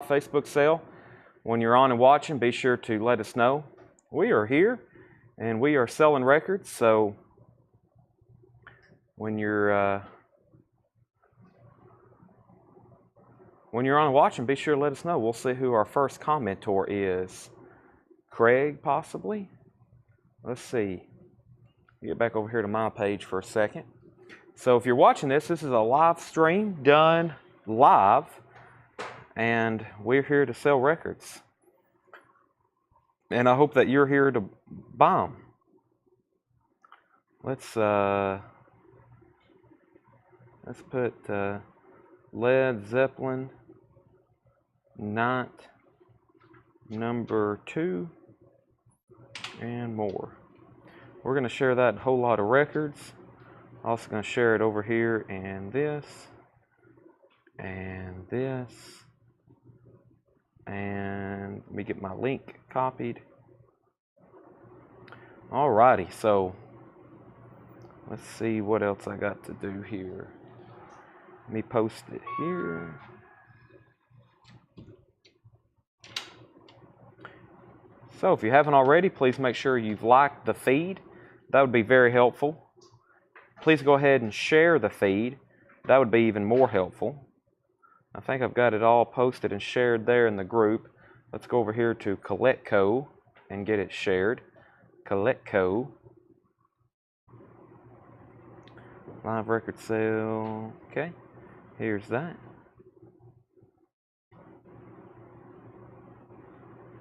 Facebook sale. When you're on and watching, be sure to let us know. We are here and we are selling records, so when you're on and watching, be sure to let us know. We'll see who our first commenter is. Craig, possibly? Let's see. Get back over here to my page for a second. So if you're watching this is a live stream done live, and we're here to sell records. And I hope that you're here to buy them. Let's put Led Zeppelin Night number 2 and more. We're going to share that whole lot of records. Also going to share it over here and this and this. And let me get my link copied. Alrighty, so let's see what else I got to do here. Let me post it here. So if you haven't already, please make sure you've liked the feed. That would be very helpful. Please go ahead and share the feed. That would be even more helpful. I think I've got it all posted and shared there in the group. Let's go over here to Collectco and get it shared. Collectco. Live record sale. Okay, here's that.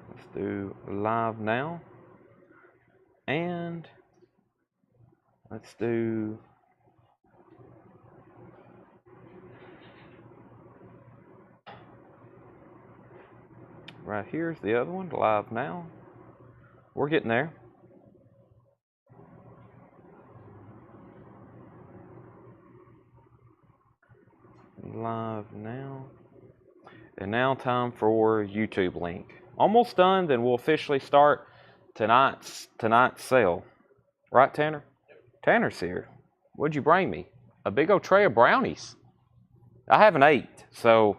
Let's do live now. And let's do right here's the other one, live now. We're getting there. Live now. And now time for YouTube link. Almost done, then we'll officially start tonight's sale. Right, Tanner? Tanner's here. What'd you bring me? A big old tray of brownies. I haven't ate, so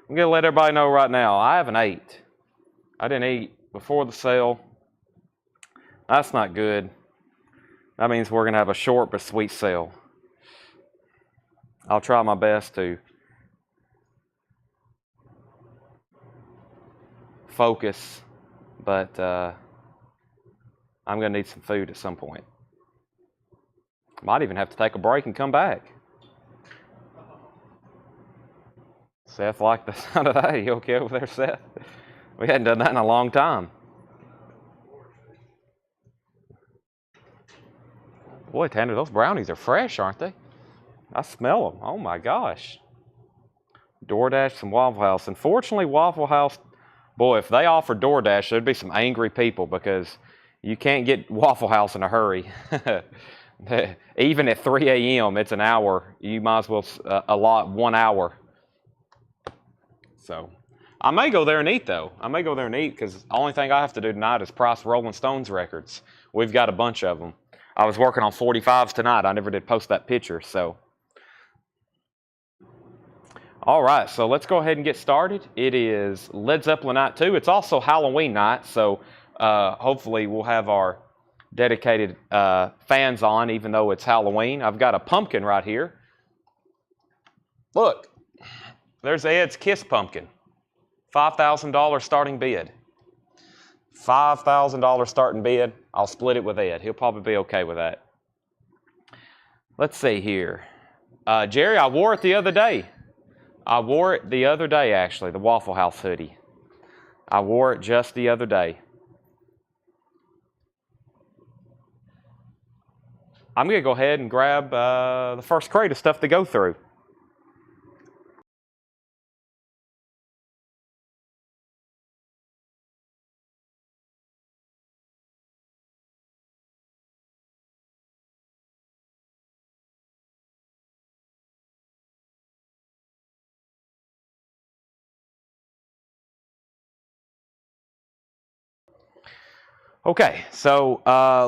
I'm going to let everybody know right now, I haven't ate. I didn't eat before the sale. That's not good. That means we're going to have a short but sweet sale. I'll try my best to focus, but I'm going to need some food at some point. Might even have to take a break and come back. Seth liked the sound of that. You okay over there, Seth? We hadn't done that in a long time. Boy, Tanner, those brownies are fresh, aren't they? I smell them. Oh my gosh. DoorDash from Waffle House. Unfortunately, Waffle House, boy, if they offered DoorDash, there'd be some angry people because you can't get Waffle House in a hurry. Even at 3 a.m., it's an hour. You might as well allot 1 hour. So I may go there and eat, though. I may go there and eat because the only thing I have to do tonight is price Rolling Stones records. We've got a bunch of them. I was working on 45s tonight. I never did post that picture, so. All right, so let's go ahead and get started. It is Led Zeppelin Night 2. It's also Halloween night, so hopefully we'll have our dedicated fans on, even though it's Halloween. I've got a pumpkin right here. Look, there's Ed's Kiss pumpkin. $5,000 starting bid. $5,000 starting bid. I'll split it with Ed. He'll probably be okay with that. Let's see here. Jerry, I wore it the other day. I wore it the other day, actually, the Waffle House hoodie. I wore it just the other day. I'm going to go ahead and grab the first crate of stuff to go through. Okay, so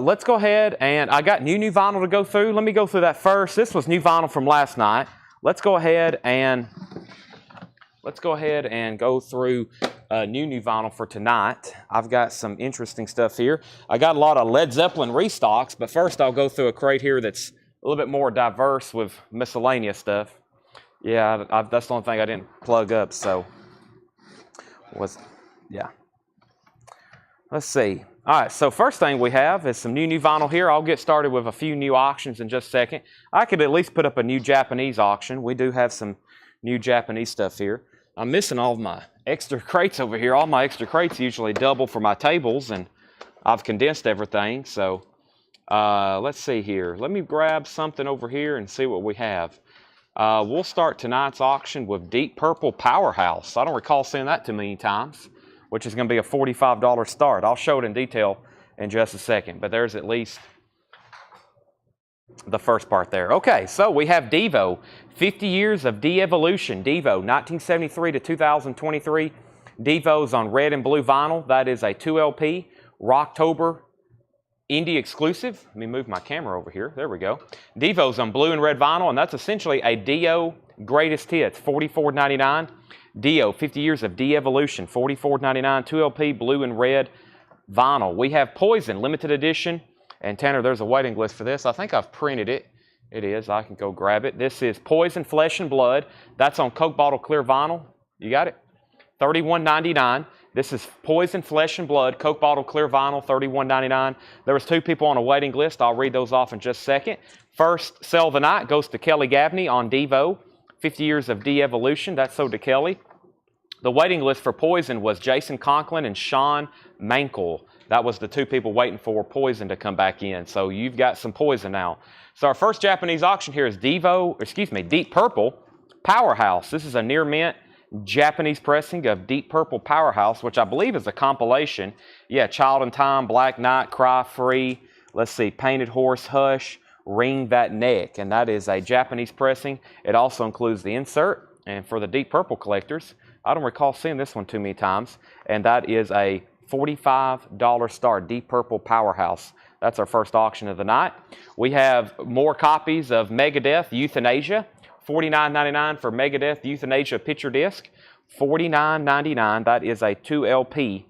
let's go ahead, and I got new vinyl to go through. Let me go through that first. This was new vinyl from last night. Let's go ahead and let's go ahead and go through new vinyl for tonight. I've got some interesting stuff here. I got a lot of Led Zeppelin restocks, but first I'll go through a crate here that's a little bit more diverse with miscellaneous stuff. Yeah, that's the only thing I didn't plug up, so yeah. Let's see. All right, so first thing we have is some new vinyl here. I'll get started with a few new auctions in just a second. I could at least put up a new Japanese auction. We do have some new Japanese stuff here. I'm missing all of my extra crates over here. All my extra crates usually double for my tables, and I've condensed everything. So let's see here. Let me grab something over here and see what we have. We'll start tonight's auction with Deep Purple Powerhouse. I don't recall seeing that too many times, which is going to be a $45 start. I'll show it in detail in just a second, but there's at least the first part there. Okay, so we have Devo, 50 years of de-evolution. Devo, 1973 to 2023. Devo's on red and blue vinyl. That is a 2LP, Rocktober Indie exclusive. Let me move my camera over here. There we go. Devo's on blue and red vinyl, and that's essentially a Dio greatest hits, $44.99. Dio, 50 years of de-evolution, $44.99, 2LP, blue and red vinyl. We have Poison, limited edition. And Tanner, there's a waiting list for this. I think I've printed it. It is. I can go grab it. This is Poison, Flesh and Blood. That's on Coke Bottle Clear vinyl. You got it? $31.99. This is Poison, Flesh and Blood, Coke Bottle Clear vinyl, $31.99. There was 2 people on a waiting list. I'll read those off in just a second. First sell of the night goes to Kelly Gabney on Devo, 50 years of de-evolution. That's sold to Kelly. The waiting list for Poison was Jason Conklin and Sean Mankel. That was the 2 people waiting for Poison to come back in. So you've got some Poison now. So our first Japanese auction here is Deep Purple Powerhouse. This is a near mint Japanese pressing of Deep Purple Powerhouse, which I believe is a compilation. Yeah, Child in Time, Black Knight, Cry Free. Let's see, Painted Horse, Hush, Ring That Neck. And that is a Japanese pressing. It also includes the insert. And for the Deep Purple collectors, I don't recall seeing this one too many times. And that is a $45 start, Deep Purple Powerhouse. That's our first auction of the night. We have more copies of Megadeth Euthanasia, $49.99 for Megadeth Euthanasia picture disc, $49.99. That is a 2LP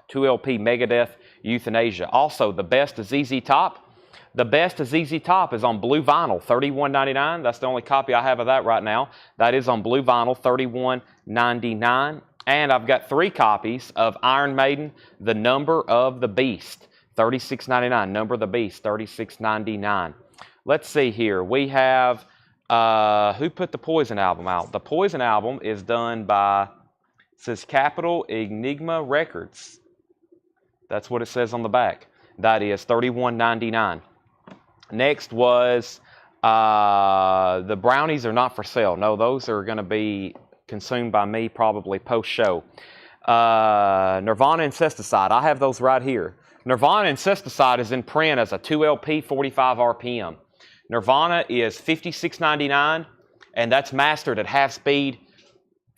Megadeth Euthanasia. Also, the best of ZZ Top. The best of ZZ Top is on blue vinyl, $31.99. That's the only copy I have of that right now. That is on blue vinyl, $31.99. And I've got 3 copies of Iron Maiden, The Number of the Beast, $36.99. Number of the Beast, $36.99. Let's see here. We have, who put the Poison album out? The Poison album is done by, it says Capital Enigma Records. That's what it says on the back. That is $31.99. Next was, the brownies are not for sale. No, those are going to be consumed by me probably post-show. Nirvana Incesticide. I have those right here. Nirvana Incesticide is in print as a 2LP, 45 RPM. Nirvana is $56.99, and that's mastered at half speed,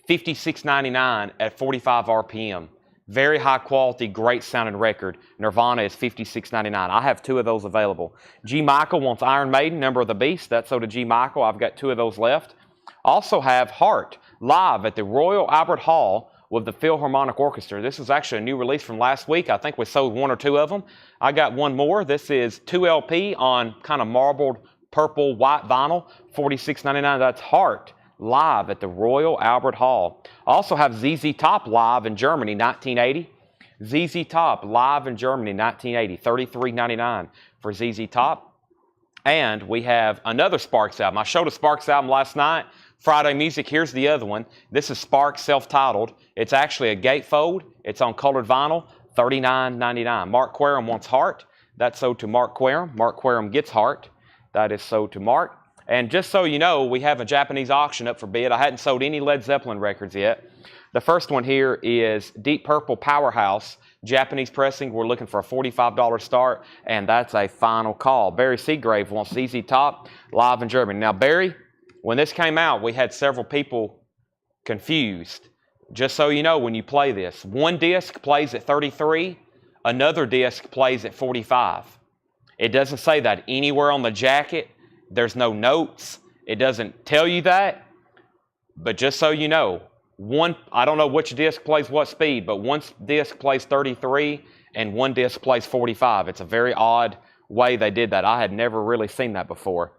$56.99 at 45 RPM. Very high quality, great sounding record. Nirvana is $56.99. I have 2 of those available. G. Michael wants Iron Maiden, Number of the Beast. That's so to G. Michael. I've got 2 of those left. Also have Heart live at the Royal Albert Hall with the Philharmonic Orchestra. This is actually a new release from last week. I think we sold 1 or 2 of them. I got 1 more. This is 2LP on kind of marbled purple white vinyl, $46.99. That's Heart live at the Royal Albert Hall. Also have ZZ Top live in Germany, 1980. ZZ Top live in Germany, 1980, $33.99 for ZZ Top. And we have another Sparks album. I showed a Sparks album last night. Friday Music, here's the other one. This is Sparks, self-titled. It's actually a gatefold. It's on colored vinyl, $39.99. Mark Quarum wants Heart. That's sold to Mark Quarum. Mark Quarum gets Heart. That is sold to Mark. And just so you know, we have a Japanese auction up for bid. I hadn't sold any Led Zeppelin records yet. The first one here is Deep Purple Powerhouse, Japanese pressing. We're looking for a $45 start, and that's a final call. Barry Seagrave wants ZZ Top live in Germany. Now, Barry, when this came out, we had several people confused. Just so you know, when you play this, one disc plays at 33, another disc plays at 45. It doesn't say that anywhere on the jacket. There's no notes. It doesn't tell you that. But just so you know, I don't know which disc plays what speed, but one disc plays 33 and one disc plays 45. It's a very odd way they did that. I had never really seen that before.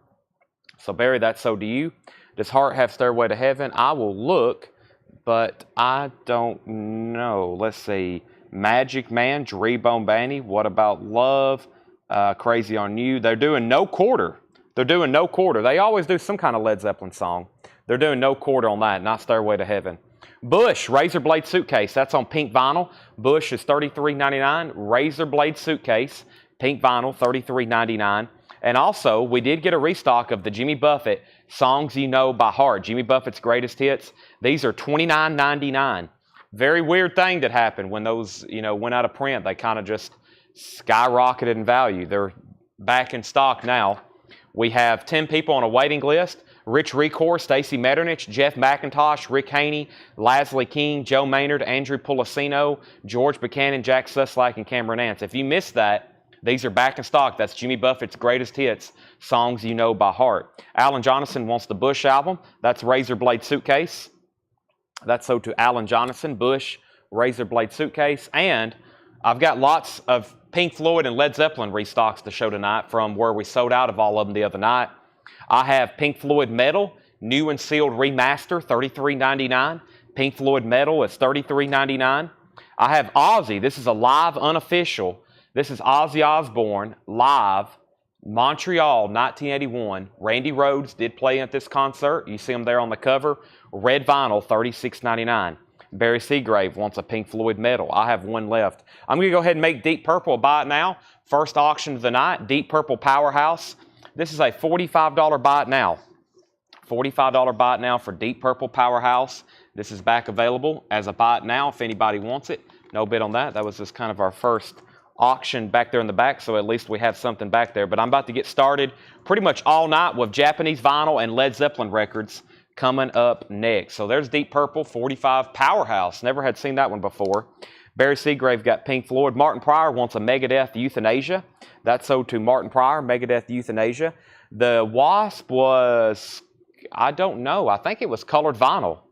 So Barry, that's so do you. Does Heart have Stairway to Heaven? I will look, but I don't know. Let's see. Magic Man, Dree Bombani. What about Love? Crazy on You. They're doing No Quarter. They're doing No Quarter. They always do some kind of Led Zeppelin song. They're doing No Quarter on that, not Stairway to Heaven. Bush, Razor Blade Suitcase. That's on pink vinyl. Bush is $33.99. Razor Blade Suitcase, pink vinyl, $33.99. And also, we did get a restock of the Jimmy Buffett Songs You Know by Heart, Jimmy Buffett's greatest hits. These are $29.99. Very weird thing that happened when those, went out of print. They kind of just skyrocketed in value. They're back in stock now. We have 10 people on a waiting list. Rich Recor, Stacy Metternich, Jeff McIntosh, Rick Haney, Lasley King, Joe Maynard, Andrew Policino, George Buchanan, Jack Suslak, and Cameron Nance. If you missed that, these are back in stock. That's Jimmy Buffett's greatest hits, Songs You Know by Heart. Alan Jonathan wants the Bush album. That's Razor Blade Suitcase. That's so to Alan Jonathan, Bush, Razor Blade Suitcase. And I've got lots of Pink Floyd and Led Zeppelin restocks to show tonight from where we sold out of all of them the other night. I have Pink Floyd Metal, new and sealed remaster, $33.99. Pink Floyd Metal is $33.99. I have Ozzy. This is a live unofficial. This is Ozzy Osbourne live, Montreal, 1981. Randy Rhoads did play at this concert. You see him there on the cover. Red vinyl, $36.99. Barry Seagrave wants a Pink Floyd Metal. I have one left. I'm going to go ahead and make Deep Purple a buy it now. First auction of the night, Deep Purple Powerhouse. This is a $45 buy it now. $45 buy it now for Deep Purple Powerhouse. This is back available as a buy it now if anybody wants it. No bid on that. That was just kind of our first auction back there in the back, so at least we have something back there. But I'm about to get started pretty much all night with Japanese vinyl and Led Zeppelin records coming up next. So there's Deep Purple, 45 Powerhouse. Never had seen that one before. Barry Seagrave got Pink Floyd. Martin Pryor wants a Megadeth Euthanasia. That's sold to Martin Pryor, Megadeth Euthanasia. The Wasp was, I don't know, I think it was colored vinyl.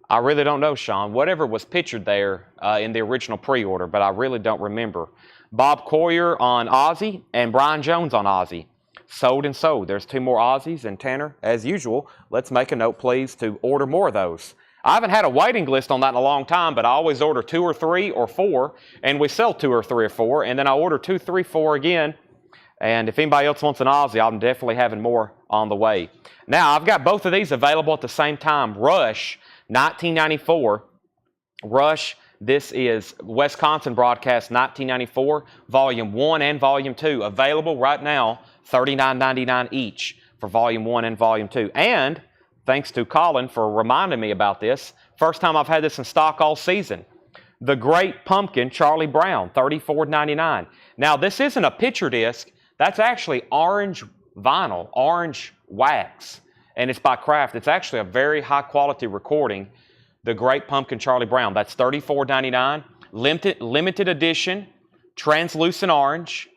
I really don't know, Sean. Whatever was pictured there in the original pre-order, but I really don't remember. Bob Coyer on Ozzy and Brian Jones on Ozzy. Sold and sold. There's 2 more Ozzies, and Tanner, as usual, let's make a note, please, to order more of those. I haven't had a waiting list on that in a long time, but I always order 2 or 3 or 4, and we sell 2 or 3 or 4, and then I order 2, 3, 4 again. And if anybody else wants an Ozzy, I'm definitely having more on the way. Now, I've got both of these available at the same time. Rush, 1994. Rush, this is Wisconsin Broadcast 1994, Volume 1 and Volume 2. Available right now, $39.99 each for Volume 1 and Volume 2. And thanks to Colin for reminding me about this. First time I've had this in stock all season. The Great Pumpkin, Charlie Brown, $34.99. Now, this isn't a picture disc. That's actually orange vinyl, orange wax. And it's by Kraft. It's actually a very high-quality recording. The Great Pumpkin, Charlie Brown. That's $34.99. Limited edition, translucent orange,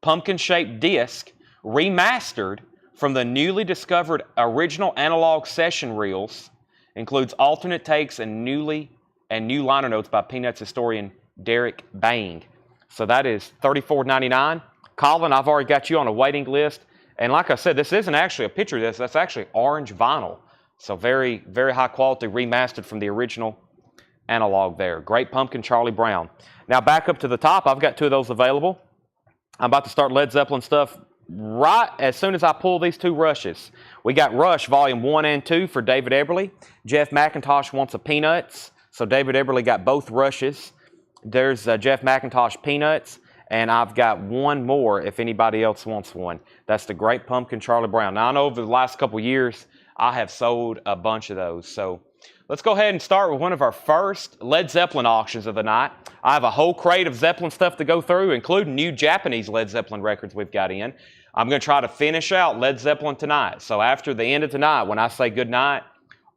pumpkin-shaped disc, remastered from the newly discovered original analog session reels. Includes alternate takes and new liner notes by Peanuts historian Derek Bang. So that is $34.99. Colin, I've already got you on a waiting list. And like I said, this isn't actually a picture of this. That's actually orange vinyl. So very, very high quality, remastered from the original analog there. Great Pumpkin, Charlie Brown. Now back up to the top, I've got 2 of those available. I'm about to start Led Zeppelin stuff right as soon as I pull these 2 Rushes. We got Rush Volume 1 and 2 for David Eberly. Jeff McIntosh wants a Peanuts. So David Eberly got both Rushes. There's Jeff McIntosh Peanuts. And I've got one more if anybody else wants one. That's the Great Pumpkin, Charlie Brown. Now, I know over the last couple years, I have sold a bunch of those. So let's go ahead and start with one of our first Led Zeppelin auctions of the night. I have a whole crate of Zeppelin stuff to go through, including new Japanese Led Zeppelin records we've got in. I'm going to try to finish out Led Zeppelin tonight. So after the end of tonight, when I say good night,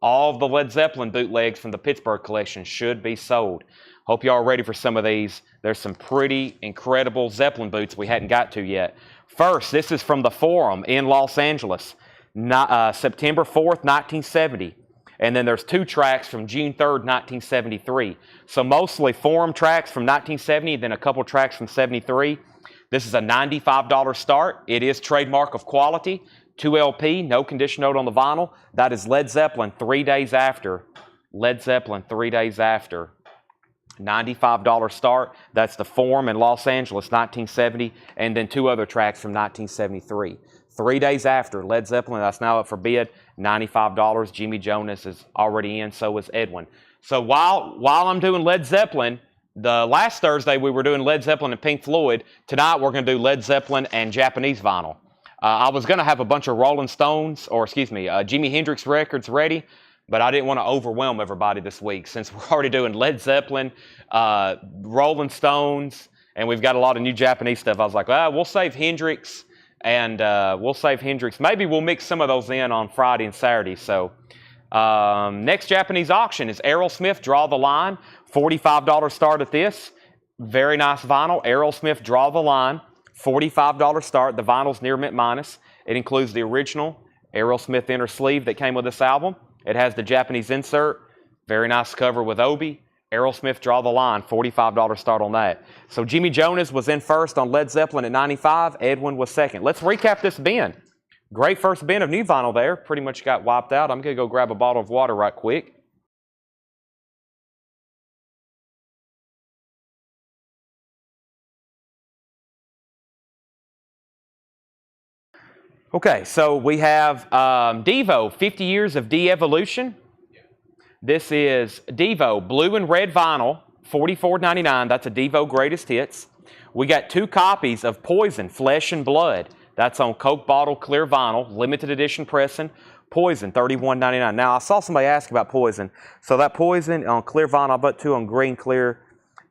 all of the Led Zeppelin bootlegs from the Pittsburgh collection should be sold. Hope y'all are ready for some of these. There's some pretty incredible Zeppelin boots we hadn't got to yet. First, this is from the Forum in Los Angeles, September 4th, 1970. And then there's 2 tracks from June 3rd, 1973. So mostly forum tracks from 1970, then a couple tracks from 73. This is a $95 start. It is trademark of quality. 2 LP, no condition note on the vinyl. That is Led Zeppelin 3 days after. Led Zeppelin 3 days after. $95 start. That's the Forum in Los Angeles, 1970, and then 2 other tracks from 1973. 3 days after, Led Zeppelin, that's now up for bid, $95. Jimmy Jonas is already in, so is Edwin. So while I'm doing Led Zeppelin, the last Thursday we were doing Led Zeppelin and Pink Floyd. Tonight we're going to do Led Zeppelin and Japanese vinyl. I was going to have a bunch of Rolling Stones, or excuse me, Jimi Hendrix records ready, but I didn't want to overwhelm everybody this week since we're already doing Led Zeppelin, Rolling Stones, and we've got a lot of new Japanese stuff. I was like, we'll save Hendrix, and Maybe we'll mix some of those in on Friday and Saturday. So next Japanese auction is Aerosmith, Draw the Line. $45 start at this. Very nice vinyl. Aerosmith, Draw the Line. $45 start. The vinyl's near mint minus. It includes the original Aerosmith inner sleeve that came with this album. It has the Japanese insert. Very nice cover with Obi. Aerosmith, Draw the Line. $45 start on that. So Jimmy Jonas was in first on Led Zeppelin at 95. Edwin was second. Let's recap this bin. Great first bin of new vinyl there. Pretty much got wiped out. I'm going to go grab a bottle of water right quick. Okay, so we have Devo, 50 Years of De-Evolution. This is Devo, blue and red vinyl, $44.99. That's a Devo Greatest Hits. We got 2 copies of Poison, Flesh and Blood. That's on Coke bottle, clear vinyl, limited edition pressing. Poison, $31.99. Now, I saw somebody ask about Poison. So that Poison on clear vinyl, I bought 2 on green clear.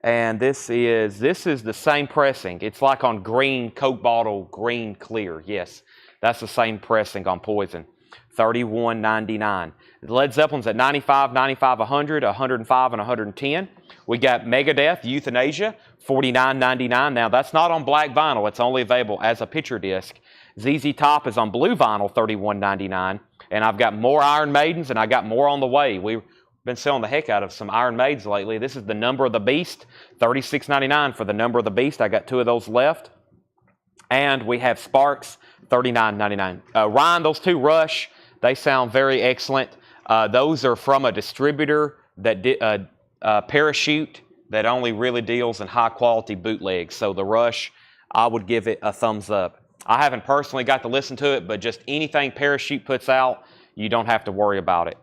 And this is the same pressing. It's like on green Coke bottle, green clear. Yes. That's the same pressing on Poison, $31.99. Led Zeppelin's at 95, 95, 100, 105, and 110. We got Megadeth, Euthanasia, $49.99. Now, that's not on black vinyl. It's only available as a picture disc. ZZ Top is on blue vinyl, $31.99. And I've got more Iron Maidens, and I got more on the way. We've been selling the heck out of some Iron Maidens lately. This is the Number of the Beast, $36.99 for the Number of the Beast. I got 2 of those left. And we have Sparks, $39.99. Ryan, those 2 Rush, they sound very excellent. Those are from a distributor that did Parachute that only really deals in high-quality bootlegs. So the Rush, I would give it a thumbs up. I haven't personally got to listen to it, but just anything Parachute puts out, you don't have to worry about it.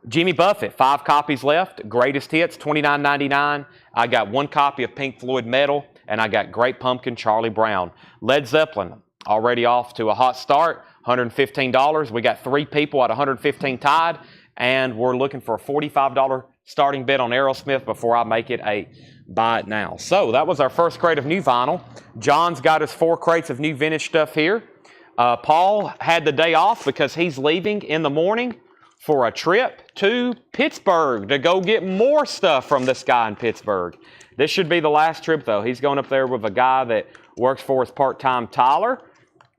Jimmy Buffett, 5 copies left. Greatest Hits, $29.99. I got 1 copy of Pink Floyd Metal, and I got Great Pumpkin, Charlie Brown. Led Zeppelin, already off to a hot start, $115. We got 3 people at $115 tied, and we're looking for a $45 starting bid on Aerosmith before I make it a buy it now. So that was our first crate of new vinyl. John's got us 4 crates of new vintage stuff here. Paul had the day off because he's leaving in the morning for a trip to Pittsburgh to go get more stuff from this guy in Pittsburgh. This should be the last trip, though. He's going up there with a guy that works for us part-time, Tyler,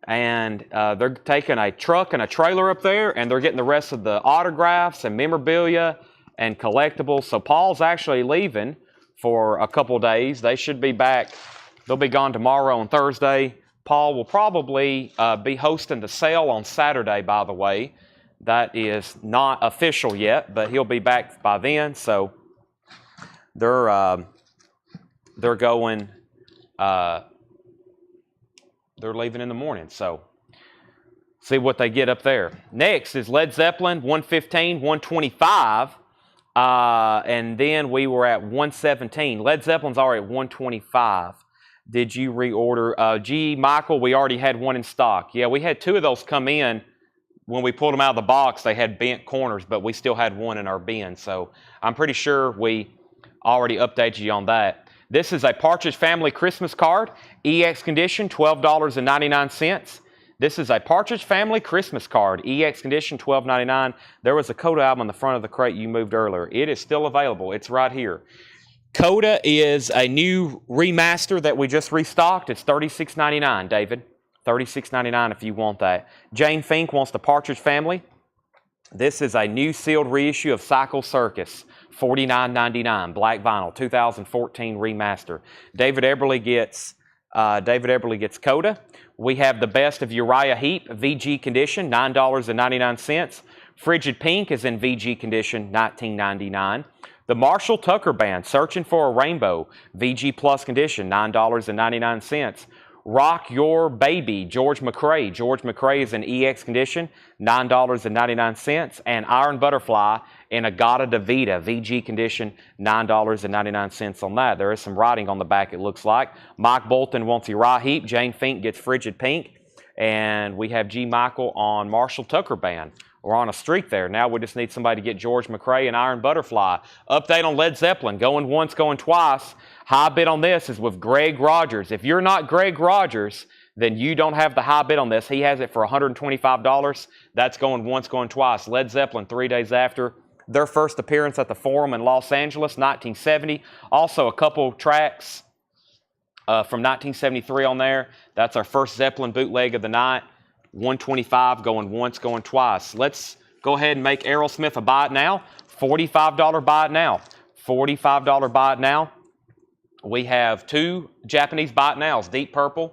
and they're taking a truck and a trailer up there, and they're getting the rest of the autographs and memorabilia and collectibles. So Paul's actually leaving for a couple days. They should be back. They'll be gone tomorrow and Thursday. Paul will probably be hosting the sale on Saturday, by the way. That is not official yet, but he'll be back by then. So they're going, they're leaving in the morning. So see what they get up there. Next is Led Zeppelin, 115, 125. And then we were at 117. Led Zeppelin's already at 125. Did you reorder? Michael, we already had 1 in stock. Yeah, we had 2 of those come in. When we pulled them out of the box, they had bent corners, but we still had 1 in our bin. So I'm pretty sure we already updated you on that. This is a Partridge Family Christmas card. EX condition, $12.99. This is a Partridge Family Christmas card. EX condition, $12.99. There was a Coda album on the front of the crate you moved earlier. It is still available. It's right here. Coda is a new remaster that we just restocked. It's $36.99, David. $36.99 if you want that. Jane Fink wants the Partridge Family. This is a new sealed reissue of Cycle Circus, $49.99, black vinyl, 2014 remaster. David Eberly gets Coda. We have the best of Uriah Heep, VG condition, $9.99. Frigid Pink is in VG condition, $19.99. The Marshall Tucker Band, Searching for a Rainbow, VG Plus condition, $9.99. Rock Your Baby, George McRae. George McRae is in EX condition, $9.99. And Iron Butterfly in Agata Davida, VG condition, $9.99 on that. There is some writing on the back, it looks like. Mike Bolton wants Uriah Heep. Jane Fink gets Frigid Pink. And we have G. Michael on Marshall Tucker Band. We're on a streak there. Now we just need somebody to get George McRae and Iron Butterfly. Update on Led Zeppelin. Going once, going twice. High bid on this is with Greg Rogers. If you're not Greg Rogers, then you don't have the high bid on this. He has it for $125. That's going once, going twice. Led Zeppelin 3 days after their first appearance at the Forum in Los Angeles, 1970. Also a couple tracks from 1973 on there. That's our first Zeppelin bootleg of the night. $125, going once, going twice. Let's go ahead and make Aerosmith a buy it now. $45 buy it now. $45 buy it now. We have two Japanese buy it nows, Deep Purple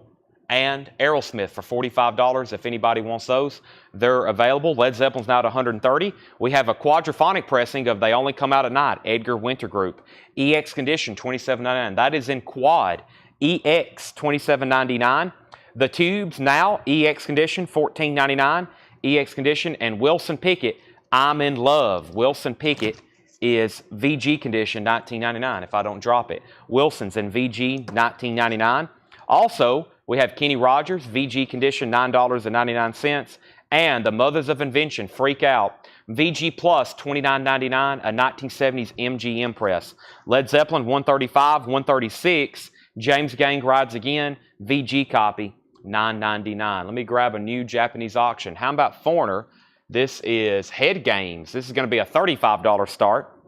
and Aerosmith for $45. If anybody wants those, they're available. Led Zeppelin's now at $130. We have a quadraphonic pressing of They Only Come Out at Night, Edgar Winter Group. EX condition, $27.99. That is in quad. EX, $27.99. The Tubes now, EX condition, $14.99. EX condition. And Wilson Pickett, I'm in Love. Wilson Pickett is VG condition, $19.99 if I don't drop it. Wilson's in VG, $19.99. Also, we have Kenny Rogers, VG condition, $9.99. And the Mothers of Invention, Freak Out, VG Plus, $29.99, a 1970s MGM press. Led Zeppelin, $135, $136. James Gang Rides Again, VG copy, $9.99. Let me grab a new Japanese auction. How about Foreigner? This is Head Games. This is going to be a $35 start.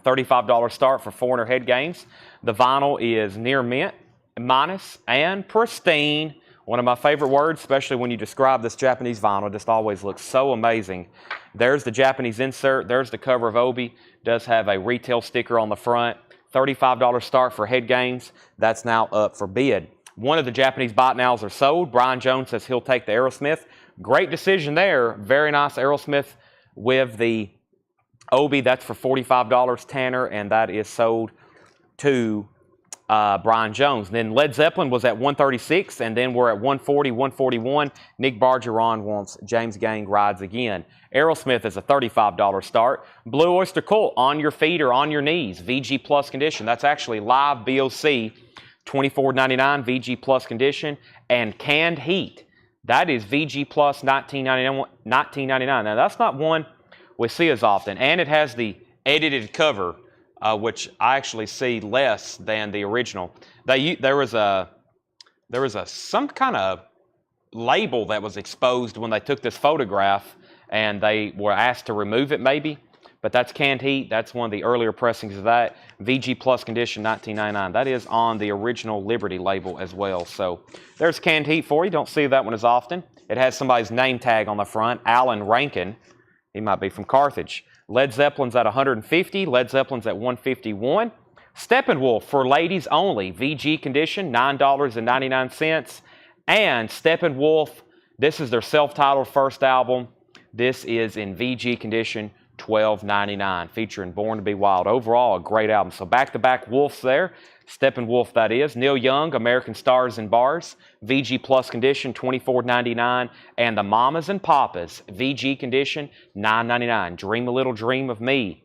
$35 start for Foreigner Head Games. The vinyl is near mint, minus, and pristine. One of my favorite words, especially when you describe this Japanese vinyl. It just always looks so amazing. There's the Japanese insert. There's the cover of Obi. It does have a retail sticker on the front. $35 start for Head Games. That's now up for bid. One of the Japanese bot nows are sold. Brian Jones says he'll take the Aerosmith. Great decision there. Very nice Aerosmith with the Obi. That's for $45, Tanner, and that is sold to Brian Jones. Then Led Zeppelin was at $136, and then we're at $140, $141. Nick Bargeron wants James Gang Rides Again. Aerosmith is a $35 start. Blue Oyster Cult, On Your Feet or On Your Knees, VG Plus condition. That's actually live BOC, $24.99, VG Plus condition. And Canned Heat, that is VG Plus, $19.99. Now, that's not one we see as often. And it has the edited cover, which I actually see less than the original. There was some kind of label that was exposed when they took this photograph, and they were asked to remove it maybe. But that's Canned Heat. That's one of the earlier pressings of that. VG Plus condition, $19.99. That is on the original Liberty label as well. So there's Canned Heat for you. Don't see that one as often. It has somebody's name tag on the front, Alan Rankin. He might be from Carthage. Led Zeppelin's at $150. Led Zeppelin's at $151. Steppenwolf for ladies only. VG condition, $9.99. And Steppenwolf, this is their self-titled first album. This is in VG condition, $12.99, featuring Born to Be Wild. Overall, a great album. So back-to-back Wolves there. Steppenwolf, that is. Neil Young, American Stars and Bars, VG Plus condition, $24.99. And the Mamas and Papas, VG condition, $9.99. Dream a Little Dream of Me.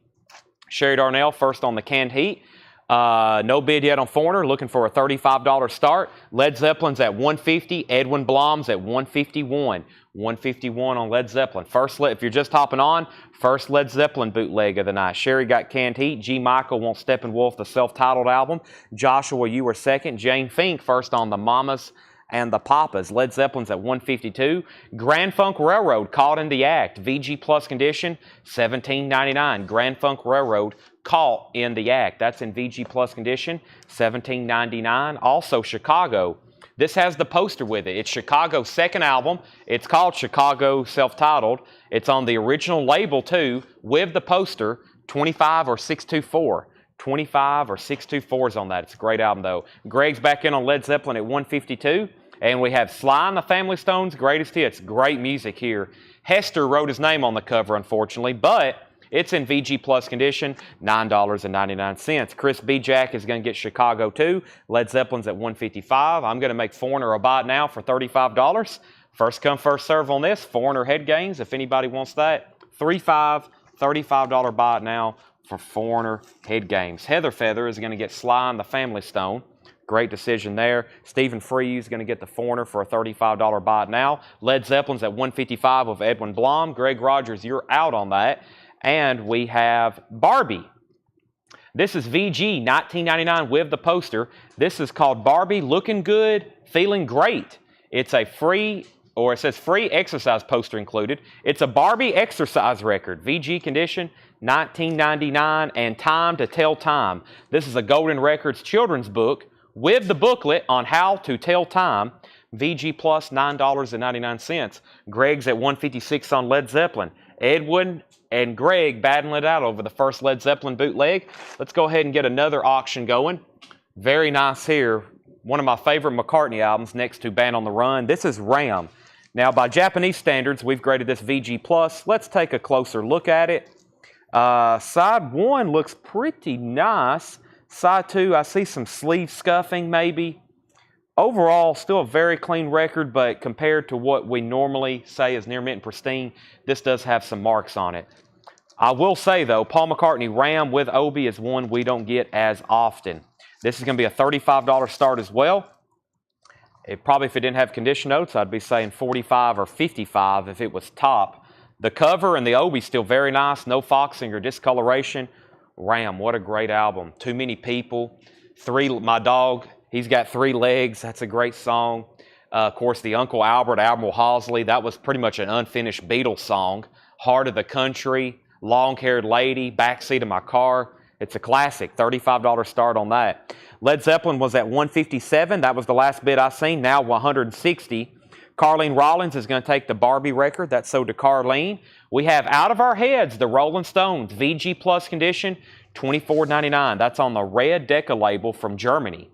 Sherry Darnell, first on the Canned Heat. No bid yet on Foreigner, looking for a $35 start. Led Zeppelin's at $150. Edwin Blom's at $151. $151 on Led Zeppelin. If you're just hopping on, first Led Zeppelin bootleg of the night. Sherry got Canned Heat. G. Michael wants Steppenwolf, the self-titled album. Joshua, you were second. Jane Fink first on the Mamas and the Papas. Led Zeppelin's at $152. Grand Funk Railroad, Caught in the Act. VG Plus condition, $17.99. Grand Funk Railroad, Caught in the Act. That's in VG Plus condition, $17.99. Also Chicago, This has the poster with it. It's Chicago's second album. It's called Chicago Self-Titled. It's on the original label, too, with the poster, 25 or 624. 25 or 624 is on that. It's a great album, though. Greg's back in on Led Zeppelin at 152. And we have Sly and the Family Stone's Greatest Hits. Great music here. Hester wrote his name on the cover, unfortunately, but it's in VG Plus condition, $9.99. Chris B. Jack is going to get Chicago, too. Led Zeppelin's at $155. I'm going to make Foreigner a bot now for $35. First come, first serve on this. Foreigner head gains, if anybody wants that. $35 bot now for Foreigner head games. Heather Feather is going to get Sly and the Family Stone. Great decision there. Stephen Free is going to get the Foreigner for a $35 bot now. Led Zeppelin's at $155 with Edwin Blom. Greg Rogers, you're out on that. And we have Barbie. This is VG, $19.99 with the poster. This is called Barbie Looking Good, Feeling Great. It's a free, or it says free exercise poster included. It's a Barbie exercise record. VG condition, $19.99, and Time to Tell Time. This is a Golden Records children's book with the booklet on how to tell time. VG Plus, $9.99. Greg's at $156 on Led Zeppelin. Edwin and Greg battling it out over the first Led Zeppelin bootleg. Let's go ahead and get another auction going. Very nice here. One of my favorite McCartney albums next to Band on the Run. This is Ram. Now, by Japanese standards, we've graded this VG Plus. Let's take a closer look at it. Side 1 looks pretty nice. Side 2, I see some sleeve scuffing maybe. Overall, still a very clean record, but compared to what we normally say is near mint and pristine, this does have some marks on it. I will say, though, Paul McCartney Ram with Obi is one we don't get as often. This is going to be a $35 start as well. Probably if it didn't have condition notes, I'd be saying $45 or $55 if it was top. The cover and the Obi still very nice. No foxing or discoloration. Ram, what a great album. Too Many People. My Dog, He's Got Three Legs. That's a great song. Of course, the Uncle Albert, Admiral Halsey. That was pretty much an unfinished Beatles song. Heart of the Country, Long-Haired Lady, Backseat of My Car. It's a classic. $35 start on that. Led Zeppelin was at $157. That was the last bid I seen. Now $160. Carlene Rollins is going to take the Barbie record. That's sold to Carlene. We have Out of Our Heads, the Rolling Stones, VG Plus condition, $24.99. That's on the red Decca label from Germany.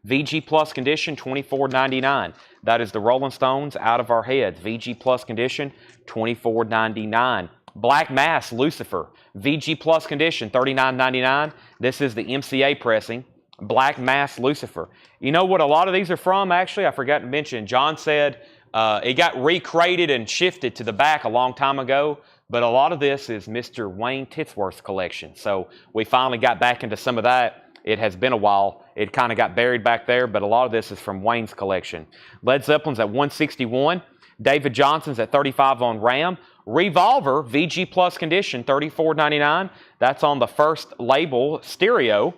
VG Plus condition, $24.99. That is the Rolling Stones, Out of Our Heads. VG Plus condition, $24.99. Black Mass, Lucifer. VG Plus condition, $39.99. This is the MCA pressing. Black Mass, Lucifer. You know what a lot of these are from, actually? I forgot to mention. John said it got recrated and shifted to the back a long time ago, but a lot of this is Mr. Wayne Titsworth's collection. So we finally got back into some of that. It has been a while. It kind of got buried back there, but a lot of this is from Wayne's collection. Led Zeppelin's at $161. David Johnson's at $35 on Ram. Revolver, VG Plus condition, $34.99. That's on the first label, Stereo.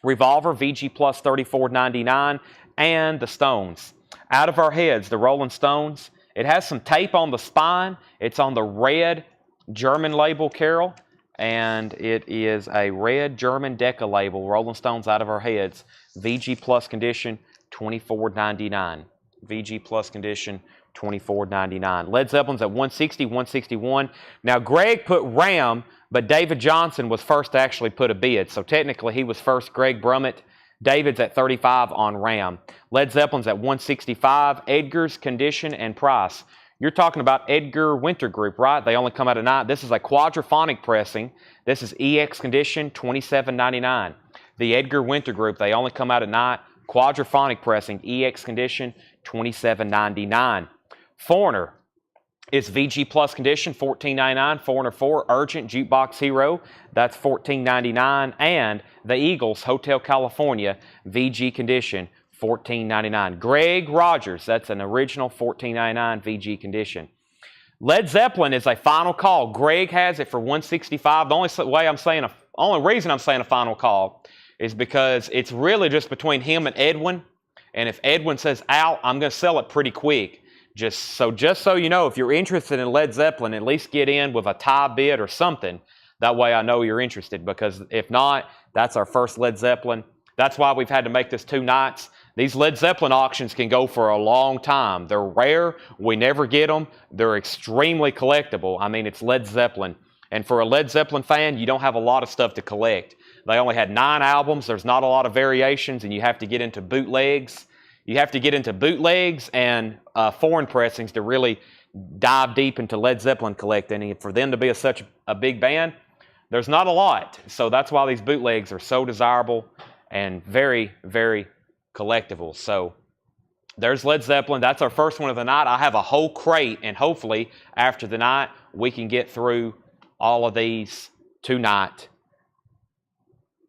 Revolver, VG Plus, $34.99. And the Stones. Out of Our Heads, the Rolling Stones. It has some tape on the spine. It's on the red German label, Carol. And it is a red German Decca label, Rolling Stones, Out of Our Heads. VG Plus condition, $24.99. VG Plus condition, $24.99. Led Zeppelin's at $160, $161. Now, Greg put Ram, but David Johnson was first to actually put a bid. So technically, he was first. Greg Brummett. David's at $35 on Ram. Led Zeppelin's at $165. Edgar's condition and price. You're talking about Edgar Winter Group, right? They only come out at night. This is a quadraphonic pressing. This is EX condition, $27.99. The Edgar Winter Group, they only come out at night. Quadraphonic pressing, EX condition, $27.99. Foreigner is VG Plus condition, $14.99. Foreigner 4, Urgent Jukebox Hero, that's $14.99. And the Eagles, Hotel California, VG condition, $14.99. Greg Rogers, that's an original $14.99 VG condition. Led Zeppelin is a final call. Greg has it for $165. The only reason I'm saying a final call is because it's really just between him and Edwin. And if Edwin says out, I'm going to sell it pretty quick. Just so you know, if you're interested in Led Zeppelin, at least get in with a tie bid or something. That way I know you're interested, because if not, that's our first Led Zeppelin. That's why we've had to make this 2 nights. These Led Zeppelin auctions can go for a long time. They're rare. We never get them. They're extremely collectible. I mean, it's Led Zeppelin. And for a Led Zeppelin fan, you don't have a lot of stuff to collect. They only had 9 albums. There's not a lot of variations, and you have to get into bootlegs. You have to get into bootlegs and foreign pressings to really dive deep into Led Zeppelin collecting. And for them to be such a big band, there's not a lot. So that's why these bootlegs are so desirable and very, very collectible. So there's Led Zeppelin. That's our first one of the night. I have a whole crate, and hopefully after the night we can get through all of these tonight.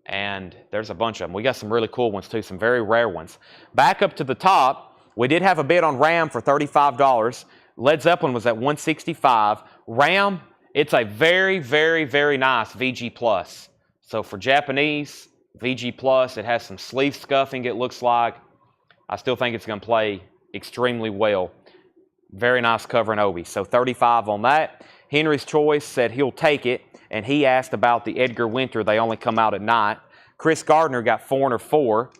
And there's a bunch of them. We got some really cool ones too, some very rare ones. Back up to the top, we did have a bid on Ram for $35. Led Zeppelin was at $165. Ram, it's a very, very, very nice VG+. So for Japanese, VG+, it has some sleeve scuffing, it looks like. I still think it's going to play extremely well. Very nice cover and obi. So 35 on that. Henry's Choice said he'll take it, and he asked about the Edgar Winter. They only come out at night. Chris Gardner got Foreigner 4.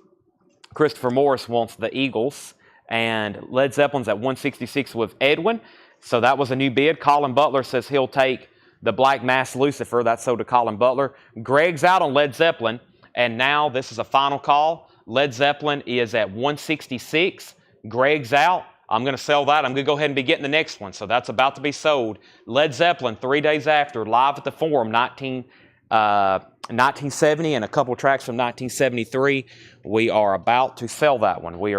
Christopher Morris wants the Eagles. And Led Zeppelin's at $166 with Edwin. So that was a new bid. Colin Butler says he'll take the Black Mass Lucifer. That's sold to Colin Butler. Greg's out on Led Zeppelin. And now this is a final call. Led Zeppelin is at $166. Greg's out. I'm going to sell that. I'm going to go ahead and be getting the next one. So that's about to be sold. Led Zeppelin, 3 days after, live at the Forum, 1970, and a couple tracks from 1973. We are about to sell that one. We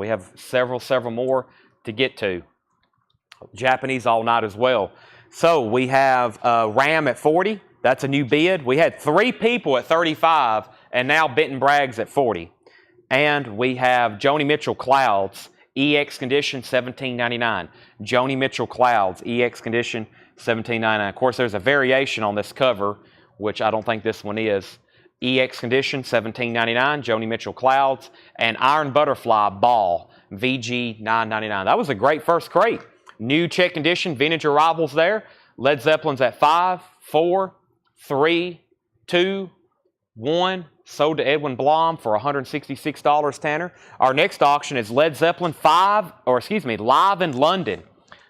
have several more to get to. Japanese all night as well. So we have Ram at 40. That's a new bid. We had 3 people at 35, and now Benton Bragg's at 40. And we have Joni Mitchell Clouds, EX Condition, $17.99. Joni Mitchell Clouds, EX Condition, $17.99. Of course, there's a variation on this cover, which I don't think this one is. EX Condition, $17.99. Joni Mitchell Clouds. And Iron Butterfly Ball, VG, $9.99. That was a great first crate. New check condition, vintage arrivals there. Led Zeppelin's at 5, 4, 3, 2, 1. Sold to Edwin Blom for $166, Tanner. Our next auction is Led Zeppelin Live in London.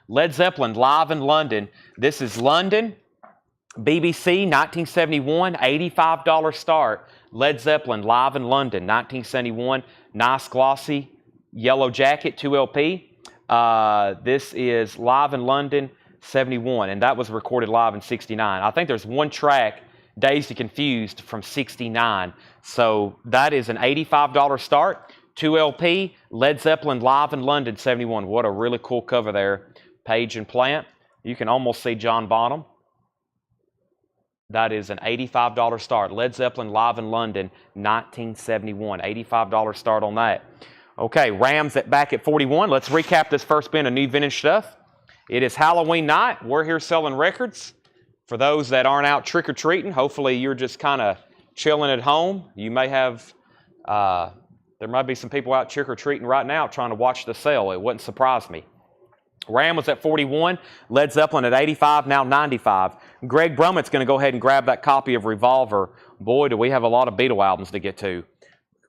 Led Zeppelin Live in London. This is London, BBC, 1971, $85 start. Led Zeppelin Live in London, 1971. Nice glossy yellow jacket, 2 LP. This is Live in London, 71, and that was recorded live in 69. I think there's one track, Dazed and Confused, from 69. So that is an $85 start. 2 LP, Led Zeppelin Live in London, 71. What a really cool cover there. Page and Plant. You can almost see John Bonham. That is an $85 start. Led Zeppelin Live in London, 1971. $85 start on that. Okay, Rams back at 41. Let's recap this first bin of new vintage stuff. It is Halloween night. We're here selling records. For those that aren't out trick-or-treating, hopefully you're just kind of chilling at home. You may have, there might be some people out trick-or-treating right now trying to watch the sale. It wouldn't surprise me. Ram was at 41, Led Zeppelin at 85, now 95. Greg Brummett's going to go ahead and grab that copy of Revolver. Boy, do we have a lot of Beatle albums to get to.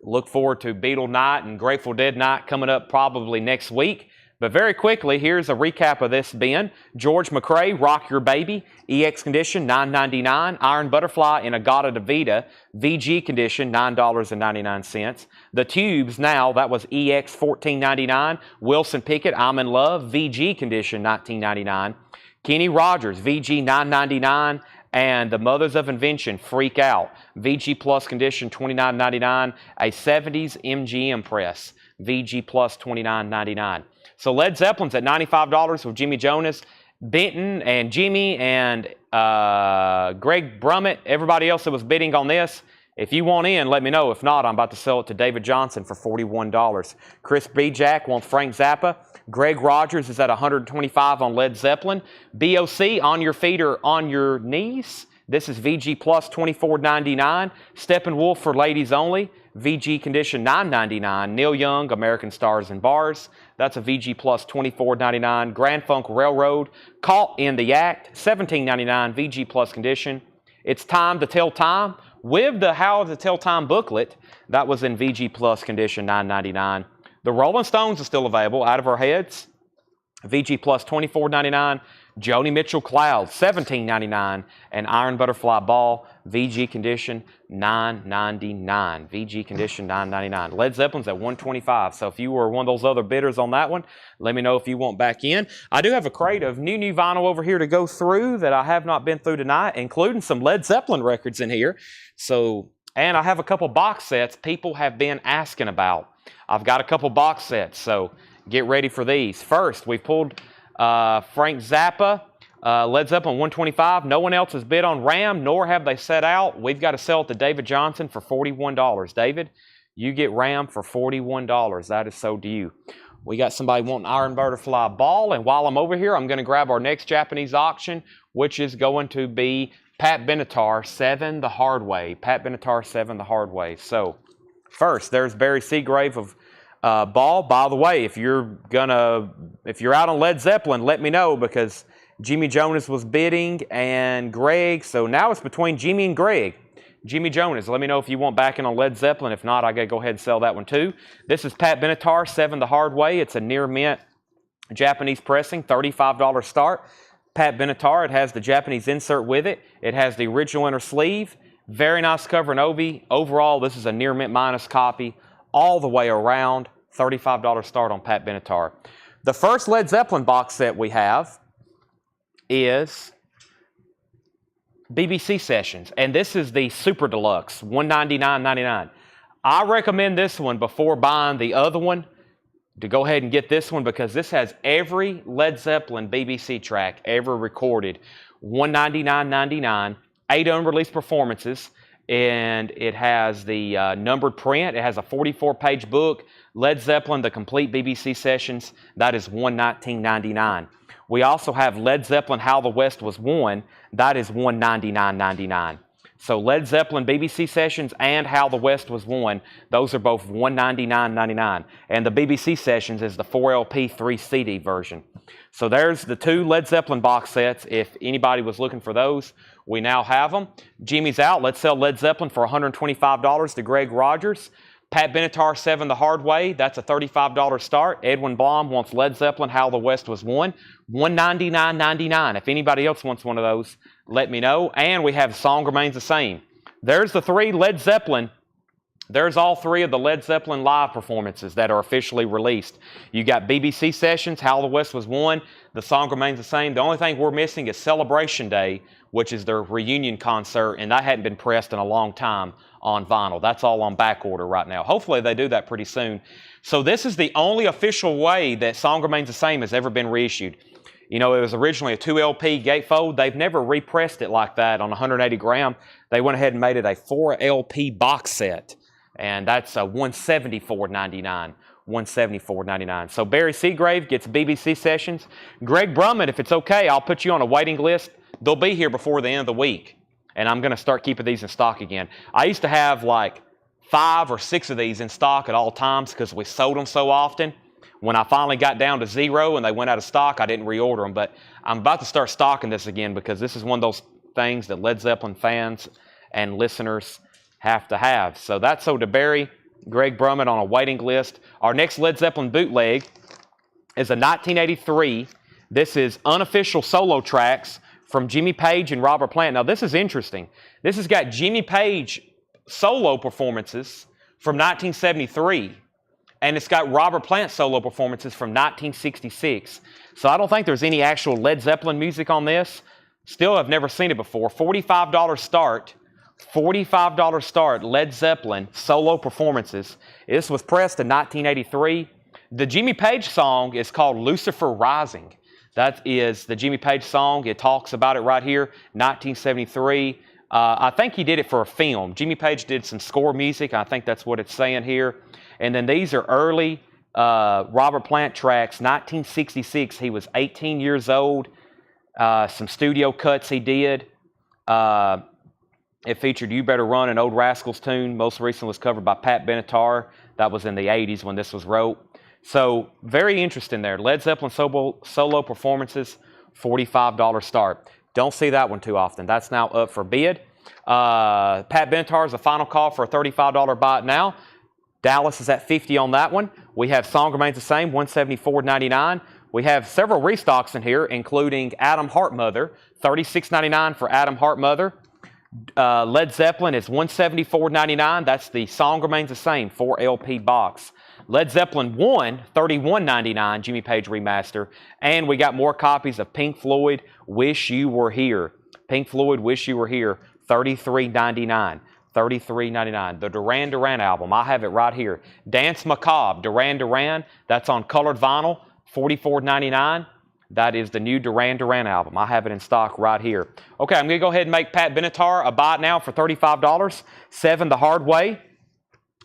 Look forward to Beatle Night and Grateful Dead Night coming up probably next week. But very quickly, here's a recap of this bin. George McRae, Rock Your Baby, EX Condition, $9.99. Iron Butterfly in Agata Davida, VG Condition, $9.99. The Tubes now, that was EX, $14.99. Wilson Pickett, I'm in Love, VG Condition, $19.99. Kenny Rogers, VG, $9.99. And the Mothers of Invention, Freak Out, VG Plus Condition, $29.99. A 70s MGM press, VG Plus, $29.99. So Led Zeppelin's at $95 with Jimmy Jonas, Benton and Jimmy and Greg Brummett, everybody else that was bidding on this. If you want in, let me know. If not, I'm about to sell it to David Johnson for $41. Chris B. Jack wants Frank Zappa. Greg Rogers is at $125 on Led Zeppelin. BOC, On Your Feet or On Your Knees. This is VG Plus, $24.99. Steppenwolf for ladies only. VG Condition, $9.99. Neil Young, American Stars and Bars. That's a VG Plus, $24.99. Grand Funk Railroad, Caught in the Act, $17.99. VG Plus Condition. It's Time to Tell Time. with the How to Tell Time booklet. That was in VG Plus condition, $9.99. The Rolling Stones is still available, Out of Our Heads, VG Plus $24.99. Joni Mitchell Cloud, $17.99. And Iron Butterfly Ball, VG condition, $9.99. VG condition, $9.99. Led Zeppelin's at $125. So if you were one of those other bidders on that one, let me know if you want back in. I do have a crate of new vinyl over here to go through that I have not been through tonight, including some Led Zeppelin records in here. And I have a couple box sets people have been asking about. I've got a couple box sets, so get ready for these. First, we pulled Frank Zappa, Led Zeppelin 125. No one else has bid on Ram, nor have they set out. We've got to sell it to David Johnson for $41. David, you get Ram for $41. That is so due. We got somebody wanting Iron Butterfly Ball, and while I'm over here, I'm going to grab our next Japanese auction, which is going to be Pat Benatar, 7 the Hard Way. Pat Benatar, 7 the Hard Way. So, first, there's Barry Seagrave of Ball. By the way, if you're out on Led Zeppelin, let me know, because Jimmy Jonas was bidding and Greg, so now it's between Jimmy and Greg. Jimmy Jonas, let me know if you want back in on Led Zeppelin. If not, I gotta go ahead and sell that one too. This is Pat Benatar, 7 the Hard Way. It's a near mint Japanese pressing, $35 start. Pat Benatar, it has the Japanese insert with it. It has the original inner sleeve. Very nice cover and obi. Overall, this is a near mint minus copy all the way around. $35 start on Pat Benatar. The first Led Zeppelin box set we have is BBC Sessions, and this is the Super Deluxe, $199.99. I recommend this one before buying the other one, to go ahead and get this one, because this has every Led Zeppelin BBC track ever recorded. $199.99, 8 unreleased performances, and it has the numbered print. It has a 44-page book. Led Zeppelin, the complete BBC Sessions, that is $119.99. We also have Led Zeppelin, How the West Was Won. That is $199.99. So Led Zeppelin, BBC Sessions, and How the West Was Won, those are both $199.99. And the BBC Sessions is the 4LP 3 CD version. So there's the 2 Led Zeppelin box sets. If anybody was looking for those, we now have them. Jimmy's out. Let's sell Led Zeppelin for $125 to Greg Rogers. Pat Benatar, 7 the Hard Way. That's a $35 start. Edwin Blom wants Led Zeppelin, How the West Was Won. $199.99. If anybody else wants one of those, let me know. And we have Song Remains the Same. There's the 3 Led Zeppelin. There's all 3 of the Led Zeppelin live performances that are officially released. You got BBC Sessions, How the West Was Won. The Song Remains the Same. The only thing we're missing is Celebration Day, which is their reunion concert, and that hadn't been pressed in a long time on vinyl. That's all on back order right now. Hopefully they do that pretty soon. So this is the only official way that Song Remains the Same has ever been reissued. You know, it was originally a 2LP gatefold. They've never repressed it like that on 180 gram. They went ahead and made it a 4LP box set, and that's a $174.99. $174.99. So Barry Seagrave gets BBC Sessions. Greg Brummett, if it's okay, I'll put you on a waiting list. They'll be here before the end of the week, and I'm going to start keeping these in stock again. I used to have like 5 or 6 of these in stock at all times because we sold them so often. When I finally got down to 0 and they went out of stock, I didn't reorder them. But I'm about to start stocking this again, because this is one of those things that Led Zeppelin fans and listeners have to have. So that's so to Barry, Greg Brummett on a waiting list. Our next Led Zeppelin bootleg is a 1983. This is unofficial solo tracks from Jimmy Page and Robert Plant. Now, this is interesting. This has got Jimmy Page solo performances from 1973, and it's got Robert Plant solo performances from 1966. So I don't think there's any actual Led Zeppelin music on this. Still, I've never seen it before. $45 start. $45 start, Led Zeppelin solo performances. This was pressed in 1983. The Jimmy Page song is called Lucifer Rising. That is the Jimmy Page song. It talks about it right here, 1973. I think he did it for a film. Jimmy Page did some score music. I think that's what it's saying here. And then these are early Robert Plant tracks, 1966. He was 18 years old. Some studio cuts he did. It featured You Better Run, an Old Rascals tune. Most recently was covered by Pat Benatar. That was in the 80s when this was wrote. So very interesting there. Led Zeppelin solo performances, $45 start. Don't see that one too often. That's now up for bid. Pat Benatar is the final call for a $35 buy it now. Dallas is at $50 on that one. We have Song Remains the Same, $174.99. We have several restocks in here, including Adam Heartmother, $36.99 for Adam Heartmother. Led Zeppelin is $174.99. That's the Song Remains the Same 4 LP box. Led Zeppelin 1, $31.99, Jimmy Page remaster. And we got more copies of Pink Floyd, Wish You Were Here. Pink Floyd, Wish You Were Here, $33.99. $33.99. The Duran Duran album, I have it right here. Dance Macabre, Duran Duran, that's on colored vinyl, $44.99. That is the new Duran Duran album. I have it in stock right here. Okay, I'm going to go ahead and make Pat Benatar a buy it now for $35. Seven the Hard Way.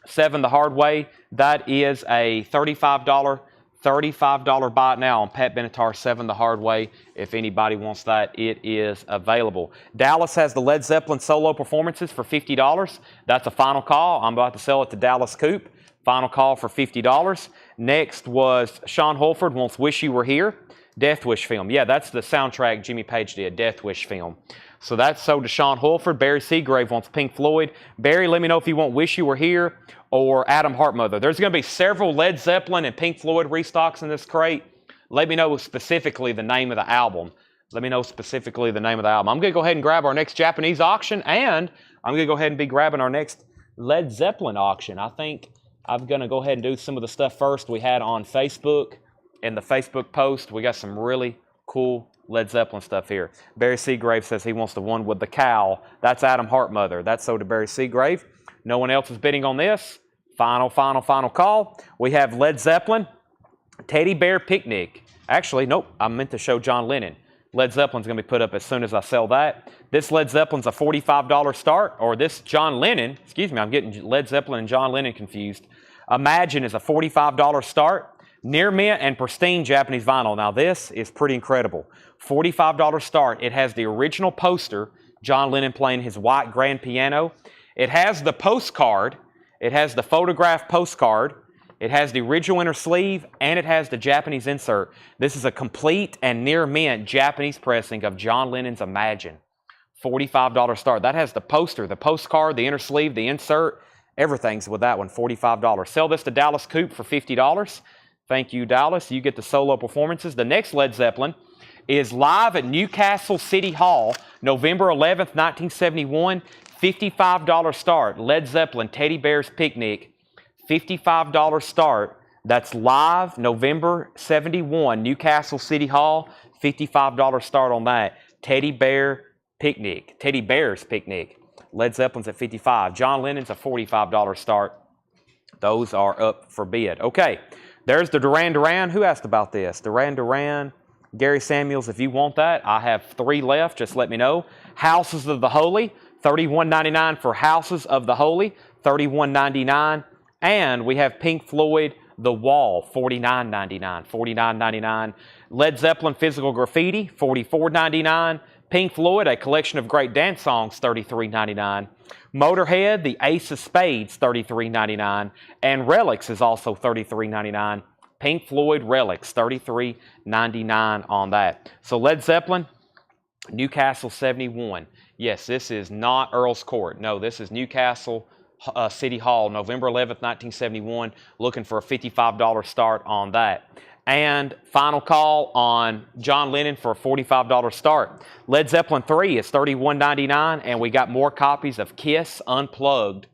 Seven the Hard Way. That is a $35 buy it now on Pat Benatar, Seven the Hard Way. If anybody wants that, it is available. Dallas has the Led Zeppelin solo performances for $50. That's a final call. I'm about to sell it to Dallas Coop. Final call for $50. Next was Sean Holford wants Wish You Were Here. Death Wish film. Yeah, that's the soundtrack Jimmy Page did, Death Wish film. So that's sold to Sean Holford. Barry Seagrave wants Pink Floyd. Barry, let me know if you want Wish You Were Here or Adam Heartmother. There's going to be several Led Zeppelin and Pink Floyd restocks in this crate. Let me know specifically the name of the album. Let me know specifically the name of the album. I'm going to go ahead and grab our next Japanese auction, and I'm going to go ahead and be grabbing our next Led Zeppelin auction. I think I'm going to go ahead and do some of the stuff first we had on Facebook. In the Facebook post, we got some really cool Led Zeppelin stuff here. Barry Seagrave says he wants the one with the cow. That's Adam Heartmother. That's sold to Barry Seagrave. No one else is bidding on this. Final call. We have Led Zeppelin, Teddy Bear Picnic. Actually, nope, I meant to show John Lennon. Led Zeppelin's going to be put up as soon as I sell that. This Led Zeppelin's a $45 start, or this John Lennon, excuse me, I'm getting Led Zeppelin and John Lennon confused. Imagine is a $45 start. Near mint and pristine Japanese vinyl. Now this is pretty incredible. $45 start. It has the original poster, John Lennon playing his white grand piano. It has the postcard. It has the photograph postcard. It has the original inner sleeve, and it has the Japanese insert. This is a complete and near mint Japanese pressing of John Lennon's Imagine. $45 start. That has the poster, the postcard, the inner sleeve, the insert. Everything's with that one, $45. Sell this to Dallas Coop for $50. Thank you, Dallas. You get the solo performances. The next Led Zeppelin is live at Newcastle City Hall, November 11th, 1971. $55 start. Led Zeppelin, Teddy Bear's Picnic. $55 start. That's live, November 71, Newcastle City Hall. $55 start on that. Teddy Bear Picnic. Teddy Bear's Picnic. Led Zeppelin's at $55. John Lennon's a $45 start. Those are up for bid. Okay. There's the Duran Duran. Who asked about this? Duran Duran, Gary Samuels, if you want that, I have 3 left. Just let me know. Houses of the Holy, $31.99 for Houses of the Holy, $31.99. And we have Pink Floyd, The Wall, $49.99. $49.99. Led Zeppelin, Physical Graffiti, $44.99. Pink Floyd, A Collection of Great Dance Songs, $33.99. Motorhead, The Ace of Spades, $33.99. And Relics is also $33.99. Pink Floyd Relics, $33.99 on that. So Led Zeppelin, Newcastle 71. Yes, this is not Earl's Court. No, this is Newcastle City Hall, November 11th, 1971. Looking for a $55 start on that. And final call on John Lennon for a $45 start. Led Zeppelin 3 is $31.99, and we got more copies of Kiss Unplugged,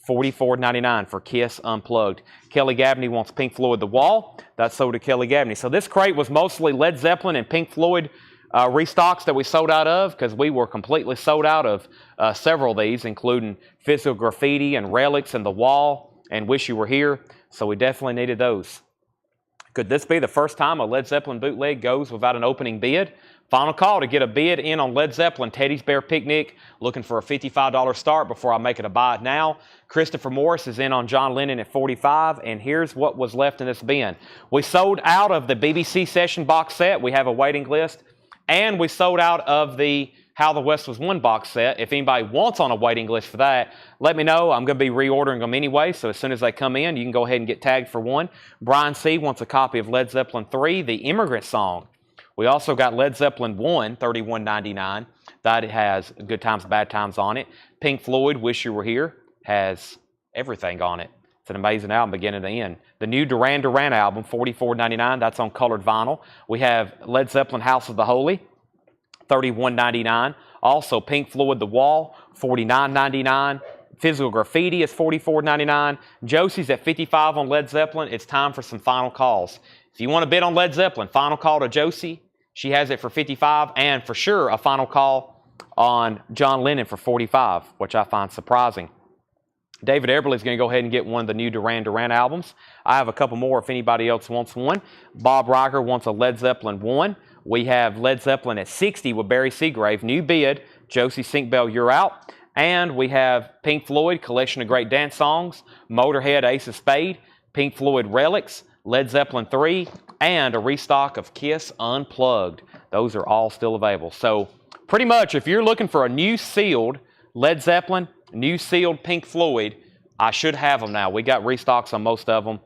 $44.99 for Kiss Unplugged. Kelly Gabney wants Pink Floyd The Wall. That's sold to Kelly Gabney. So this crate was mostly Led Zeppelin and Pink Floyd restocks that we sold out of, because we were completely sold out of several of these, including Physical Graffiti and Relics and The Wall and Wish You Were Here. So we definitely needed those. Could this be the first time a Led Zeppelin bootleg goes without an opening bid? Final call to get a bid in on Led Zeppelin, Teddy's Bear Picnic. Looking for a $55 start before I make it a buy it now. Christopher Morris is in on John Lennon at $45, and here's what was left in this bin. We sold out of the BBC Session box set. We have a waiting list. And we sold out of the How the West Was Won box set. If anybody wants on a waiting list for that, let me know. I'm going to be reordering them anyway, so as soon as they come in, you can go ahead and get tagged for one. Brian C. wants a copy of Led Zeppelin 3, The Immigrant Song. We also got Led Zeppelin 1, $31.99. That has Good Times, Bad Times on it. Pink Floyd, Wish You Were Here, has everything on it. It's an amazing album, beginning to end. The new Duran Duran album, $44.99. That's on colored vinyl. We have Led Zeppelin, House of the Holy, $31.99. Also, Pink Floyd, The Wall, $49.99. Physical Graffiti is $44.99. Josie's at $55 on Led Zeppelin. It's time for some final calls. If you want to bid on Led Zeppelin, final call to Josie. She has it for $55, and for sure a final call on John Lennon for $45, which I find surprising. David Eberle's going to go ahead and get one of the new Duran Duran albums. I have a couple more if anybody else wants one. Bob Riker wants a Led Zeppelin 1. We have Led Zeppelin at $60 with Barry Seagrave. New bid, Josie Sinkbell, You're Out. And we have Pink Floyd, Collection of Great Dance Songs, Motorhead, Ace of Spade, Pink Floyd, Relics, Led Zeppelin 3, and a restock of Kiss Unplugged. Those are all still available. So pretty much if you're looking for a new sealed Led Zeppelin, new sealed Pink Floyd, I should have them now. We got restocks on most of them.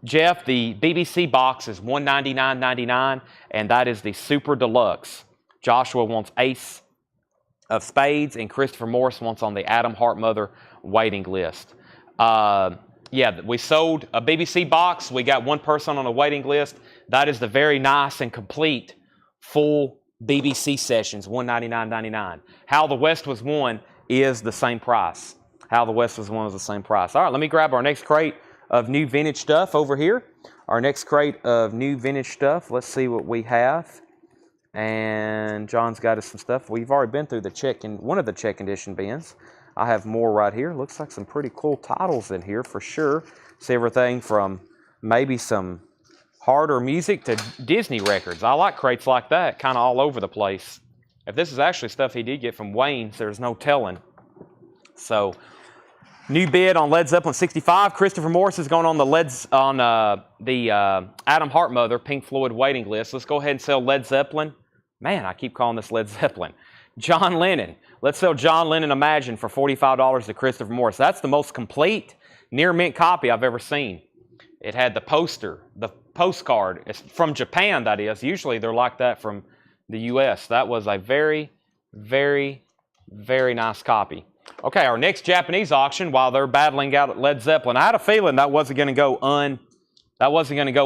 Jeff, the BBC box is $199.99, and that is the Super Deluxe. Joshua wants Ace of Spades, and Christopher Morris wants on the Adam Hartmother waiting list. Yeah, we sold a BBC box. We got one person on a waiting list. That is the very nice and complete full BBC sessions, $199.99. How the West Was Won is the same price. How the West Was Won is the same price. All right, let me grab our next crate of new vintage stuff over here. Our next crate of new vintage stuff. Let's see what we have. And John's got us some stuff. We've already been through one of the check condition bins. I have more right here. Looks like some pretty cool titles in here for sure. See everything from maybe some harder music to Disney records. I like crates like that, kind of all over the place. If this is actually stuff he did get from Wayne's, there's no telling. So, new bid on Led Zeppelin 65. Christopher Morris is going on the Adam Hartmother Pink Floyd waiting list. Let's go ahead and sell Led Zeppelin. Man, I keep calling this Led Zeppelin. John Lennon. Let's sell John Lennon Imagine for $45 to Christopher Morris. That's the most complete near mint copy I've ever seen. It had the poster, the postcard. It's from Japan, that is. Usually they're like that from the U.S. That was a very, very, very nice copy. Okay, our next Japanese auction, while they're battling out at Led Zeppelin, I had a feeling that wasn't going to go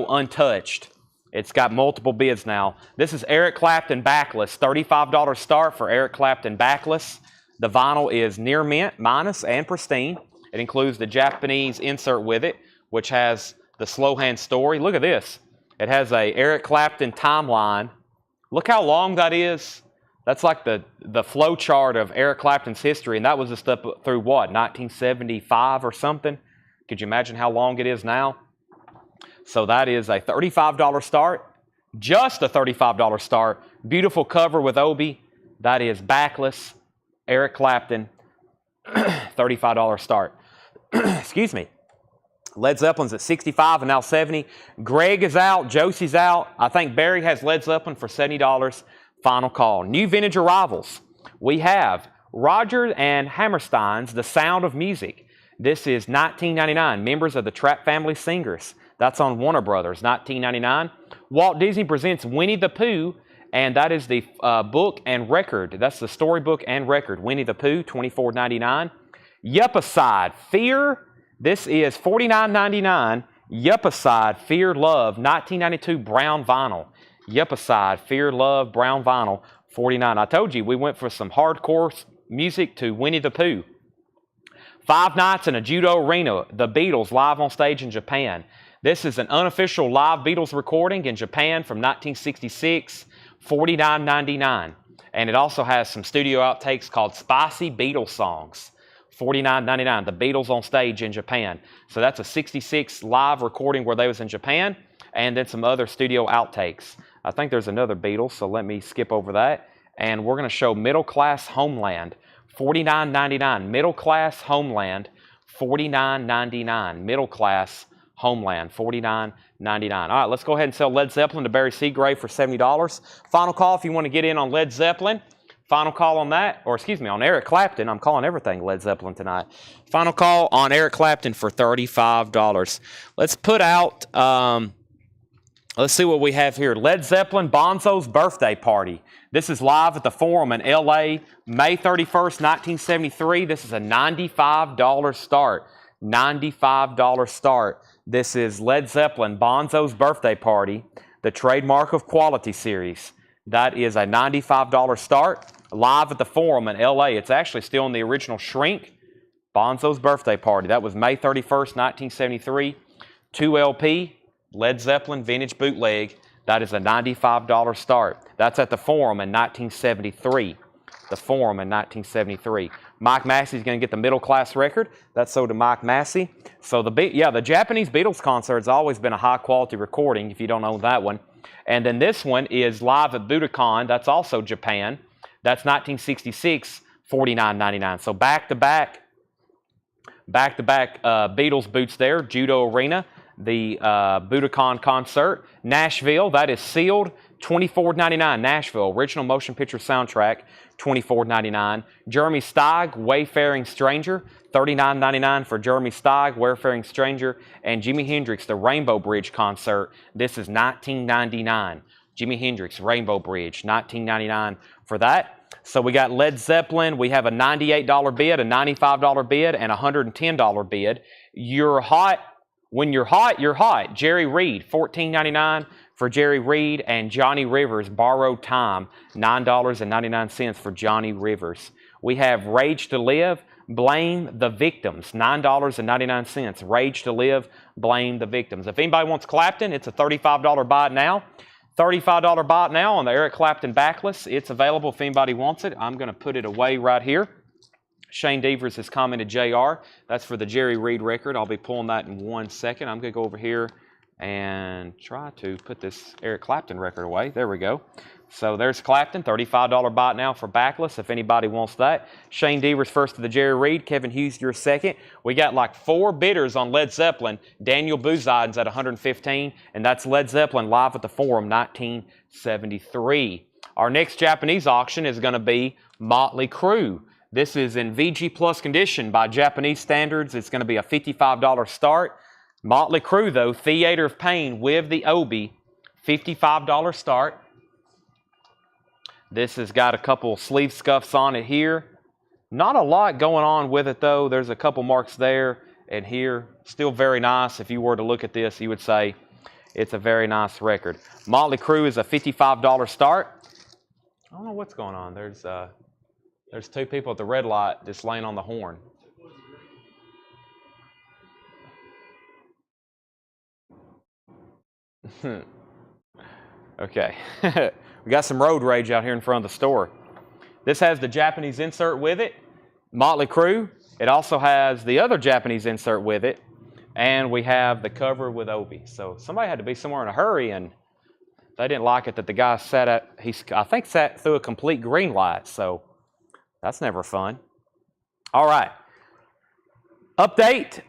untouched. It's got multiple bids now. This is Eric Clapton Backless, $35 start for Eric Clapton Backless. The vinyl is near mint, minus, and pristine. It includes the Japanese insert with it, which has the slow hand story. Look at this. It has a Eric Clapton timeline. Look how long that is. That's like the flow chart of Eric Clapton's history, and that was just up through what, 1975 or something? Could you imagine how long it is now? So that is a $35 start, just a $35 start. Beautiful cover with Obi. That is Backless, Eric Clapton, $35 start. Excuse me. Led Zeppelin's at $65 and now $70. Greg is out. Josie's out. I think Barry has Led Zeppelin for $70. Final call. New vintage arrivals. We have Roger and Hammerstein's The Sound of Music. This is $19.99. Members of the Trapp Family Singers. That's on Warner Brothers, $19.99. Walt Disney presents Winnie the Pooh, and that is the book and record. That's the storybook and record. Winnie the Pooh, $24.99. Yuppicide, Fear. This is $49.99. Yuppicide, Fear, Love, 1992 brown vinyl. Yuppicide, Fear, Love, brown vinyl, $49. I told you we went for some hardcore music to Winnie the Pooh. 5 Nights in a Judo Arena, the Beatles live on stage in Japan. This is an unofficial live Beatles recording in Japan from 1966, $49.99. And it also has some studio outtakes called Spicy Beatles Songs, $49.99. The Beatles on stage in Japan. So that's a 66 live recording where they was in Japan, and then some other studio outtakes. I think there's another Beatles, so let me skip over that. And we're going to show Middle Class Homeland, $49.99. Middle Class Homeland, $49.99. Middle Class Homeland, $49.99. All right, let's go ahead and sell Led Zeppelin to Barry Seagrave for $70. Final call if you want to get in on Led Zeppelin. Final call on that, or excuse me, on Eric Clapton. I'm calling everything Led Zeppelin tonight. Final call on Eric Clapton for $35. Let's put out, let's see what we have here. Led Zeppelin Bonzo's Birthday Party. This is live at the Forum in LA, May 31st, 1973. This is a $95 start. $95 start. This is Led Zeppelin, Bonzo's Birthday Party, the Trademark of Quality series. That is a $95 start, live at the Forum in LA. It's actually still in the original shrink. Bonzo's Birthday Party. That was May 31st, 1973. 2 LP, Led Zeppelin Vintage Bootleg. That is a $95 start. That's at the Forum in 1973. The Forum in 1973. Mike Massey's going to get the middle class record. That's sold to Mike Massey. So the Japanese Beatles concert has always been a high quality recording, if you don't own that one. And then this one is live at Budokan. That's also Japan. That's 1966, $49.99. So back-to-back Beatles boots there. Judo Arena, the Budokan concert. Nashville, that is sealed, $24.99. Nashville, original motion picture soundtrack, $24.99. Jeremy Steig, Wayfaring Stranger, $39.99 for Jeremy Steig, Wayfaring Stranger. And Jimi Hendrix, the Rainbow Bridge concert. This is $19.99. Jimi Hendrix, Rainbow Bridge, $19.99 for that. So we got Led Zeppelin. We have a $98 bid, a $95 bid, and a $110 bid. You're hot. When you're hot, you're hot. Jerry Reed, $14.99 for Jerry Reed, and Johnny Rivers, Borrowed Time, $9.99 for Johnny Rivers. We have Rage to Live, Blame the Victims, $9.99. Rage to Live, Blame the Victims. If anybody wants Clapton, it's a $35 buy it now. $35 buy it now on the Eric Clapton backlist. It's available if anybody wants it. I'm going to put it away right here. Shane Devers has commented JR. That's for the Jerry Reed record. I'll be pulling that in 1 second. I'm going to go over here and try to put this Eric Clapton record away. There we go. So there's Clapton, $35 buy it now for backlist if anybody wants that. Shane Devers first to the Jerry Reed. Kevin Hughes, you're second. We got like 4 bidders on Led Zeppelin. Daniel Buzaiden's at $115, and that's Led Zeppelin live at the Forum, 1973. Our next Japanese auction is going to be Motley Crue. This is in VG Plus condition by Japanese standards. It's going to be a $55 start. Motley Crue, though, Theater of Pain with the Obi, $55 start. This has got a couple sleeve scuffs on it here. Not a lot going on with it, though. There's a couple marks there and here. Still very nice. If you were to look at this, you would say it's a very nice record. Motley Crue is a $55 start. I don't know what's going on. There's 2 people at the red light just laying on the horn. Okay. We got some road rage out here in front of the store. This has the Japanese insert with it, Motley Crue. It also has the other Japanese insert with it, and we have the cover with Obi. So somebody had to be somewhere in a hurry, and they didn't like it that the guy sat through a complete green light. So that's never fun. All right. Update,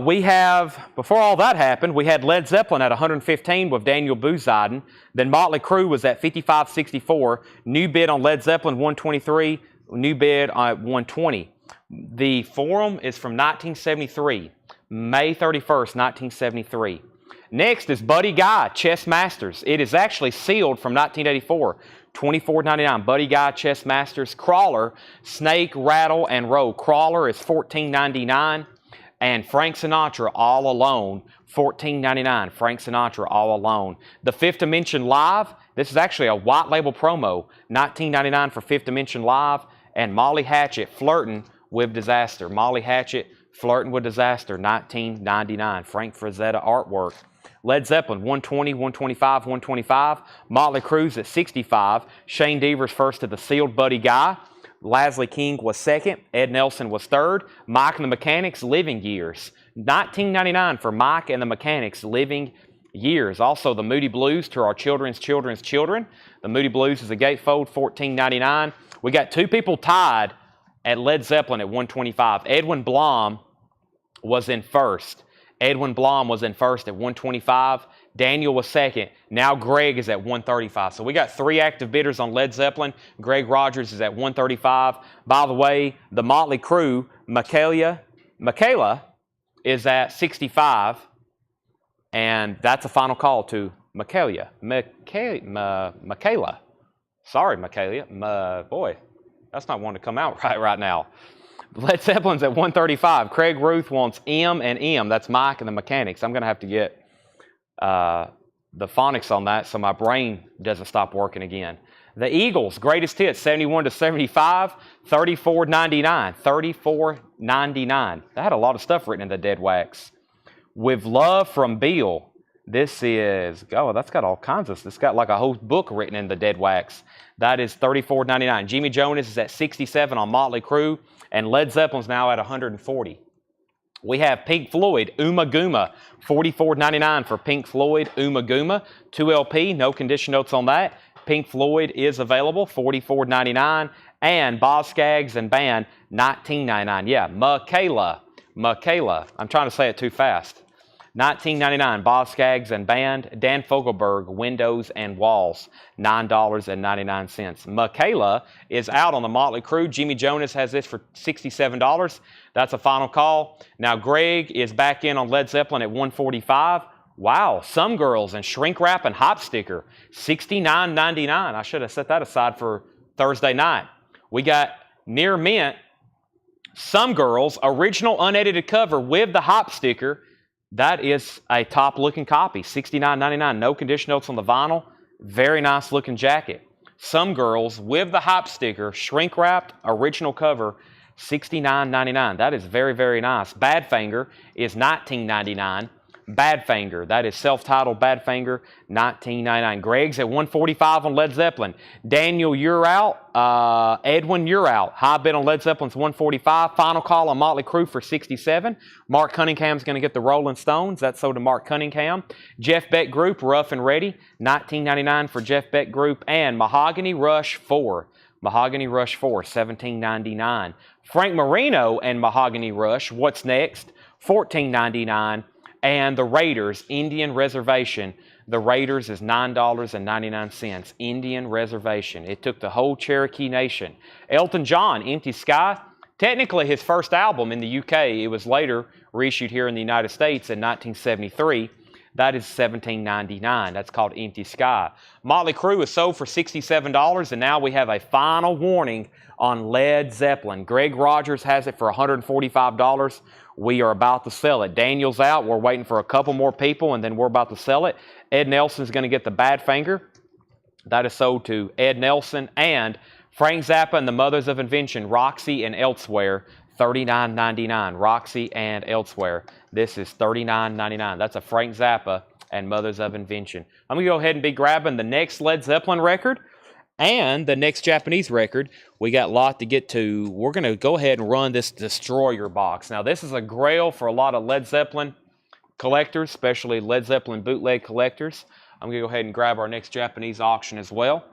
we have, before all that happened, we had Led Zeppelin at 115 with Daniel Buzaiden. Then Motley Crue was at 55.64. New bid on Led Zeppelin, 123. New bid at 120. The Forum is from 1973, May 31st, 1973. Next is Buddy Guy, Chess Masters. It is actually sealed from 1984. $24.99. Buddy Guy, Chess Masters. Crawler, Snake, Rattle, and Roll. Crawler is $14.99. And Frank Sinatra, All Alone, $14.99. Frank Sinatra, All Alone. The Fifth Dimension Live, this is actually a white label promo, $19.99 for Fifth Dimension Live. And Molly Hatchet, Flirting with Disaster. Molly Hatchet, Flirting with Disaster, $19.99. Frank Frazetta artwork. Led Zeppelin, 120, 125, 125. Motley Crue at 65. Shane Devers first to the sealed Buddy Guy. Leslie King was second. Ed Nelson was third. Mike and the Mechanics, Living Years. $19.99 for Mike and the Mechanics, Living Years. Also, the Moody Blues, To Our Children's Children's Children. The Moody Blues is a gatefold, $14.99. We got 2 people tied at Led Zeppelin at 125. Edwin Blom was in first. Edwin Blom was in first at 125. Daniel was second. Now Greg is at 135. So we got 3 active bidders on Led Zeppelin. Greg Rogers is at 135. By the way, the Motley Crue, Michaela is at 65. And that's a final call to Michaela. Sorry, Michaela. Boy, that's not one to come out right now. Led Zeppelin's at 135. Craig Ruth wants M and M. That's Mike and the Mechanics. I'm going to have to get the phonics on that so my brain doesn't stop working again. The Eagles, greatest hits, 71 to 75, 34.99. 34.99. That had a lot of stuff written in the dead wax. With Love from Bill. This is, that's got all kinds of stuff. It's got like a whole book written in the dead wax. That is $34.99. Jimmy Jonas is at 67 on Motley Crue, and Led Zeppelin's now at 140. We have Pink Floyd, Uma Guma, $44.99 for Pink Floyd, Uma Guma. 2LP, no condition notes on that. Pink Floyd is available, $44.99. And Boz Scaggs and Band, $19.99. Yeah, Michaela. I'm trying to say it too fast. $19.99, Boz Scaggs and Band. Dan Fogelberg, Windows and Walls, $9.99. Michaela is out on the Motley Crue. Jimmy Jonas has this for $67. That's a final call. Now Greg is back in on Led Zeppelin at $145. Wow, Some Girls and Shrink Wrap and Hop Sticker, $69.99. I should have set that aside for Thursday night. We got Near Mint, Some Girls, original unedited cover with the Hop Sticker. That is a top-looking copy, $69.99. No condition notes on the vinyl. Very nice-looking jacket. Some Girls with the Hop Sticker, shrink-wrapped, original cover, $69.99. That is very, very nice. Badfinger is $19.99. Badfinger, that is self-titled Badfinger, $19.99. Greg's at $145 on Led Zeppelin. Daniel, you're out. Edwin, you're out. High bid on Led Zeppelin's $145. Final call on Motley Crue for $67. Mark Cunningham's going to get the Rolling Stones. That's sold to Mark Cunningham. Jeff Beck Group, Rough and Ready, $19.99 for Jeff Beck Group. And Mahogany Rush 4. Mahogany Rush 4, $17.99. Frank Marino and Mahogany Rush, What's Next, $14.99. And the Raiders, Indian Reservation. The Raiders is $9.99. Indian Reservation. It took the whole Cherokee Nation. Elton John, Empty Sky. Technically his first album in the UK. It was later reissued here in the United States in 1973. That is $17.99. That's called Empty Sky. Motley Crue is sold for $67, and now we have a final warning on Led Zeppelin. Greg Rogers has it for $145. We are about to sell it. Daniel's out. We're waiting for a couple more people, and then we're about to sell it. Ed Nelson's going to get the Badfinger. That is sold to Ed Nelson. And Frank Zappa and the Mothers of Invention, Roxy and Elsewhere, $39.99. Roxy and Elsewhere. This is $39.99. That's a Frank Zappa and Mothers of Invention. I'm going to go ahead and be grabbing the next Led Zeppelin record and the next Japanese record. We got a lot to get to. We're going to go ahead and run this Destroyer box. Now, this is a grail for a lot of Led Zeppelin collectors, especially Led Zeppelin bootleg collectors. I'm going to go ahead and grab our next Japanese auction as well.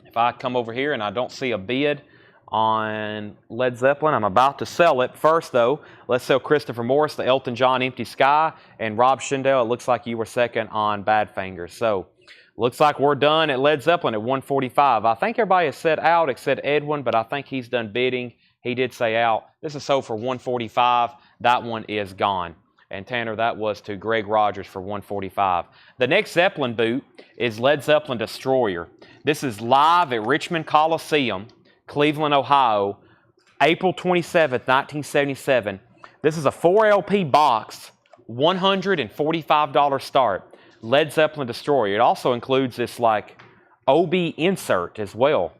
If I come over here and I don't see a bid on Led Zeppelin, I'm about to sell it. First, though, let's sell Christopher Morris, the Elton John Empty Sky, and Rob Schindel. It looks like you were second on Badfinger. So, looks like we're done at Led Zeppelin at $145. I think everybody has said out except Edwin, but I think he's done bidding. He did say out. This is sold for $145. That one is gone. And Tanner, that was to Greg Rogers for $145. The next Zeppelin boot is Led Zeppelin Destroyer. This is live at Richmond Coliseum, Cleveland, Ohio, April 27th, 1977. This is a 4 LP box, $145 start. Led Zeppelin Destroyer. It also includes this like OB insert as well.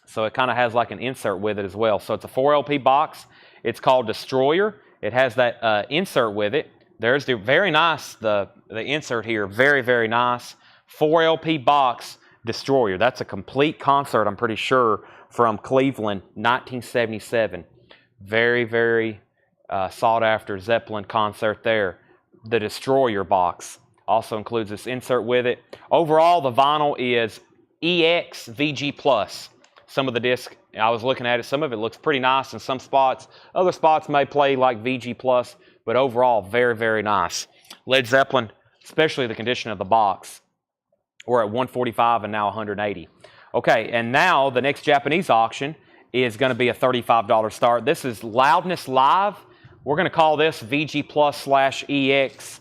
So it kind of has like an insert with it as well. So it's a 4 LP box. It's called Destroyer. It has that insert with it. There's the very nice, the insert here. Very, very nice. 4 LP box Destroyer. That's a complete concert, I'm pretty sure, from Cleveland, 1977. Very, very sought after Zeppelin concert there. The Destroyer box. Also includes this insert with it. Overall, the vinyl is EX VG+. Some of the disc, I was looking at it, some of it looks pretty nice in some spots. Other spots may play like VG+, but overall, very, very nice. Led Zeppelin, especially the condition of the box. We're at $145 and now $180. Okay, and now the next Japanese auction is going to be a $35 start. This is Loudness Live. We're going to call this VG+/EX.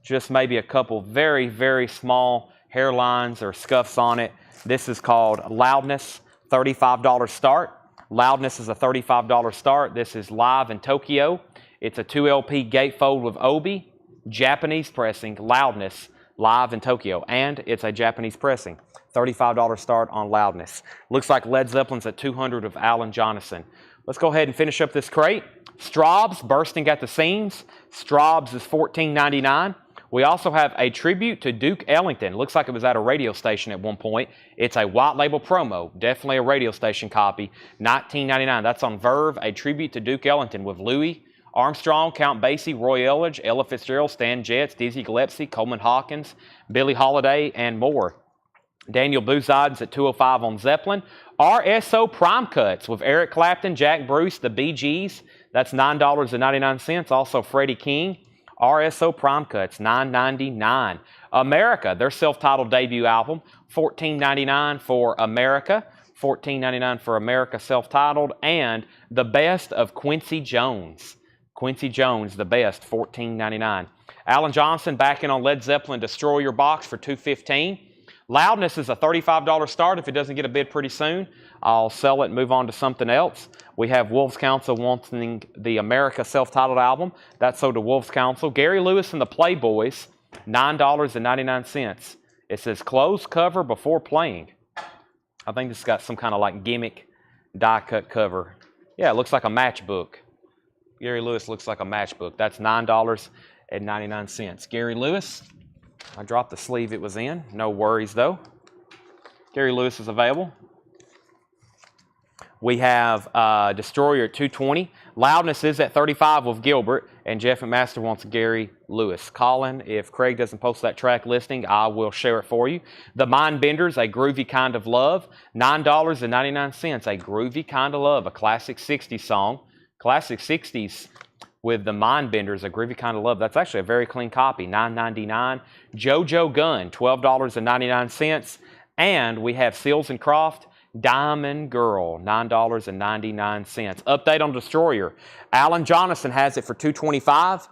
Just maybe a couple very, very small hairlines or scuffs on it. This is called Loudness, $35 start. Loudness is a $35 start. This is live in Tokyo. It's a 2LP gatefold with Obi, Japanese pressing, Loudness, live in Tokyo. And it's a Japanese pressing. $35 start on Loudness. Looks like Led Zeppelin's at 200 of Alan Jonathan. Let's go ahead and finish up this crate. Straub's, Bursting at the Seams. Straub's is $14.99. We also have a tribute to Duke Ellington. Looks like it was at a radio station at one point. It's a white label promo. Definitely a radio station copy. $19.99. That's on Verve. A tribute to Duke Ellington with Louis Armstrong, Count Basie, Roy Eldridge, Ella Fitzgerald, Stan Getz, Dizzy Gillespie, Coleman Hawkins, Billie Holiday, and more. Daniel Bouzad's at $205 on Zeppelin. RSO Prime Cuts with Eric Clapton, Jack Bruce, the Bee Gees. That's $9.99. Also Freddie King. RSO Prime Cuts, $9.99. America, their self-titled debut album, $14.99 for America. $14.99 for America self-titled. And The Best of Quincy Jones. Quincy Jones, The Best, $14.99. Alan Johnson back in on Led Zeppelin Destroyer box for $215. Loudness is a $35 start. If it doesn't get a bid pretty soon, I'll sell it and move on to something else. We have Wolves Council wanting the America self-titled album. That's sold to Wolves Council. Gary Lewis and the Playboys, $9.99. It says closed cover before playing. I think this has got some kind of like gimmick die-cut cover. Yeah, it looks like a matchbook. Gary Lewis looks like a matchbook. That's $9.99. Gary Lewis. I dropped the sleeve it was in. No worries, though. Gary Lewis is available. We have Destroyer at $220. Loudness is at $35 with Gilbert. And Jeff McMaster wants Gary Lewis. Colin, if Craig doesn't post that track listing, I will share it for you. The Mindbenders, A Groovy Kind of Love. $9.99. A Groovy Kind of Love. A classic 60s song. Classic 60s. With the Mindbenders, A Groovy Kind of Love. That's actually a very clean copy, $9.99. JoJo Gunn, $12.99. And we have Seals and Croft, Diamond Girl, $9.99. Update on Destroyer. Alan Jonathan has it for $225.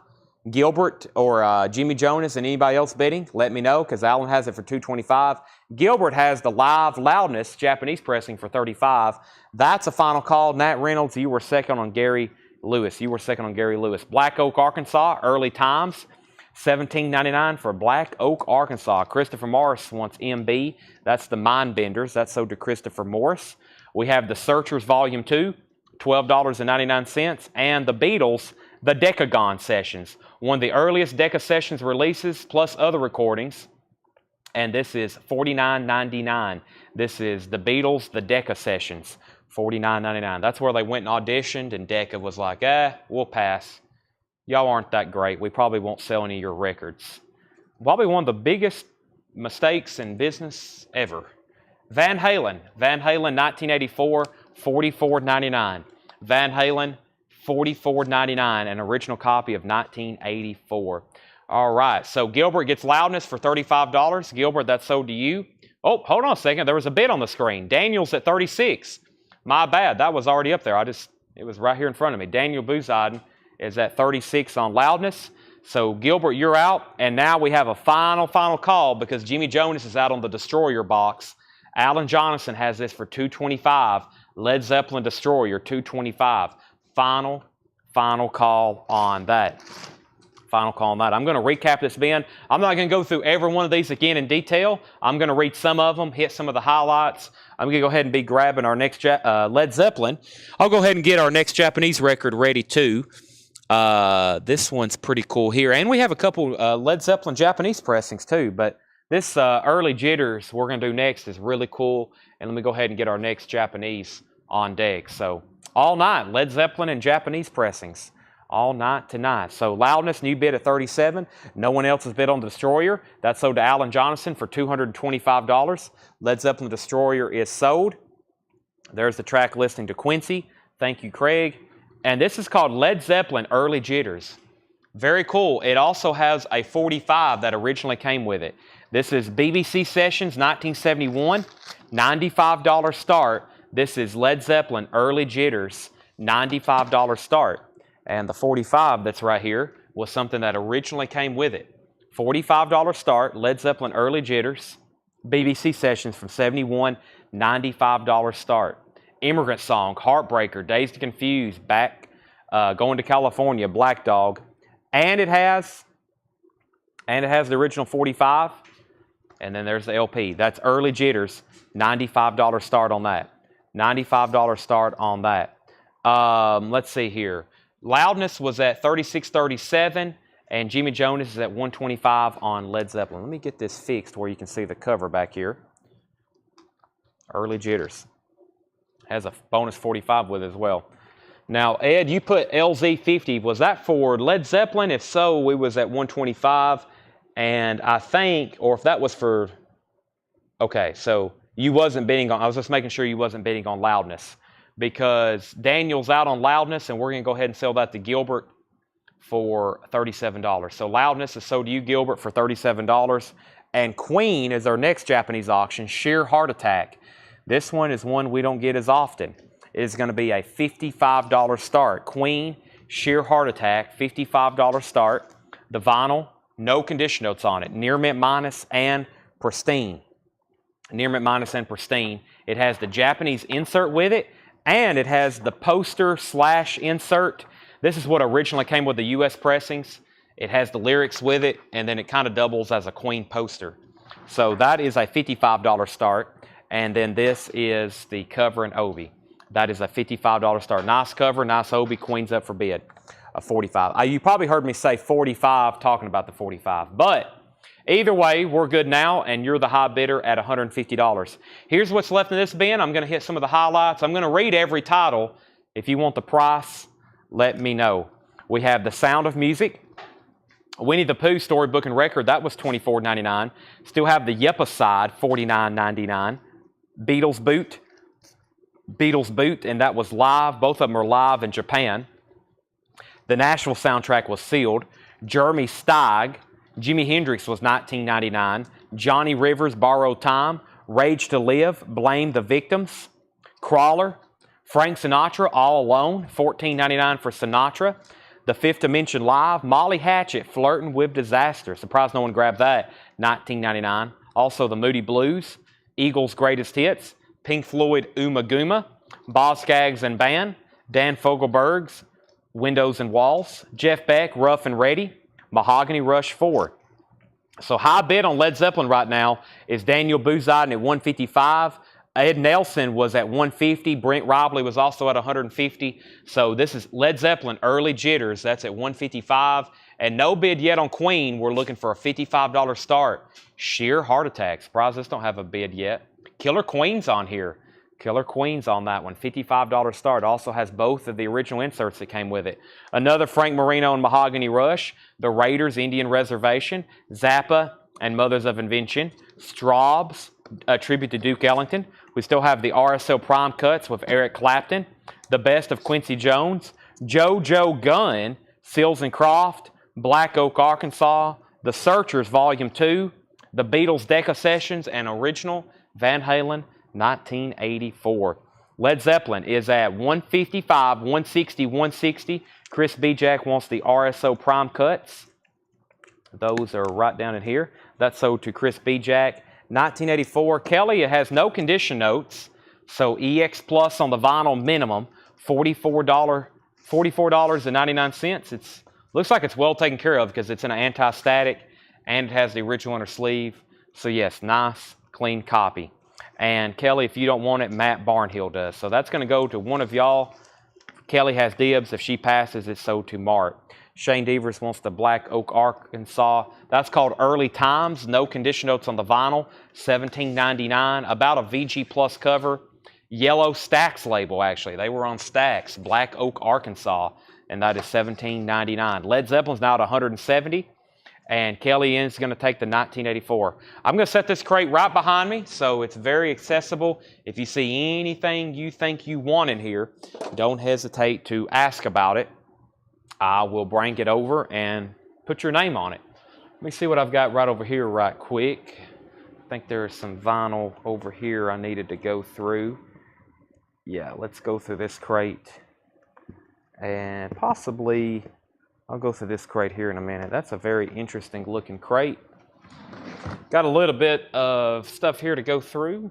Gilbert or Jimmy Jonas and anybody else bidding, let me know because Alan has it for $225. Gilbert has the live Loudness Japanese pressing for $35. That's a final call. Nat Reynolds, you were second on Gary Lewis. You were second on Gary Lewis. Black Oak, Arkansas, Early Times, $17.99 for Black Oak, Arkansas. Christopher Morris wants MB. That's the Mindbenders. That's sold to Christopher Morris. We have the Searchers Volume 2, $12.99. And the Beatles, the Decagon Sessions. One of the earliest Decca Sessions releases, plus other recordings. And this is $49.99. This is the Beatles, the Decca Sessions. $49.99. That's where they went and auditioned, and Decca was like, we'll pass. Y'all aren't that great. We probably won't sell any of your records. Probably one of the biggest mistakes in business ever. Van Halen. Van Halen, 1984, $44.99. Van Halen, $44.99, an original copy of 1984. All right, so Gilbert gets Loudness for $35. Gilbert, that's sold to you. Oh, hold on a second. There was a bid on the screen. Daniel's at $36. My bad. That was already up there. It was right here in front of me. Daniel Bouzadin is at $36 on Loudness. So, Gilbert, you're out. And now we have a final call because Jimmy Jonas is out on the Destroyer box. Alan Jonathan has this for $225. Led Zeppelin Destroyer, $225. Final call on that. Final call on that. I'm going to recap this bin. I'm not going to go through every one of these again in detail. I'm going to read some of them, hit some of the highlights. I'm going to go ahead and be grabbing our next Led Zeppelin. I'll go ahead and get our next Japanese record ready too. This one's pretty cool here. And we have a couple Led Zeppelin Japanese pressings too. But this Early Jitters we're going to do next is really cool. And let me go ahead and get our next Japanese on deck. So all night, Led Zeppelin and Japanese pressings. All night tonight. So Loudness, new bid at $37. No one else has bid on the Destroyer. That's sold to Alan Jonathan for $225. Led Zeppelin Destroyer is sold. There's the track listing to Quincy. Thank you, Craig. And this is called Led Zeppelin Early Jitters. Very cool. It also has a 45 that originally came with it. This is BBC Sessions 1971. $95 start. This is Led Zeppelin Early Jitters. $95 start. And the 45 that's right here was something that originally came with it. $45 start, Led Zeppelin Early Jitters, BBC Sessions from 71, $95 start. Immigrant Song, Heartbreaker, Dazed and Confused, Back, Going to California, Black Dog, and it has the original 45, and then there's the LP. That's Early Jitters, $95 start on that. $95 start on that. Let's see here. Loudness was at $36.37, and Jimmy Jonas is at $125 on Led Zeppelin. Let me get this fixed where you can see the cover back here. Early Jitters. Has a bonus 45 with it as well. Now, Ed, you put LZ50. Was that for Led Zeppelin? If so, we was at 125. And I think, or if that was for, okay, so you wasn't bidding on, I was just making sure you wasn't bidding on Loudness. Because Daniel's out on Loudness, and we're going to go ahead and sell that to Gilbert for $37. So Loudness is sold to you, Gilbert, for $37. And Queen is our next Japanese auction, Sheer Heart Attack. This one is one we don't get as often. It is going to be a $55 start. Queen, Sheer Heart Attack, $55 start. The vinyl, no condition notes on it. Near mint minus and pristine. Near mint minus and pristine. It has the Japanese insert with it, and it has the poster / insert. This is what originally came with the U.S. pressings. It has the lyrics with it, and then it kind of doubles as a Queen poster. So that is a $55 start. And then this is the cover and Obi. That is a $55 start. Nice cover, nice Obi. Queen's up for bid. A 45. You probably heard me say 45 talking about the 45. But either way, we're good now, and you're the high bidder at $150. Here's what's left in this bin. I'm going to hit some of the highlights. I'm going to read every title. If you want the price, let me know. We have The Sound of Music. Winnie the Pooh Storybook and Record. That was $24.99. Still have the Yeppa side, $49.99. Beatles Boot, and that was live. Both of them are live in Japan. The Nashville soundtrack was sealed. Jeremy Steig. Jimi Hendrix was $19.99. Johnny Rivers, Borrowed Time. Rage to Live, Blame the Victims. Crawler. Frank Sinatra, All Alone, $14.99 for Sinatra. The Fifth Dimension Live. Molly Hatchet, Flirting with Disaster. Surprised no one grabbed that. $19.99. Also the Moody Blues. Eagles' Greatest Hits, Pink Floyd, Uma Guma, Boz Scaggs and Band, Dan Fogelberg's Windows and Walls, Jeff Beck, Rough and Ready, Mahogany Rush 4. So high bid on Led Zeppelin right now is Daniel Bouzidin at $155. Ed Nelson was at $150. Brent Robley was also at $150. So this is Led Zeppelin, Early Jitters. That's at $155. And no bid yet on Queen. We're looking for a $55 start. Sheer Heart Attack. Surprised this don't have a bid yet. Killer Queen's on here. Killer Queen's on that one. $55 start. Also has both of the original inserts that came with it. Another Frank Marino and Mahogany Rush. The Raiders, Indian Reservation. Zappa and Mothers of Invention. Straub's, a tribute to Duke Ellington. We still have the RSL Prime Cuts with Eric Clapton. The Best of Quincy Jones. JoJo Gunn, Seals and Croft. Black Oak, Arkansas. The Searchers, Volume 2. The Beatles Decca Sessions and Original Van Halen 1984. Led Zeppelin is at $155, $160, $160. Chris B. Jack wants the RSO Prime Cuts. Those are right down in here. That's sold to Chris B. Jack. 1984. Kelly, it has no condition notes. So EX Plus on the vinyl minimum. $44.99. It looks like it's well taken care of because it's in an anti-static and it has the original inner sleeve. So yes, nice, clean copy. And Kelly, if you don't want it, Matt Barnhill does. So that's going to go to one of y'all. Kelly has dibs. If she passes, it's sold to Mark. Shane Devers wants the Black Oak, Arkansas. That's called Early Times. No condition notes on the vinyl. $17.99. About a VG Plus cover. Yellow Stax label, actually. They were on Stax. Black Oak, Arkansas. And that is $17.99. Led Zeppelin's now at $170. And Kelly is going to take the 1984. I'm going to set this crate right behind me, so it's very accessible. If you see anything you think you want in here, don't hesitate to ask about it. I will bring it over and put your name on it. Let me see what I've got right over here right quick. I think there's some vinyl over here I needed to go through. Yeah, let's go through this crate. And possibly, I'll go through this crate here in a minute. That's a very interesting looking crate. Got a little bit of stuff here to go through.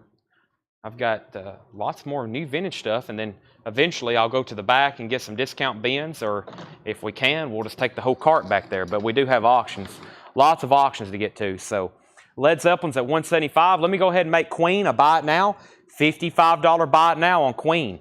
I've got lots more new vintage stuff, and then eventually I'll go to the back and get some discount bins, or if we can, we'll just take the whole cart back there. But we do have auctions, lots of auctions to get to. So Led Zeppelin's at $175. Let me go ahead and make Queen a buy it now. $55 buy it now on Queen.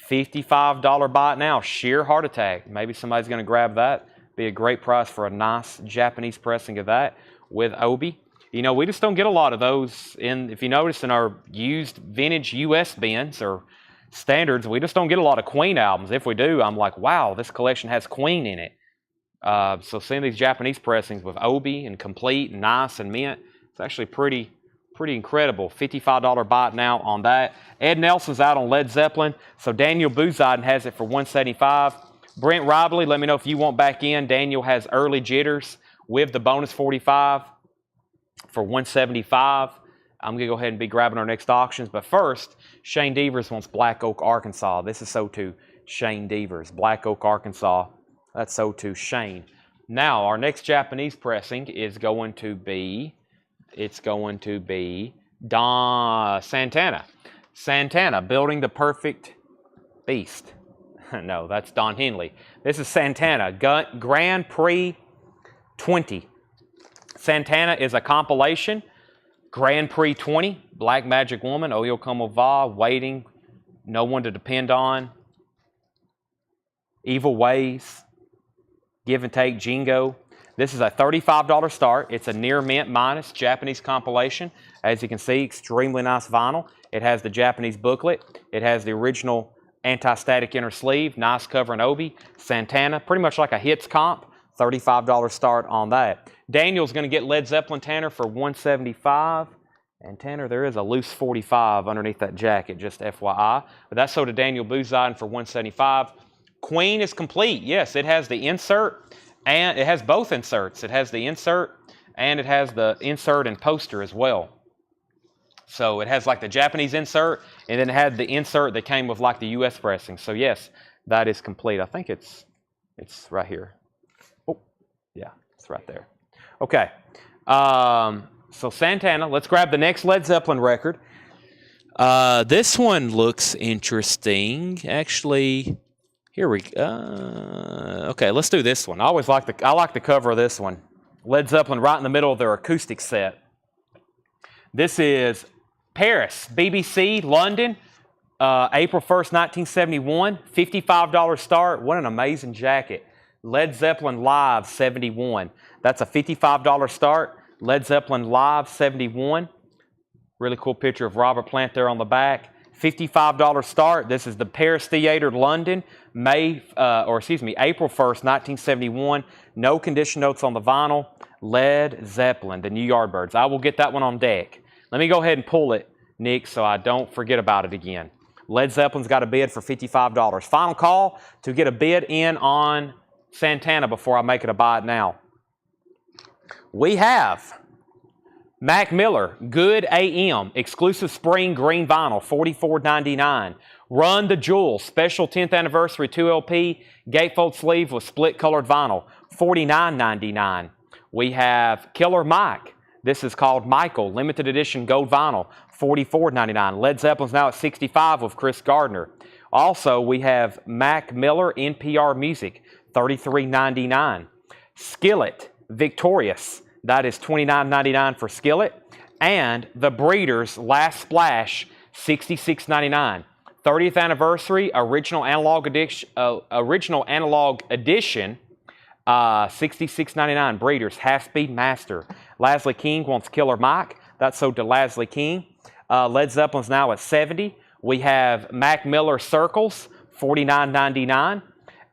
$55 buy it now. Sheer heart attack. Maybe somebody's going to grab that. Be a great price for a nice Japanese pressing of that with Obi. You know, we just don't get a lot of those if you notice, in our used vintage US bins or standards, we just don't get a lot of Queen albums. If we do, I'm like, wow, this collection has Queen in it. So seeing these Japanese pressings with Obi and Complete and Nice and Mint, it's actually pretty incredible. $55 buy it now on that. Ed Nelson's out on Led Zeppelin, so Daniel Bouziden has it for $175. Brent Robley, let me know if you want back in. Daniel has Early Jitters with the bonus 45 for $175. I'm going to go ahead and be grabbing our next auctions. But first, Shane Devers wants Black Oak, Arkansas. This is so too Shane Devers. Black Oak, Arkansas. That's so too Shane. Now, our next Japanese pressing is going to be, Don Santana. Santana, Building the Perfect Beast. No, that's Don Henley. This is Santana, Grand Prix 20. Santana is a compilation. Grand Prix 20, Black Magic Woman, Oyo Como Va, Waiting, No One to Depend On, Evil Ways, Give and Take, Jingo. This is a $35 start. It's a near mint minus Japanese compilation. As you can see, extremely nice vinyl. It has the Japanese booklet. It has the original anti-static inner sleeve, nice cover and Obi. Santana, pretty much like a hits comp. $35 start on that. Daniel's going to get Led Zeppelin Tanner for $175. And Tanner, there is a loose 45 underneath that jacket, just FYI. But that's sold to Daniel Bouziden for $175. Queen is complete. Yes, it has the insert, and it has both inserts. It has the insert, and it has the insert and poster as well. So it has like the Japanese insert, and then it had the insert that came with like the US pressing. So yes, that is complete. I think it's right here. Oh, yeah, it's right there. Okay, so Santana, let's grab the next Led Zeppelin record. This one looks interesting. Actually, here we go. Okay, let's do this one. I like the cover of this one. Led Zeppelin right in the middle of their acoustic set. This is Paris, BBC, London, April 1st, 1971. $55 start. What an amazing jacket. Led Zeppelin Live 71. That's a $55 start. Led Zeppelin Live 71. Really cool picture of Robert Plant there on the back. $55 start. This is the Paris Theatre, London, April 1st, 1971. No condition notes on the vinyl. Led Zeppelin, the New Yardbirds. I will get that one on deck. Let me go ahead and pull it, Nick, so I don't forget about it again. Led Zeppelin's got a bid for $55. Final call to get a bid in on Santana before I make it a buy it now. We have Mac Miller, Good AM, exclusive spring green vinyl, $44.99. Run the Jewel, special 10th anniversary 2LP, gatefold sleeve with split colored vinyl, $49.99. We have Killer Mike. This is called Michael, limited edition gold vinyl, $44.99. Led Zeppelin's now at $65 with Chris Gardner. Also, we have Mac Miller NPR Music, $33.99. Skillet, Victorious, that is $29.99 for Skillet. And The Breeders' Last Splash, $66.99. 30th anniversary, original analog edition, $66.99. Breeders, Half-Speed Master. Leslie King wants Killer Mike. That's sold to Leslie King. Led Zeppelin's now at $70. We have Mac Miller Circles, $49.99.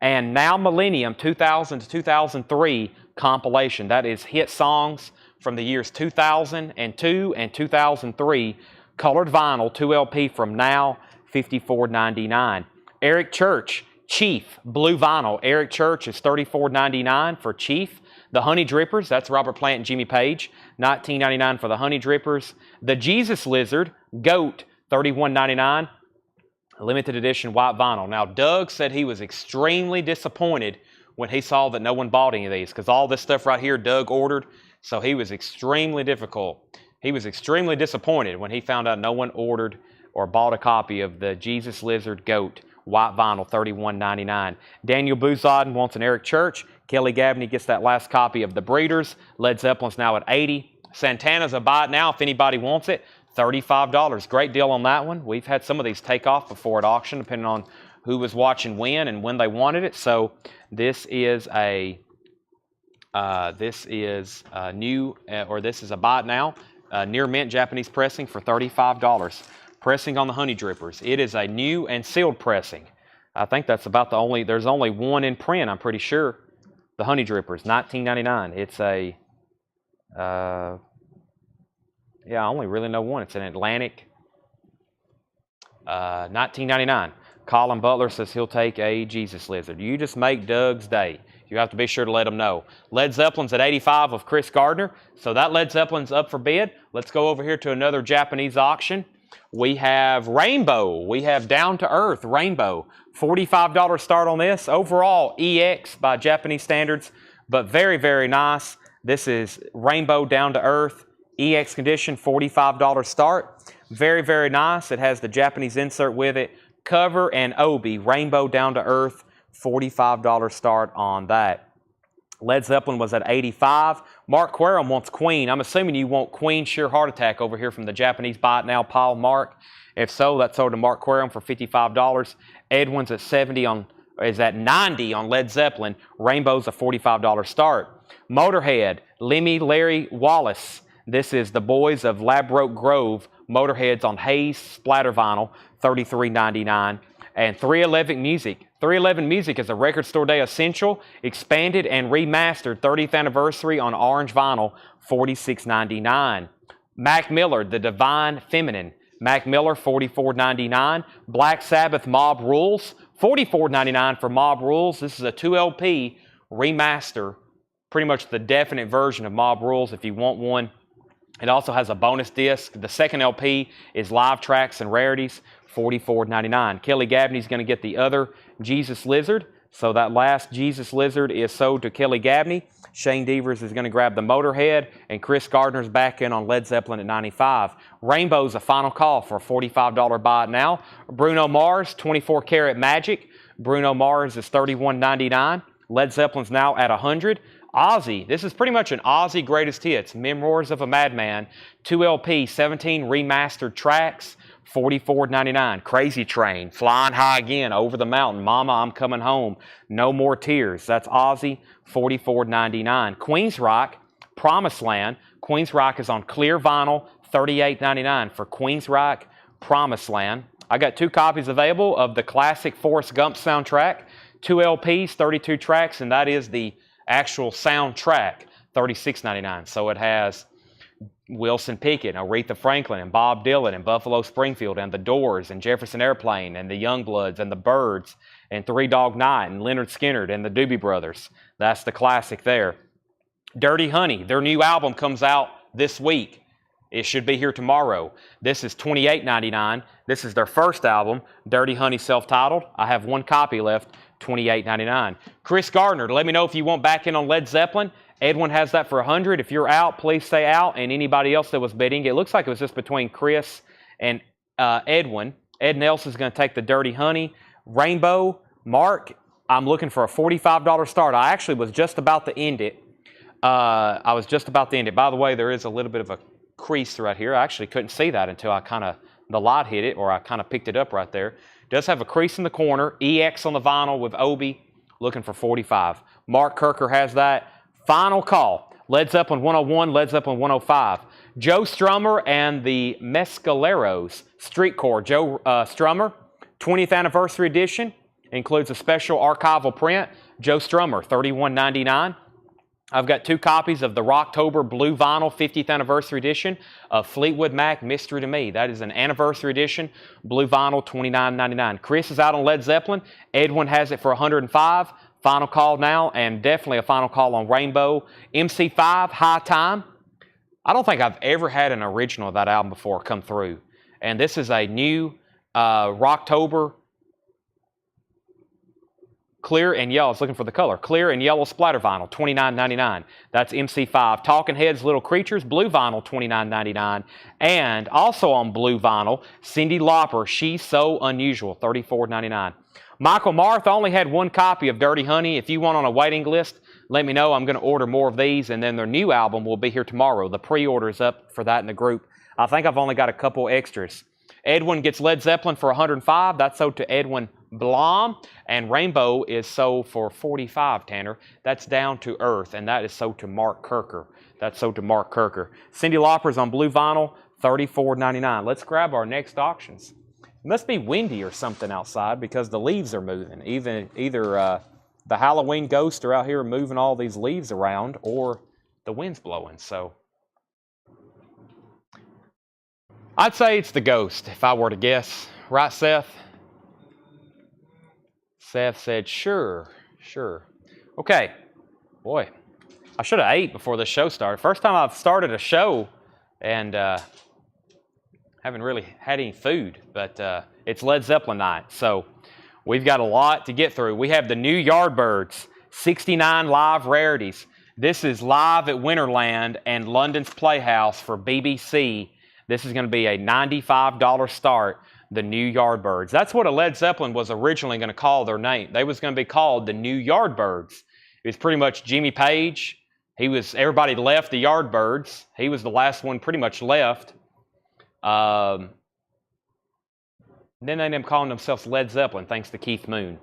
And Now Millennium 2000 to 2003 compilation. That is hit songs from the years 2002 and 2003. Colored vinyl, 2LP from Now, $54.99. Eric Church, Chief, blue vinyl. Eric Church is $34.99 for Chief. The Honey Drippers, that's Robert Plant and Jimmy Page, $19.99 for the Honey Drippers. The Jesus Lizard, Goat, $31.99. Limited edition white vinyl. Now, Doug said he was extremely disappointed when he saw that no one bought any of these, because all this stuff right here Doug ordered, so he was extremely difficult. He was extremely disappointed when he found out no one ordered or bought a copy of the Jesus Lizard Goat white vinyl, $31.99. Daniel Buzodin wants an Eric Church. Kelly Gabney gets that last copy of The Breeders. Led Zeppelin's now at $80. Santana's a buy it now if anybody wants it. $35. Great deal on that one. We've had some of these take off before at auction, depending on who was watching when and when they wanted it. So this is a new, or this is a buy it now. Near mint Japanese pressing for $35. Pressing on the Honey Drippers. It is a new and sealed pressing. I think that's about the only, there's only one in print, I'm pretty sure. The Honey Drippers, $19.99. It's a, yeah, I only really know one. It's an Atlantic, $19.99. Colin Butler says he'll take a Jesus Lizard. You just make Doug's day. You have to be sure to let him know. Led Zeppelin's at 85 of Chris Gardner. So that Led Zeppelin's up for bid. Let's go over here to another Japanese auction. We have Rainbow. We have Down to Earth Rainbow. $45 start on this. Overall, EX by Japanese standards, but very, very nice. This is Rainbow Down to Earth. EX condition, $45 start. Very, very nice. It has the Japanese insert with it. Cover and Obi, Rainbow Down to Earth, $45 start on that. Led Zeppelin was at 85. Mark Querum wants Queen. I'm assuming you want Queen Sheer Heart Attack over here from the Japanese Buy It Now pile, Mark. If so, that's sold to Mark Querum for $55. Edwin's at 70 on, is at 90 on Led Zeppelin. Rainbow's a $45 start. Motorhead, Lemmy Larry Wallace. This is the Boys of Labroke Grove. Motorheads on Hayes Splatter Vinyl, $33.99. And 311 Music. 311 Music is a Record Store Day essential, expanded and remastered 30th anniversary on orange vinyl, $46.99. Mac Miller, The Divine Feminine. Mac Miller, $44.99. Black Sabbath Mob Rules, $44.99 for Mob Rules. This is a 2LP remaster, pretty much the definite version of Mob Rules if you want one. It also has a bonus disc. The second LP is live tracks and rarities, $44.99. Kelly Gabney's going to get the other Jesus Lizard. So that last Jesus Lizard is sold to Kelly Gabney. Shane Devers is going to grab the Motorhead, and Chris Gardner's back in on Led Zeppelin at 95. Rainbow's a final call for a $45 buy it now. Bruno Mars, 24 Karat Magic. Bruno Mars is $31.99. Led Zeppelin's now at 100. Ozzy, this is pretty much an Ozzy greatest hits. Memoirs of a Madman, 2LP, 17 remastered tracks, $44.99. Crazy Train, Flying High Again, Over the Mountain, Mama, I'm Coming Home, No More Tears. That's Ozzy, $44.99. Queensryche, Promised Land. Queensryche is on clear vinyl, $38.99 for Queensryche, Promised Land. I got 2 copies available of the classic Forrest Gump soundtrack, 2 LPs, 32 tracks, and that is the actual soundtrack, $36.99. So it has Wilson Pickett, Aretha Franklin, and Bob Dylan, and Buffalo Springfield, and The Doors, and Jefferson Airplane, and the Youngbloods, and the Byrds, and Three Dog Night, and Leonard Skinner, and the Doobie Brothers. That's the classic there. Dirty Honey, their new album comes out this week. It should be here tomorrow. This is $28.99. This is their first album, Dirty Honey self-titled. I have 1 copy left, $28.99. Chris Gardner, let me know if you want back in on Led Zeppelin. Edwin has that for 100. If you're out, please stay out. And anybody else that was bidding, it looks like it was just between Chris and Edwin. Ed Nelson's going to take the Dirty Honey. Rainbow, Mark, I'm looking for a $45 start. I actually was just about to end it. By the way, there is a little bit of a crease right here. I actually couldn't see that until the light hit it, or I kind of picked it up right there. It does have a crease in the corner. EX on the vinyl with Obi, looking for 45. Mark Kirker has that. Final call. Led Zeppelin 101, Led Zeppelin 105. Joe Strummer and the Mescaleros Street Corps. Joe Strummer, 20th anniversary edition, includes a special archival print. Joe Strummer, $31.99. I've got 2 copies of the Rocktober Blue Vinyl 50th Anniversary Edition of Fleetwood Mac, Mystery to Me. That is an Anniversary Edition, Blue Vinyl, $29.99. Chris is out on Led Zeppelin. Edwin has it for 105. Final call now, and definitely a final call on Rainbow. MC5, High Time. I don't think I've ever had an original of that album before come through. And this is a new Rocktober Clear and yellow. I was looking for the color. Clear and yellow splatter vinyl, $29.99. That's MC5. Talking Heads, Little Creatures, blue vinyl, $29.99. And also on blue vinyl, Cyndi Lauper, She's So Unusual, $34.99. Michael Martha only had one copy of Dirty Honey. If you want on a waiting list, let me know. I'm going to order more of these, and then their new album will be here tomorrow. The pre-order is up for that in the group. I think I've only got a couple extras. Edwin gets Led Zeppelin for $105. That's sold to Edwin Blom. And Rainbow is sold for $45, Tanner. That's Down to Earth, and that is sold to Mark Kirker. That's sold to Mark Kirker. Cyndi Lauper's on blue vinyl, $34.99. Let's grab our next auctions. It must be windy or something outside because the leaves are moving. Either the Halloween ghosts are out here moving all these leaves around, or the wind's blowing. So I'd say it's the ghost if I were to guess. Right, Seth? Seth said, sure. Okay. Boy, I should have ate before the show started. First time I've started a show and haven't really had any food, but it's Led Zeppelin night, so we've got a lot to get through. We have the new Yardbirds, 69 live rarities. This is live at Winterland and London's Playhouse for BBC. This is going to be a $95 start, the new Yardbirds. That's what a Led Zeppelin was originally going to call their name. They was going to be called the new Yardbirds. It was pretty much Jimmy Page. Everybody left the Yardbirds. He was the last one pretty much left. Then they ended up calling themselves Led Zeppelin, thanks to Keith Moon.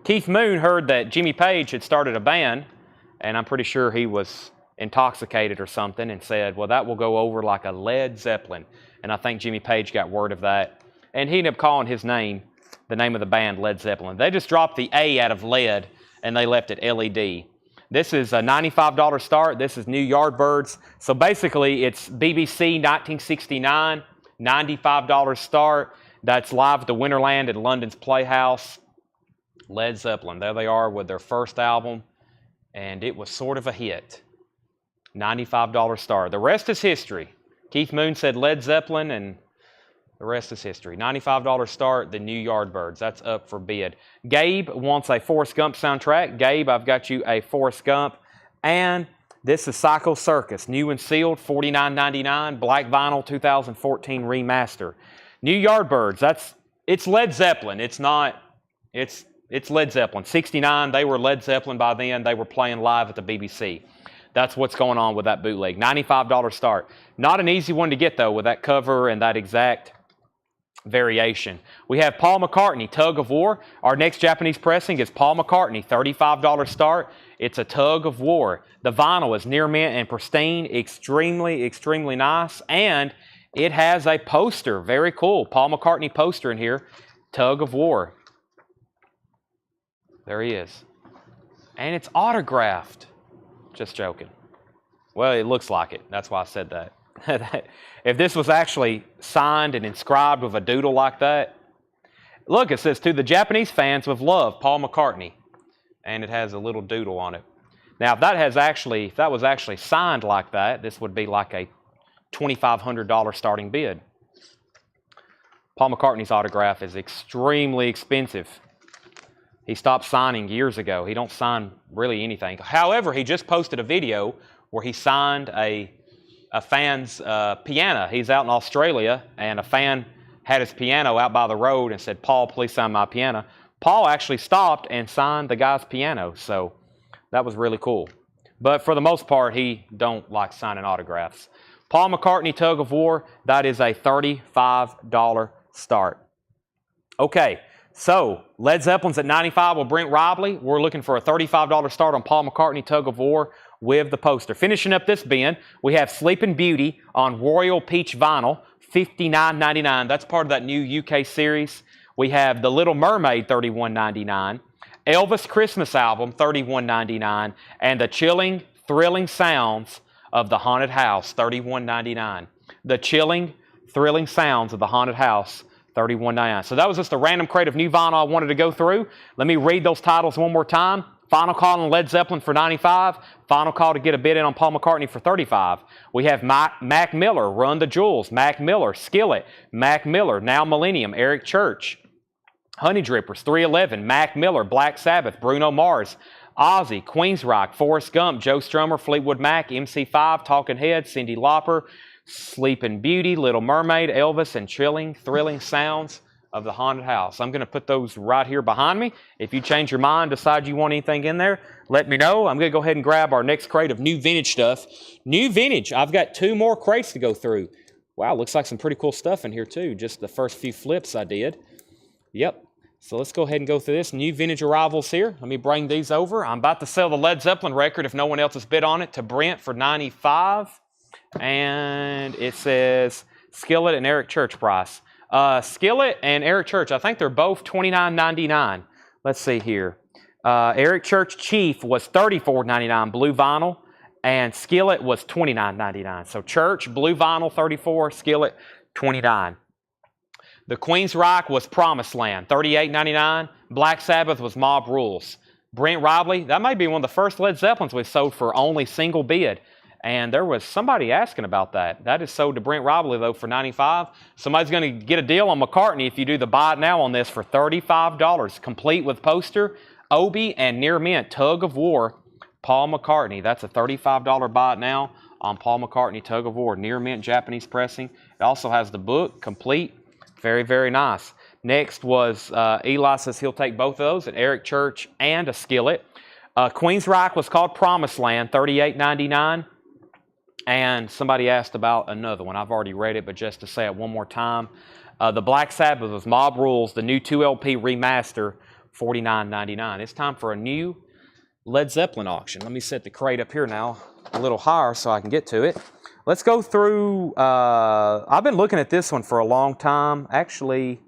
Keith Moon heard that Jimmy Page had started a band, and I'm pretty sure he was intoxicated or something, and said, well, that will go over like a Led Zeppelin. And I think Jimmy Page got word of that. And he ended up calling his name, the name of the band, Led Zeppelin. They just dropped the A out of lead, and they left it LED. This is a $95 start. This is new Yardbirds. So basically, it's BBC 1969, $95 start. That's live at the Winterland at London's Playhouse. Led Zeppelin. There they are with their first album, and it was sort of a hit. $95 start. The rest is history. Keith Moon said Led Zeppelin, and the rest is history. $95 start, the new Yardbirds. That's up for bid. Gabe wants a Forrest Gump soundtrack. Gabe, I've got you a Forrest Gump. And this is Psycho Circus, new and sealed, $49.99, black vinyl, 2014 remaster. New Yardbirds, it's Led Zeppelin. It's Led Zeppelin. 69, they were Led Zeppelin by then. They were playing live at the BBC. That's what's going on with that bootleg. $95 start. Not an easy one to get, though, with that cover and that exact variation. We have Paul McCartney, Tug of War. Our next Japanese pressing is Paul McCartney, $35 start. It's a Tug of War. The vinyl is near mint and pristine, extremely, extremely nice, and it has a poster. Very cool. Paul McCartney poster in here. Tug of War. There he is. And it's autographed. Just joking. Well, it looks like it. That's why I said that. If this was actually signed and inscribed with a doodle like that. Look, it says, to the Japanese fans with love, Paul McCartney. And it has a little doodle on it. Now, if that was actually signed like that, this would be like a $2,500 starting bid. Paul McCartney's autograph is extremely expensive. He stopped signing years ago. He don't sign really anything. However, he just posted a video where he signed a fan's piano. He's out in Australia, and a fan had his piano out by the road and said, Paul, please sign my piano. Paul actually stopped and signed the guy's piano, so that was really cool. But for the most part, he don't like signing autographs. Paul McCartney, Tug of War, that is a $35 start. Okay. So, Led Zeppelin's at $95 with Brent Robley. We're looking for a $35 start on Paul McCartney, Tug of War, with the poster. Finishing up this bin, we have Sleeping Beauty on Royal Peach Vinyl, $59.99. That's part of that new UK series. We have The Little Mermaid, $31.99. Elvis Christmas Album, $31.99. And The Chilling, Thrilling Sounds of the Haunted House, $31.99. The Chilling, Thrilling Sounds of the Haunted House, $31.99. So that was just a random crate of new vinyl I wanted to go through. Let me read those titles one more time. Final call on Led Zeppelin for $95. Final call to get a bid in on Paul McCartney for $35. We have Mac Miller, Run the Jewels. Mac Miller, Skillet. Mac Miller, Now Millennium, Eric Church. Honey Drippers, 311, Mac Miller, Black Sabbath, Bruno Mars, Ozzy, Queensryche, Forrest Gump, Joe Strummer, Fleetwood Mac, MC5, Talking Heads, Cyndi Lauper, Sleeping Beauty, Little Mermaid, Elvis, and thrilling sounds of the haunted house. I'm going to put those right here behind me. If you change your mind, decide you want anything in there, let me know. I'm going to go ahead and grab our next crate of new vintage stuff. New vintage. I've got 2 more crates to go through. Wow, looks like some pretty cool stuff in here too. Just the first few flips I did. Yep. So let's go ahead and go through this. New vintage arrivals here. Let me bring these over. I'm about to sell the Led Zeppelin record, if no one else has bid on it, to Brent for $95. And it says Skillet and Eric Church price. Skillet and Eric Church, I think they're both $29.99. Let's see here. Eric Church Chief was $34.99 blue vinyl, and Skillet was $29.99. So Church, blue vinyl, $34, Skillet, $29. The Queensryche was Promised Land, $38.99. Black Sabbath was Mob Rules. Brent Robley, that might be one of the first Led Zeppelins we've sold for only single bid. And there was somebody asking about that. That is sold to Brent Robley, though, for $95. Somebody's going to get a deal on McCartney if you do the buy it now on this for $35. Complete with poster, Obi, and near mint Tug of War, Paul McCartney. That's a $35 buy it now on Paul McCartney Tug of War, near mint Japanese pressing. It also has the book, complete. Very, very nice. Next was Eli says he'll take both of those, an Eric Church and a Skillet. Queensryche was called Promised Land, $38.99. And somebody asked about another one. I've already read it, but just to say it one more time. The Black Sabbath was Mob Rules, the new 2LP remaster, $49.99. It's time for a new Led Zeppelin auction. Let me set the crate up here now a little higher so I can get to it. Let's go through, I've been looking at this one for a long time. Actually,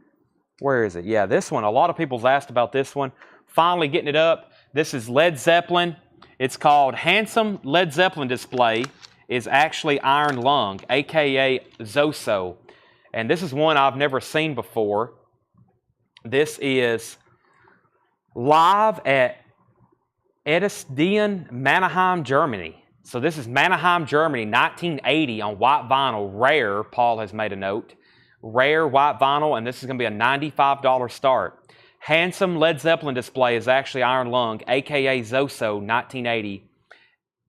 where is it? Yeah, this one. A lot of people's asked about this one. Finally getting it up. This is Led Zeppelin. It's called Handsome Led Zeppelin Display. Is actually Iron Lung, a.k.a. Zoso. And this is one I've never seen before. This is live at Edestadion, Mannheim, Germany. So this is Mannheim, Germany, 1980 on white vinyl, rare. Paul has made a note. Rare white vinyl, and this is going to be a $95 start. Handsome Led Zeppelin Display is actually Iron Lung, a.k.a. Zoso, 1980.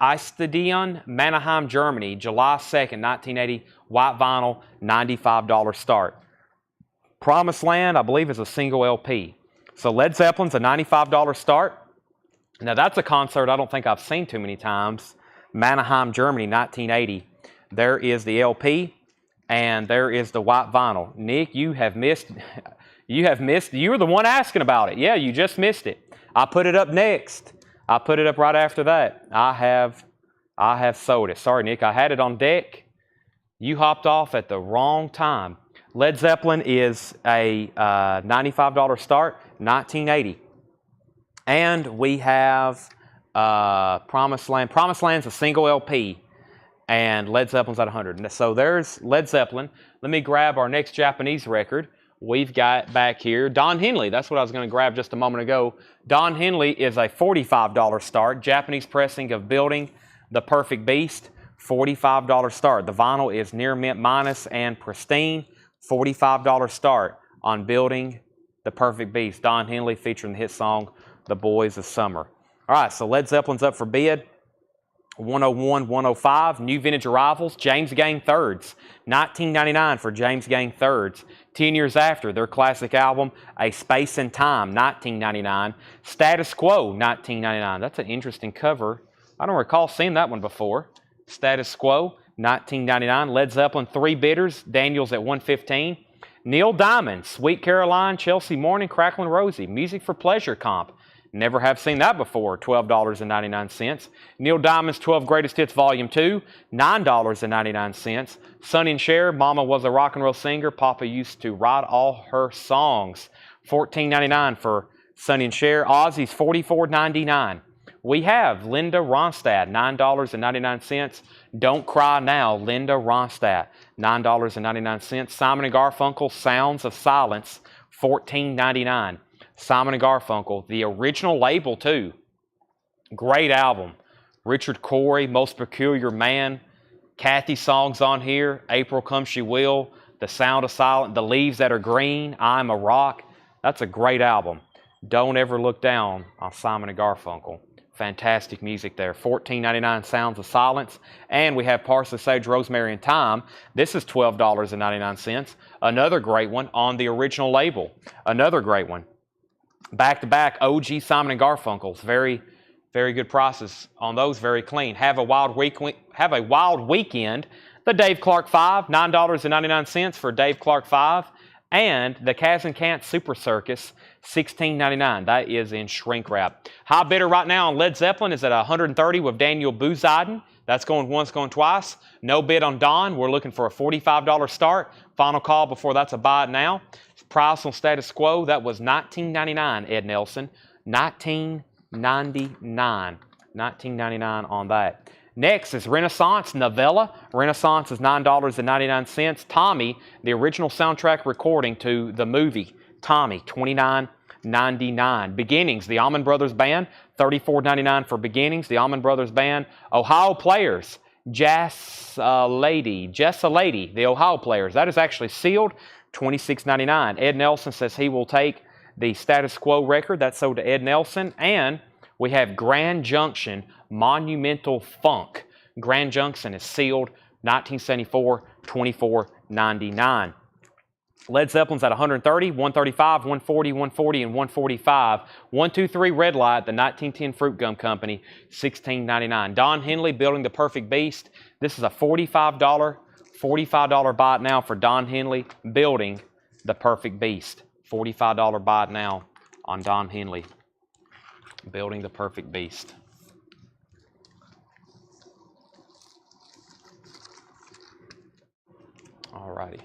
Edestadion, Mannheim, Germany, July 2nd, 1980, white vinyl, $95 start. Promised Land, I believe, is a single LP. So Led Zeppelin's a $95 start. Now that's a concert I don't think I've seen too many times. Mannheim, Germany, 1980. There is the LP, and there is the white vinyl. Nick, you have missed. You were the one asking about it. Yeah, you just missed it. I put it up next. I put it up right after that. I have sold it. Sorry, Nick. I had it on deck. You hopped off at the wrong time. Led Zeppelin is a $95 start, 1980. And we have Promised Land. Promised Land's a single LP, and Led Zeppelin's at 100. So there's Led Zeppelin. Let me grab our next Japanese record. We've got back here Don Henley. That's what I was going to grab just a moment ago. Don Henley is a $45 start. Japanese pressing of Building the Perfect Beast, $45 start. The vinyl is near mint minus and pristine, $45 start on Building the Perfect Beast. Don Henley featuring the hit song The Boys of Summer. All right, so Led Zeppelin's up for bid. 101, 105, new vintage arrivals, James Gang Thirds, $19.99 for James Gang Thirds. 10 years after their classic album, A Space and Time, $19.99. Status Quo, $19.99. That's an interesting cover. I don't recall seeing that one before. Status Quo, $19.99. Led Zeppelin, 3 bidders, Daniels at $115. Neil Diamond, Sweet Caroline, Chelsea Morning, Cracklin' Rosie, Music for Pleasure comp. Never have seen that before, $12.99. Neil Diamond's 12 Greatest Hits Volume 2, $9.99. Sonny and Cher, Mama Was a Rock and Roll Singer, Papa Used to Write All Her Songs, $14.99 for Sonny and Cher. Ozzy's $44.99. We have Linda Ronstadt, $9.99. Don't Cry Now, Linda Ronstadt, $9.99. Simon & Garfunkel, Sounds of Silence, $14.99. Simon & Garfunkel, the original label too. Great album. Richard Cory, Most Peculiar Man. Kathy songs on here. April Come She Will. The Sound of Silence. The Leaves That Are Green. I'm a Rock. That's a great album. Don't Ever Look Down on Simon and Garfunkel. Fantastic music there. $14.99 Sounds of Silence. And we have Parsley, Sage, Rosemary, and Thyme. This is $12.99. Another great one on the original label. Another great one. Back-to-back OG Simon and Garfunkel's. Very, very good prices on those. Very clean. Have a Wild Weekend. The Dave Clark 5, $9.99 for Dave Clark 5. And the Kaz and Kant Super Circus, $16.99. That is in shrink wrap. High bidder right now on Led Zeppelin is at $130 with Daniel Bouziden. That's going once, going twice. No bid on Dawn. We're looking for a $45 start. Final call before that's a buy it now. Price on Status Quo, that was $19.99, Ed Nelson. $19.99. $19.99 on that. Next is Renaissance Novella. Renaissance is $9.99. Tommy, the original soundtrack recording to the movie Tommy, $29.99. Beginnings, the Allman Brothers Band, $34.99 for Beginnings. The Allman Brothers Band. Ohio Players, Jess Lady, the Ohio Players. That is actually sealed, $26.99. Ed Nelson says he will take the Status Quo record. That's sold to Ed Nelson. And we have Grand Junction Monumental Funk. Grand Junction is sealed, 1974, $24.99. Led Zeppelin's at $130, $135, $140, $140, and $145. 123 Red Light, the 1910 Fruit Gum Company, $16.99. Don Henley, Building the Perfect Beast. This is a $45 buy it now for Don Henley, Building the Perfect Beast. $45 buy it now on Don Henley, Building the Perfect Beast. Alrighty.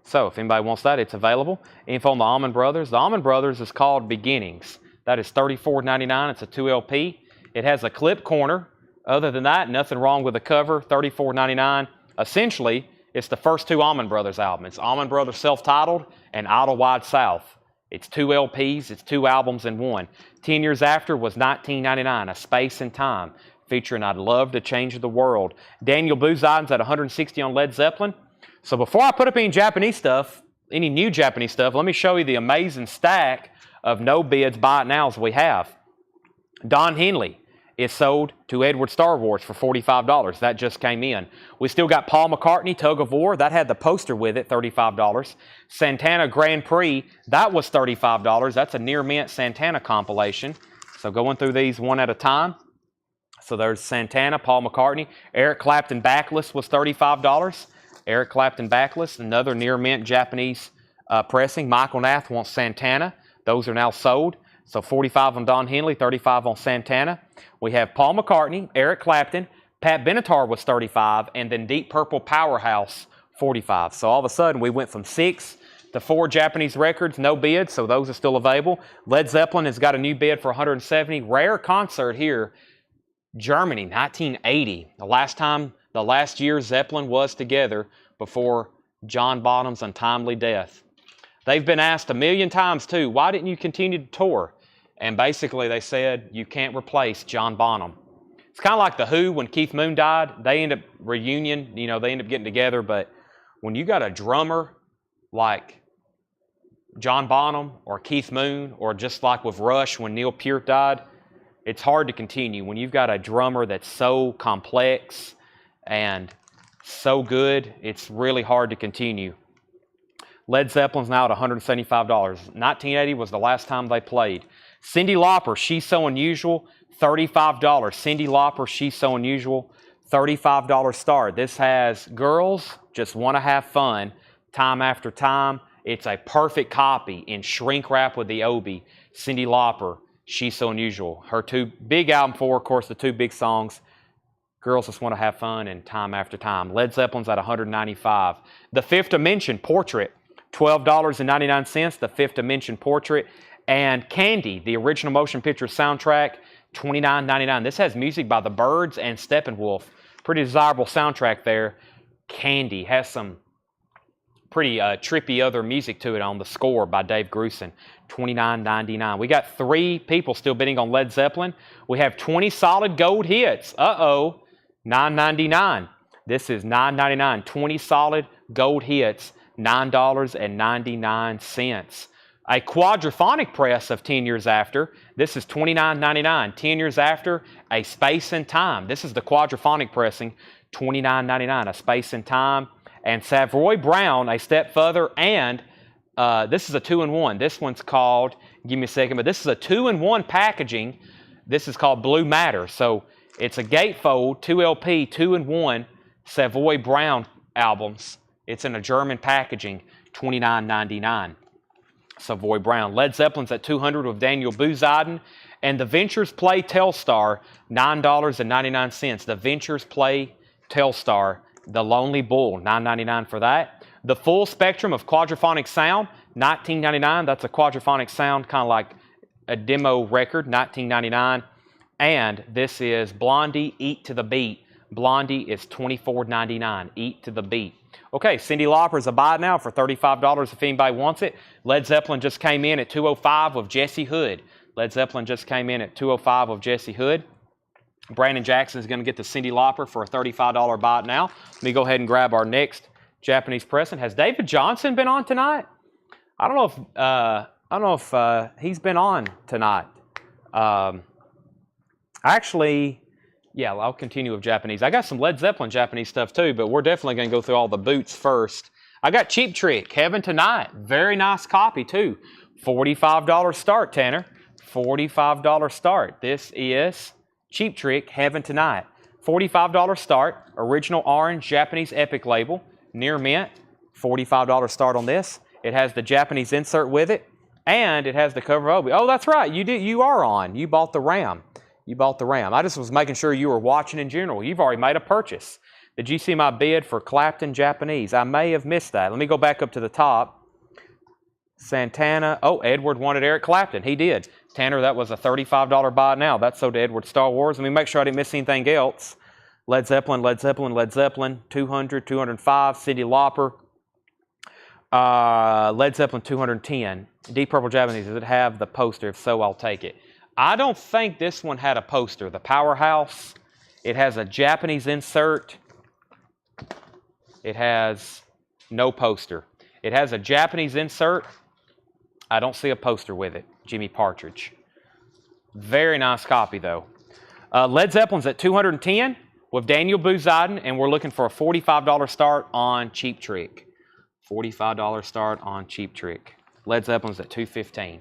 So if anybody wants that, it's available. Info on the Allman Brothers. The Allman Brothers is called Beginnings. That is $34.99. It's a 2LP. It has a clip corner. Other than that, nothing wrong with the cover. $34.99. Essentially, it's the first two Allman Brothers albums. It's Allman Brothers Self-Titled and Idlewild South. It's two LPs. It's two albums in one. 10 years after was 1999, A Space and Time, featuring I'd Love to Change the World. Daniel Bouziden's at $160 on Led Zeppelin. So before I put up any Japanese stuff, any new Japanese stuff, let me show you the amazing stack of no bids, buy it nows we have. Don Henley is sold to Edward Star Wars for $45. That just came in. We still got Paul McCartney, Tug of War. That had the poster with it, $35. Santana Grand Prix, that was $35. That's a near mint Santana compilation. So going through these one at a time. So there's Santana, Paul McCartney. Eric Clapton Backless was $35. Eric Clapton Backless, another near mint Japanese pressing. Michael Nath wants Santana. Those are now sold. So $45 on Don Henley, $35 on Santana. We have Paul McCartney, Eric Clapton, Pat Benatar was $35, and then Deep Purple Powerhouse, $45. So all of a sudden we went from 6 to 4 Japanese records, no bid, so those are still available. Led Zeppelin has got a new bid for $170. Rare concert here, Germany, 1980. The last year Zeppelin was together before John Bonham's untimely death. They've been asked a million times too, why didn't you continue to tour? And basically they said, you can't replace John Bonham. It's kind of like The Who when Keith Moon died. They end up they end up getting together, but when you got a drummer like John Bonham or Keith Moon, or just like with Rush when Neil Peart died, it's hard to continue. When you've got a drummer that's so complex and so good, it's really hard to continue. Led Zeppelin's now at $175. 1980 was the last time they played. Cyndi Lauper, She's So Unusual, $35. Cyndi Lauper, She's So Unusual, $35 start. This has Girls Just Want to Have Fun, Time After Time. It's a perfect copy in shrink wrap with the Obi. Cyndi Lauper, She's So Unusual. Her two big album for, of course, the two big songs, Girls Just Want to Have Fun and Time After Time. Led Zeppelin's at $195. The Fifth Dimension Portrait, $12.99. The Fifth Dimension Portrait. And Candy, the original motion picture soundtrack, $29.99. This has music by the Byrds and Steppenwolf. Pretty desirable soundtrack there. Candy has some pretty trippy other music to it on the score by Dave Grusin. $29.99. We got 3 people still bidding on Led Zeppelin. We have 20 solid gold hits. $9.99. This is $9.99. 20 solid gold hits, $9.99. A quadraphonic press of 10 years after. This is $29.99. 10 years after, a Space and Time. This is the quadraphonic pressing, $29.99. A Space and Time. And Savoy Brown, a step further, and this is a 2-in-1. This one's called, give me a second, but this is a 2-in-1 packaging. This is called Blue Matter. So it's a gatefold, 2LP, 2-in-1 Savoy Brown albums. It's in a German packaging, $29.99. Savoy Brown. Led Zeppelin's at $200 with Daniel Bouzadin. And the Ventures Play Telstar, $9.99. The Ventures Play Telstar, The Lonely Bull, $9.99 for that. The Full Spectrum of Quadraphonic Sound, $19.99. That's a quadraphonic sound, kind of like a demo record, $19.99. And this is Blondie, Eat to the Beat. Blondie is $24.99. Eat to the Beat. Okay, Cyndi Lauper's a buy now for $35 if anybody wants it. Led Zeppelin just came in at $205 with Jesse Hood. Led Zeppelin just came in at $205 with Jesse Hood. Brandon Jackson is going to get the Cyndi Lauper for a $35 buy now. Let me go ahead and grab our next Japanese pressing. Has David Johnson been on tonight? I don't know if he's been on tonight. Actually, yeah, I'll continue with Japanese. I got some Led Zeppelin Japanese stuff too, but we're definitely going to go through all the boots first. I got Cheap Trick, Heaven Tonight. Very nice copy too. $45 start, Tanner. $45 start. This is Cheap Trick, Heaven Tonight. $45 start. Original orange Japanese Epic label. Near mint. $45 start on this. It has the Japanese insert with it. And it has the cover of Obi. Oh, that's right. You are on. You bought the RAM. You bought the RAM. I just was making sure you were watching in general. You've already made a purchase. Did you see my bid for Clapton Japanese? I may have missed that. Let me go back up to the top. Santana. Oh, Edward wanted Eric Clapton. He did. Tanner, that was a $35 buy now. That's sold to Edward Star Wars. Let me make sure I didn't miss anything else. Led Zeppelin, Led Zeppelin, Led Zeppelin. 200, 205. Cyndi Lauper. Led Zeppelin 210. Deep Purple Japanese. Does it have the poster? If so, I'll take it. I don't think this one had a poster. The Powerhouse, it has a Japanese insert. It has no poster. It has a Japanese insert. I don't see a poster with it. Jimmy Partridge. Very nice copy, though. Led Zeppelin's at 210 with Daniel Bouzadin, and we're looking for a $45 start on Cheap Trick. $45 start on Cheap Trick. Led Zeppelin's at 215.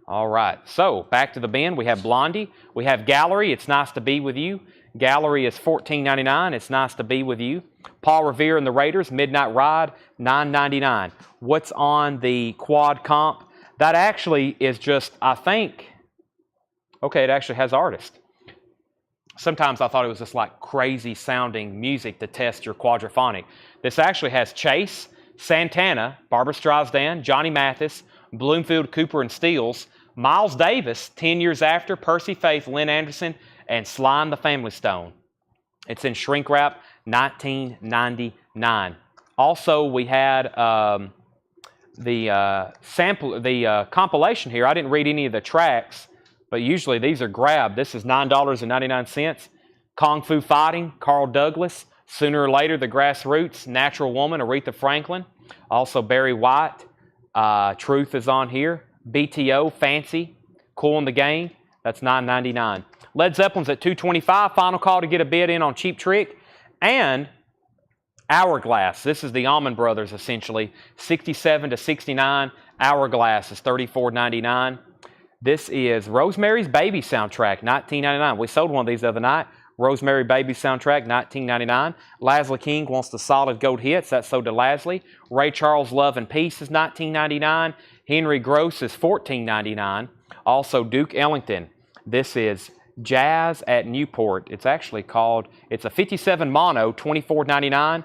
All right, so back to the bin. We have Blondie. We have Gallery. It's Nice to Be With You. Gallery is $14.99. It's Nice to Be With You. Paul Revere and the Raiders, Midnight Ride, $9.99. What's on the quad comp? That actually is just, I think, okay, it actually has artist. Sometimes I thought it was just like crazy sounding music to test your quadraphonic. This actually has Chase, Santana, Barbra Streisand, Johnny Mathis, Bloomfield, Cooper, and Steels, Miles Davis, 10 Years After, Percy Faith, Lynn Anderson, and Sly and the Family Stone. It's in shrink wrap, $19.99. Also, we had the compilation here. I didn't read any of the tracks, but usually these are grabbed. This is $9.99. Kung Fu Fighting, Carl Douglas. Sooner or Later, The Grassroots, Natural Woman, Aretha Franklin. Also Barry White. Truth is on here. BTO, Fancy, Cool in the Game. That's $9.99. Led Zeppelin's at $225. Final call to get a bid in on Cheap Trick. And Hourglass. This is the Allman Brothers, essentially. 67 to 69. Hourglass is $34.99. This is Rosemary's Baby soundtrack, $19.99. We sold one of these the other night. Rosemary Baby soundtrack, $19.99. Leslie King wants the solid gold hits. That's sold to Leslie. Ray Charles Love and Peace is $19.99. Henry Gross is $14.99. Also Duke Ellington. This is Jazz at Newport. It's actually called, it's a 57 mono, $24.99.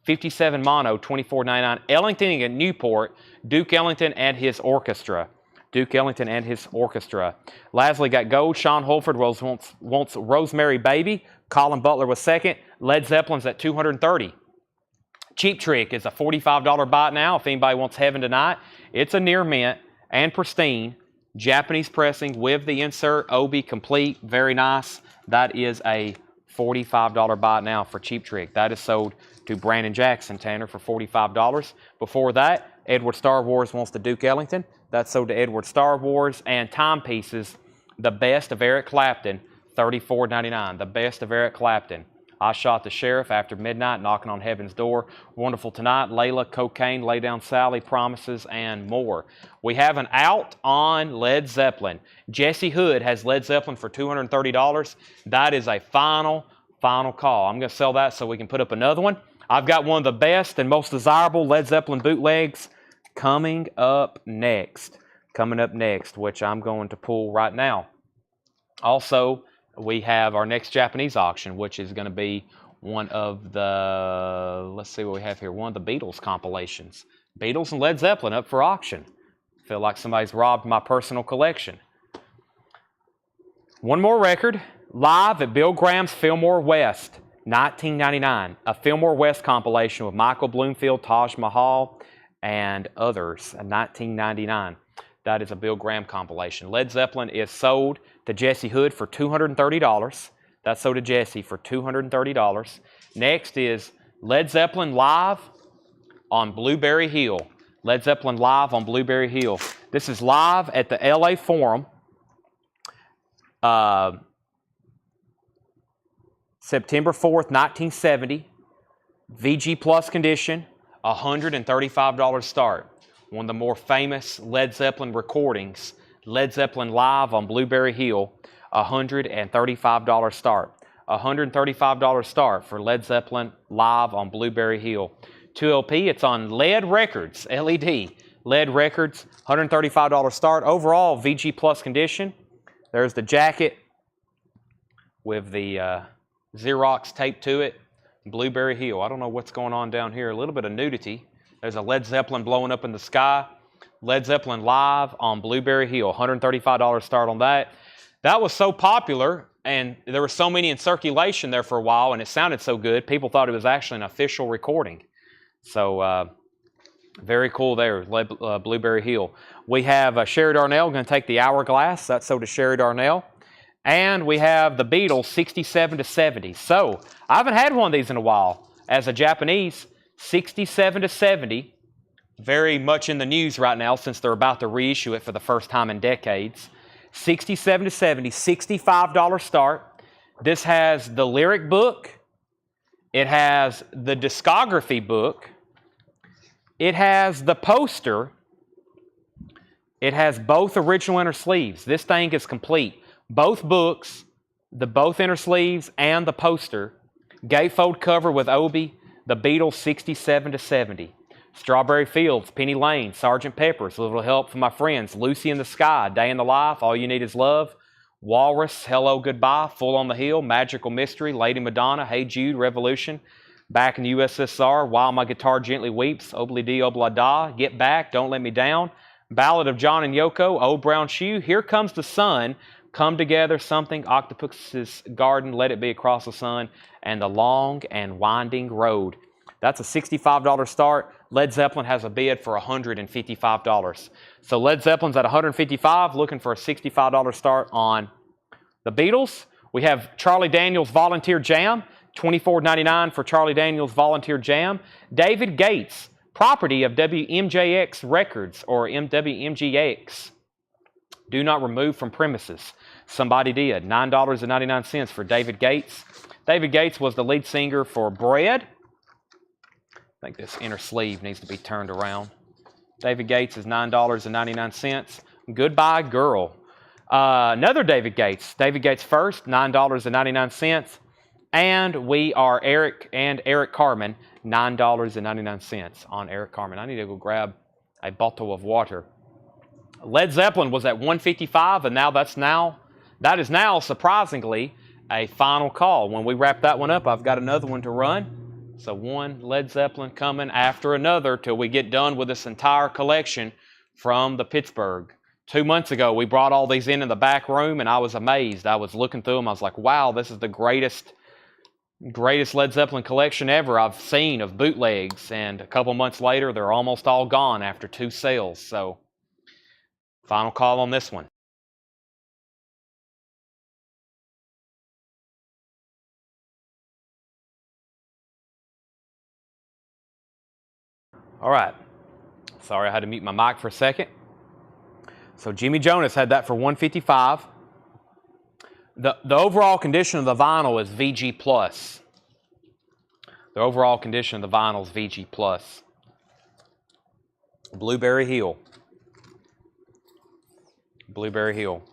57 mono, $24.99. Ellington at Newport. Duke Ellington and his orchestra. Duke Ellington and his orchestra. Leslie got gold. Sean Holford wants Rosemary Baby. Colin Butler was second. Led Zeppelin's at $230. Cheap Trick is a $45 buy now if anybody wants Heaven Tonight. It's a near mint and pristine. Japanese pressing with the insert. Obi complete. Very nice. That is a $45 buy now for Cheap Trick. That is sold to Brandon Jackson, Tanner, for $45. Before that, Edward Star Wars wants the Duke Ellington. That's sold to Edward Star Wars. And timepieces, the best of Eric Clapton, $34.99. The best of Eric Clapton. I Shot the Sheriff, After Midnight, Knocking on Heaven's Door, Wonderful Tonight, Layla, Cocaine, Lay Down Sally, Promises, and more. We have an out on Led Zeppelin. Jesse Hood has Led Zeppelin for $230. That is a final call. I'm going to sell that so we can put up another one. I've got one of the best and most desirable Led Zeppelin bootlegs coming up next, which I'm going to pull right now. Also, we have our next Japanese auction, which is going to be one of the, let's see what we have here, one of the Beatles compilations. Beatles and Led Zeppelin up for auction. Feel like somebody's robbed my personal collection. One more record, live at Bill Graham's Fillmore West, 1999. A Fillmore West compilation with Michael Bloomfield, Taj Mahal, and others, 1999. That is a Bill Graham compilation. Led Zeppelin is sold to Jesse Hood for $230. That's sold to Jesse for $230. Next is Led Zeppelin live on Blueberry Hill. Led Zeppelin live on Blueberry Hill. This is live at the LA Forum. September 4th, 1970. VG Plus condition, $135 start. One of the more famous Led Zeppelin recordings, Led Zeppelin live on Blueberry Hill, $135 start. $135 start for Led Zeppelin live on Blueberry Hill. 2LP, it's on LED Records, LED. LED Records, $135 start. Overall, VG Plus condition. There's the jacket with the Xerox tape to it. Blueberry Hill. I don't know what's going on down here. A little bit of nudity. There's a Led Zeppelin blowing up in the sky. Led Zeppelin live on Blueberry Hill. $135 start on that. That was so popular, and there were so many in circulation there for a while, and it sounded so good, people thought it was actually an official recording. So, very cool there, Blueberry Hill. We have Sherry Darnell going to take the Hourglass. That's sold to Sherry Darnell. And we have the Beatles, 67 to 70. So, I haven't had one of these in a while. As a Japanese, 67 to 70, very much in the news right now since they're about to reissue it for the first time in decades. 67 to 70, $65 start. This has the lyric book. It has the discography book. It has the poster. It has both original inner sleeves. This thing is complete. Both books, both inner sleeves, and the poster. Gatefold cover with Obi. The Beatles, 67 to 70. Strawberry Fields, Penny Lane, Sgt. Pepper's, A Little Help from My Friends, Lucy in the Sky, Day in the Life, All You Need Is Love, Walrus, Hello Goodbye, Full on the Hill, Magical Mystery, Lady Madonna, Hey Jude, Revolution, Back in the USSR, While My Guitar Gently Weeps, Obli Di Obla Da, Get Back, Don't Let Me Down, Ballad of John and Yoko, Old Brown Shoe, Here Comes the Sun, Come Together, Something, Octopus's Garden, Let It Be Across the Sun, and The Long and Winding Road. That's a $65 start. Led Zeppelin has a bid for $155. So Led Zeppelin's at $155, looking for a $65 start on the Beatles. We have Charlie Daniels Volunteer Jam, $24.99 for Charlie Daniels Volunteer Jam. David Gates, property of WMJX Records or WMGX. Do not remove from premises. Somebody did. $9.99 for David Gates. David Gates was the lead singer for Bread. I think this inner sleeve needs to be turned around. David Gates is $9.99. Goodbye Girl. Another David Gates. David Gates first, $9.99. And we are Eric Carmen, $9.99 on Eric Carmen. I need to go grab a bottle of water. Led Zeppelin was at $155, and that is now surprisingly a final call. When we wrap that one up, I've got another one to run. So one Led Zeppelin coming after another till we get done with this entire collection from the Pittsburgh. 2 months ago, we brought all these in the back room, and I was amazed. I was looking through them. I was like, wow, this is the greatest Led Zeppelin collection ever I've seen of bootlegs. And a couple months later, they're almost all gone after 2 sales. So final call on this one. All right. Sorry, I had to mute my mic for a second. So Jimmy Jonas had that for $155. The overall condition of the vinyl is VG+. The overall condition of the vinyl is VG+. Blueberry Hill. Blueberry Hill.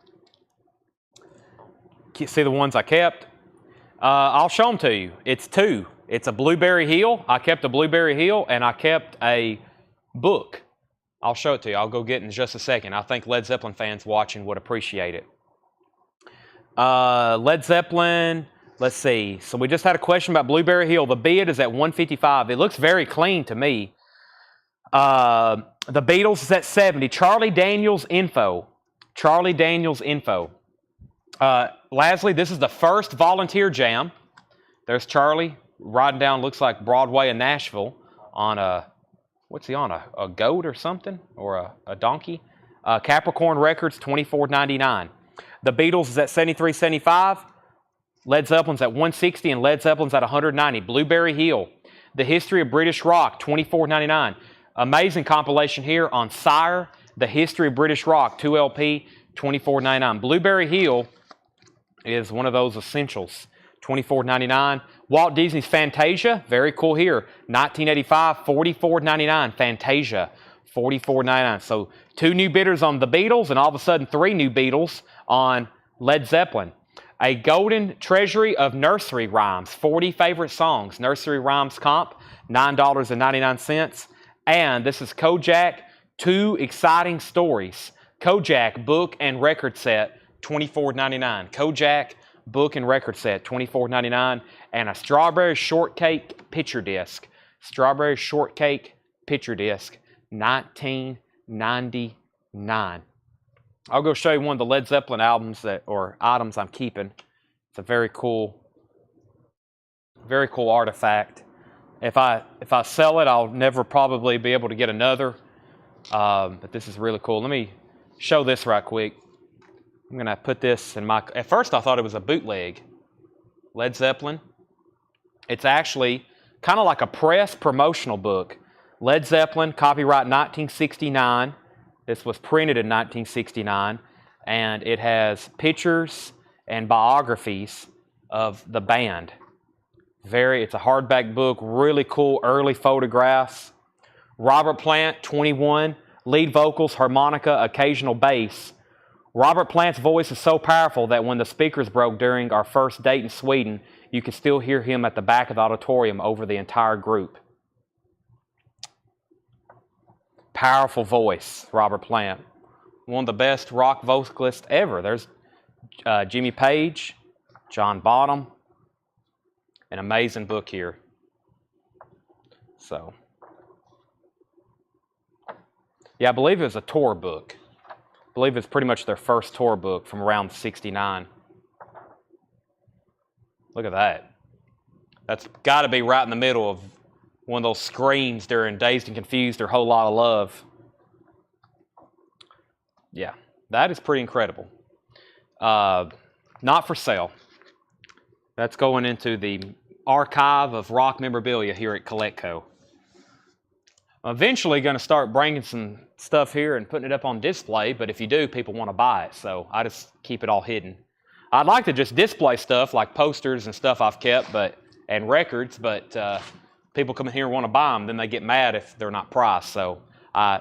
See the ones I kept? I'll show them to you. It's two. It's a Blueberry Hill. I kept a Blueberry Hill, and I kept a book. I'll show it to you. I'll go get it in just a second. I think Led Zeppelin fans watching would appreciate it. Led Zeppelin, let's see. So we just had a question about Blueberry Hill. The bid is at $155. It looks very clean to me. The Beatles is at $70. Charlie Daniels Info. Charlie Daniels Info. Lasley, this is the first volunteer jam. There's Charlie riding down, looks like Broadway in Nashville on a, what's he on, a goat or something? Or a donkey? Capricorn Records, $24.99. The Beatles is at $73.75. Led Zeppelin's at $160 and Led Zeppelin's at $190. Blueberry Hill. The History of British Rock, $24.99. Amazing compilation here on Sire, The History of British Rock, 2 LP, $24.99. Blueberry Hill is one of those essentials, $24.99. Walt Disney's Fantasia, very cool here, 1985, $44.99. Fantasia, $44.99. So 2 new bidders on the Beatles and all of a sudden 3 new Beatles on Led Zeppelin. A Golden Treasury of Nursery Rhymes, 40 favorite songs. Nursery Rhymes comp, $9.99. And this is Kojak, 2 Exciting Stories. Kojak book and record set, $24.99. Kojak book and record set, $24.99. And a Strawberry Shortcake picture disc. Strawberry Shortcake picture disc, $19.99. I'll go show you one of the Led Zeppelin albums or items I'm keeping. It's a very cool artifact. If I sell it, I'll never probably be able to get another. But this is really cool. Let me show this right quick. I'm going to put this in my... At first, I thought it was a bootleg. Led Zeppelin. It's actually kind of like a press promotional book. Led Zeppelin, copyright 1969. This was printed in 1969. And it has pictures and biographies of the band. It's a hardback book, really cool early photographs. Robert Plant, 21, lead vocals, harmonica, occasional bass. Robert Plant's voice is so powerful that when the speakers broke during our first date in Sweden, you could still hear him at the back of the auditorium over the entire group. Powerful voice, Robert Plant. One of the best rock vocalists ever. There's Jimmy Page, John Bonham. An amazing book here. So, yeah, I believe it was a tour book. I believe it's pretty much their first tour book from around '69. Look at that. That's got to be right in the middle of one of those screams during Dazed and Confused or Whole Lot of Love. Yeah, that is pretty incredible. Not for sale. That's going into the archive of rock memorabilia here at CollectCo. I'm eventually going to start bringing some stuff here and putting it up on display, but if you do, people want to buy it, so I just keep it all hidden. I'd like to just display stuff like posters and stuff I've kept and records, but people come in here and want to buy them, then they get mad if they're not priced. So I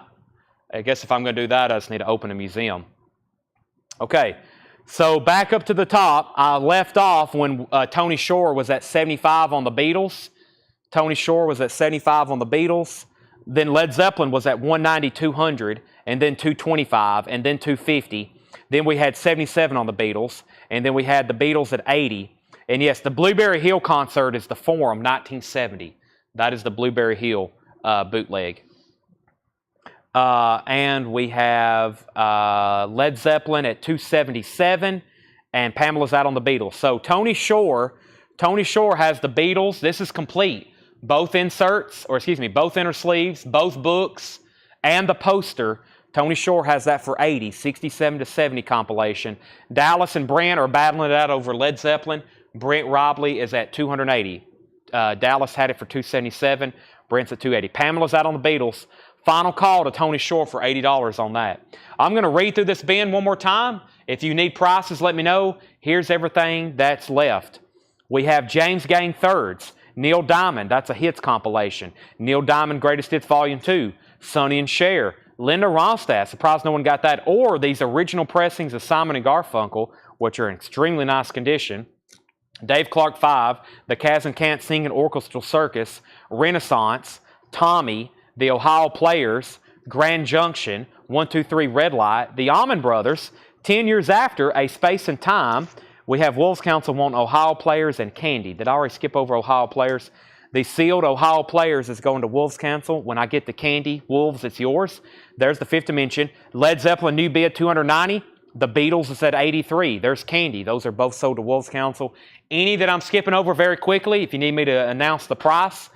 guess if I'm going to do that, I just need to open a museum. Okay, so back up to the top, I left off when Tony Shore was at 75 on the Beatles. Tony Shore was at 75 on the Beatles. Then Led Zeppelin was at 190, 200, and then 225, and then 250. Then we had 77 on the Beatles, and then we had the Beatles at 80. And yes, the Blueberry Hill concert is the Forum, 1970. That is the Blueberry Hill bootleg. And we have Led Zeppelin at 277, and Pamela's out on the Beatles. So Tony Shore has the Beatles. This is complete. Both inserts, both inner sleeves, both books, and the poster. Tony Shore has that for 80, 67 to 70 compilation. Dallas and Brent are battling it out over Led Zeppelin. Brent Robley is at 280. Dallas had it for 277. Brent's at 280. Pamela's out on the Beatles Final call to Tony Shore for $80 on that. I'm going to read through this bin one more time. If you need prices, let me know. Here's everything that's left. We have James Gang Thirds, Neil Diamond, that's a hits compilation. Neil Diamond Greatest Hits Volume 2, Sonny and Cher, Linda Ronstadt, surprised no one got that, or these original pressings of Simon and Garfunkel, which are in extremely nice condition. Dave Clark 5, The Kaz and Can't Sing and Orchestral Circus, Renaissance, Tommy, The Ohio Players, Grand Junction, 123 Red Light, The Allman Brothers, 10 Years After, A Space and Time. We have Wolves Council want Ohio Players and Candy. Did I already skip over Ohio Players? The sealed Ohio Players is going to Wolves Council. When I get the Candy, Wolves, it's yours. There's the Fifth Dimension. Led Zeppelin, new bid, $290. The Beatles is at $83. There's Candy. Those are both sold to Wolves Council. Any that I'm skipping over very quickly, if you need me to announce the price,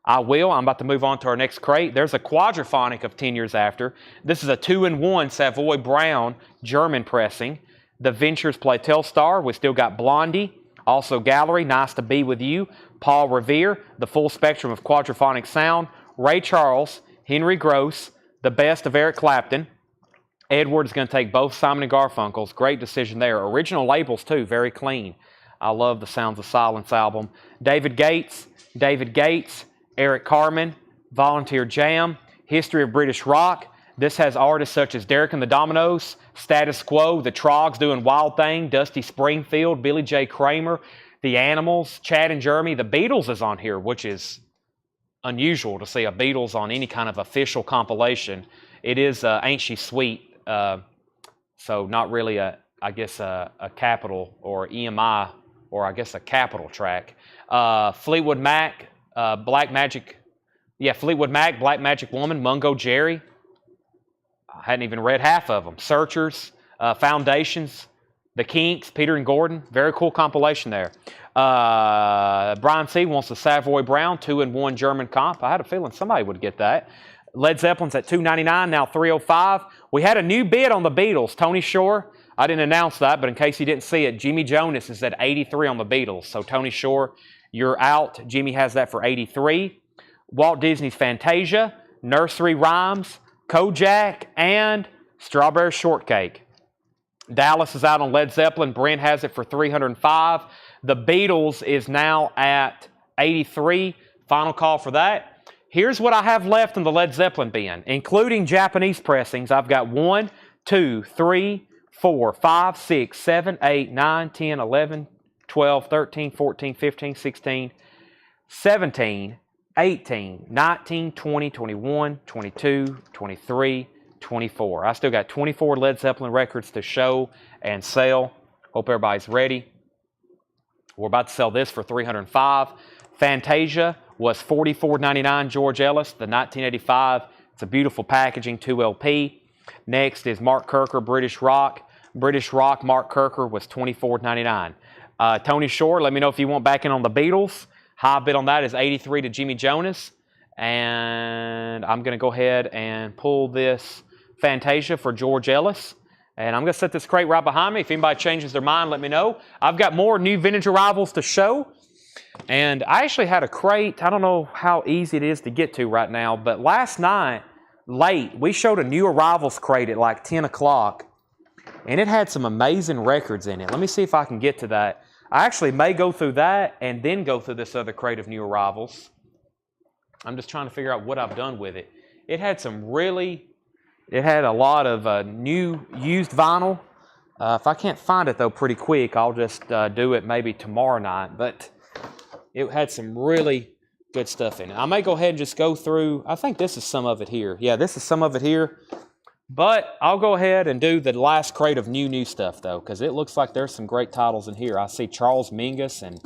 I will. I'm about to move on to our next crate. There's a quadraphonic of 10 Years After. This is a 2-in-1 Savoy Brown German pressing. The Ventures play Telstar. We still got Blondie. Also Gallery, Nice to Be With You. Paul Revere, the full spectrum of quadraphonic sound. Ray Charles, Henry Gross, the best of Eric Clapton. Edward is going to take both Simon & Garfunkel's. Great decision there. Original labels, too. Very clean. I love the Sounds of Silence album. David Gates, Eric Carmen, Volunteer Jam, History of British Rock. This has artists such as Derek and the Dominoes, Status Quo, The Trogs doing Wild Thing, Dusty Springfield, Billy J. Kramer, The Animals, Chad and Jeremy. The Beatles is on here, which is unusual to see a Beatles on any kind of official compilation. It is Ain't She Sweet, so not really a Capitol or EMI, or I guess a Capitol track. Fleetwood Mac, Black Magic Woman, Mungo Jerry. I hadn't even read half of them. Searchers, Foundations, The Kinks, Peter and Gordon. Very cool compilation there. Brian C. wants the Savoy Brown 2-in-1 German comp. I had a feeling somebody would get that. Led Zeppelin's at $299, now $305. We had a new bid on the Beatles. Tony Shore, I didn't announce that, but in case you didn't see it, Jimmy Jonas is at $83 on the Beatles. So Tony Shore, you're out. Jimmy has that for $83. Walt Disney's Fantasia, Nursery Rhymes, Kojak, and Strawberry Shortcake. Dallas is out on Led Zeppelin. Brent has it for $305. The Beatles is now at $83. Final call for that. Here's what I have left in the Led Zeppelin bin, including Japanese pressings. I've got 1, 2, 3, 4, 5, 6, 7, 8, 9, 10, 11, 12, 13, 14, 15, 16, 17, 18, 19, 20, 21, 22, 23, 24. I still got 24 Led Zeppelin records to show and sell. Hope everybody's ready. We're about to sell this for $305. Fantasia was $44.99. George Ellis, the 1985. It's a beautiful packaging, 2LP. Next is Mark Kirker, British Rock. British Rock, Mark Kirker was $24.99. Tony Shore, let me know if you want back in on the Beatles. High bid on that is $83 to Jimmy Jonas. And I'm going to go ahead and pull this Fantasia for George Ellis. And I'm going to set this crate right behind me. If anybody changes their mind, let me know. I've got more new vintage arrivals to show. And I actually had a crate. I don't know how easy it is to get to right now. But last night, late, we showed a new arrivals crate at like 10 o'clock. And it had some amazing records in it. Let me see if I can get to that. I actually may go through that and then go through this other crate of new arrivals. I'm just trying to figure out what I've done with it. It had a lot of new used vinyl. If I can't find it though pretty quick, I'll just do it maybe tomorrow night. But it had some really good stuff in it. I may go ahead and just go through. I think this is some of it here. Yeah, this is some of it here. But I'll go ahead and do the last crate of new stuff, though, because it looks like there's some great titles in here. I see Charles Mingus and,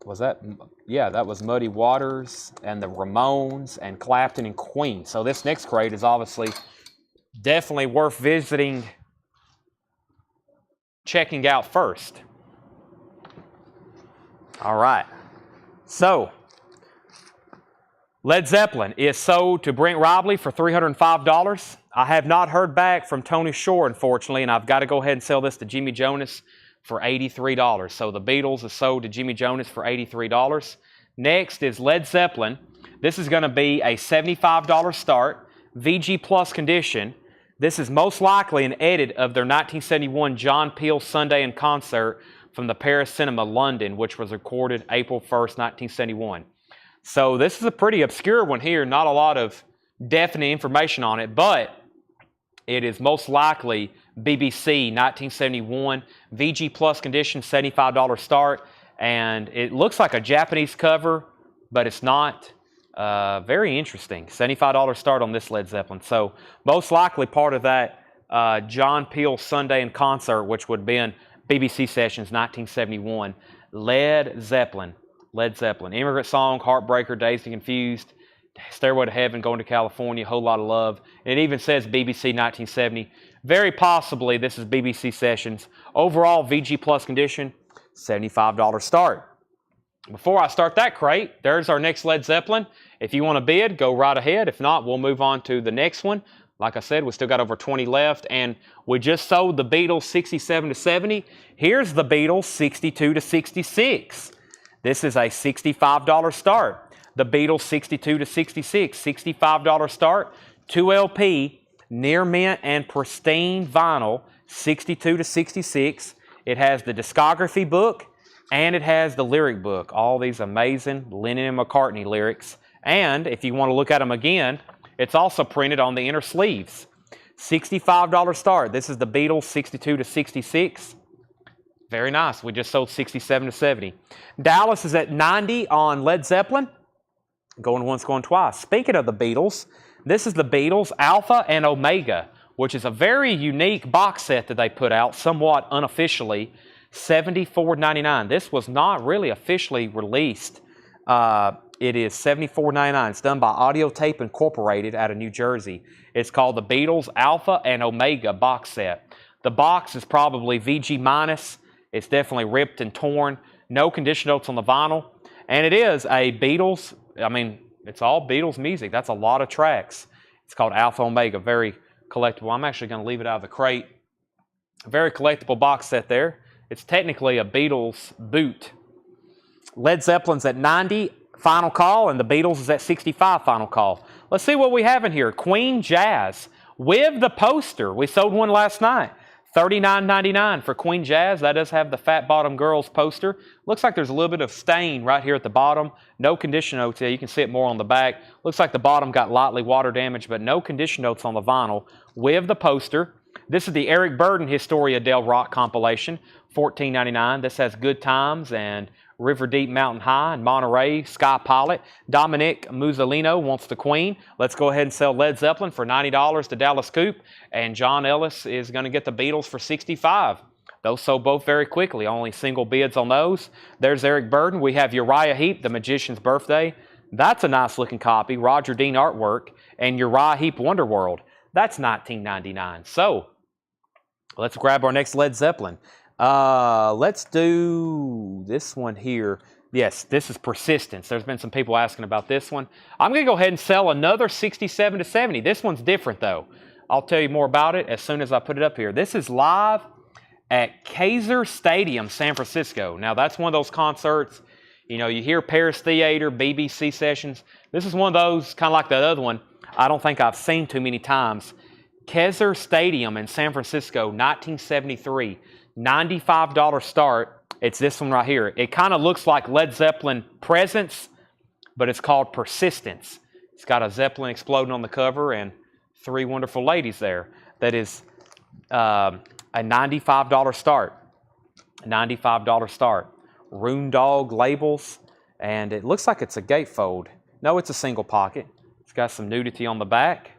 that was Muddy Waters and the Ramones and Clapton and Queen. So this next crate is obviously definitely worth checking out first. All right. So Led Zeppelin is sold to Brent Robley for $305. I have not heard back from Tony Shore, unfortunately, and I've got to go ahead and sell this to Jimmy Jonas for $83. So the Beatles is sold to Jimmy Jonas for $83. Next is Led Zeppelin. This is going to be a $75 start, VG Plus condition. This is most likely an edit of their 1971 John Peel Sunday in Concert from the Paris Cinema, London, which was recorded April 1st, 1971. So this is a pretty obscure one here, not a lot of definite information on it, but it is most likely BBC 1971 VG Plus condition, $75 start, and it looks like a Japanese cover, but it's not. Very interesting. $75 start on this Led Zeppelin. So most likely part of that John Peel Sunday in Concert, which would have been BBC Sessions 1971. Led Zeppelin. Immigrant Song, Heartbreaker, Dazed and Confused, Stairway to Heaven, Going to California, Whole Lot of Love. And it even says BBC 1970. Very possibly this is BBC Sessions. Overall VG Plus condition, $75 start. Before I start that crate, there's our next Led Zeppelin. If you want to bid, go right ahead. If not, we'll move on to the next one. Like I said, we still got over 20 left, and we just sold the Beatles 67 to 70. Here's the Beatles 62 to 66. This is a $65 start. The Beatles 62 to 66, $65 start. 2 LP, near mint and pristine vinyl, 62 to 66. It has the discography book, and it has the lyric book. All these amazing Lennon and McCartney lyrics. And if you want to look at them again, it's also printed on the inner sleeves. $65 start. This is the Beatles 62 to 66. Very nice. We just sold 67 to 70. Dallas is at 90 on Led Zeppelin. Going once, going twice. Speaking of the Beatles, this is the Beatles Alpha and Omega, which is a very unique box set that they put out, somewhat unofficially. $74.99. This was not really officially released. It is $74.99. It's done by Audio Tape Incorporated out of New Jersey. It's called the Beatles Alpha and Omega box set. The box is probably VG minus. It's definitely ripped and torn. No condition notes on the vinyl. And it is a Beatles, it's all Beatles music. That's a lot of tracks. It's called Alpha Omega. Very collectible. I'm actually going to leave it out of the crate. Very collectible box set there. It's technically a Beatles boot. Led Zeppelin's at 90, final call, and the Beatles is at 65, final call. Let's see what we have in here. Queen Jazz with the poster. We sold one last night. $39.99 for Queen Jazz. That does have the Fat Bottom Girls poster. Looks like there's a little bit of stain right here at the bottom. No condition notes here. You can see it more on the back. Looks like the bottom got lightly water damage, but no condition notes on the vinyl with the poster. This is the Eric Burdon Historia del Rock compilation, $14.99. This has Good Times and River Deep Mountain High and Monterey, Sky Pilot. Dominic Musolino wants the Queen. Let's go ahead and sell Led Zeppelin for $90 to Dallas Coop. And John Ellis is going to get the Beatles for $65. Those sold both very quickly. Only single bids on those. There's Eric Burdon. We have Uriah Heep, The Magician's Birthday. That's a nice looking copy. Roger Dean artwork. And Uriah Heep Wonderworld. That's $19.99. So, let's grab our next Led Zeppelin. Let's do this one here. Yes, this is Persistence. There's been some people asking about this one. I'm going to go ahead and sell another 67 to 70. This one's different though. I'll tell you more about it as soon as I put it up here. This is live at Kaiser Stadium, San Francisco. Now that's one of those concerts, you know, you hear Paris Theater, BBC Sessions. This is one of those, kind of like that other one, I don't think I've seen too many times. Kaiser Stadium in San Francisco, 1973. $95 start. It's this one right here. It kind of looks like Led Zeppelin Presence, but it's called Persistence. It's got a Zeppelin exploding on the cover and three wonderful ladies there. That is a $95 start. $95 start. Rune Dog labels, and it looks like it's a gatefold. No, it's a single pocket. It's got some nudity on the back.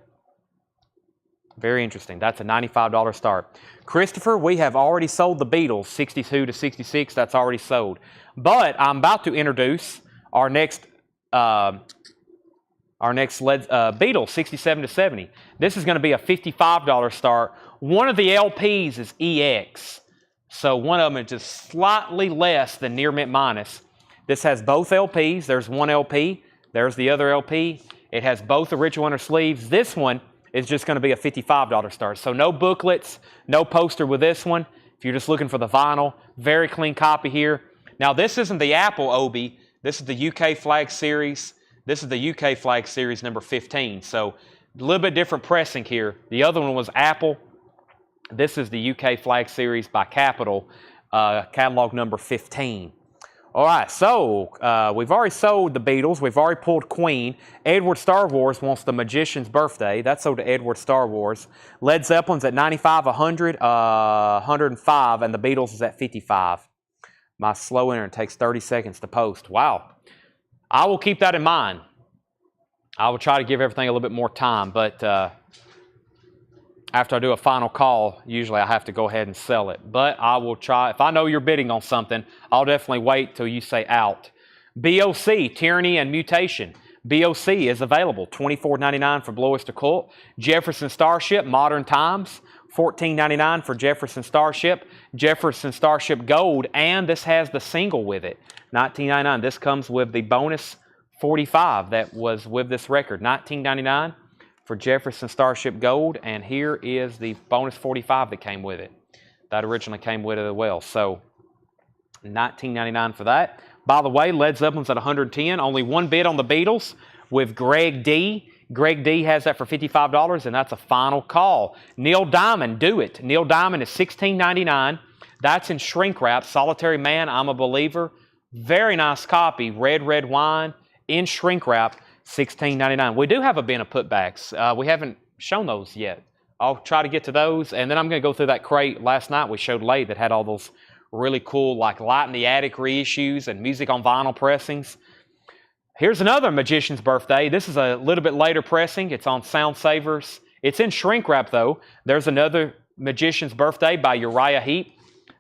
Very interesting. That's a $95 start. Christopher, we have already sold the Beatles, 62 to 66. That's already sold. But I'm about to introduce our next Beatles, 67 to 70. This is going to be a $55 start. One of the LPs is EX. So one of them is just slightly less than near mint minus. This has both LPs. There's one LP. There's the other LP. It has both original inner sleeves. This one is just going to be a $55 start. So no booklets, no poster with this one. If you're just looking for the vinyl, very clean copy here. Now this isn't the Apple Obi. This is the UK Flag Series. This is the UK flag series number 15. So a little bit different pressing here. The other one was Apple. This is the UK flag series by Capital, catalog number 15. All right, so we've already sold the Beatles. We've already pulled Queen. Edward Star Wars wants the Magician's Birthday. That's sold to Edward Star Wars. Led Zeppelin's at 95, 100, 105, and the Beatles is at 55. My slow enter takes 30 seconds to post. Wow. I will keep that in mind. I will try to give everything a little bit more time, but after I do a final call, usually I have to go ahead and sell it. But I will try. If I know you're bidding on something, I'll definitely wait till you say out. BOC, Tyranny and Mutation. BOC is available. $24.99 for Blois de Colt. Jefferson Starship, Modern Times. $14.99 for Jefferson Starship. Jefferson Starship Gold, and this has the single with it. $19.99. This comes with the bonus 45 that was with this record. $19.99 for Jefferson Starship Gold, and here is the bonus 45 that came with it. That originally came with it as well. So $19.99 for that. By the way, Led Zeppelin's at 110. Only one bid on the Beatles with Greg D. Greg D has that for $55, and that's a final call. Neil Diamond, Do It. Neil Diamond is $16.99. That's in shrink wrap. Solitary Man, I'm a Believer. Very nice copy. Red Wine in shrink wrap. $16.99. We do have a bin of putbacks. We haven't shown those yet. I'll try to get to those, and then I'm going to go through that crate last night we showed late that had all those really cool, like Light in the Attic reissues and music on vinyl pressings. Here's another Magician's Birthday. This is a little bit later pressing. It's on Sound Savers. It's in shrink wrap, though. There's another Magician's Birthday by Uriah Heep.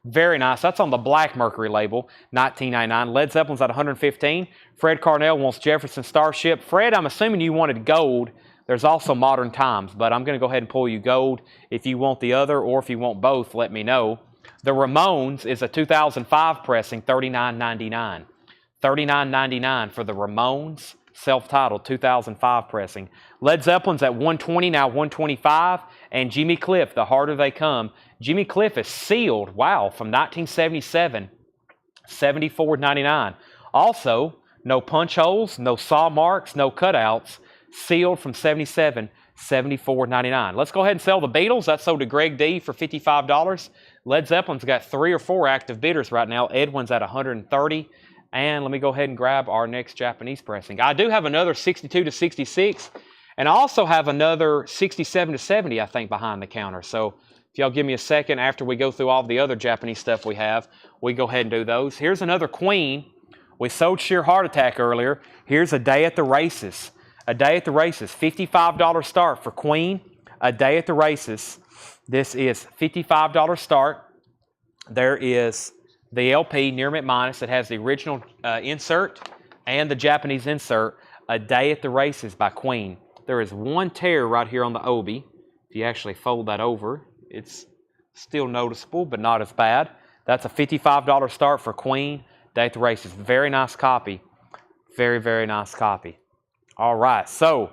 Very nice. That's on the Black Mercury label, $19.99. Led Zeppelin's at $115. Fred Carnell wants Jefferson Starship. Fred, I'm assuming you wanted gold. There's also Modern Times, but I'm going to go ahead and pull you gold. If you want the other or if you want both, let me know. The Ramones is a 2005 pressing, $39.99. $39.99 for the Ramones, self-titled 2005 pressing. Led Zeppelin's at $120, now $125. And Jimmy Cliff, The Harder They Come. Jimmy Cliff is sealed, wow, from 1977, $74.99. Also, no punch holes, no saw marks, no cutouts. Sealed from 77, $74.99. Let's go ahead and sell the Beatles. That's sold to Greg D for $55. Led Zeppelin's got 3 or 4 active bidders right now. Edwin's at $130. And let me go ahead and grab our next Japanese pressing. I do have another 62 to 66, and I also have another 67 to 70, I think, behind the counter. So if y'all give me a second after we go through all the other Japanese stuff we have, we go ahead and do those. Here's another Queen. We sold Sheer Heart Attack earlier. Here's A Day at the Races. A Day at the Races, $55 start for Queen. A Day at the Races. This is $55 start. There is the LP, Near Mint Minus, that has the original insert and the Japanese insert, A Day at the Races by Queen. There is one tear right here on the obi. If you actually fold that over, it's still noticeable, but not as bad. That's a $55 start for Queen, Day at the Races. Very nice copy. Very, very nice copy. All right, so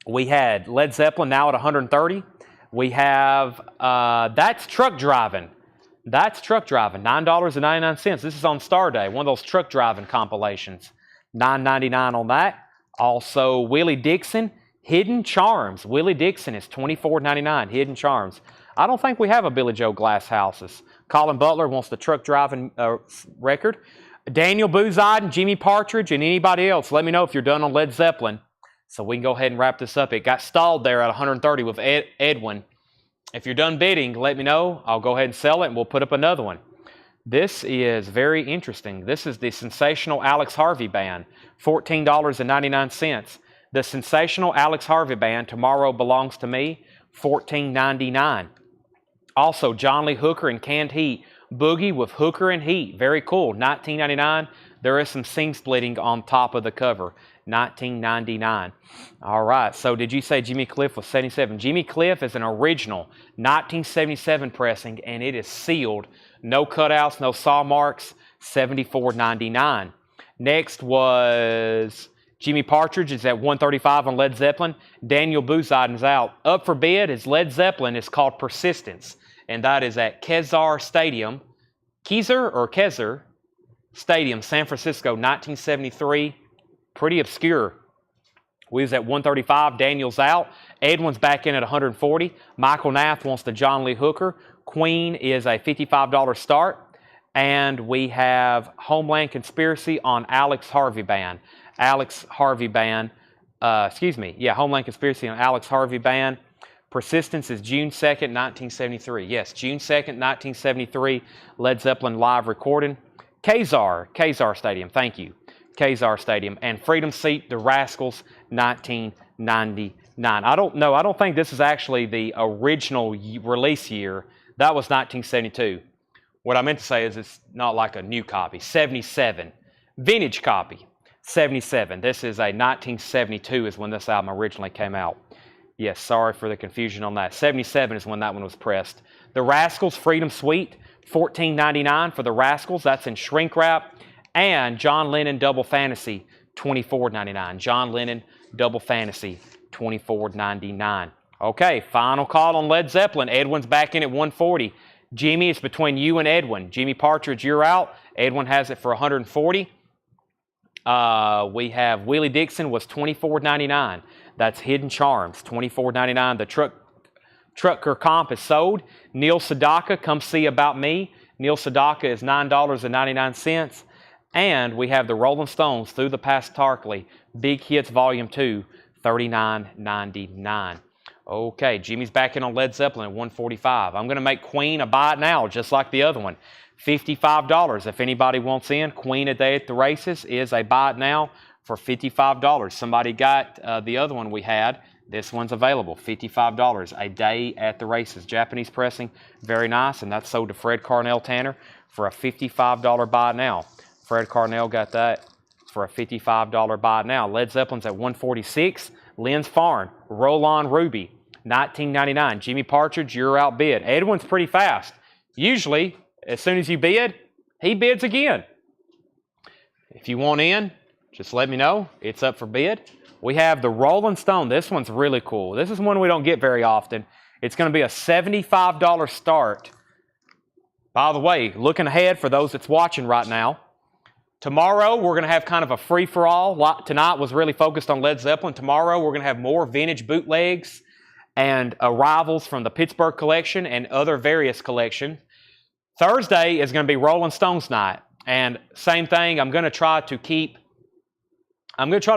we had Led Zeppelin now at 130. We have, that's Truck Driving. That's Truck Driving, $9.99. This is on Star Day, one of those truck driving compilations. $9.99 on that. Also, Willie Dixon, Hidden Charms. Willie Dixon is $24.99, Hidden Charms. I don't think we have a Billy Joe Glasshouses. Colin Butler wants the truck driving record. Daniel Boozide and Jimmy Partridge and anybody else, let me know if you're done on Led Zeppelin so we can go ahead and wrap this up. It got stalled there at 130 with Edwin. If you're done bidding, let me know. I'll go ahead and sell it, and we'll put up another one. This is very interesting. This is the Sensational Alex Harvey Band, $14.99. The Sensational Alex Harvey Band, Tomorrow Belongs to Me, $14.99. Also, John Lee Hooker and Canned Heat, Boogie with Hooker and Heat, very cool, $19.99. There is some seam splitting on top of the cover, $19.99. All right, so did you say Jimmy Cliff was 77? Jimmy Cliff is an original 1977 pressing, and it is sealed. No cutouts, no saw marks, $74.99. Next was Jimmy Partridge is at $135 on Led Zeppelin. Daniel Boozide is out. Up for bid is Led Zeppelin. It's called Persistence, and that is at Kezar Stadium, San Francisco, 1973. pretty obscure. We was at 135. Daniel's out. Edwin's back in at 140. Michael Nath wants the John Lee Hooker. Queen is a $55 start. And we have Homeland Conspiracy on Alex Harvey Band. Alex Harvey Band. Homeland Conspiracy on Alex Harvey Band. Persistence is June 2nd, 1973. Yes, June 2nd, 1973. Led Zeppelin live recording. Kazar Stadium. Thank you. Kazar Stadium. And Freedom Seat, The Rascals, 1999. I don't think this is actually the original release year. That was 1972. What I meant to say is it's not like a new copy. 77. Vintage copy. 77. This is a 1972 is when this album originally came out. Yes, sorry for the confusion on that. 77 is when that one was pressed. The Rascals Freedom Suite, $14.99 for the Rascals. That's in shrink wrap. And John Lennon Double Fantasy, $24.99. John Lennon Double Fantasy, $24.99. Okay, final call on Led Zeppelin. Edwin's back in at 140. Jimmy, it's between you and Edwin. Jimmy Partridge, you're out. Edwin has it for 140. We have Willie Dixon was $24.99. That's Hidden Charms, $24.99. The Trucker Comp is sold. Neil Sedaka, Come See About Me. Neil Sedaka is $9.99. And we have the Rolling Stones, Through the Past Darkly, Big Hits Volume 2, $39.99. Okay, Jimmy's back in on Led Zeppelin at 145. I'm going to make Queen a buy it now, just like the other one. $55. If anybody wants in, Queen A Day at the Races is a buy it now for $55. Somebody got the other one we had. This one's available, $55. A Day at the Races. Japanese pressing, very nice. And that's sold to Fred Carnell Tanner for a $55 buy it now. Fred Carnell got that for a $55 buy it now. Led Zeppelin's at 146. Lynn's Farm, Roll On Ruby, $19.99. Jimmy Partridge, you're outbid. Edwin's pretty fast. Usually, as soon as you bid, he bids again. If you want in, just let me know. It's up for bid. We have the Rolling Stone. This one's really cool. This is one we don't get very often. It's going to be a $75 start. By the way, looking ahead for those that's watching right now, tomorrow we're going to have kind of a free-for-all. Tonight was really focused on Led Zeppelin. Tomorrow we're going to have more vintage bootlegs and arrivals from the Pittsburgh collection and other various collections. Thursday is going to be Rolling Stones night. And same thing, I'm going to try to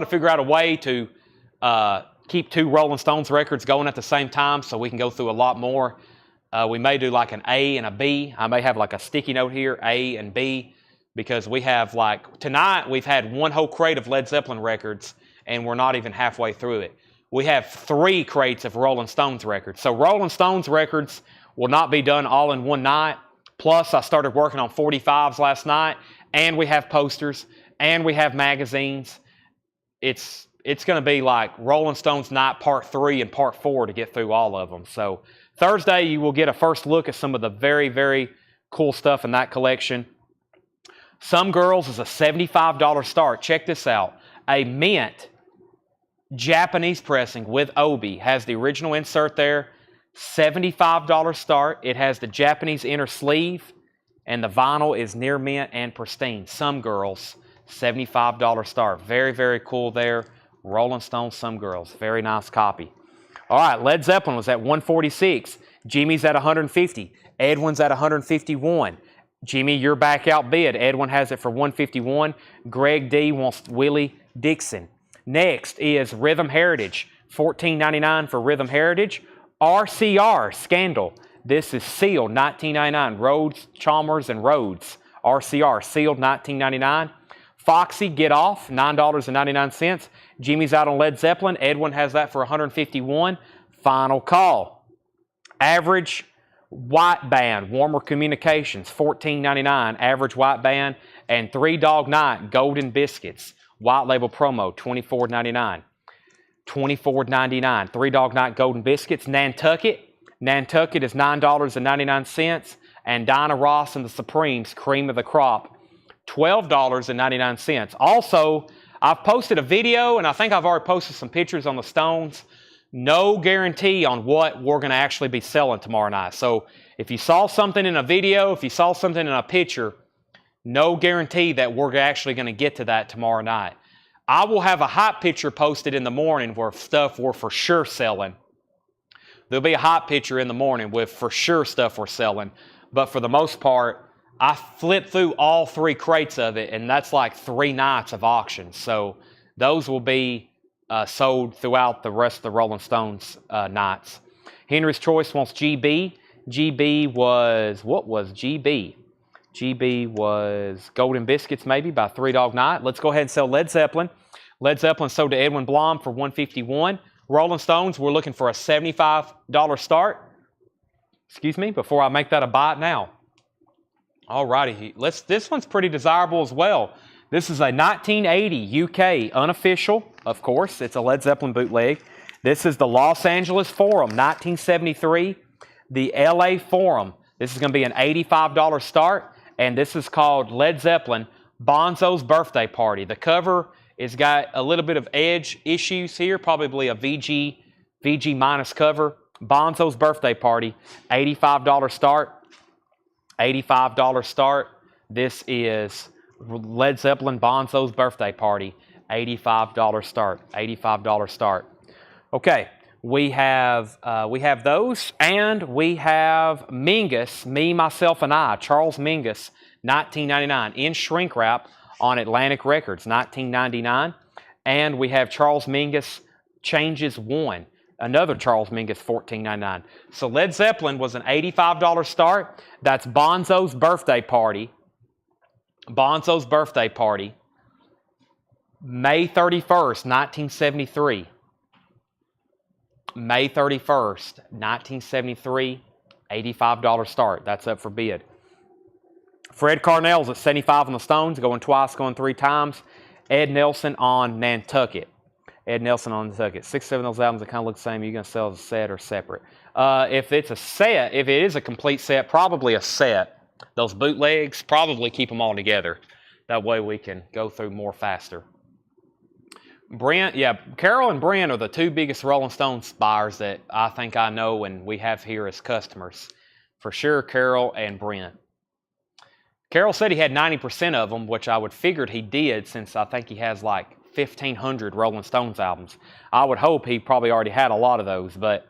figure out a way to keep two Rolling Stones records going at the same time so we can go through a lot more. We may do like an A and a B. I may have like a sticky note here, A and B, because we have tonight we've had one whole crate of Led Zeppelin records and we're not even halfway through it. We have 3 crates of Rolling Stones records. So Rolling Stones records will not be done all in one night. Plus, I started working on 45s last night, and we have posters, and we have magazines. It's going to be like Rolling Stones Night Part 3 and Part 4 to get through all of them. So Thursday, you will get a first look at some of the very, very cool stuff in that collection. Some Girls is a $75 start. Check this out. A mint Japanese pressing with Obi has the original insert there. $75 start. It has the Japanese inner sleeve, and the vinyl is near mint and pristine. Some Girls, $75 start. Very, very cool there. Rolling Stone, Some Girls. Very nice copy. All right, Led Zeppelin was at 146. Jimmy's at 150. Edwin's at 151. Jimmy, you're back outbid. Edwin has it for 151. Greg D wants Willie Dixon. Next is Rhythm Heritage. $14.99 for Rhythm Heritage. RCR, Scandal. This is sealed, $19.99. Rhodes, Chalmers, and Rhodes. RCR, sealed, $19.99. Foxy, Get Off, $9.99. Jimmy's out on Led Zeppelin. Edwin has that for $151. Final call. Average White Band, Warmer Communications, $14.99. Average White Band. And 3 Dog Night, Golden Biscuits. White Label Promo, $24.99. $24.99. 3 Dog Night Golden Biscuits. Nantucket. Nantucket is $9.99. And Dinah Ross and the Supremes, Cream of the Crop, $12.99. Also, I've posted a video, and I think I've already posted some pictures on the Stones. No guarantee on what we're going to actually be selling tomorrow night. So if you saw something in a video, if you saw something in a picture, no guarantee that we're actually going to get to that tomorrow night. I will have a hot picture posted in the morning where stuff we're for sure selling. There'll be a hot picture in the morning with for sure stuff we're selling. But for the most part, I flipped through all 3 crates of it, and that's like 3 nights of auctions. So those will be sold throughout the rest of the Rolling Stones nights. Henry's Choice wants GB. GB was, what was GB? GB was Golden Biscuits maybe by Three Dog Night. Let's go ahead and sell Led Zeppelin. Led Zeppelin sold to Edwin Blom for $151. Rolling Stones, we're looking for a $75 start. Excuse me, before I make that a buy it now. All righty, this one's pretty desirable as well. This is a 1980 UK unofficial, of course. It's a Led Zeppelin bootleg. This is the Los Angeles Forum, 1973. The LA Forum. This is going to be an $85 start. And this is called Led Zeppelin, Bonzo's Birthday Party. The cover has got a little bit of edge issues here, probably a VG minus cover. Bonzo's Birthday Party, $85 start. $85 start. This is Led Zeppelin, Bonzo's Birthday Party, $85 start. $85 start. Okay. We have those, and we have Mingus, Me, Myself, and I, Charles Mingus, 1999, in shrink wrap on Atlantic Records, 1999. And we have Charles Mingus, Changes One, another Charles Mingus, $14.99. So Led Zeppelin was an $85 start. That's Bonzo's Birthday Party. Bonzo's Birthday Party, May 31st, 1973. May 31st, 1973, $85 start. That's up for bid. Fred Carnell's at 75 on the Stones, going twice, going 3 times. Ed Nelson on Nantucket. Ed Nelson on Nantucket. 6, 7 of those albums that kind of look the same. You're going to sell as a set or separate. If it's a set, if it is a complete set, probably a set. Those bootlegs, probably keep them all together. That way we can go through more faster. Brent, yeah, Carol and Brent are the 2 biggest Rolling Stones buyers that I think I know and we have here as customers. For sure, Carol and Brent. Carol said he had 90% of them, which I would figured he did since I think he has like 1,500 Rolling Stones albums. I would hope he probably already had a lot of those, but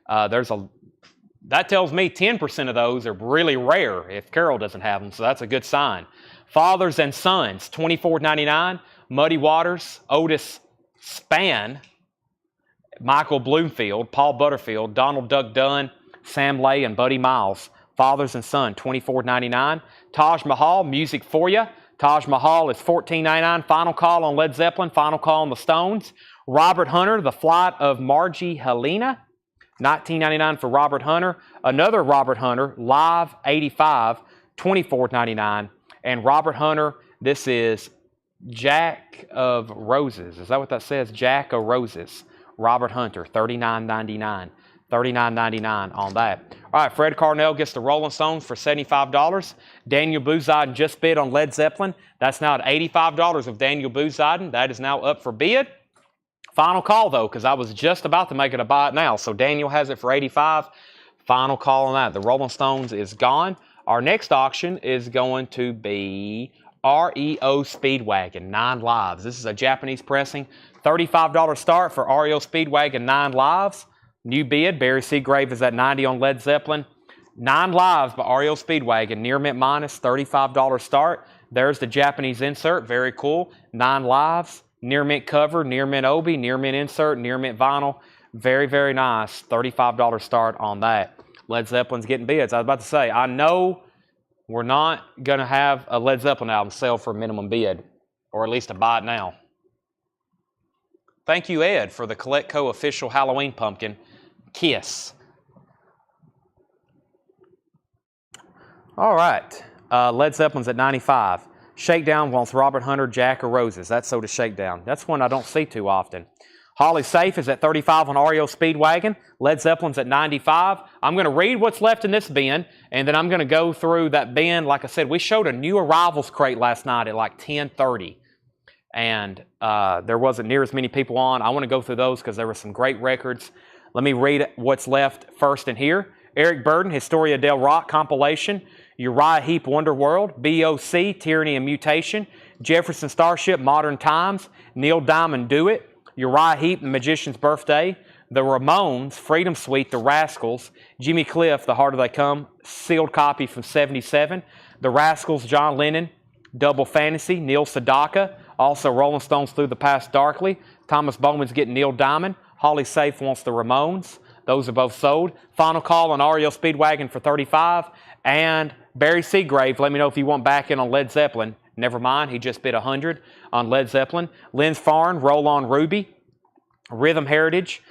that tells me 10% of those are really rare if Carol doesn't have them, so that's a good sign. Fathers and Sons, $24.99. Muddy Waters, Otis Spann, Michael Bloomfield, Paul Butterfield, Donald Duck Dunn, Sam Lay, and Buddy Miles. Fathers and Son, $24.99. Taj Mahal, Music For Ya. Taj Mahal is $14.99. Final Call on Led Zeppelin. Final Call on the Stones. Robert Hunter, The Flight of Margie Helena, $19.99 for Robert Hunter. Another Robert Hunter, Live 85, $24.99. And Robert Hunter, this is Jack of Roses. Is that what that says? Jack of Roses. Robert Hunter, $39.99. $39.99 on that. All right, Fred Carnell gets the Rolling Stones for $75. Daniel Booziden just bid on Led Zeppelin. That's now at $85 of Daniel Booziden. That is now up for bid. Final call, though, because I was just about to make it a buy it now. So Daniel has it for $85. Final call on that. The Rolling Stones is gone. Our next auction is going to be REO Speedwagon, 9 lives. This is a Japanese pressing. $35 start for REO Speedwagon, 9 lives. New bid, Barry Seagrave is at $90 on Led Zeppelin. 9 lives by REO Speedwagon, near mint minus, $35 start. There's the Japanese insert, very cool. 9 lives, near mint cover, near mint obi, near mint insert, near mint vinyl. Very, very nice. $35 start on that. Led Zeppelin's getting bids. I was about to say, I know we're not going to have a Led Zeppelin album sell for a minimum bid, or at least a buy it now. Thank you, Ed, for the Coletco official Halloween pumpkin. Kiss. All right. Led Zeppelin's at 95. Shakedown wants Robert Hunter, Jack of Roses. That's so to Shakedown. That's one I don't see too often. Holly Safe is at 35 on REO Speedwagon. Led Zeppelin's at 95. I'm going to read what's left in this bin, and then I'm going to go through that bin. Like I said, we showed a new arrivals crate last night at like 10:30, and there wasn't near as many people on. I want to go through those because there were some great records. Let me read what's left first in here. Eric Burden, Historia del Rock compilation. Uriah Heep, Wonderworld. BOC, Tyranny and Mutation. Jefferson Starship, Modern Times. Neil Diamond, Do It. Uriah Heep, The Magician's Birthday. The Ramones, Freedom Suite, The Rascals. Jimmy Cliff, The Harder They Come, sealed copy from 77. The Rascals, John Lennon, Double Fantasy. Neil Sedaka, also Rolling Stones, Through the Past Darkly. Thomas Bowman's getting Neil Diamond. Holly Safe wants The Ramones. Those are both sold. Final Call on REO Speedwagon for $35. And Barry Seagrave, let me know if you want back in on Led Zeppelin. Never mind, he just bid $100 on Led Zeppelin. Lynn's Farn, Roll On Ruby. Rhythm Heritage.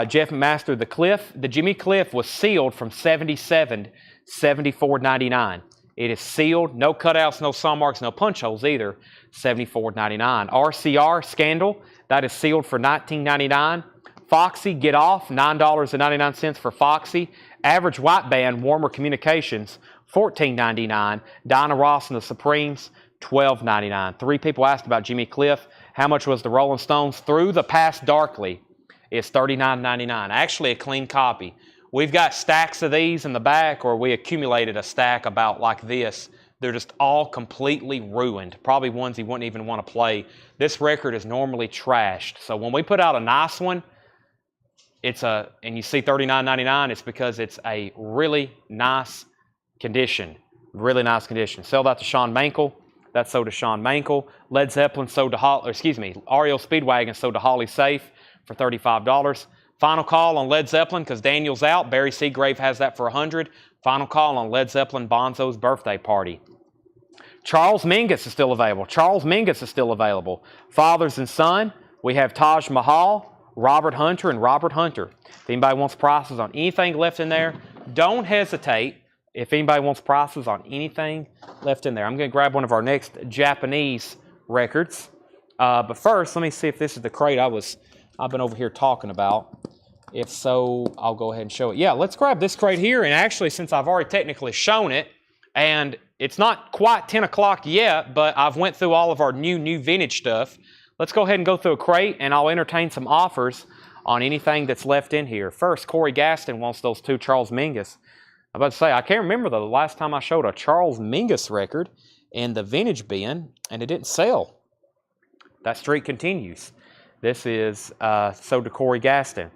Jeff Master, The Cliff. The Jimmy Cliff was sealed from 77, $74.99. It is sealed. No cutouts, no saw marks, no punch holes either. $74.99. RCR, Scandal. That is sealed for $19.99. Foxy, Get Off. $9.99 for Foxy. Average White Band, Warmer Communications. $14.99. Dinah Ross and the Supremes. $12.99. 3 people asked about Jimmy Cliff. How much was the Rolling Stones? Through the Past Darkly. It's $39.99. Actually, a clean copy. We've got stacks of these in the back, or we accumulated a stack about like this. They're just all completely ruined. Probably ones he wouldn't even want to play. This record is normally trashed. So when we put out a nice one, and you see $39.99, it's because it's a really nice condition. Really nice condition. Sell that to Sean Mankel. That's sold to Sean Mankel. Led Zeppelin sold to REO Speedwagon sold to Holly Safe for $35. Final Call on Led Zeppelin because Daniel's out. Barry Seagrave has that for $100. Final Call on Led Zeppelin Bonzo's Birthday Party. Charles Mingus is still available. Charles Mingus is still available. Fathers and Son. We have Taj Mahal, Robert Hunter, and Robert Hunter. If anybody wants prices on anything left in there, don't hesitate. If anybody wants prices on anything left in there. I'm going to grab one of our next Japanese records. But first, let me see if this is the crate I've been over here talking about. If so, I'll go ahead and show it. Yeah, let's grab this crate here. And actually, since I've already technically shown it, and it's not quite 10 o'clock yet, but I've went through all of our new vintage stuff. Let's go ahead and go through a crate, and I'll entertain some offers on anything that's left in here. First, Corey Gaston wants those 2 Charles Mingus. I'm about to say, I can't remember the last time I showed a Charles Mingus record in the vintage bin, and it didn't sell. That streak continues. This is sold to Corey Gaston.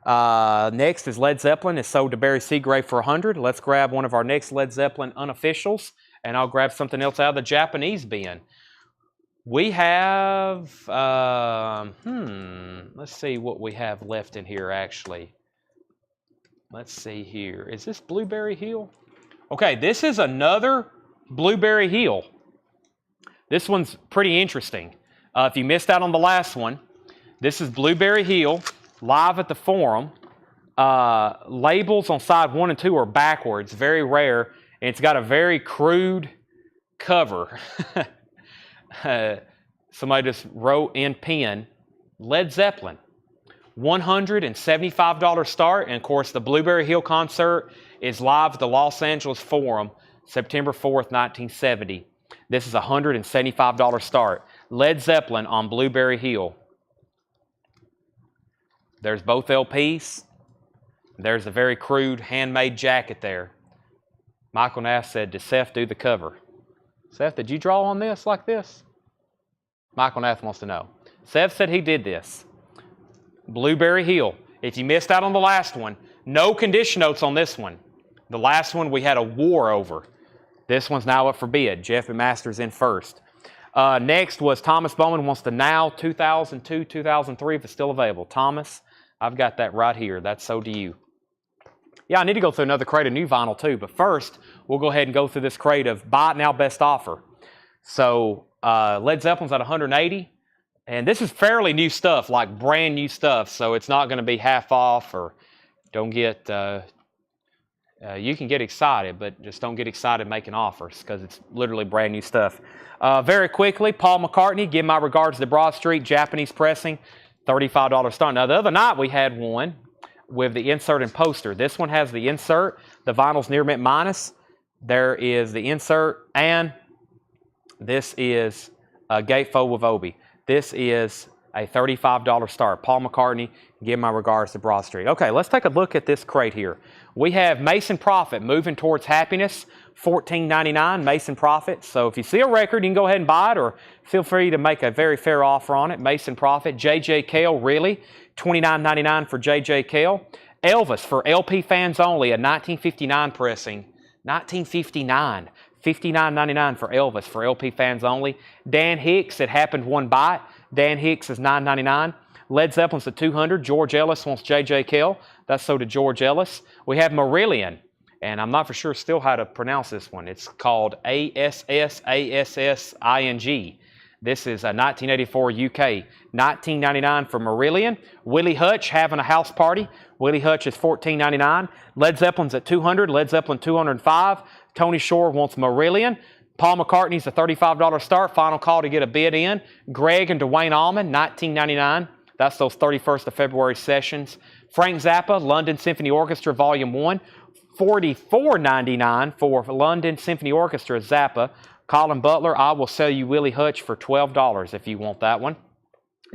Next is Led Zeppelin. It's sold to Barry Seagrave for $100. Let's grab one of our next Led Zeppelin unofficials, and I'll grab something else out of the Japanese bin. We have, let's see what we have left in here, actually. Let's see here. Is this Blueberry Hill? Okay, this is another Blueberry Hill. This one's pretty interesting. If you missed out on the last one, this is Blueberry Hill, live at the Forum. Labels on side 1 and 2 are backwards, very rare, and it's got a very crude cover. Somebody just wrote in pen, Led Zeppelin. $175 start, and of course the Blueberry Hill concert is live at the Los Angeles Forum, September 4th, 1970. This is a $175 start. Led Zeppelin on Blueberry Hill. There's both LPs. There's a very crude handmade jacket there. Michael Nass said, did Seth do the cover? Seth, did you draw on this like this? Michael Nath wants to know. Seth said he did this. Blueberry Hill. If you missed out on the last one, no condition notes on this one. The last one we had a war over. This one's now up for bid. Jeff and Masters in first. Next was Thomas Bowman wants the Now 2002, 2003 if it's still available. Thomas, I've got that right here. That's sold to you. Yeah, I need to go through another crate of new vinyl too, but first we'll go ahead and go through this crate of Buy It Now Best Offer. So Led Zeppelin's at $180. And this is fairly new stuff, like brand new stuff, so it's not going to be half off or don't get, you can get excited, but just don't get excited making offers because it's literally brand new stuff. Very quickly, Paul McCartney, give my regards to Broad Street, Japanese pressing, $35 start. Now, the other night we had one with the insert and poster. This one has the insert, the vinyl's near mint minus. There is the insert, and this is a gatefold with Obi. This is a $35 start. Paul McCartney, give my regards to Broad Street. Okay, let's take a look at this crate here. We have Mason Prophet, Moving Towards Happiness, $14.99, Mason Prophet. So if you see a record, you can go ahead and buy it, or feel free to make a very fair offer on it. Mason Prophet. J.J. Cale, Really, $29.99 for J.J. Cale. Elvis, for LP fans only, a 1959 pressing. 1959. $59.99 for Elvis, for LP fans only. Dan Hicks, It Happened One Bite. Dan Hicks is $9.99. Led Zeppelin's at $200. George Ellis wants J.J. Cale. That's so to George Ellis. We have Marillion, and I'm not for sure still how to pronounce this one. It's called ASSASSING. This is a 1984 UK. $19.99 for Marillion. Willie Hutch, Having a House Party. Willie Hutch is $14.99. Led Zeppelin's at $200. Led Zeppelin $205. Tony Shore wants Marillion. Paul McCartney's a $35 start. Final call to get a bid in. Greg and Dwayne Allman, $19.99. That's those 31st of February sessions. Frank Zappa, London Symphony Orchestra, Volume 1. $44.99 for London Symphony Orchestra, Zappa. Colin Butler, I Will Sell You Willie Hutch for $12 if you want that one.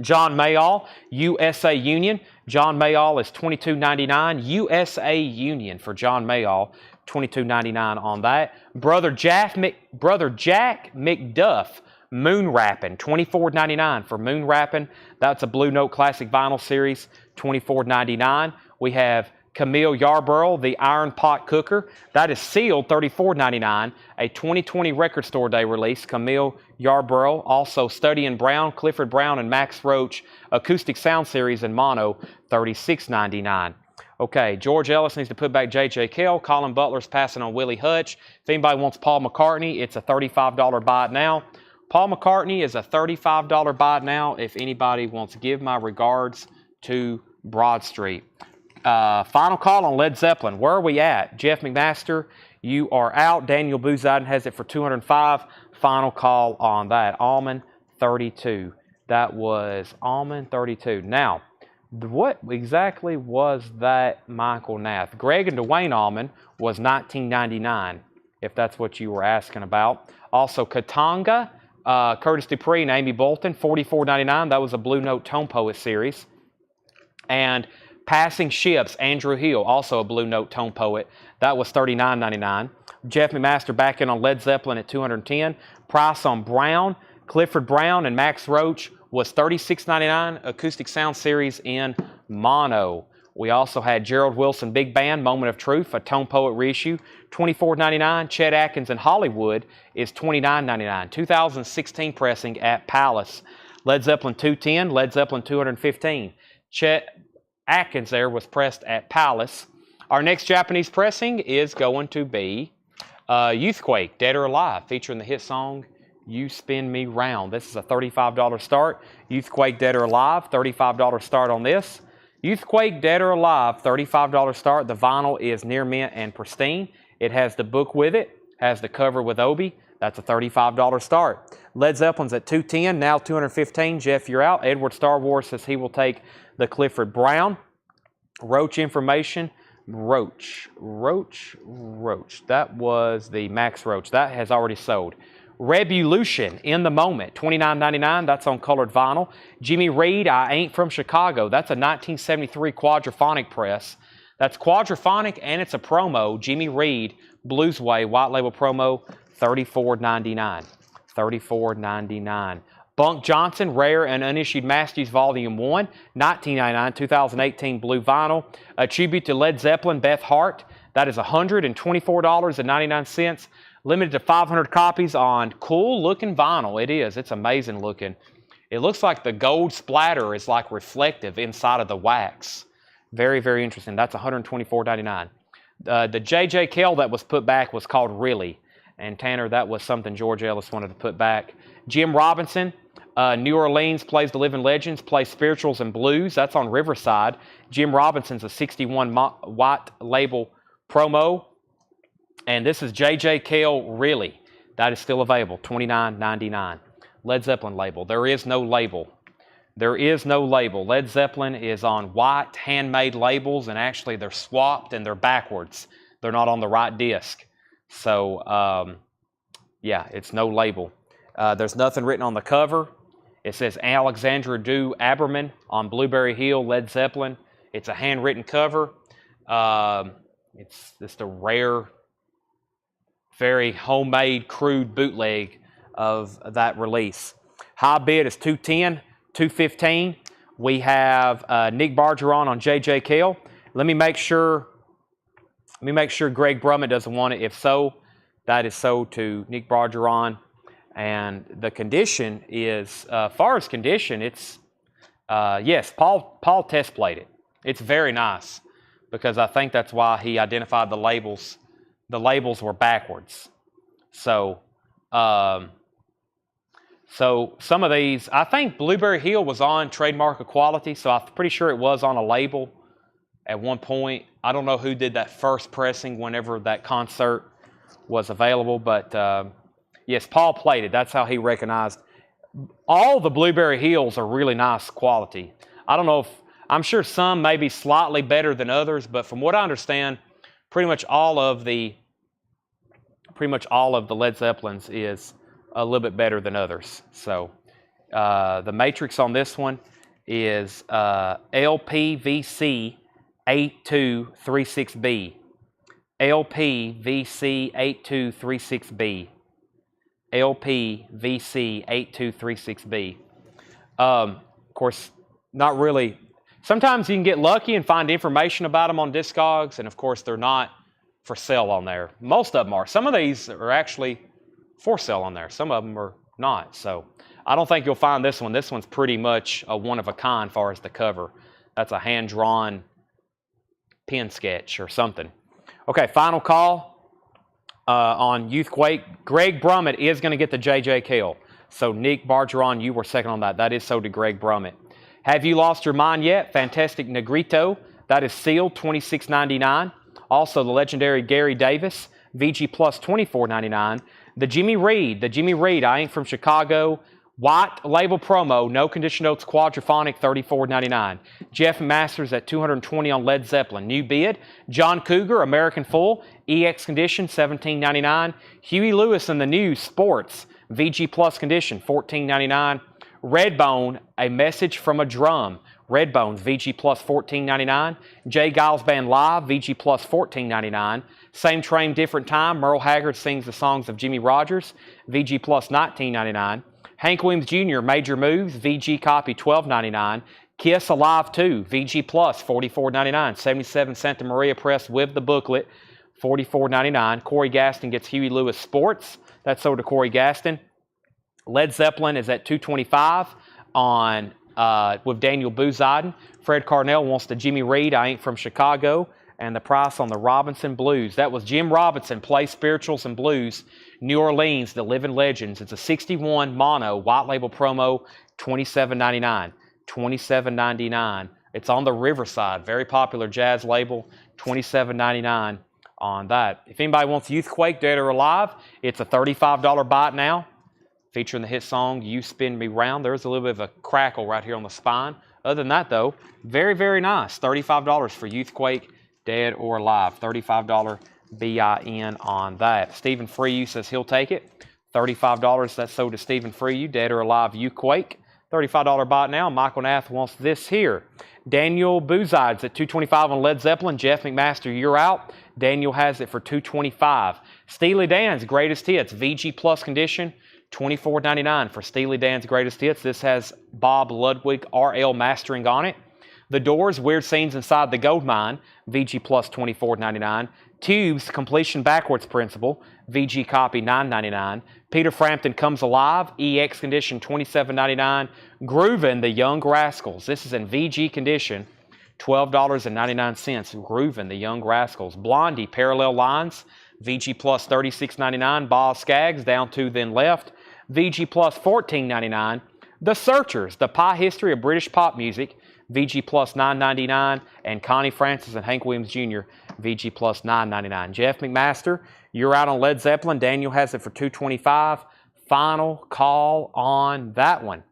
John Mayall, USA Union. John Mayall is $22.99. USA Union for John Mayall, $22.99 on that. Brother Jack McDuff, Moon Rappin', $24.99 for Moon Rappin'. That's a Blue Note Classic Vinyl Series, $24.99. We have Camille Yarborough, The Iron Pot Cooker. That is sealed, $34.99. A 2020 Record Store Day release, Camille Yarborough. Also, Study and Brown, Clifford Brown and Max Roach, Acoustic Sound Series in mono, $36.99. Okay, George Ellis needs to put back J.J. Cale. Colin Butler's passing on Willie Hutch. If anybody wants Paul McCartney, it's a $35 buy it now. Paul McCartney is a $35 buy it now if anybody wants to give my regards to Broad Street. Final call on Led Zeppelin. Where are we at? Jeff McMaster, you are out. Daniel Buziden has it for $205. Final call on that. Almond, 32. That was Almond, 32. Now, what exactly was that Michael Nath? Greg and Dwayne Allman was $19.99, if that's what you were asking about. Also, Katanga, Curtis Dupree and Amy Bolton, $44.99. That was a Blue Note Tone Poet series. And Passing Ships, Andrew Hill, also a Blue Note Tone Poet. That was $39.99. Jeff McMaster back in on Led Zeppelin at $210. Price on Brown, Clifford Brown and Max Roach was $36.99. Acoustic Sound Series in mono. We also had Gerald Wilson Big Band, Moment of Truth, a Tone Poet reissue, $24.99. Chet Atkins in Hollywood is $29.99. 2016 pressing at Palace. Led Zeppelin 210, Led Zeppelin 215. Chet Atkins there was pressed at Palace. Our next Japanese pressing is going to be Youthquake, Dead or Alive, featuring the hit song You Spin Me Round. This is a $35 start. Youthquake, Dead or Alive, $35 start on this. Youthquake, Dead or Alive, $35 start. The vinyl is near mint and pristine. It has the book with it, has the cover with Obi. That's a $35 start. Led Zeppelin's at $210, now $215. Jeff, you're out. Edward Star Wars says he will take the Clifford Brown. Roach Information. Roach. That was the Max Roach. That has already sold. Revolution, In the Moment, $29.99. That's on colored vinyl. Jimmy Reed, I Ain't From Chicago. That's a 1973 quadraphonic press. That's quadraphonic and it's a promo. Jimmy Reed, Bluesway, white label promo, $34.99. $34.99. Bunk Johnson, Rare and Unissued Masters Volume 1, $19.99, 2018 blue vinyl. A tribute to Led Zeppelin, Beth Hart. That is $124.99. Limited to 500 copies on cool-looking vinyl. It is. It's amazing looking. It looks like the gold splatter is like reflective inside of the wax. Very, very interesting. That's $124.99. The J.J. Cale that was put back was called Really. And Tanner, that was something George Ellis wanted to put back. Jim Robinson, New Orleans, plays the Living Legends, plays spirituals and blues. That's on Riverside. Jim Robinson's a 61 white label promo. And this is J.J. Cale Really. That is still available, $29.99. Led Zeppelin label. There is no label. There is no label. Led Zeppelin is on white handmade labels, and actually they're swapped and they're backwards. They're not on the right disc. So, yeah, it's no label. There's nothing written on the cover. It says Alexandra Du Aberman on Blueberry Hill, Led Zeppelin. It's a handwritten cover. It's just a rare, very homemade, crude bootleg of that release. High bid is $210, $215. We have Nick Bargeron on J.J. Cale. Let me make sure Greg Brummett doesn't want it. If so, that is sold to Nick Bargeron. And the condition is, far as condition, it's, yes, Paul test played it. It's very nice because I think that's why he identified the labels. The labels were backwards. So, so some of these, I think Blueberry Hill was on Trademark Equality, so I'm pretty sure it was on a label at one point. I don't know who did that first pressing whenever that concert was available, but yes, Paul played it. That's how he recognized. All the Blueberry Hills are really nice quality. I don't know if, I'm sure some may be slightly better than others, but from what I understand, pretty much all of the Led Zeppelins is a little bit better than others. So the matrix on this one is LPVC 8236B. LPVC 8236B. LPVC 8236B. Of course, not really. Sometimes you can get lucky and find information about them on Discogs, and of course they're not for sale on there. Most of them are. Some of these are actually for sale on there. Some of them are not. So I don't think you'll find this one. This one's pretty much a one of a kind as far as the cover. That's a hand-drawn pen sketch or something. Okay, final call on Youthquake. Greg Brummett is going to get the J.J. Cale. So Nick Bargeron, you were second on that. That is so to Greg Brummett. Have you lost your mind yet? Fantastic Negrito. That is sealed, $26.99. Also, the legendary Gary Davis, VG Plus, $24.99. The Jimmy Reed, I Ain't From Chicago, white label promo, no condition notes quadraphonic, $34.99. Jeff Masters at $220 on Led Zeppelin. New bid, John Cougar, American Full, EX condition, $17.99. Huey Lewis and the News, Sports, VG Plus condition, $14.99. Redbone, A Message from a Drum. Redbones, VG Plus, $14.99. Jay Giles Band Live, VG Plus, $14.99. Same Train, Different Time. Merle Haggard sings the songs of Jimmy Rogers, VG Plus, $19.99. Hank Williams Jr., Major Moves, VG copy, $12.99. Kiss Alive 2, VG Plus, $44.99. 77 Santa Maria Press with the booklet, $44.99. Corey Gaston gets Huey Lewis Sports. That's sold to Corey Gaston. Led Zeppelin is at $225 on with Daniel Booziden. Fred Carnell wants the Jimmy Reed, I Ain't From Chicago, and the price on the Robinson Blues. That was Jim Robinson, Play Spirituals and Blues, New Orleans, The Living Legends. It's a 61 mono, white label promo, $27.99. $27.99. It's on the Riverside, very popular jazz label, $27.99 on that. If anybody wants Youthquake, Dead or Alive, it's a $35 bite now, featuring the hit song, You Spin Me Round. There's a little bit of a crackle right here on the spine. Other than that, though, very, very nice. $35 for Youthquake, Dead or Alive. $35 BIN on that. Stephen Freyu says he'll take it. $35, that's sold to Stephen Freyu, Dead or Alive, Youthquake. $35 bot now. Michael Nath wants this here. Daniel Boozides at $225 on Led Zeppelin. Jeff McMaster, you're out. Daniel has it for $225. Steely Dan's Greatest Hits, VG Plus condition, $24.99 for Steely Dan's Greatest Hits. This has Bob Ludwig RL mastering on it. The Doors, Weird Scenes Inside the Gold Mine, VG Plus $24.99. Tubes, Completion Backwards Principle, VG copy $9.99. Peter Frampton Comes Alive, EX condition $27.99. Groovin' The Young Rascals. This is in VG condition, $12.99. Groovin' The Young Rascals. Blondie, Parallel Lines, VG Plus $36.99. Boz Scaggs, Down to Then Left, VG Plus $14.99. The Searchers, The Pie History of British Pop Music, VG Plus $9.99. And Connie Francis and Hank Williams Jr., VG Plus $9.99. Jeff McMaster, you're out on Led Zeppelin. Daniel has it for $225. Final call on that one.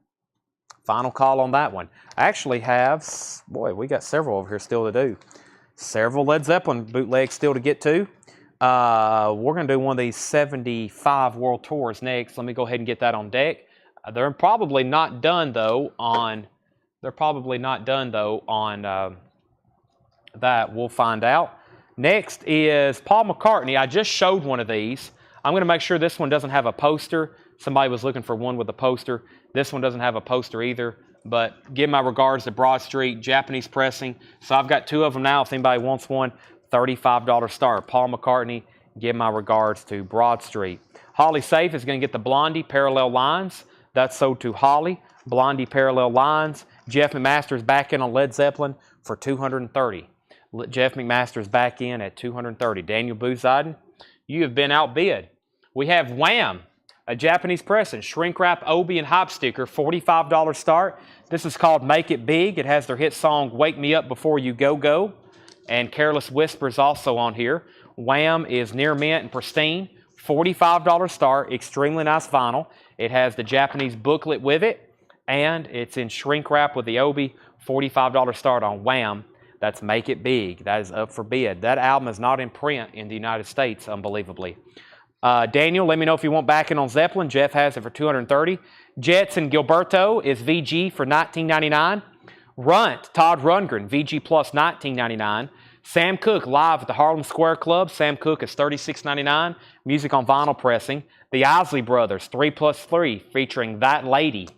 Final call on that one. I actually have, boy, we got several over here still to do. Several Led Zeppelin bootlegs still to get to. We're going to do one of these 75 World Tours next. Let me go ahead and get that on deck. They're probably not done though on. They're probably not done though on that. We'll find out. Next is Paul McCartney. I just showed one of these. I'm going to make sure this one doesn't have a poster. Somebody was looking for one with a poster. This one doesn't have a poster either. But give my regards to Broad Street, Japanese pressing. So I've got two of them now. If anybody wants one, $35 start. Paul McCartney, give my regards to Broad Street. Holly Safe is going to get the Blondie Parallel Lines. That's sold to Holly. Blondie Parallel Lines. Jeff McMaster's back in on Led Zeppelin for $230. Jeff McMaster's back in at $230. Daniel Booziden, you have been outbid. We have Wham, a Japanese pressing, shrink wrap, Obi, and hop sticker, $45 start. This is called Make It Big. It has their hit song, Wake Me Up Before You Go Go, and Careless Whispers also on here. Wham is near mint and pristine, $45 start, extremely nice vinyl. It has the Japanese booklet with it, and it's in shrink wrap with the Obi, $45 start on Wham. That's Make It Big. That is up for bid. That album is not in print in the United States, unbelievably. Daniel, let me know if you want backing on Zeppelin. Jeff has it for $230. Jets and Gilberto is VG for $19.99. Runt, Todd Rundgren, VG plus $19.99. Sam Cooke live at the Harlem Square Club. Sam Cooke is $36.99. Music on vinyl pressing. The Isley Brothers, 3+3, featuring That Lady,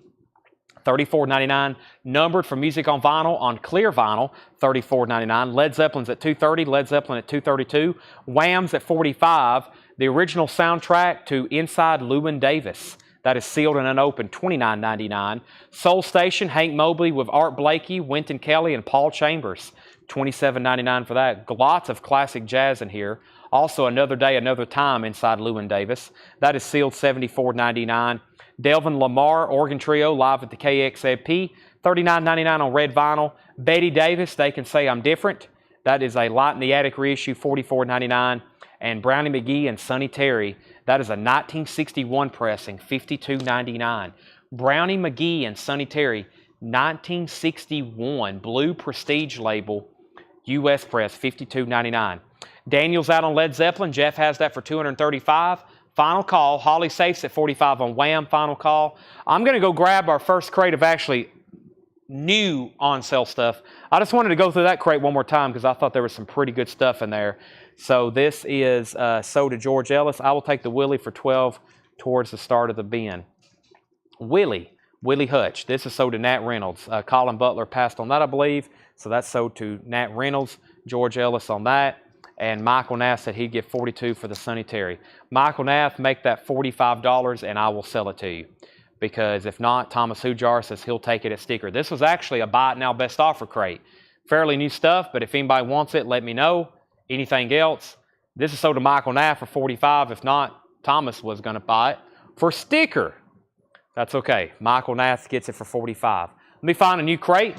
$34.99. Numbered for Music on Vinyl on clear vinyl, $34.99. Led Zeppelin's at $230. Led Zeppelin at $232. Wham's at $45. The original soundtrack to Inside Llewyn Davis. That is sealed and unopened, $29.99. Soul Station, Hank Mobley with Art Blakey, Wynton Kelly, and Paul Chambers, $27.99 for that. Lots of classic jazz in here. Also, Another Day, Another Time, Inside Llewyn Davis. That is sealed, $74.99. Delvin Lamar, Organ Trio, live at the KXAP, $39.99 on red vinyl. Betty Davis, They Can Say I'm Different. That is a Light in the Attic reissue, $44.99. And Brownie McGee and Sonny Terry, that is a 1961 pressing, $52.99. Brownie McGee and Sonny Terry, 1961, blue prestige label, U.S. press, $52.99. Daniel's out on Led Zeppelin. Jeff has that for $235. Final call. Holly Safe's at $45 on Wham. Final call. I'm going to go grab our first crate of actually new on-sale stuff. I just wanted to go through that crate one more time because I thought there was some pretty good stuff in there. So this is sold to George Ellis. I will take the Willie for $12 towards the start of the bin. Willie Hutch. This is sold to Nat Reynolds. Colin Butler passed on that, I believe. So that's sold to Nat Reynolds. George Ellis on that. And Michael Nath said he'd get $42 for the Sonny Terry. Michael Nath, make that $45 and I will sell it to you. Because if not, Thomas Hujar says he'll take it at sticker. This was actually a buy it now best offer crate. Fairly new stuff, but if anybody wants it, let me know. Anything else? This is sold to Michael Nath for $45. If not, Thomas was going to buy it for sticker. That's okay. Michael Nath gets it for $45. Let me find a new crate,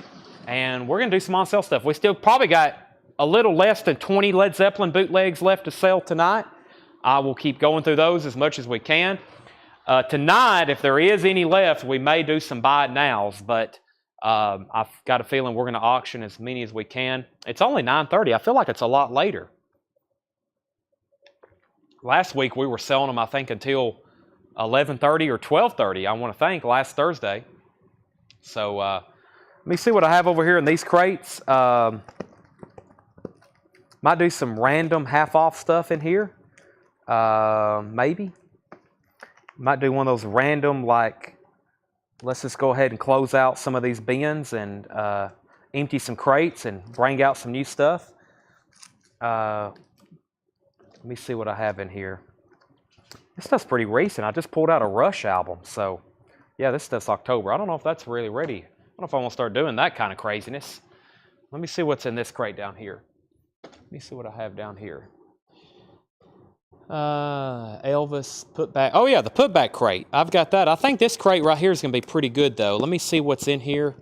and we're going to do some on-sale stuff. We still probably got a little less than 20 Led Zeppelin bootlegs left to sell tonight. I will keep going through those as much as we can. Tonight, if there is any left, we may do some buy it nows, but I've got a feeling we're going to auction as many as we can. It's only 9:30. I feel like it's a lot later. Last week, we were selling them, I think, until 11:30 or 12:30, I want to think, last Thursday. So let me see what I have over here in these crates. Might do some random half-off stuff in here. Maybe. Might do one of those random, like, let's just go ahead and close out some of these bins and empty some crates and bring out some new stuff. Let me see what I have in here. This stuff's pretty recent. I just pulled out a Rush album. So, yeah, this stuff's October. I don't know if that's really ready. I don't know if I want to start doing that kind of craziness. Let me see what's in this crate down here. Let me see what I have down here. Elvis, putback. Oh, yeah, the putback crate. I've got that. I think this crate right here is going to be pretty good, though. Let me see what's in here.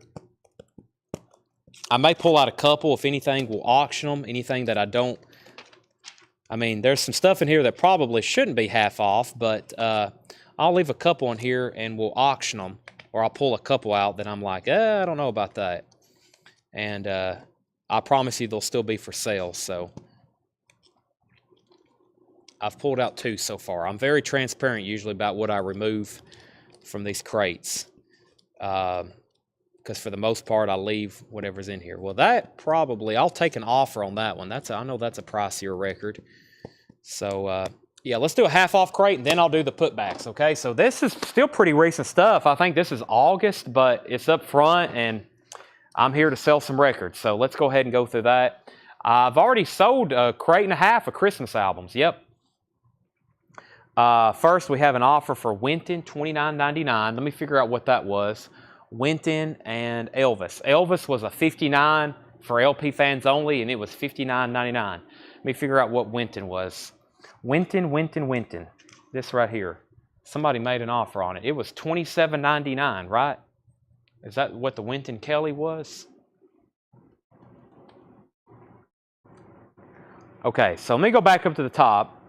I may pull out a couple. If anything, we'll auction them. Anything that I don't. I mean, there's some stuff in here that probably shouldn't be half off, but I'll leave a couple in here and we'll auction them. Or I'll pull a couple out that I'm like, I don't know about that. And I promise you they'll still be for sale, so. I've pulled out 2 so far. I'm very transparent usually about what I remove from these crates. Because for the most part, I leave whatever's in here. Well, that probably, I'll take an offer on that one. I know that's a pricier record. So, yeah, let's do a half-off crate, and then I'll do the putbacks, okay? So this is still pretty recent stuff. I think this is August, but it's up front, and I'm here to sell some records. So let's go ahead and go through that. I've already sold a crate and a half of Christmas albums. Yep. First, we have an offer for Winton, $29.99. Let me figure out what that was. Winton and Elvis. Elvis was a 59 for LP fans only, and it was $59.99. Let me figure out what Winton was. Winton. This right here. Somebody made an offer on it. It was $27.99, right? Is that what the Winton Kelly was? Okay, so let me go back up to the top.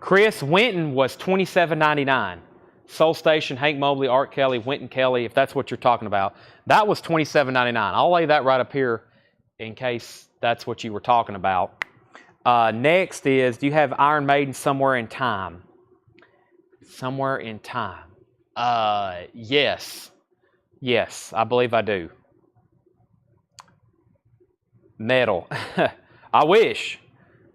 Chris Winton was $27.99. Soul Station, Hank Mobley, Art Kelly, Winton Kelly, if that's what you're talking about. That was $27.99. I'll lay that right up here in case that's what you were talking about. Next is, do you have Iron Maiden Somewhere in Time? Somewhere in Time. Yes. Yes, I believe I do. Metal. I wish.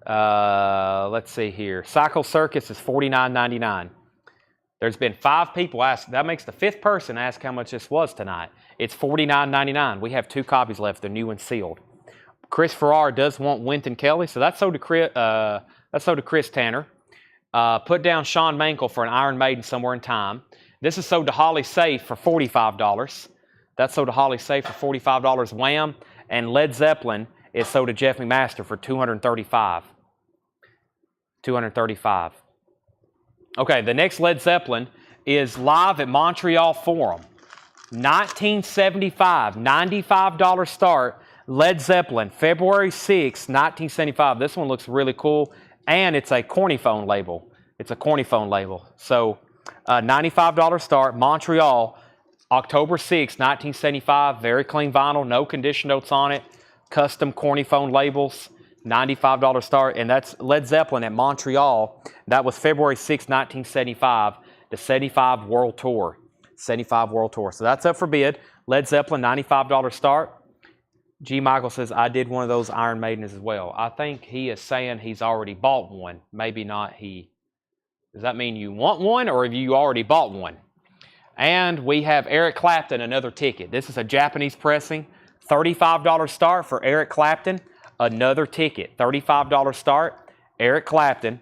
Let's see here. Cycle Circus is $49.99. There's been 5 people ask. That makes the 5th person ask how much this was tonight. It's $49.99. We have 2 copies left. They're new and sealed. Chris Farrar does want Winton Kelly, so that's sold to Chris Tanner. Put down Sean Mankel for an Iron Maiden Somewhere in Time. This is sold to Holly Safe for $45. That's sold to Holly Safe for $45. Wham! And Led Zeppelin is sold to Jeff McMaster for $235. $235. Okay, the next Led Zeppelin is live at Montreal Forum. 1975, $95 start. Led Zeppelin, February 6, 1975. This one looks really cool, and it's a Cornyphone label. It's a Cornyphone label. So, $95 start, Montreal, October 6, 1975. Very clean vinyl, no condition notes on it. Custom Cornyphone labels. $95 start, and that's Led Zeppelin at Montreal. That was February 6, 1975, the 75 World Tour. 75 World Tour. So that's up for bid. Led Zeppelin, $95 start. G. Michael says, I did one of those Iron Maidens as well. I think he is saying he's already bought one. Maybe not he. Does that mean you want one, or have you already bought one? And we have Eric Clapton, another ticket. This is a Japanese pressing. $35 start for Eric Clapton. Another ticket, $35 start, Eric Clapton.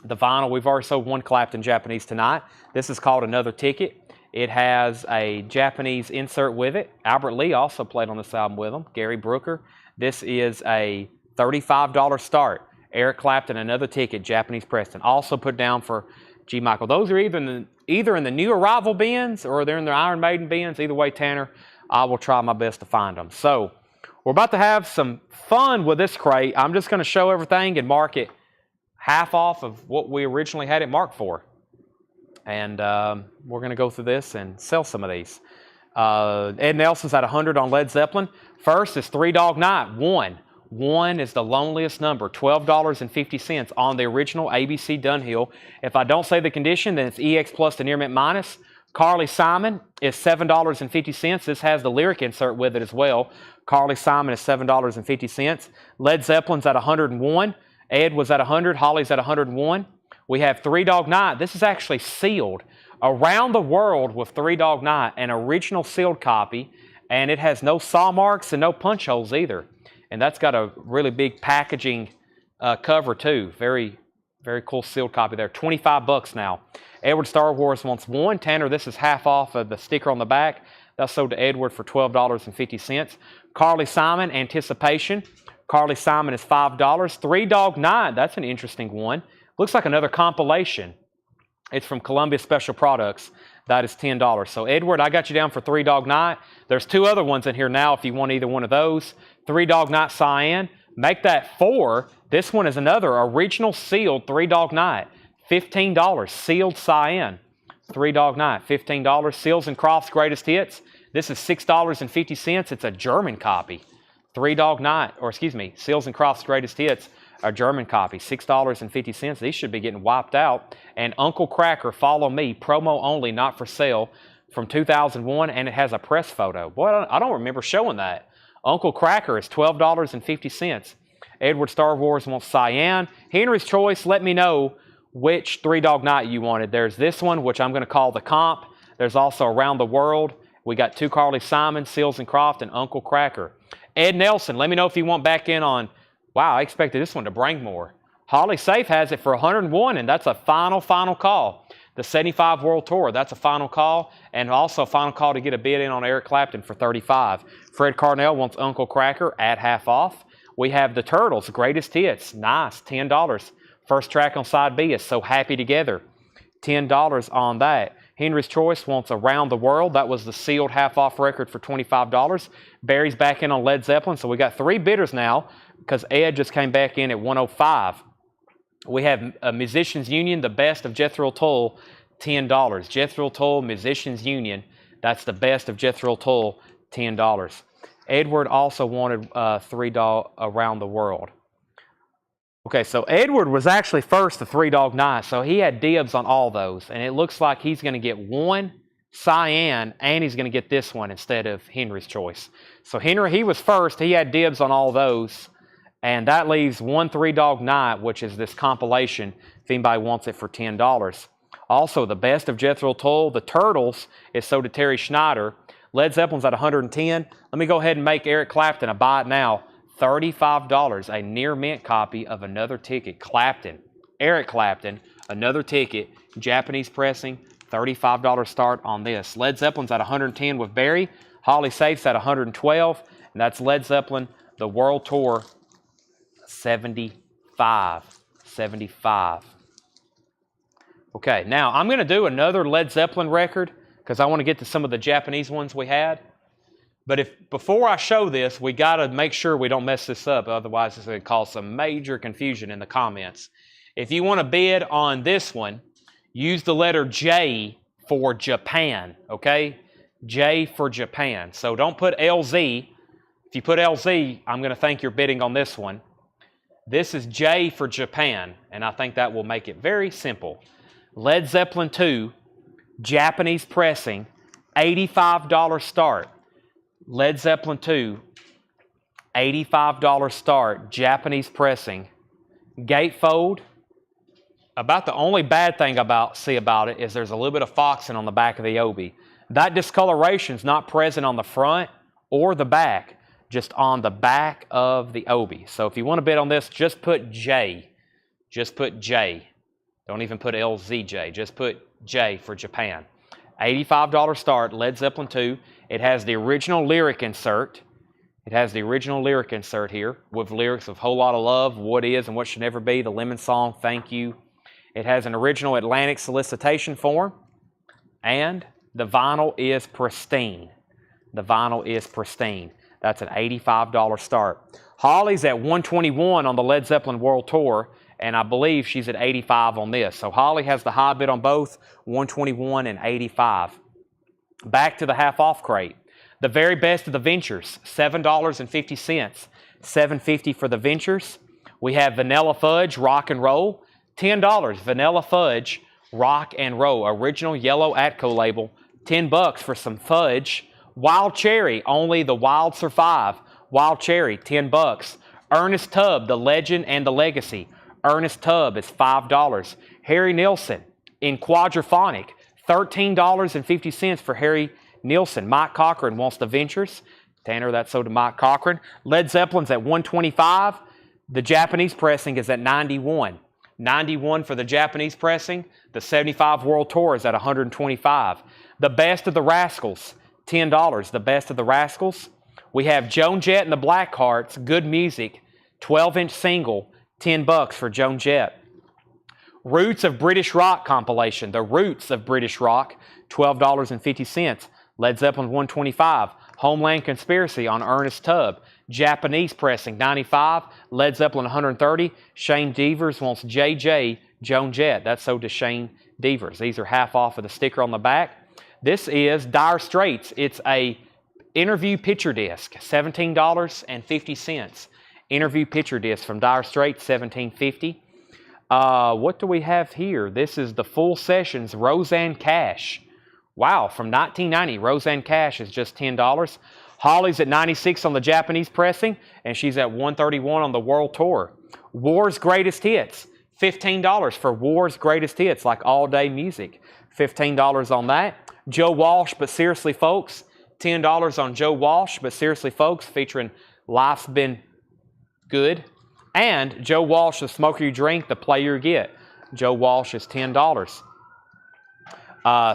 The vinyl, we've already sold one Clapton Japanese tonight. This is called Another Ticket. It has a Japanese insert with it. Albert Lee also played on this album with him, Gary Brooker. This is a $35 start, Eric Clapton, Another Ticket, Japanese Preston. Also put down for G. Michael. Those are either in the new arrival bins or they're in the Iron Maiden bins. Either way, Tanner, I will try my best to find them. So, we're about to have some fun with this crate. I'm just going to show everything and mark it half off of what we originally had it marked for. And we're going to go through this and sell some of these. Ed Nelson's at 100 on Led Zeppelin. First is Three Dog Night, 1. 1 is the loneliest number, $12.50 on the original ABC Dunhill. If I don't say the condition, then it's EX plus the near mint minus. Carly Simon is $7.50. This has the lyric insert with it as well. Carly Simon is $7.50. Led Zeppelin's at 101. Ed was at 100. Holly's at 101. We have Three Dog Night. This is actually sealed around the world with Three Dog Night, an original sealed copy, and it has no saw marks and no punch holes either. And that's got a really big packaging cover too. Very, very cool sealed copy there. $25 now. Edward Star Wars wants 1. Tanner, this is half off of the sticker on the back. That's sold to Edward for $12.50. Carly Simon, Anticipation. Carly Simon is $5. Three Dog Night, that's an interesting one. Looks like another compilation. It's from Columbia Special Products. That is $10. So Edward, I got you down for Three Dog Night. There's 2 other ones in here now if you want either one of those. Three Dog Night Cyan. Make that 4. This one is another original sealed Three Dog Night. $15. Sealed Cyan. Three Dog Night. $15. Seals and Crofts Greatest Hits. This is $6.50. It's a German copy. Three Dog Night, or excuse me, Seals and Crofts Greatest Hits, a German copy. $6.50. These should be getting wiped out. And Uncle Cracker, Follow Me, promo only, not for sale. from 2001, and it has a press photo. Boy, I don't remember showing that. Uncle Cracker is $12.50. Edward Star Wars wants Cyan. Henry's Choice, let me know which Three Dog Night you wanted. There's this one, which I'm going to call the comp. There's also Around the World. We got Two Carly Simon, Seals and Croft, and Uncle Cracker. Ed Nelson, let me know if you want back in on, wow, I expected this one to bring more. Holly Safe has it for 101, and that's a final call. The 75 World Tour, that's a final call, and also a final call to get a bid in on Eric Clapton for 35. Fred Carnell wants Uncle Cracker at half off. We have the Turtles, Greatest Hits, nice, $10. First track on side B is So Happy Together, $10 on that. Henry's Choice wants Around the World. That was the sealed half-off record for $25. Barry's back in on Led Zeppelin, so we got 3 bidders now because Ed just came back in at 105. We have a Musicians Union, The Best of Jethro Tull, $10. Jethro Tull Musicians Union, that's the Best of Jethro Tull, $10. Edward also wanted Three Dog Around the World. Okay, so Edward was actually first to Three Dog Night, so he had dibs on all those, and it looks like he's going to get one Cyan, and he's going to get this one instead of Henry's Choice. So Henry, he was first, he had dibs on all those, and that leaves one Three Dog Night, which is this compilation, if anybody wants it for $10. Also, The Best of Jethro Tull, The Turtles is sold to Terry Schneider. Led Zeppelin's at 110. Let me go ahead and make Eric Clapton a buy it now. $35, a near mint copy of Another Ticket. Clapton, Eric Clapton, Another Ticket, Japanese pressing, $35 start on this. Led Zeppelin's at 110 with Barry. Holly Safe's at 112, and that's Led Zeppelin, the World Tour, 75. Okay, now I'm going to do another Led Zeppelin record because I want to get to some of the Japanese ones we had. But before I show this, we got to make sure we don't mess this up. Otherwise, it's going to cause some major confusion in the comments. If you want to bid on this one, use the letter J for Japan, okay? J for Japan. So don't put LZ. If you put LZ, I'm going to think you're bidding on this one. This is J for Japan, and I think that will make it very simple. Led Zeppelin 2, Japanese pressing, $85 start. Led Zeppelin 2, $85 start, Japanese pressing. Gatefold. About the only bad thing see about it is there's a little bit of foxing on the back of the obi. That discoloration is not present on the front or the back, just on the back of the obi. So if you want to bid on this, just put J. Just put J. Don't even put LZJ. Just put J for Japan. $85 start, Led Zeppelin 2. It has the original lyric insert. It has the original lyric insert here with lyrics of Whole Lot of Love, What Is and What Should Never Be, The Lemon Song, Thank You. It has an original Atlantic solicitation form, and the vinyl is pristine. The vinyl is pristine. That's an $85 start. Holly's at 121 on the Led Zeppelin World Tour, and I believe she's at 85 on this. So Holly has the high bid on both, 121 and 85. Back to the half-off crate. The very best of the Ventures, $7.50. $7.50 for the Ventures. We have Vanilla Fudge, Rock and Roll, $10. Vanilla Fudge, Rock and Roll, original yellow Atco label, $10 for some fudge. Wild Cherry, only the wild survive. Wild Cherry, $10. Ernest Tubb, The Legend and the Legacy. Ernest Tubb is $5. Harry Nilsson in Quadraphonic, $13.50 for Harry Nilsson. Mike Cochran wants the Ventures. Tanner, that's sold to Mike Cochran. Led Zeppelin's at 125. The Japanese pressing is at 91. 91 for the Japanese pressing. The 75 World Tour is at 125. The Best of the Rascals, $10. The Best of the Rascals. We have Joan Jett and the Blackhearts, Good Music, 12-inch single, $10 for Joan Jett. Roots of British Rock compilation, The Roots of British Rock, $12.50. Led Zeppelin 125. Homeland Conspiracy on Ernest Tubb. Japanese pressing, 95. Led Zeppelin 130. Shane Devers wants JJ Joan Jett. That's sold to Shane Devers. These are half off of the sticker on the back. This is Dire Straits. It's a interview picture disc, $17.50. Interview picture disc from Dire Straits, $17.50. What do we have here? This is the Full Sessions Roseanne Cash. Wow, from 1990, Roseanne Cash is just $10. Holly's at 96 on the Japanese pressing, and she's at 131 on the World Tour. War's Greatest Hits, $15 for War's Greatest Hits, like All Day Music. $15 on that. Joe Walsh, But Seriously Folks, $10 on Joe Walsh, But Seriously Folks, featuring Life's Been Good. And Joe Walsh, The Smoker You Drink, The Play You Get. Joe Walsh is $10.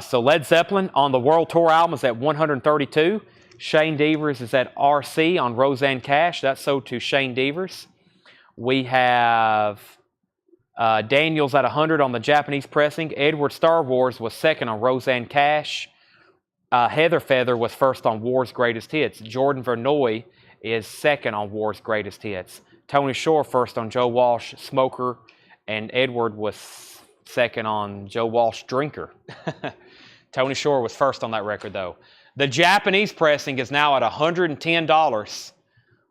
So Led Zeppelin on the World Tour album is at 132. Shane Devers is at RC on Roseanne Cash. That's sold to Shane Devers. We have Daniels at 100 on the Japanese pressing. Edward Star Wars was second on Roseanne Cash. Heather Feather was first on War's Greatest Hits. Jordan Vernoy is second on War's Greatest Hits. Tony Shore first on Joe Walsh, Smoker, and Edward was second on Joe Walsh, Drinker. Tony Shore was first on that record, though. The Japanese pressing is now at $110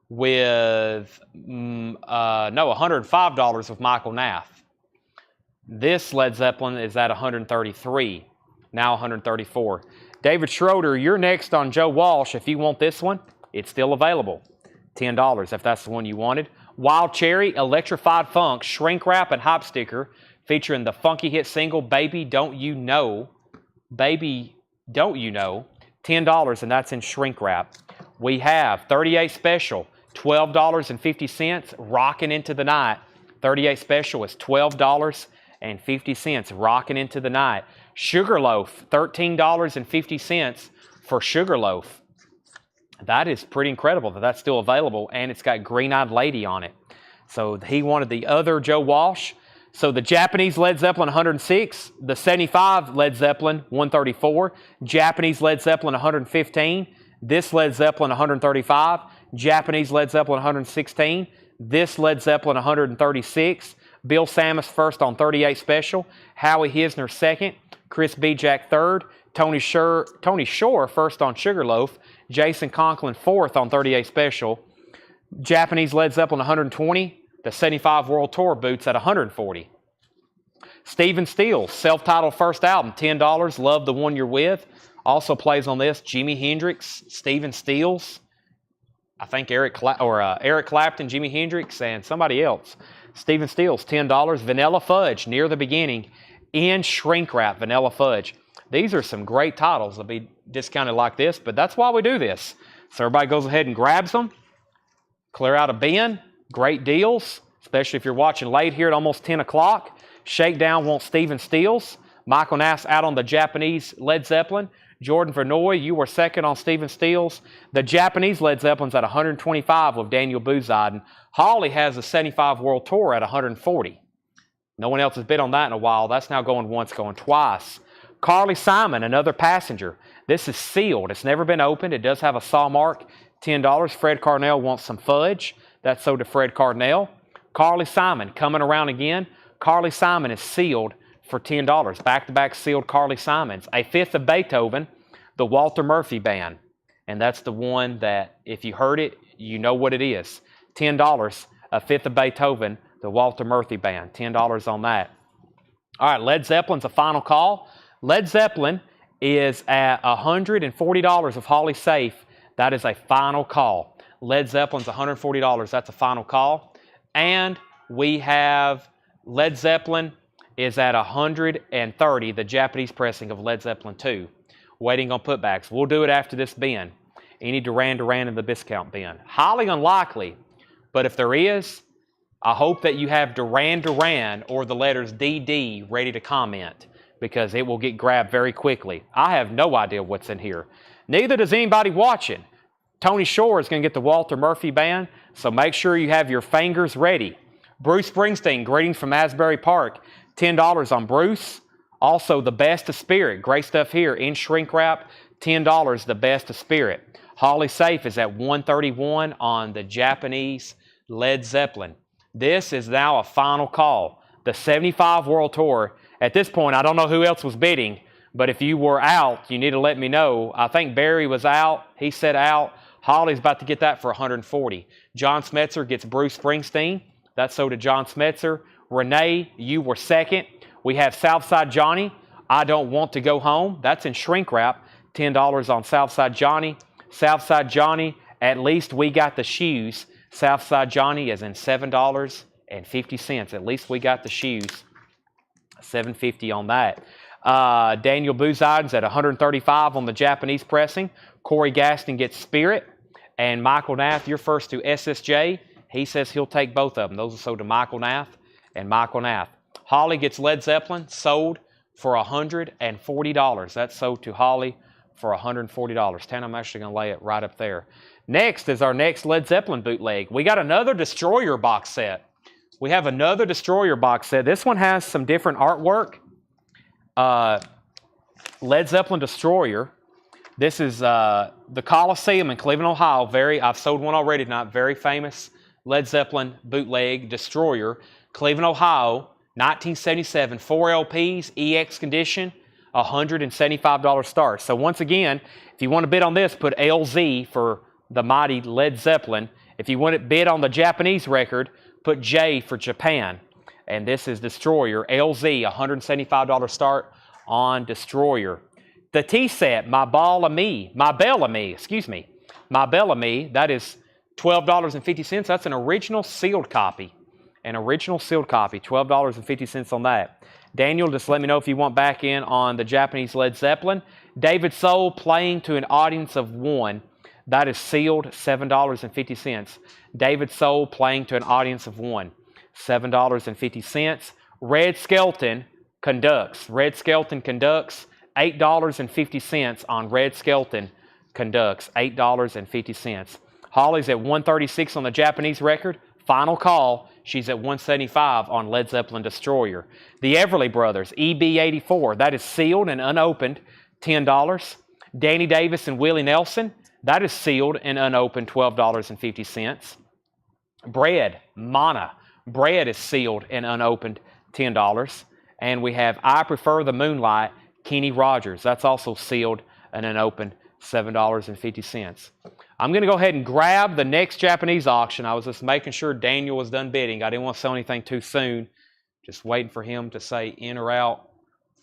with, $105 with Michael Nath. This Led Zeppelin is at $133, now $134. David Schroeder, you're next on Joe Walsh. If you want this one, it's still available. $10 if that's the one you wanted. Wild Cherry, Electrified Funk, Shrink Wrap, and Hop Sticker, featuring the funky hit single, Baby Don't You Know. Baby Don't You Know. $10, and that's in Shrink Wrap. We have 38 Special, $12.50, Rockin' Into the Night. 38 Special is $12.50, Rockin' Into the Night. Sugarloaf, $13.50 for Sugarloaf. That is pretty incredible that that's still available, and it's got Green Eyed Lady on it. So he wanted the other Joe Walsh. So the Japanese Led Zeppelin, 106. The 75 Led Zeppelin, 134. Japanese Led Zeppelin, 115. This Led Zeppelin, 135. Japanese Led Zeppelin, 116. This Led Zeppelin, 136. Bill Samus first on 38 Special. Howie Hisner second. Chris Jack third. Tony Shore first on Sugarloaf. Jason Conklin fourth on 38 Special. Japanese Led Zeppelin 120. The 75 World Tour boots at 140. Stephen Stills, self-titled first album, $10. Love the One You're With. Also plays on this Jimi Hendrix, Stephen Stills, I think Eric Clapton, Jimi Hendrix, and somebody else. Stephen Stills, $10. Vanilla Fudge, Near the Beginning, in Shrink Wrap, Vanilla Fudge. These are some great titles. They'll be discounted like this, but that's why we do this. So everybody goes ahead and grabs them, clear out a bin. Great deals, especially if you're watching late here at almost 10 o'clock. Shakedown wants Stephen Stills. Michael Nass out on the Japanese Led Zeppelin. Jordan Vernoy, you were second on Stephen Stills. The Japanese Led Zeppelin's at 125 with Daniel Bouziden. Holly has the 75 World Tour at 140. No one else has bid on that in a while. That's now going once, going twice. Carly Simon, Another Passenger. This is sealed. It's never been opened. It does have a saw mark. $10. Fred Carnell wants some fudge. That's sold to Fred Cardinell. Carly Simon coming around again. Carly Simon is sealed for $10. Back-to-back sealed Carly Simons. A Fifth of Beethoven, the Walter Murphy Band. And that's the one that, if you heard it, you know what it is. $10. A Fifth of Beethoven, the Walter Murphy Band. $10 on that. All right, Led Zeppelin's a final call. Led Zeppelin is at $140 of Holly safe. That is a final call. Led Zeppelin's $140. That's a final call. And we have Led Zeppelin is at $130, the Japanese pressing of Led Zeppelin 2. Waiting on putbacks. We'll do it after this bin. Any Duran Duran in the discount bin. Highly unlikely, but if there is, I hope that you have Duran Duran or the letters DD ready to comment, because it will get grabbed very quickly. I have no idea what's in here. Neither does anybody watching. Tony Shore is going to get the Walter Murphy Band, so make sure you have your fingers ready. Bruce Springsteen, Greetings from Asbury Park, $10 on Bruce. Also, The Best of Spirit, great stuff here in Shrink Wrap, $10, The Best of Spirit. Holly Safe is at $131 on the Japanese Led Zeppelin. This is now a final call. The 75 World Tour. At this point, I don't know who else was bidding, but if you were out, you need to let me know. I think Barry was out. He said out. Holly's about to get that for $140. John Smetzer gets Bruce Springsteen. That's sold to John Smetzer. Renee, you were second. We have Southside Johnny I Don't Want to Go Home. That's in shrink wrap. $10 on Southside Johnny. Southside Johnny, At Least We Got the Shoes. Southside Johnny is in $7.50. At Least We Got the Shoes. $7.50 on that. Daniel Booziden's at $135 on the Japanese pressing. Corey Gaston gets Spirit. And Michael Nath, you're first to SSJ. He says he'll take both of them. Those are sold to Michael Nath and Michael Nath. Holly gets Led Zeppelin, sold for $140. That's sold to Holly for $140. Tan, I'm actually going to lay it right up there. Next is our next Led Zeppelin bootleg. We got another Destroyer box set. We have another Destroyer box set. This one has some different artwork. Led Zeppelin Destroyer. This is the Coliseum in Cleveland, Ohio. I've sold one already tonight. Very famous Led Zeppelin bootleg Destroyer. Cleveland, Ohio, 1977. 4 LPs, EX condition, $175 start. So once again, if you want to bid on this, put LZ for the mighty Led Zeppelin. If you want to bid on the Japanese record, put J for Japan. And this is Destroyer, LZ, $175 start on Destroyer. The T-set, My Belle Amie, that is $12.50. That's an original sealed copy. $12.50 on that. Daniel, just let me know if you want back in on the Japanese Led Zeppelin. David Soul, Playing to an Audience of One. That is sealed, $7.50. David Soul, Playing to an Audience of One, $7.50. Red Skelton Conducts, $8.50 on Red Skelton Conducts, $8.50. Holly's at $136 on the Japanese record. Final call, she's at $175 on Led Zeppelin Destroyer. The Everly Brothers, EB84, that is sealed and unopened, $10. Danny Davis and Willie Nelson, that is sealed and unopened, $12.50. Bread, Mana, Bread is sealed and unopened, $10. And we have I Prefer the Moonlight, Kenny Rogers. That's also sealed and unopened, $7.50. I'm going to go ahead and grab the next Japanese auction. I was just making sure Daniel was done bidding. I didn't want to sell anything too soon. Just waiting for him to say in or out.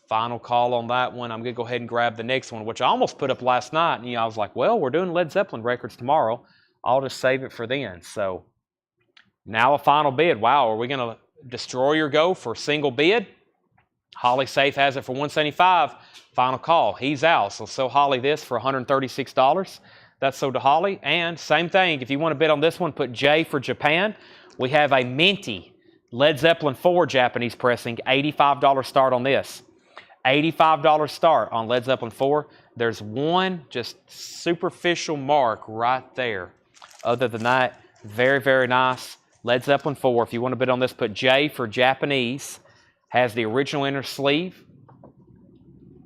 Final call on that one. I'm going to go ahead and grab the next one, which I almost put up last night. And I was like, well, we're doing Led Zeppelin records tomorrow. I'll just save it for then. So now a final bid. Wow, are we going to Destroyer go for single bid? Holly Safe has it for $175. Final call. He's out. So sell Holly this for $136. That's sold to Holly. And same thing, if you want to bid on this one, put J for Japan. We have a minty Led Zeppelin 4 Japanese pressing, $85 start on this. $85 start on Led Zeppelin 4. There's one just superficial mark right there. Other than that, very, very nice. Led Zeppelin 4. If you want to bid on this, put J for Japanese. Has the original inner sleeve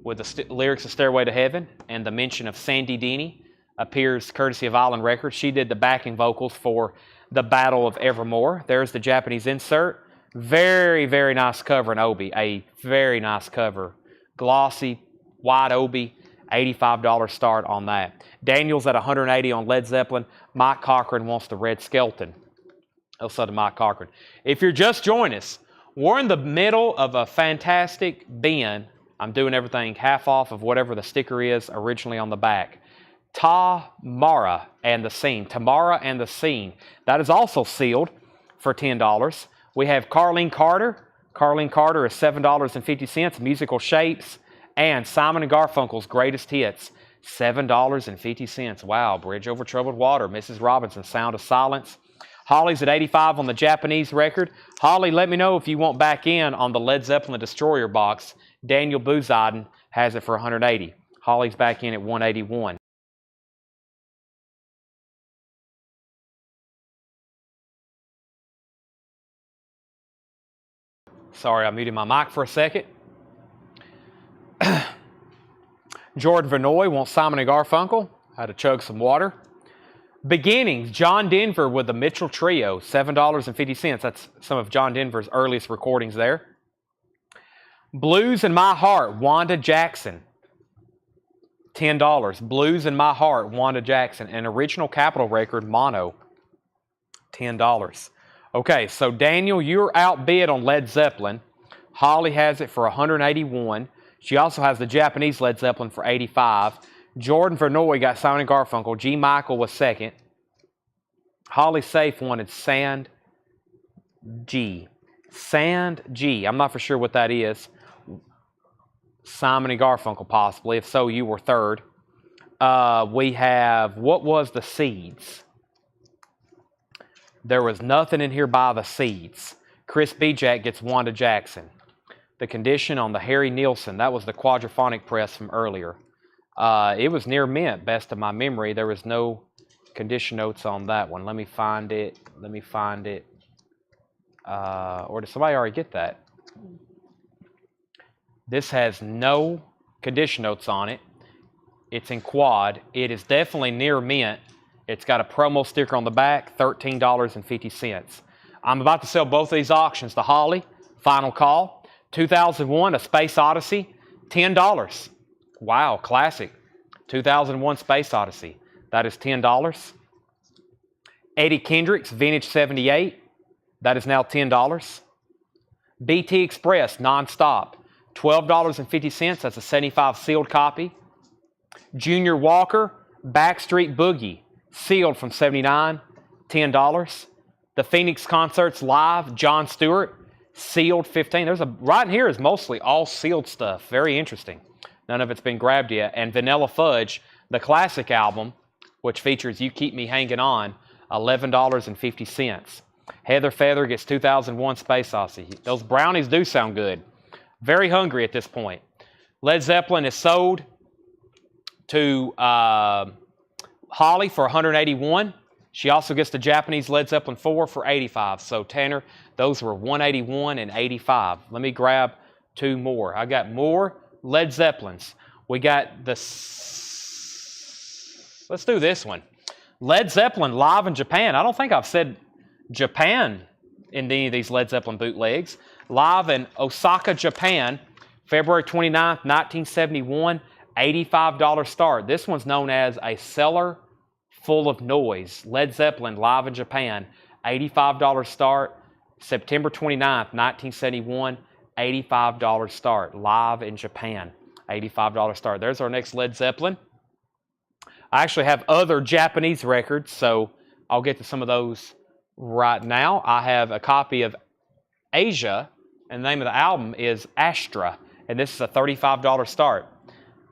with the lyrics of Stairway to Heaven and the mention of Sandy Denny. Appears courtesy of Island Records. She did the backing vocals for the Battle of Evermore. There's the Japanese insert. Very, very nice cover in Obi. A very nice cover. Glossy, white Obi, $85 start on that. Daniel's at $180 on Led Zeppelin. Mike Cochran wants the Red Skelton. Also to Mike Cochran. If you're just joining us, we're in the middle of a fantastic bin. I'm doing everything half off of whatever the sticker is originally on the back. Tamara and the Scene. Tamara and the Scene. That is also sealed for $10. We have Carlene Carter. Carlene Carter is $7.50. Musical Shapes. And Simon & Garfunkel's Greatest Hits. $7.50. Wow. Bridge Over Troubled Water. Mrs. Robinson, Sound of Silence. Holly's at $85 on the Japanese record. Holly, let me know if you want back in on the Led Zeppelin Destroyer box. Daniel Booziden has it for $180. Holly's back in at $181. Sorry, I muted my mic for a second. Jordan Vanoy wants Simon & Garfunkel. Had to chug some water. Beginnings, John Denver with the Mitchell Trio, $7.50. That's some of John Denver's earliest recordings there. Blues in My Heart, Wanda Jackson, $10. Blues in My Heart, Wanda Jackson. An original Capitol record, mono, $10. Okay, so Daniel, you're outbid on Led Zeppelin. Holly has it for $181. She also has the Japanese Led Zeppelin for $85. Jordan Vernoy got Simon & Garfunkel. G. Michael was second. Holly Safe wanted Sand G. Sand G. I'm not for sure what that is. Simon & Garfunkel possibly. If so, you were third. We have, what was the Seeds? There was nothing in here by the Seeds. Chris Jack gets Wanda Jackson. The Condition on the Harry Nilsson. That was the quadraphonic press from earlier. It was near mint, best of my memory. There was no condition notes on that one. Let me find it. Or did somebody already get that? This has no condition notes on it. It's in quad. It is definitely near mint. It's got a promo sticker on the back, $13.50. I'm about to sell both of these auctions to Holly. Final call. 2001, A Space Odyssey, $10. Wow, classic. 2001 Space Odyssey. That is $10. Eddie Kendricks, Vintage 78. That is now $10. BT Express, Nonstop, $12.50. That's a 75 sealed copy. Junior Walker, Backstreet Boogie, sealed from 79, $10. The Phoenix Concerts Live, Jon Stewart, sealed, $15. Right in here is mostly all sealed stuff. Very interesting. None of it's been grabbed yet. And Vanilla Fudge, the classic album, which features You Keep Me Hanging On, $11.50. Heather Feather gets 2001 Space Odyssey. Those brownies do sound good. Very hungry at this point. Led Zeppelin is sold to Holly for $181. She also gets the Japanese Led Zeppelin 4 for $85. So Tanner, those were $181 and $85. Let me grab two more. I got more Led Zeppelins. We got the... Let's do this one. Led Zeppelin live in Japan. I don't think I've said Japan in any of these Led Zeppelin bootlegs. Live in Osaka, Japan, February 29th, 1971, $85 start. This one's known as A Cellar Full of Noise. Led Zeppelin live in Japan, $85 start. September 29th, 1971, $85 start. Live in Japan, $85 start. There's our next Led Zeppelin. I actually have other Japanese records, so I'll get to some of those right now. I have a copy of Asia, and the name of the album is Astra, and this is a $35 start.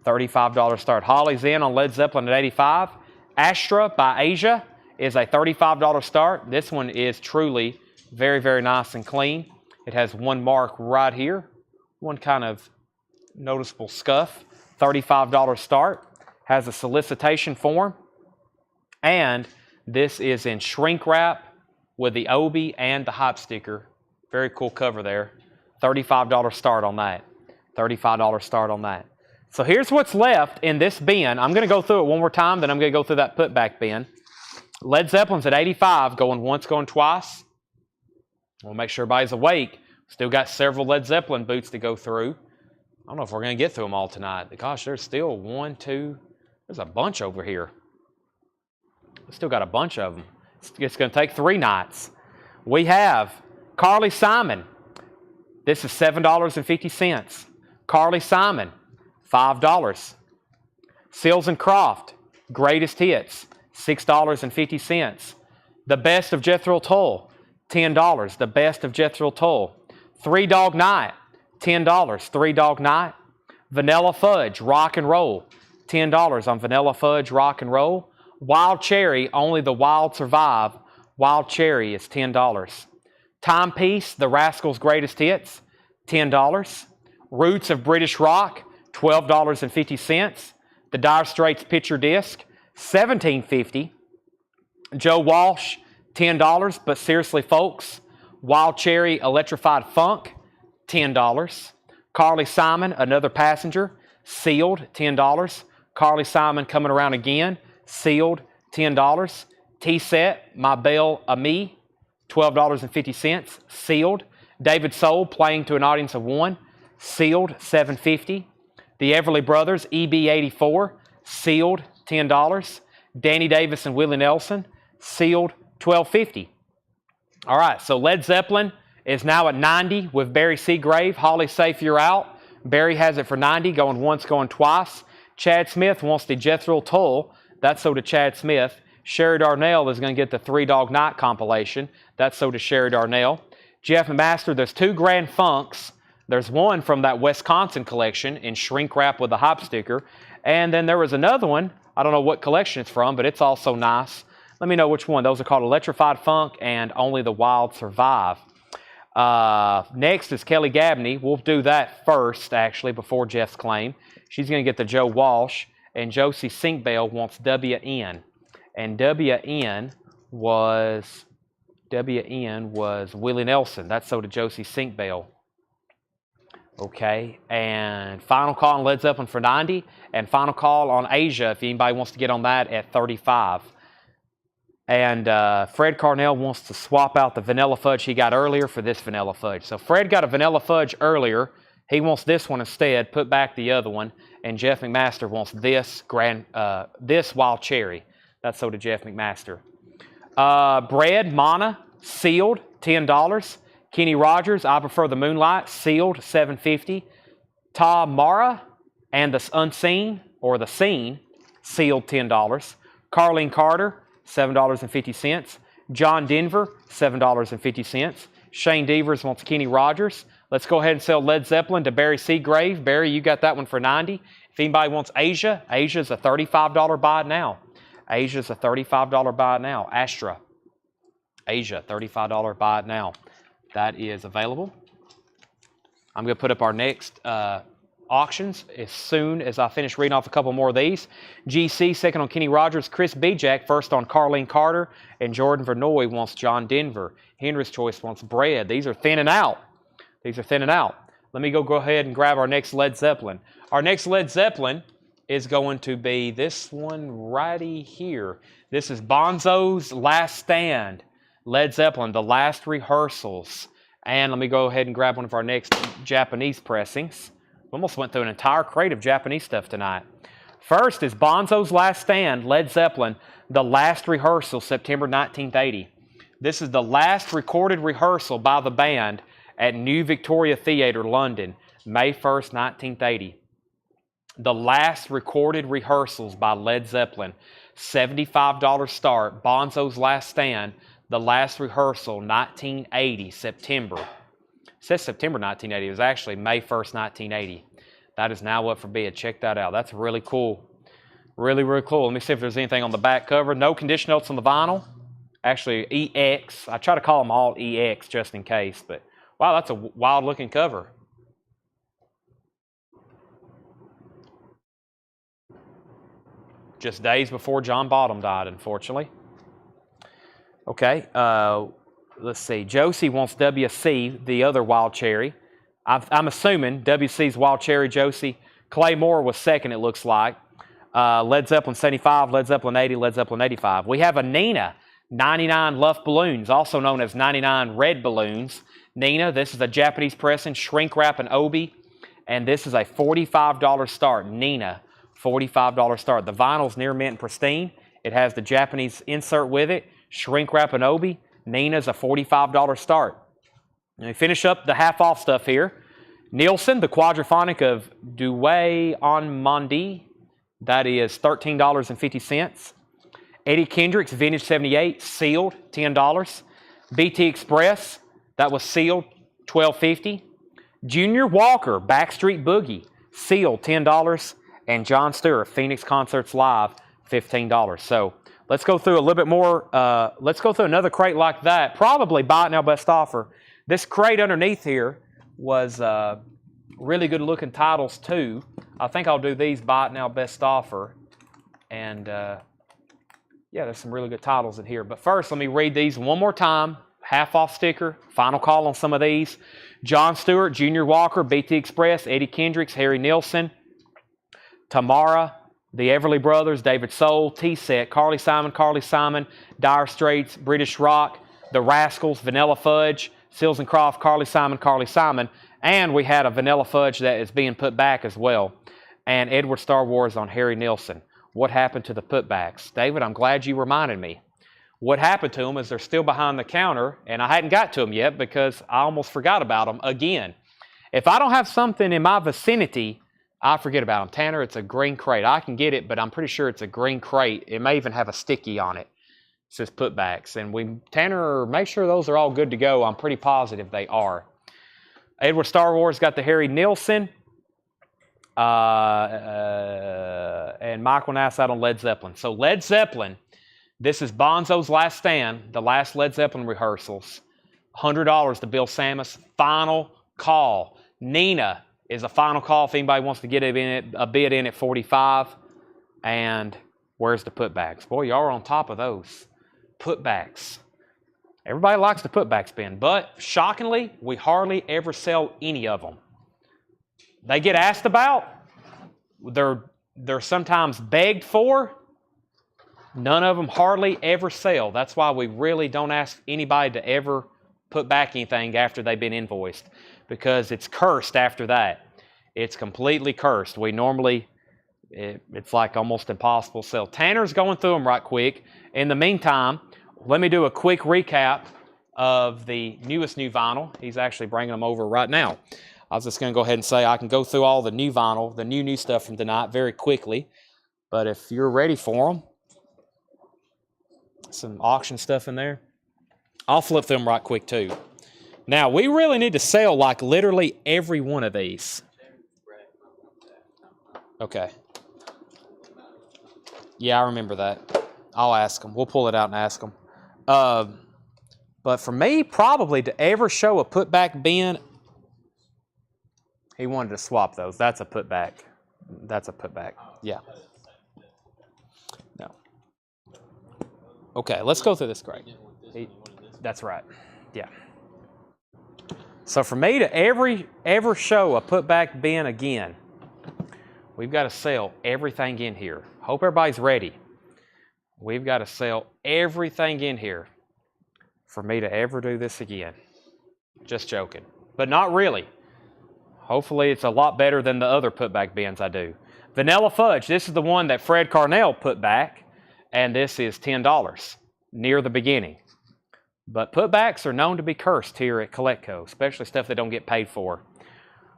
$35 start. Holly's in on Led Zeppelin at $85. Astra by Asia is a $35 start. This one is truly very, very nice and clean. It has one mark right here, one kind of noticeable scuff. $35 start. Has a solicitation form, and this is in shrink wrap with the Obi and the hype sticker. Very cool cover there. $35 start on that. $35 start on that. So here's what's left in this bin. I'm going to go through it one more time, then I'm going to go through that putback bin. Led Zeppelin's at 85, going once, going twice. We'll make sure everybody's awake. Still got several Led Zeppelin boots to go through. I don't know if we're going to get through them all tonight. Gosh, there's still one, two... There's a bunch over here. We still got a bunch of them. It's going to take 3 nights. We have Carly Simon. This is $7.50. Carly Simon, $5. Seals and Croft, Greatest Hits, $6.50. The Best of Jethro Tull, $10. The Best of Jethro Tull. Three Dog Night, $10. Three Dog Night. Vanilla Fudge, Rock and Roll, $10 on Vanilla Fudge, Rock and Roll. Wild Cherry, Only the Wild Survive. Wild Cherry is $10. Timepiece, The Rascals' Greatest Hits, $10. Roots of British Rock, $12.50. The Dire Straits Picture Disc, $17.50. Joe Walsh, $10. But Seriously Folks, Wild Cherry Electrified Funk, $10. Carly Simon, Another Passenger, sealed, $10. Carly Simon, Coming Around Again, sealed, $10. T-Set, My Belle Amie, $12.50, sealed. David Soul, Playing to an Audience of One, sealed, $7.50. The Everly Brothers, EB84, sealed, $10. Danny Davis and Willie Nelson, sealed, $12.50. All right, so Led Zeppelin is now at 90 with Barry Seagrave. Holly Safe, you're out. Barry has it for 90, going once, going twice. Chad Smith wants the Jethro Tull. That's sold to Chad Smith. Sherry Darnell is going to get the Three Dog Night compilation. That's sold to Sherry Darnell. Jeff McMaster, there's 2 Grand Funks. There's one from that Wisconsin collection in shrink wrap with a hop sticker. And then there was another one. I don't know what collection it's from, but it's also nice. Let me know which one. Those are called Electrified Funk and Only the Wild Survive. Next is Kelly Gabney. We'll do that first, actually, before Jeff's claim. She's going to get the Joe Walsh. And Josie Sinkbell wants WN. And WN was Willie Nelson. That's sold to Josie Sinkbell. Okay, and final call on Led Zeppelin for 90, and final call on Asia if anybody wants to get on that at 35. And Fred Carnell wants to swap out the vanilla fudge he got earlier for this vanilla fudge. So Fred got a vanilla fudge earlier. He wants this one instead. Put back the other one. And Jeff McMaster wants this wild cherry. That's sold to Jeff McMaster. Bread, Mana, sealed, $10. Kenny Rogers, I prefer the Moonlight, sealed, $7.50. Tom Mara and the Unseen, or the Scene, sealed, $10. Carlene Carter, $7.50. John Denver, $7.50. Shane Devers wants Kenny Rogers. Let's go ahead and sell Led Zeppelin to Barry Seagrave. Barry, you got that one for 90. If anybody wants Asia, Asia's a $35 buy it now. Asia's a $35 buy it now. Astra. Asia, $35 buy it now. That is available. I'm going to put up our next auctions as soon as I finish reading off a couple more of these. GC, second on Kenny Rogers. Chris Bijak, first on Carlene Carter. And Jordan Vernoy wants John Denver. Henry's Choice wants Bread. These are thinning out. These are thinning out. Let me go ahead and grab our next Led Zeppelin. Our next Led Zeppelin is going to be this one righty here. This is Bonzo's Last Stand. Led Zeppelin, The Last Rehearsals. And let me go ahead and grab one of our next Japanese pressings. We almost went through an entire crate of Japanese stuff tonight. First is Bonzo's Last Stand, Led Zeppelin, The Last Rehearsal, September 1980. This is the last recorded rehearsal by the band at New Victoria Theatre, London, May 1st, 1980. The last recorded rehearsals by Led Zeppelin. $75 start, Bonzo's Last Stand, The Last Rehearsal, 1980, September. It says September 1980. It was actually May 1st, 1980. That is now up for bid. Check that out. That's really cool. Really, really cool. Let me see if there's anything on the back cover. No condition notes on the vinyl. Actually, EX. I try to call them all EX just in case. But wow, that's a wild-looking cover. Just days before John Bottom died, unfortunately. Okay, let's see. Josie wants WC, the other wild cherry. I'm assuming WC's wild cherry, Josie. Clay Moore was second, it looks like. Led Zeppelin 75, Led Zeppelin 80, Led Zeppelin 85. We have a Nina, 99 Luff Balloons, also known as 99 Red Balloons. Nina, this is a Japanese pressing, shrink wrap and obi. And this is a $45 start. Nina, $45 start. The vinyl's near mint and pristine. It has the Japanese insert with it. Shrink wrap and obi. Nina's a $45 start. Let me finish up the half-off stuff here. Nielsen, the quadraphonic of Douai en Mondi. That is $13.50. Eddie Kendricks, Vintage 78, sealed, $10. BT Express, that was sealed, $12.50. Junior Walker, Backstreet Boogie, sealed, $10. And John Stewart, Phoenix Concerts Live, $15. So let's go through a little bit more. Let's go through another crate like that. Probably buy it now, best offer. This crate underneath here was really good looking titles too. I think I'll do these buy it now, best offer. And yeah, there's some really good titles in here. But first, let me read these one more time. Half off sticker, final call on some of these. John Stewart, Junior Walker, BT Express, Eddie Kendricks, Harry Nilsson, Tamara, the Everly Brothers, David Soul, T-Set, Carly Simon, Dire Straits, British Rock, The Rascals, Vanilla Fudge, Seals and Croft, Carly Simon, and we had a Vanilla Fudge that is being put back as well. And Edward Star Wars on Harry Nilsson. What happened to the putbacks? David, I'm glad you reminded me. What happened to them is they're still behind the counter, and I hadn't got to them yet because I almost forgot about them again. If I don't have something in my vicinity, I forget about them. Tanner, it's a green crate. I can get it, but I'm pretty sure it's a green crate. It may even have a sticky on it. It says putbacks. And Tanner, make sure those are all good to go. I'm pretty positive they are. Edward Star Wars got the Harry Nilsson. And Michael Nassau on Led Zeppelin. So Led Zeppelin, this is Bonzo's Last Stand, the last Led Zeppelin rehearsals. $100 to Bill Samus. Final call. Nina is a final call if anybody wants to get a bid in at 45. And where's the putbacks? Boy, y'all are on top of those. Putbacks. Everybody likes the putback spin, but shockingly, we hardly ever sell any of them. They get asked about. They're sometimes begged for. None of them hardly ever sell. That's why we really don't ask anybody to ever put back anything after they've been invoiced, because it's cursed after that. It's completely cursed. We normally, it's like almost impossible to sell. Tanner's going through them right quick. In the meantime, let me do a quick recap of the newest new vinyl. He's actually bringing them over right now. I was just going to go ahead and say I can go through all the new vinyl, the new stuff from tonight very quickly. But if you're ready for them, some auction stuff in there. I'll flip through them right quick too. Now, we really need to sell like literally every one of these. Okay. Yeah, I remember that. I'll ask them. We'll pull it out and ask them. But for me, probably to ever show a putback bin, he wanted to swap those. That's a putback. That's a putback. Yeah. No. Okay, let's go through this crate. That's right. Yeah. So for me to ever show a putback bin again, we've got to sell everything in here. Hope everybody's ready. We've got to sell everything in here for me to ever do this again. Just joking. But not really. Hopefully it's a lot better than the other putback bins I do. Vanilla Fudge. This is the one that Fred Carnell put back. And this is $10 near the beginning. But putbacks are known to be cursed here at Coletco, especially stuff they don't get paid for.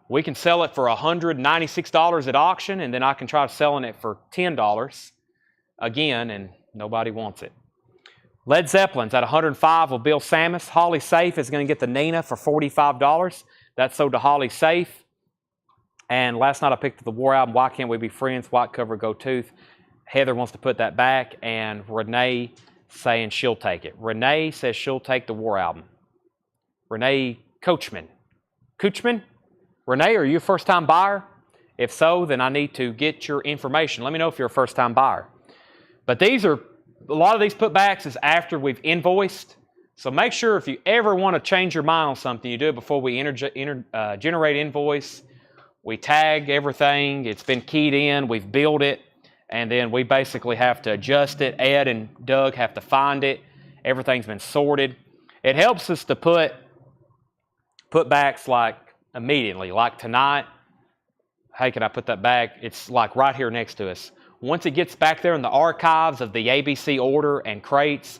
We can sell it for $196 at auction, and then I can try selling it for $10 again, and nobody wants it. Led Zeppelin's at $105 with Bill Samus. Holly Safe is going to get the Nina for $45. That's sold to Holly Safe. And last night I picked up the War album, Why Can't We Be Friends? White Cover, Go Tooth. Heather wants to put that back, and Renee saying she'll take it. Renee says she'll take the War album. Renee Coachman. Renee, are you a first-time buyer? If so, then I need to get your information. Let me know if you're a first-time buyer. But a lot of these putbacks is after we've invoiced. So make sure if you ever want to change your mind on something, you do it before we generate invoice. We tag everything. It's been keyed in. We've billed it. And then we basically have to adjust it. Ed and Doug have to find it. Everything's been sorted. It helps us to put putbacks like immediately. Like tonight, hey, can I put that back? It's like right here next to us. Once it gets back there in the archives of the ABC order and crates,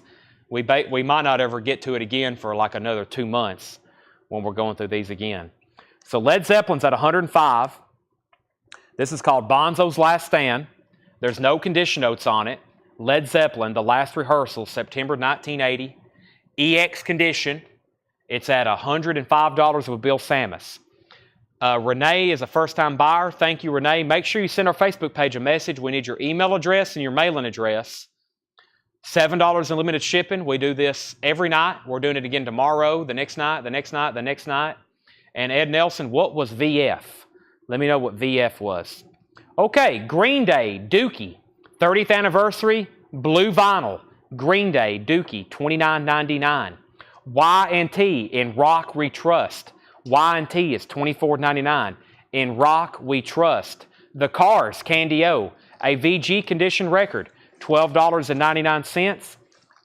we might not ever get to it again for like another 2 months when we're going through these again. So Led Zeppelin's at $105. This is called Bonzo's Last Stand. There's no condition notes on it. Led Zeppelin, the last rehearsal, September 1980. EX condition. It's at $105 with Bill Samus. Renee is a first-time buyer. Thank you, Renee. Make sure you send our Facebook page a message. We need your email address and your mailing address. $7 in limited shipping. We do this every night. We're doing it again tomorrow, the next night, the next night, the next night. And Ed Nelson, what was VF? Let me know what VF was. Okay, Green Day, Dookie, 30th anniversary, blue vinyl. Green Day, Dookie, $29.99. Y&T, In Rock We Trust. Y&T is $24.99. In Rock We Trust. The Cars, Candy O, a VG condition record, $12.99.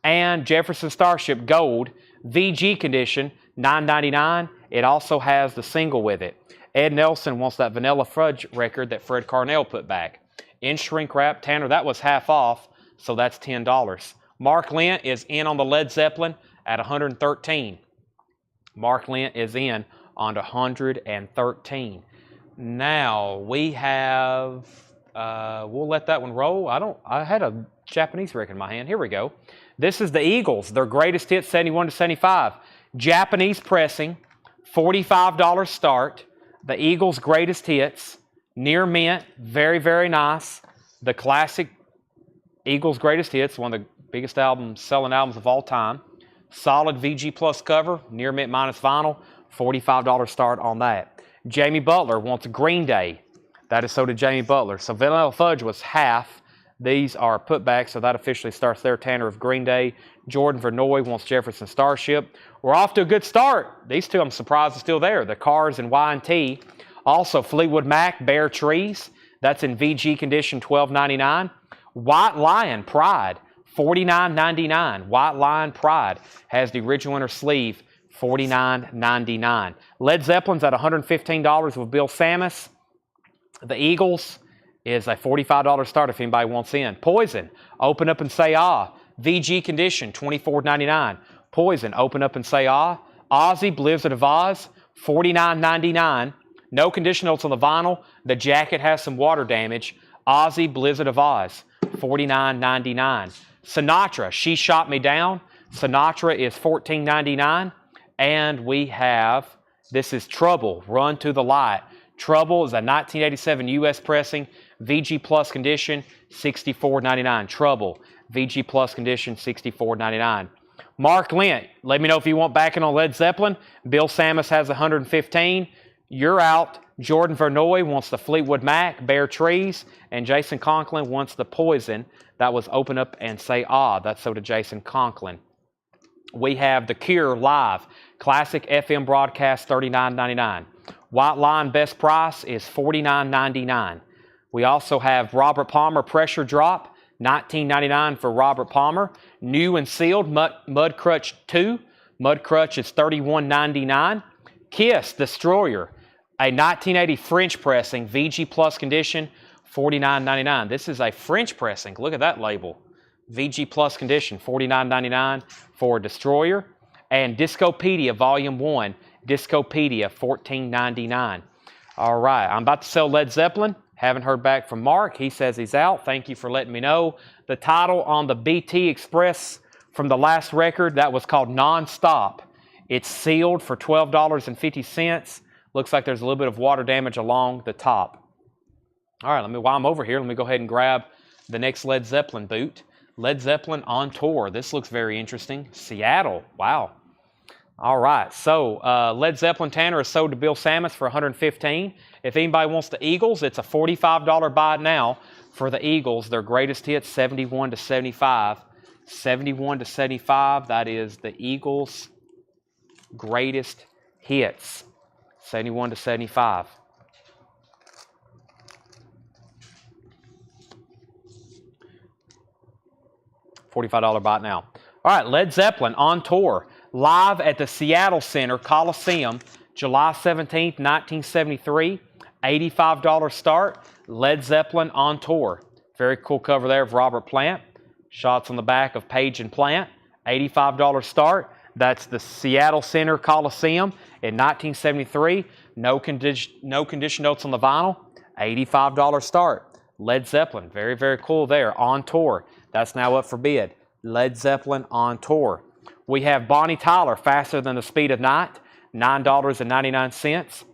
And Jefferson Starship Gold, VG condition, $9.99. It also has the single with it. Ed Nelson wants that Vanilla Fudge record that Fred Carnell put back. In shrink wrap, Tanner, that was half off, so that's $10. Mark Lent is in on the Led Zeppelin at $113. Mark Lent is in on to 113. Now we have, we'll let that one roll. I had a Japanese record in my hand. Here we go. This is the Eagles, their greatest hit, 71 to 75. Japanese pressing, $45 start. The Eagles' greatest hits, near mint, very, very nice. The classic Eagles' greatest hits, one of the biggest selling albums of all time. Solid VG Plus cover, near mint minus vinyl, $45 start on that. Jamie Butler wants Green Day. That is so did Jamie Butler. So Vanilla Fudge was half. These are putbacks, so that officially starts there. Tanner of Green Day. Jordan Vernoy wants Jefferson Starship. We're off to a good start. These two I'm surprised are still there. The Cars and Y&T. Also Fleetwood Mac, Bare Trees. That's in VG condition, $12.99. White Lion Pride, $49.99. White Lion Pride has the original inner sleeve, $49.99. Led Zeppelin's at $115 with Bill Samus. The Eagles is a $45 start if anybody wants in. Poison, Open Up and Say Ah. VG condition, $24.99. Poison, Open Up and Say Ah. Ozzy, Blizzard of Oz, $49.99. No condition notes on the vinyl. The jacket has some water damage. Ozzy, Blizzard of Oz, $49.99. Sinatra, She Shot Me Down. Sinatra is $14.99. And we have, this is Trouble, Run to the Light. Trouble is a 1987 U.S. pressing, VG Plus condition, $64.99. Trouble, VG Plus condition, $64.99. Mark Lent, let me know if you want backing on Led Zeppelin. Bill Samus has 115. You're out. Jordan Vernoy wants the Fleetwood Mac, Bare Trees, and Jason Conklin wants the Poison. That was Open Up and Say Ah. That's so to Jason Conklin. We have The Cure live, classic FM broadcast, $39.99. White Line best price is $49.99. We also have Robert Palmer Pressure Drop, $19.99 for Robert Palmer. New and sealed Mud Crutch 2. Mud Crutch is $31.99. Kiss Destroyer, a 1980 French pressing, VG Plus condition, $49.99. This is a French pressing. Look at that label. VG Plus condition, $49.99 for Destroyer. And Discopedia Volume 1, Discopedia, $14.99. All right, I'm about to sell Led Zeppelin. Haven't heard back from Mark. He says he's out. Thank you for letting me know. The title on the BT Express from the last record, that was called Non-Stop. It's sealed for $12.50. Looks like there's a little bit of water damage along the top. All right, while I'm over here, let me go ahead and grab the next Led Zeppelin boot. Led Zeppelin on tour. This looks very interesting. Seattle. Wow. All right, so Led Zeppelin Tanner is sold to Bill Samus for $115. If anybody wants the Eagles, it's a $45 buy now for the Eagles. Their greatest hit, 71 to 75. 71 to 75, that is the Eagles' greatest hits. 71 to 75. $45 buy now. All right, Led Zeppelin on tour. Live at the Seattle Center Coliseum, July 17th, 1973. $85 start. Led Zeppelin on tour. Very cool cover there of Robert Plant. Shots on the back of Page and Plant. $85 start. That's the Seattle Center Coliseum in 1973. No condition notes on the vinyl. $85 start. Led Zeppelin. Very, very cool there. On tour. That's now up for bid. Led Zeppelin on tour. We have Bonnie Tyler, Faster Than the Speed of Night, $9.99.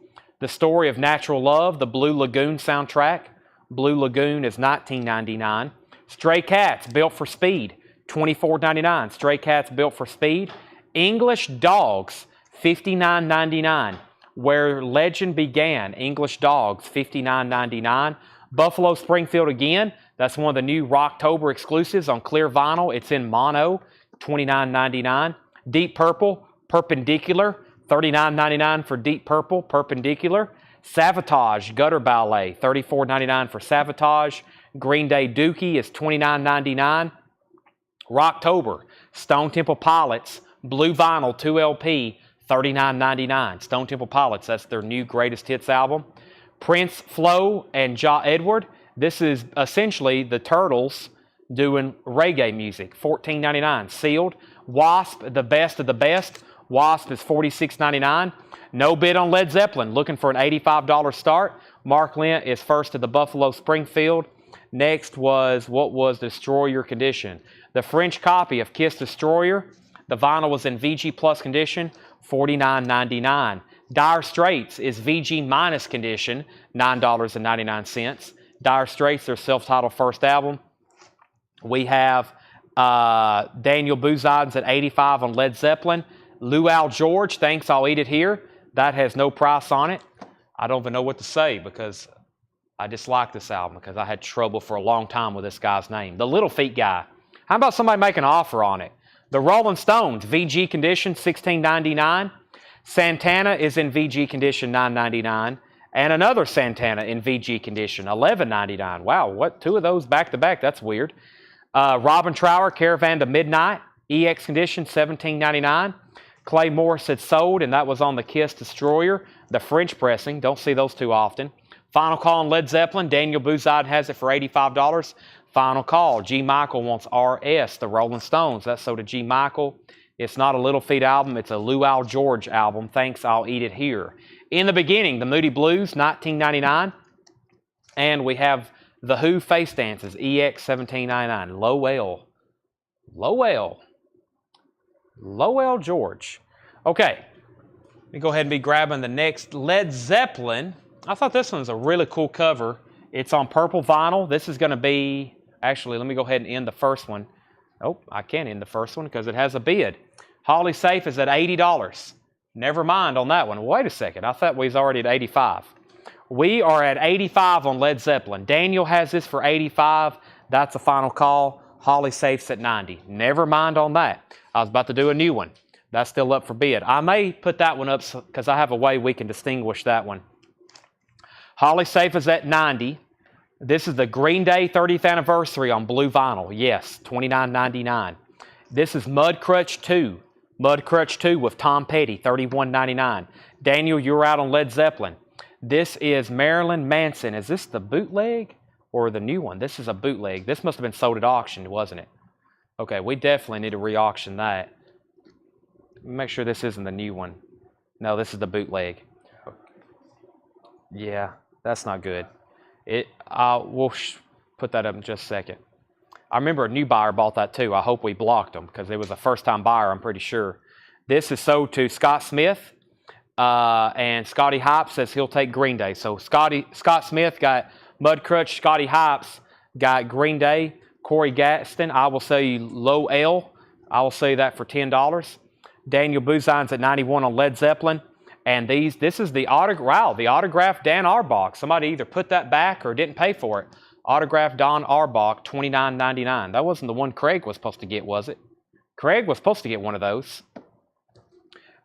The Story of Natural Love, the Blue Lagoon soundtrack. Blue Lagoon is $19.99. Stray Cats, Built for Speed, $24.99. Stray Cats, Built for Speed. English Dogs, $59.99. Where Legend Began, English Dogs, $59.99. Buffalo Springfield Again, that's one of the new Rocktober exclusives on clear vinyl. It's in mono, $29.99. Deep Purple, Perpendicular, $39.99 for Deep Purple, Perpendicular. Savatage, Gutter Ballet, $34.99 for Savatage. Green Day Dookie is $29.99. Rocktober, Stone Temple Pilots, Blue Vinyl 2LP, $39.99. Stone Temple Pilots, that's their new greatest hits album. Prince, Flo, and Ja Edward. This is essentially the Turtles doing reggae music, $14.99. Sealed. Wasp, The Best of the Best. Wasp is $46.99. No bid on Led Zeppelin. Looking for an $85 start. Mark Lent is first at the Buffalo Springfield. Next was, what was Destroyer condition? The French copy of Kiss Destroyer. The vinyl was in VG Plus condition, $49.99. Dire Straits is VG minus condition, $9.99. Dire Straits, their self-titled first album. We have Daniel Buzan's at $85 on Led Zeppelin. Luau George, Thanks, I'll Eat It Here. That has no price on it. I don't even know what to say because I dislike this album because I had trouble for a long time with this guy's name. The Little Feat guy. How about somebody making an offer on it? The Rolling Stones, VG condition, $16.99. Santana is in VG condition, $9.99. And another Santana in VG condition, $11.99. Wow, what? Two of those back to back? That's weird. Robin Trower, Caravan to Midnight, EX condition, $17.99. Clay Morris had sold, and that was on the Kiss Destroyer, the French pressing. Don't see those too often. Final Call on Led Zeppelin. Daniel Buzard has it for $85. Final Call. G. Michael wants RS, the Rolling Stones. That's so to G. Michael. It's not a Little Feat album. It's a Luau George album. Thanks, I'll Eat It Here. In the Beginning, the Moody Blues, $19.99. And we have The Who Face Dances, EX, $17.99. Lowell. Lowell George. Okay. Let me go ahead and be grabbing the next Led Zeppelin. I thought this one's a really cool cover. It's on purple vinyl. This is going to be... Actually, let me go ahead and end the first one. Oh, I can't end the first one because it has a bid. Holly Safe is at $80. Never mind on that one. Wait a second. I thought we was already at $85. We are at $85 on Led Zeppelin. Daniel has this for $85. That's a final call. Holly Safe's at $90. Never mind on that. I was about to do a new one. That's still up for bid. I may put that one up because I have a way we can distinguish that one. Holly Safe is at $90. This is the Green Day 30th anniversary on blue vinyl. Yes, $29.99. This is Mud Crutch 2. Mud Crutch 2 with Tom Petty, $31.99. Daniel, you're out on Led Zeppelin. This is Marilyn Manson. Is this the bootleg or the new one? This is a bootleg. This must have been sold at auction, wasn't it? Okay, we definitely need to re-auction that. Make sure this isn't the new one. No, this is the bootleg. Yeah, that's not good. We'll put that up in just a second. I remember a new buyer bought that too. I hope we blocked them because it was a first-time buyer, I'm pretty sure. This is sold to Scott Smith, and Scotty Hype says he'll take Green Day. So Scott Smith got Mud Crutch, Scotty Hypes got Green Day, Corey Gaston, I will sell you Low L. I will sell you that for $10. Daniel Buzine's at $91 on Led Zeppelin. And this is the autographed Dan Auerbach. Somebody either put that back or didn't pay for it. Autographed Don Auerbach, $29.99. That wasn't the one Craig was supposed to get, was it? Craig was supposed to get one of those.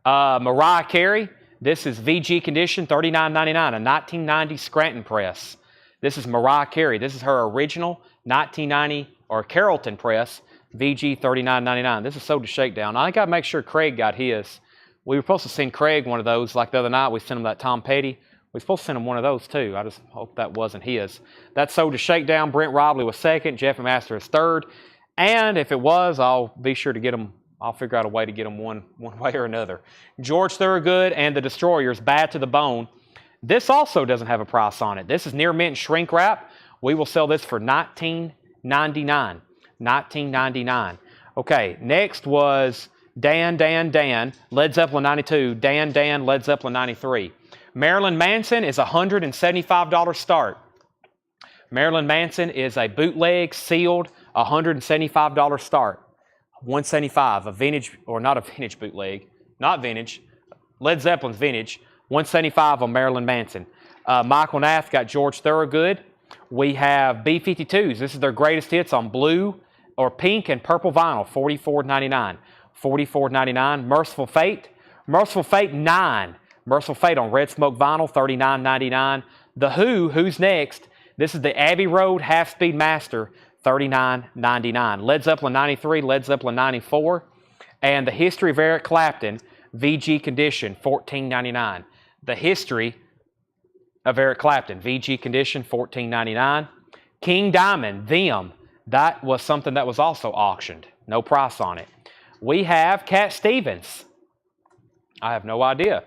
Mariah Carey, this is VG condition, $39.99, a 1990 Scranton press. This is Mariah Carey. This is her original 1990 or Carrollton press, VG $39.99. This is sold to Shakedown. I got to make sure Craig got his. We were supposed to send Craig one of those like the other night. We sent him that Tom Petty. We were supposed to send him one of those too. I just hope that wasn't his. That's sold to Shakedown. Brent Robley was second. Jeff Master is third. And if it was, I'll be sure to get him. I'll figure out a way to get him one way or another. George Thorogood and the Destroyers, Bad to the Bone. This also doesn't have a price on it. This is near mint shrink wrap. We will sell this for $19.99. $19.99. Okay, next was Dan, Led Zeppelin 92, Dan, Led Zeppelin 93. Marilyn Manson is a $175 start. Marilyn Manson is a bootleg, sealed, $175 start. $175, a vintage, or not a vintage bootleg, not vintage, Led Zeppelin's vintage, $175 on Marilyn Manson. Michael Nath got George Thorogood. We have B-52s. This is their greatest hits on blue or pink and purple vinyl, $44.99. $44.99. Merciful Fate. Merciful Fate 9. Merciful Fate on Red Smoke vinyl, $39.99. The Who, Who's Next? This is the Abbey Road Half-Speed Master, $39.99. Led Zeppelin 93, Led Zeppelin 94. And The History of Eric Clapton, VG condition, $14.99. The History of Eric Clapton, VG condition, $14.99. King Diamond, Them. That was something that was also auctioned. No price on it. We have Cat Stevens. I have no idea.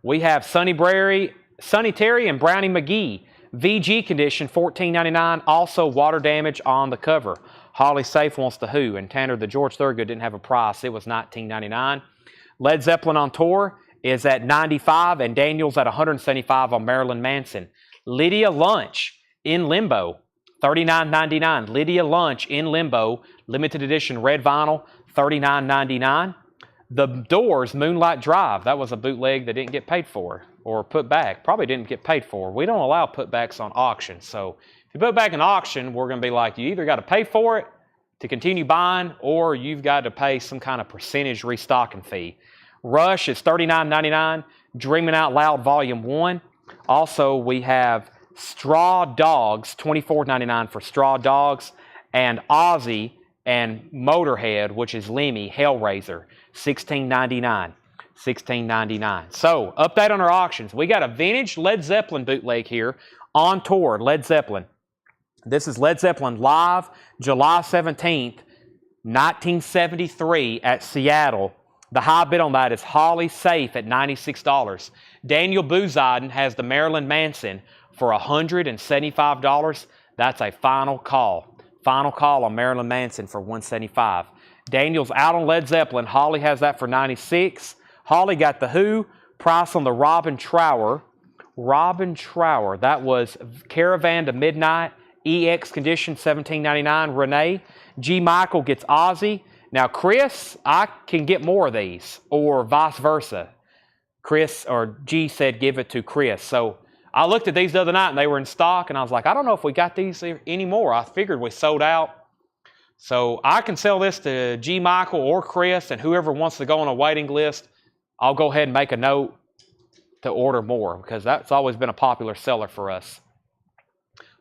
We have Sonny Terry and Brownie McGee. VG condition, $14.99. Also water damage on the cover. Holly Safe wants the Who, and Tanner the George Thorogood didn't have a price. It was $19.99. Led Zeppelin on tour is at $95, and Daniel's at $175 on Marilyn Manson. Lydia Lunch in Limbo, $39.99. Lydia Lunch in Limbo, limited edition red vinyl, $39.99. The Doors, Moonlight Drive, that was a bootleg that didn't get paid for or put back. Probably didn't get paid for. We don't allow putbacks on auction. So if you put back an auction, we're going to be like, you either got to pay for it to continue buying, or you've got to pay some kind of percentage restocking fee. Rush is $39.99. Dreaming Out Loud Volume 1. Also, we have Straw Dogs, $24.99 for Straw Dogs, and Ozzy and Motorhead, which is Lemmy, Hellraiser, $16.99. $16.99. So, update on our auctions. We got a vintage Led Zeppelin bootleg here on tour, Led Zeppelin. This is Led Zeppelin live, July 17th, 1973 at Seattle. The high bid on that is Holly Safe at $96. Daniel Bouziden has the Marilyn Manson for $175. That's a final call. Final call on Marilyn Manson for $175. Daniel's out on Led Zeppelin. Holly has that for $96. Holly got the Who. Price on the Robin Trower. Robin Trower. That was Caravan to Midnight. EX condition, $17.99. Renee. G. Michael gets Ozzy. Now, Chris, I can get more of these, or vice versa. Chris, or G said give it to Chris. So I looked at these the other night, and they were in stock, and I was like, I don't know if we got these anymore. I figured we sold out. So I can sell this to G. Michael or Chris, and whoever wants to go on a waiting list, I'll go ahead and make a note to order more, because that's always been a popular seller for us.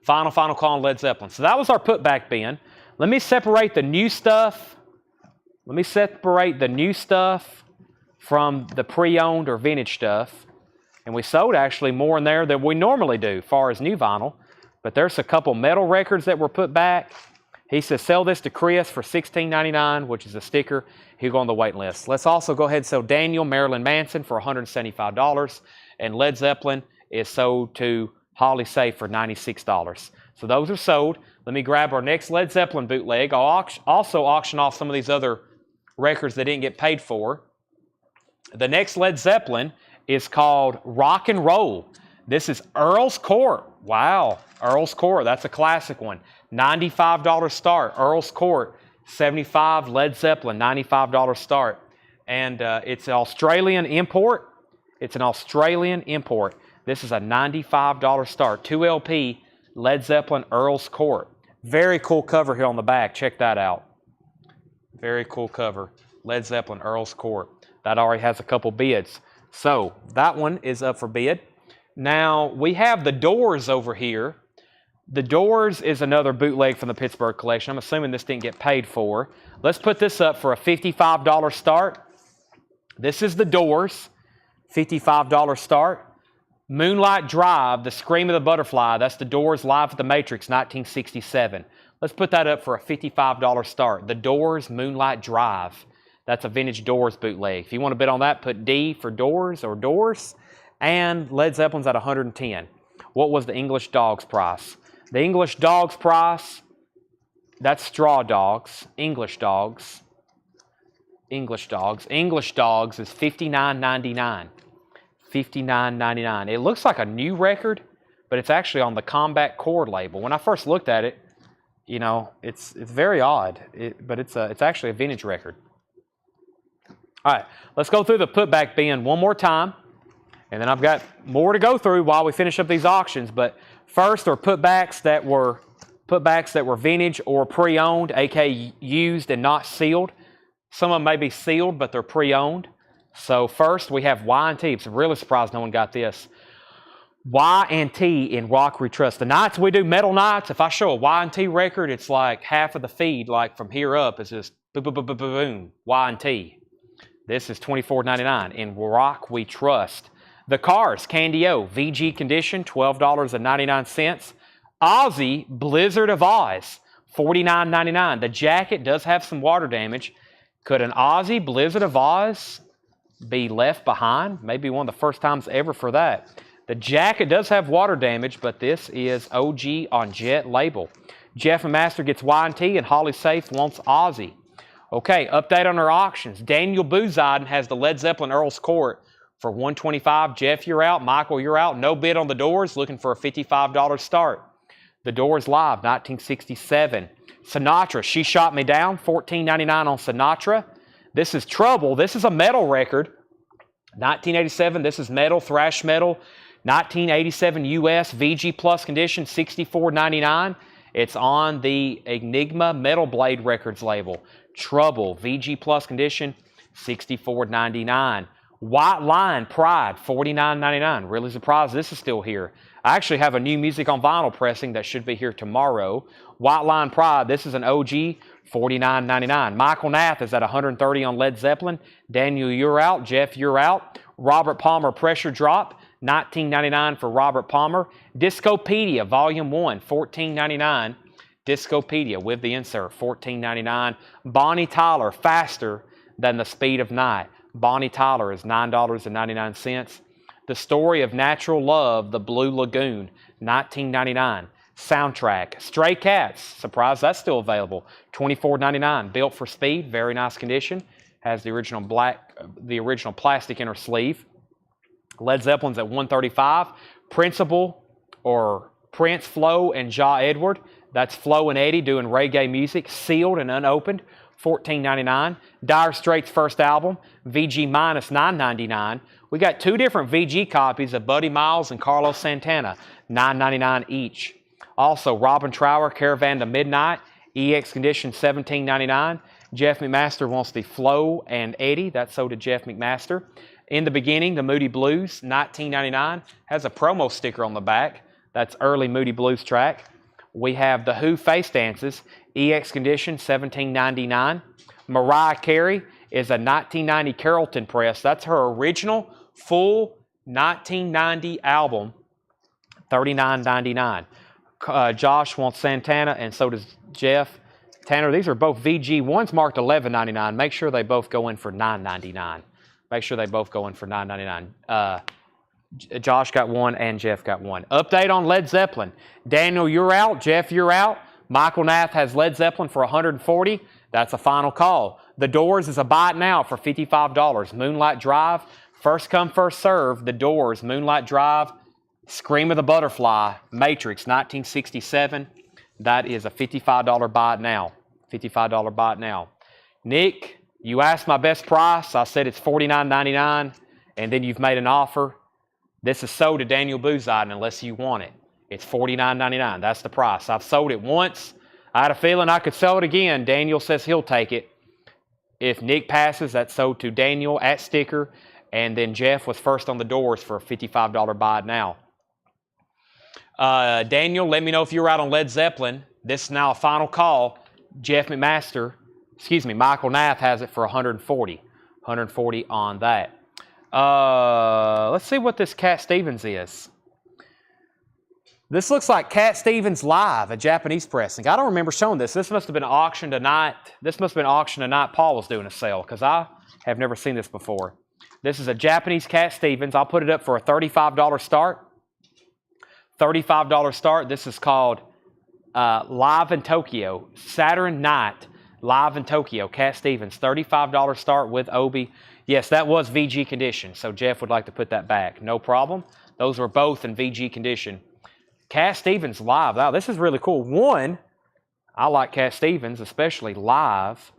Final call on Led Zeppelin. So that was our putback bin. Let me separate the new stuff. Let me separate the new stuff from the pre-owned or vintage stuff. And we sold actually more in there than we normally do as far as new vinyl. But there's a couple metal records that were put back. He says sell this to Chris for $16.99, which is a sticker. He'll go on the waiting list. Let's also go ahead and sell Daniel Marilyn Manson for $175. And Led Zeppelin is sold to Holly Safe for $96. So those are sold. Let me grab our next Led Zeppelin bootleg. I'll also auction off some of these other records that didn't get paid for. The next Led Zeppelin is called Rock and Roll. This is Earl's Court. Wow, Earl's Court. That's a classic one. $95 start. Earl's Court, $75. Led Zeppelin, $95 start. And it's an Australian import. It's an Australian import. This is a $95 start. 2 LP, Led Zeppelin, Earl's Court. Very cool cover here on the back. Check that out. Very cool cover. Led Zeppelin, Earl's Court. That already has a couple bids. So that one is up for bid. Now we have the Doors over here. The Doors is another bootleg from the Pittsburgh collection. I'm assuming this didn't get paid for. Let's put this up for a $55 start. This is the Doors. $55 start. Moonlight Drive, The Scream of the Butterfly. That's the Doors Live at the Matrix, 1967. Let's put that up for a $55 start. The Doors Moonlight Drive. That's a vintage Doors bootleg. If you want to bid on that, put D for Doors or Doors. And Led Zeppelin's at $110. What was the English Dogs price? The English Dogs price, that's Straw Dogs. English Dogs. English Dogs. English Dogs is $59.99. $59.99. It looks like a new record, but it's actually on the Combat Chord label. When I first looked at it, you know, it's very odd, but it's actually a vintage record. All right, let's go through the putback bin one more time, and then I've got more to go through while we finish up these auctions. But first are putbacks that were vintage or pre-owned, aka used and not sealed. Some of them may be sealed, but they're pre-owned. So first we have Y&T. I'm really surprised no one got this. Y&T in Rock We Trust. The nights we do metal nights, if I show a Y&T record, it's like half of the feed, like from here up, is just boom, boom, boom, boom, boom, Y&T. This is $24.99 in Rock We Trust. The Cars, Candy O, VG condition, $12.99. Ozzy, Blizzard of Oz, $49.99. The jacket does have some water damage. Could an Ozzy Blizzard of Oz be left behind. Maybe one of the first times ever for that. The jacket does have water damage, but this is OG on Jet label. Jeff McMaster gets Y&T, and Holly Safe wants Ozzy. Okay, update on our auctions. Daniel Booziden has the Led Zeppelin Earl's Court for $125. Jeff, you're out. Michael, you're out. No bid on the Doors, looking for a $55 start. The Doors Live, 1967. Sinatra, She Shot Me Down, $14.99 on Sinatra. This is Trouble. This is a metal record. 1987, this is metal, thrash metal. 1987 US VG Plus condition, $64.99. It's on the Enigma Metal Blade Records label. Trouble, VG Plus condition, $64.99. White Line Pride, $49.99. Really surprised this is still here. I actually have a new music on vinyl pressing that should be here tomorrow. White Line Pride, this is an OG, $49.99. Michael Nath is at $130 on Led Zeppelin. Daniel, you're out. Jeff, you're out. Robert Palmer Pressure Drop, $19.99 for Robert Palmer. Discopedia Volume 1, $14.99. Discopedia with the insert, $14.99. Bonnie Tyler, Faster Than the Speed of Night. Bonnie Tyler is $9.99. The Story of Natural Love, The Blue Lagoon, $19.99. Soundtrack. Stray Cats, surprise, that's still available, $24.99. Built for Speed, very nice condition. Has the original plastic inner sleeve. Led Zeppelin's at $135. Principal or Prince, Flo, and Ja Edward. That's Flo and Eddie doing reggae music, sealed and unopened, $14.99. Dire Straits' first album, VG minus $9.99. We got two different VG copies of Buddy Miles and Carlos Santana, $9.99 each. Also, Robin Trower, Caravan to Midnight, EX condition, $17.99. Jeff McMaster wants the Flo and Eddie. That's so to Jeff McMaster. In the Beginning, the Moody Blues, $19.99. Has a promo sticker on the back. That's early Moody Blues track. We have The Who Face Dances, EX condition, $17.99. Mariah Carey is a 1990 Carrollton press. That's her original full 1990 album, $39.99. Josh wants Santana, and so does Jeff. Tanner, these are both VG. One's marked $11.99. Make sure they both go in for $9.99. Make sure they both go in for $9.99. Josh got one and Jeff got one. Update on Led Zeppelin. Daniel, you're out. Jeff, you're out. Michael Nath has Led Zeppelin for $140. That's a final call. The Doors is a buy it now for $55. Moonlight Drive, first come, first serve. The Doors, Moonlight Drive, Scream of the Butterfly, Matrix, 1967. That is a $55 buy it now. $55 buy it now. Nick, you asked my best price. I said it's $49.99, and then you've made an offer. This is sold to Daniel Booziden unless you want it. It's $49.99. That's the price. I've sold it once. I had a feeling I could sell it again. Daniel says he'll take it. If Nick passes, that's sold to Daniel at sticker. And then Jeff was first on the Doors for a $55 buy it now. Daniel, let me know if you're out on Led Zeppelin. This is now a final call. Jeff McMaster, Michael Nath has it for $140. $140 on that. Let's see what this Cat Stevens is. This looks like Cat Stevens Live, a Japanese pressing. I don't remember showing this. This must have been auctioned tonight. This must have been auctioned tonight. Paul was doing a sale because I have never seen this before. This is a Japanese Cat Stevens. I'll put it up for a $35 start. $35 start. This is called Live in Tokyo. Saturn Night Live in Tokyo. Cat Stevens. $35 start with Obi. Yes, that was VG condition, so Jeff would like to put that back. No problem. Those were both in VG condition. Cat Stevens Live. Wow, this is really cool. One, I like Cat Stevens, especially live,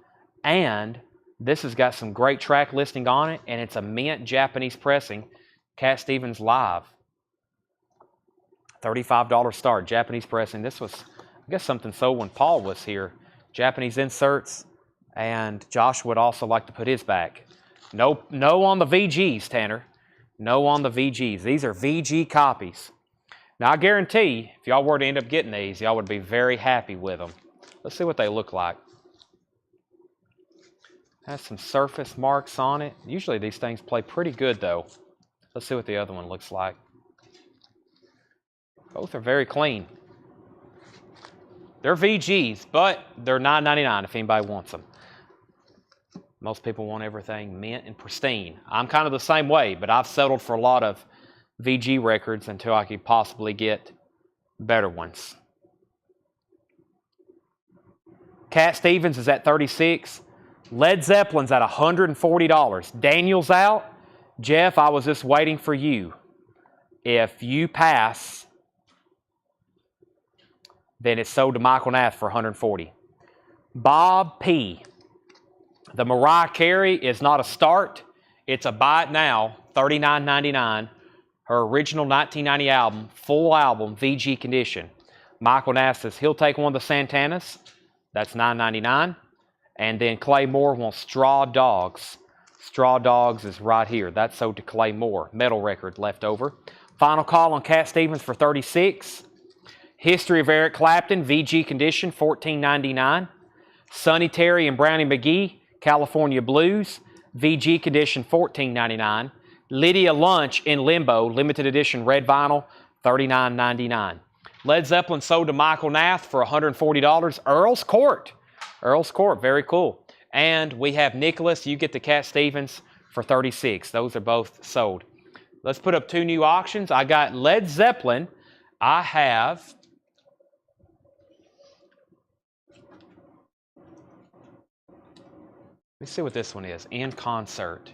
and this has got some great track listing on it, and it's a mint Japanese pressing. Cat Stevens Live. $35 start, Japanese pressing. This was, I guess, something sold when Paul was here. Japanese inserts, and Josh would also like to put his back. No on the VGs, Tanner. No on the VGs. These are VG copies. Now, I guarantee, if y'all were to end up getting these, y'all would be very happy with them. Let's see what they look like. Has some surface marks on it. Usually these things play pretty good, though. Let's see what the other one looks like. Both are very clean. They're VGs, but they're $9.99 if anybody wants them. Most people want everything mint and pristine. I'm kind of the same way, but I've settled for a lot of VG records until I could possibly get better ones. Cat Stevens is at 36. Led Zeppelin's at $140. Daniel's out. Jeff, I was just waiting for you. If you pass, then it's sold to Michael Nath for $140. Bob P. The Mariah Carey is not a start. It's a buy it now, $39.99. Her original 1990 album, full album, VG condition. Michael Nath says he'll take one of the Santanas. That's $9.99. And then Clay Moore wants Straw Dogs. Straw Dogs is right here. That's sold to Clay Moore. Metal record left over. Final call on Cat Stevens for 36. History of Eric Clapton, VG condition, $14.99. Sonny Terry and Brownie McGee, California Blues, VG condition, $14.99. Lydia Lunch in Limbo, limited edition red vinyl, $39.99. Led Zeppelin sold to Michael Nath for $140. Earl's Court. Earl's Court, very cool. And we have Nicholas, you get the Cat Stevens for $36. Those are both sold. Let's put up two new auctions. I got Led Zeppelin. I have let me see what this one is. In concert.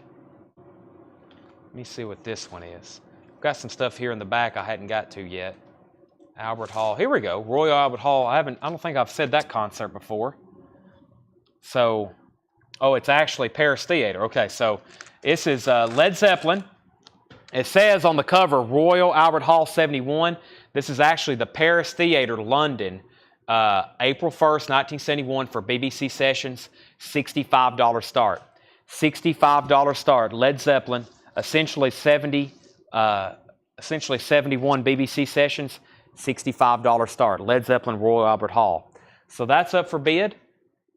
Let me see what this one is. I've got some stuff here in the back I hadn't got to yet. Albert Hall. Here we go. Royal Albert Hall. I don't think I've said that concert before. So, oh, it's actually Paris Theater. Okay, so this is Led Zeppelin. It says on the cover, Royal Albert Hall 71. This is actually the Paris Theater, London, April 1st, 1971 for BBC Sessions, $65 start. $65 start. Led Zeppelin, essentially 71 BBC Sessions, $65 start. Led Zeppelin, Royal Albert Hall. So that's up for bid.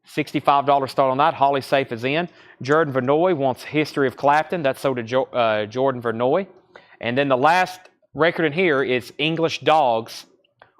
$65 start on that. Holly Safe is in. Jordan Vernoy wants History of Clapton. That's sold to Jordan Vernoy. And then the last record in here is English Dogs,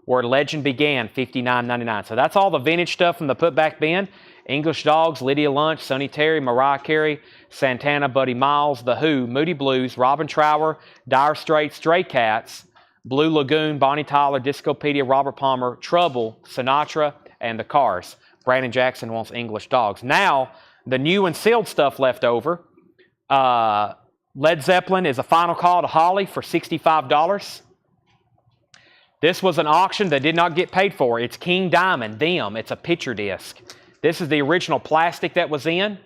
Where Legend Began, $59.99. So that's all the vintage stuff from the putback bin. English Dogs, Lydia Lunch, Sonny Terry, Mariah Carey, Santana, Buddy Miles, The Who, Moody Blues, Robin Trower, Dire Straits, Stray Cats, Blue Lagoon, Bonnie Tyler, Discopedia, Robert Palmer, Trouble, Sinatra, and The Cars. Brandon Jackson wants English Dogs. Now, the new and sealed stuff left over. Led Zeppelin is a final call to Holly for $65. This was an auction that did not get paid for. It's King Diamond, Them. It's a picture disc. This is the original plastic that was in.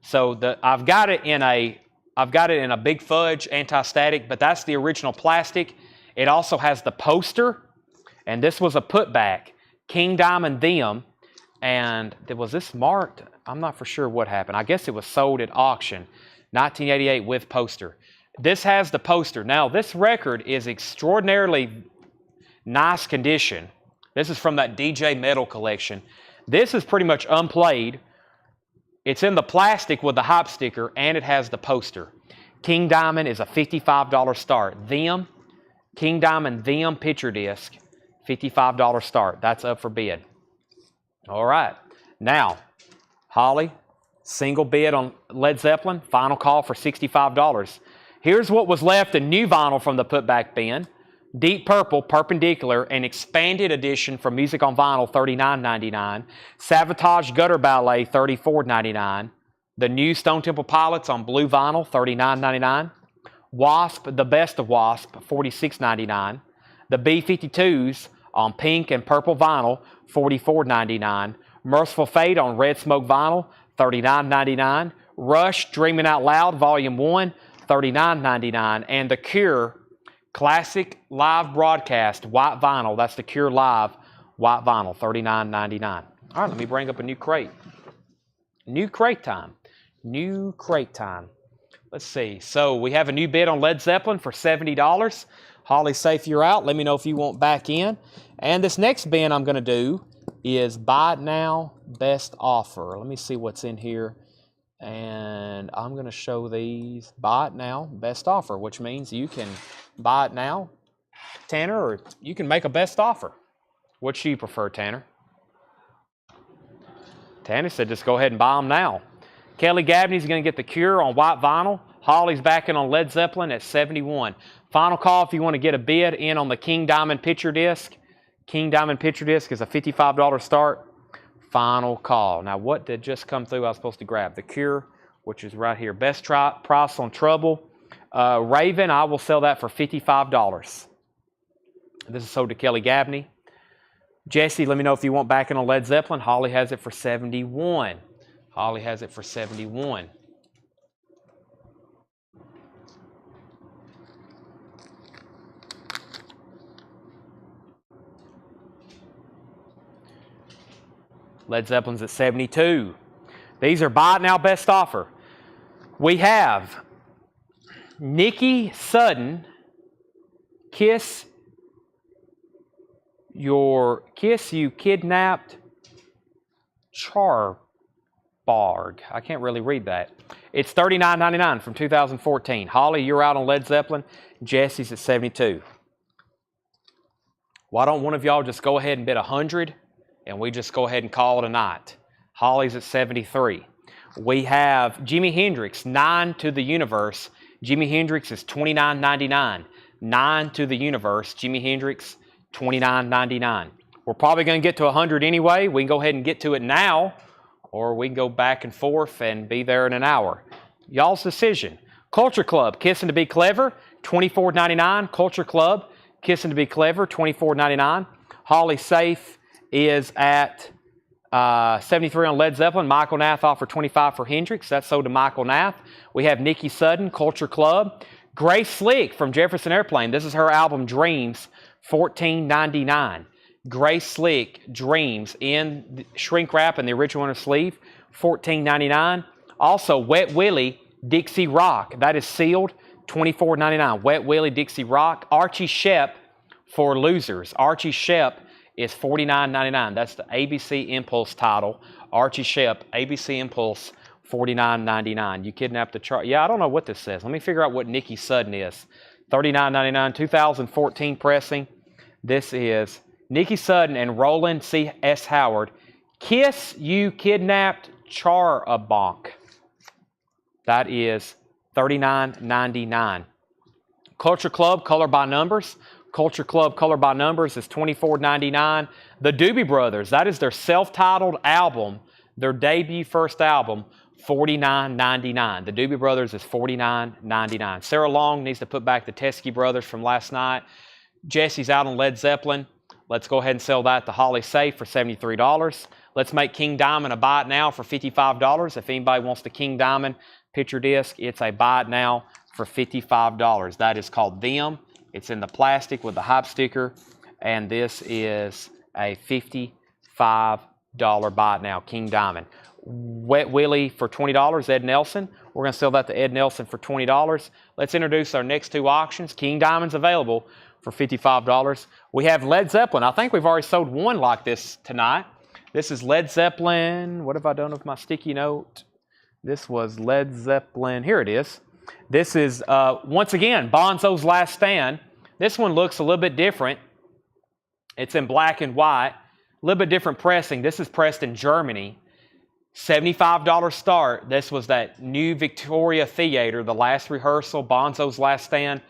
So I've got it in a Big Fudge anti-static, but that's the original plastic. It also has the poster, and this was a putback. King Diamond, Them. And was this marked? I'm not for sure what happened. I guess it was sold at auction, 1988 with poster. This has the poster. Now, this record is extraordinarily nice condition. This is from that DJ Metal collection. This is pretty much unplayed. It's in the plastic with the hype sticker, and it has the poster. King Diamond is a $55 start. Them, King Diamond, Them picture disc, $55 start. That's up for bid. All right. Now, Holly, single bid on Led Zeppelin, final call for $65. Here's what was left in new vinyl from the putback bin. Deep Purple, Perpendicular, an expanded edition from Music on Vinyl, $39.99. Savatage Gutter Ballet, $34.99. The new Stone Temple Pilots on blue vinyl, $39.99. Wasp, The Best of Wasp, $46.99. The B-52s on pink and purple vinyl, $44.99. Merciful Fate on red smoke vinyl, $39.99. Rush, Dreaming Out Loud, Volume 1, $39.99. And The Cure, Classic Live Broadcast, white vinyl. That's the Cure Live, white vinyl, $39.99. All right, let me bring up a new crate. New crate time. New crate time. Let's see. So we have a new bid on Led Zeppelin for $70. Holly Safe, you're out. Let me know if you want back in. And this next bin I'm going to do is Buy It Now, Best Offer. Let me see what's in here. And I'm going to show these Buy It Now, Best Offer, which means you can buy it now, Tanner, or you can make a best offer. What do you prefer, Tanner? Tanner said just go ahead and buy them now. Kelly Gabney's going to get The Cure on white vinyl. Holly's back in on Led Zeppelin at 71. Final call if you want to get a bid in on the King Diamond picture disc. King Diamond picture disc is a $55 start. Final call. Now, what did just come through I was supposed to grab? The Cure, which is right here. Best price on Trouble. Raven, I will sell that for $55. This is sold to Kelly Gabney. Jesse, let me know if you want back in on Led Zeppelin. Holly has it for 71. Holly has it for 71. Led Zeppelin's at 72. These are buy it now best offer. We have Nikki Sudden, Kiss You Kidnapped Charbarg. I can't really read that. It's $39.99 from 2014. Holly, you're out on Led Zeppelin. Jesse's at 72. Why don't one of y'all just go ahead and bid 100 and we just go ahead and call it a night? Holly's at 73. We have Jimi Hendrix, 9 to the Universe. Jimi Hendrix is $29.99. 9 to the Universe. Jimi Hendrix, $29.99. We're probably going to get to 100 anyway. We can go ahead and get to it now, or we can go back and forth and be there in an hour. Y'all's decision. Culture Club, Kissing to Be Clever, $24.99. Culture Club, Kissing to Be Clever, $24.99. Holly Safe is at 73 on Led Zeppelin. Michael Nath offered 25 for Hendrix. That's sold to Michael Nath. We have Nikki Sudden, Culture Club. Grace Slick from Jefferson Airplane. This is her album Dreams, $14.99. Grace Slick, Dreams, in shrink wrap and the original inner sleeve, $14.99. Also, Wet Willie, Dixie Rock. That is sealed, $24.99. Wet Willie, Dixie Rock. Archie Shep for Losers. Archie Shep is $49.99. That's the ABC Impulse title. Archie Shep, ABC Impulse, $49.99. You kidnapped the chart. Yeah, I don't know what this says. Let me figure out what Nikki Sudden is. $39.99, 2014 pressing. This is Nikki Sudden and Roland C. S. Howard. Kiss You Kidnapped Charabonk. That is $39.99. Culture Club, Color by Numbers. Culture Club Color by Numbers is $24.99. The Doobie Brothers, that is their self-titled album, their debut first album, $49.99. The Doobie Brothers is $49.99. Sarah Long needs to put back the Teskey Brothers from last night. Jesse's out on Led Zeppelin. Let's go ahead and sell that to Holly Safe for $73. Let's make King Diamond a buy it now for $55. If anybody wants the King Diamond picture disc, it's a buy it now for $55. That is called Them. It's in the plastic with the hype sticker, and this is a $55 buy it now, King Diamond. Wet Willie for $20, Ed Nelson. We're going to sell that to Ed Nelson for $20. Let's introduce our next two auctions. King Diamond's available for $55. We have Led Zeppelin. I think we've already sold one like this tonight. This is Led Zeppelin. What have I done with my sticky note? This was Led Zeppelin. Here it is. This is, once again, Bonzo's Last Stand. This one looks a little bit different. It's in black and white. A little bit different pressing. This is pressed in Germany. $75 start. This was that new Victoria Theater, the last rehearsal, Bonzo's Last Stand.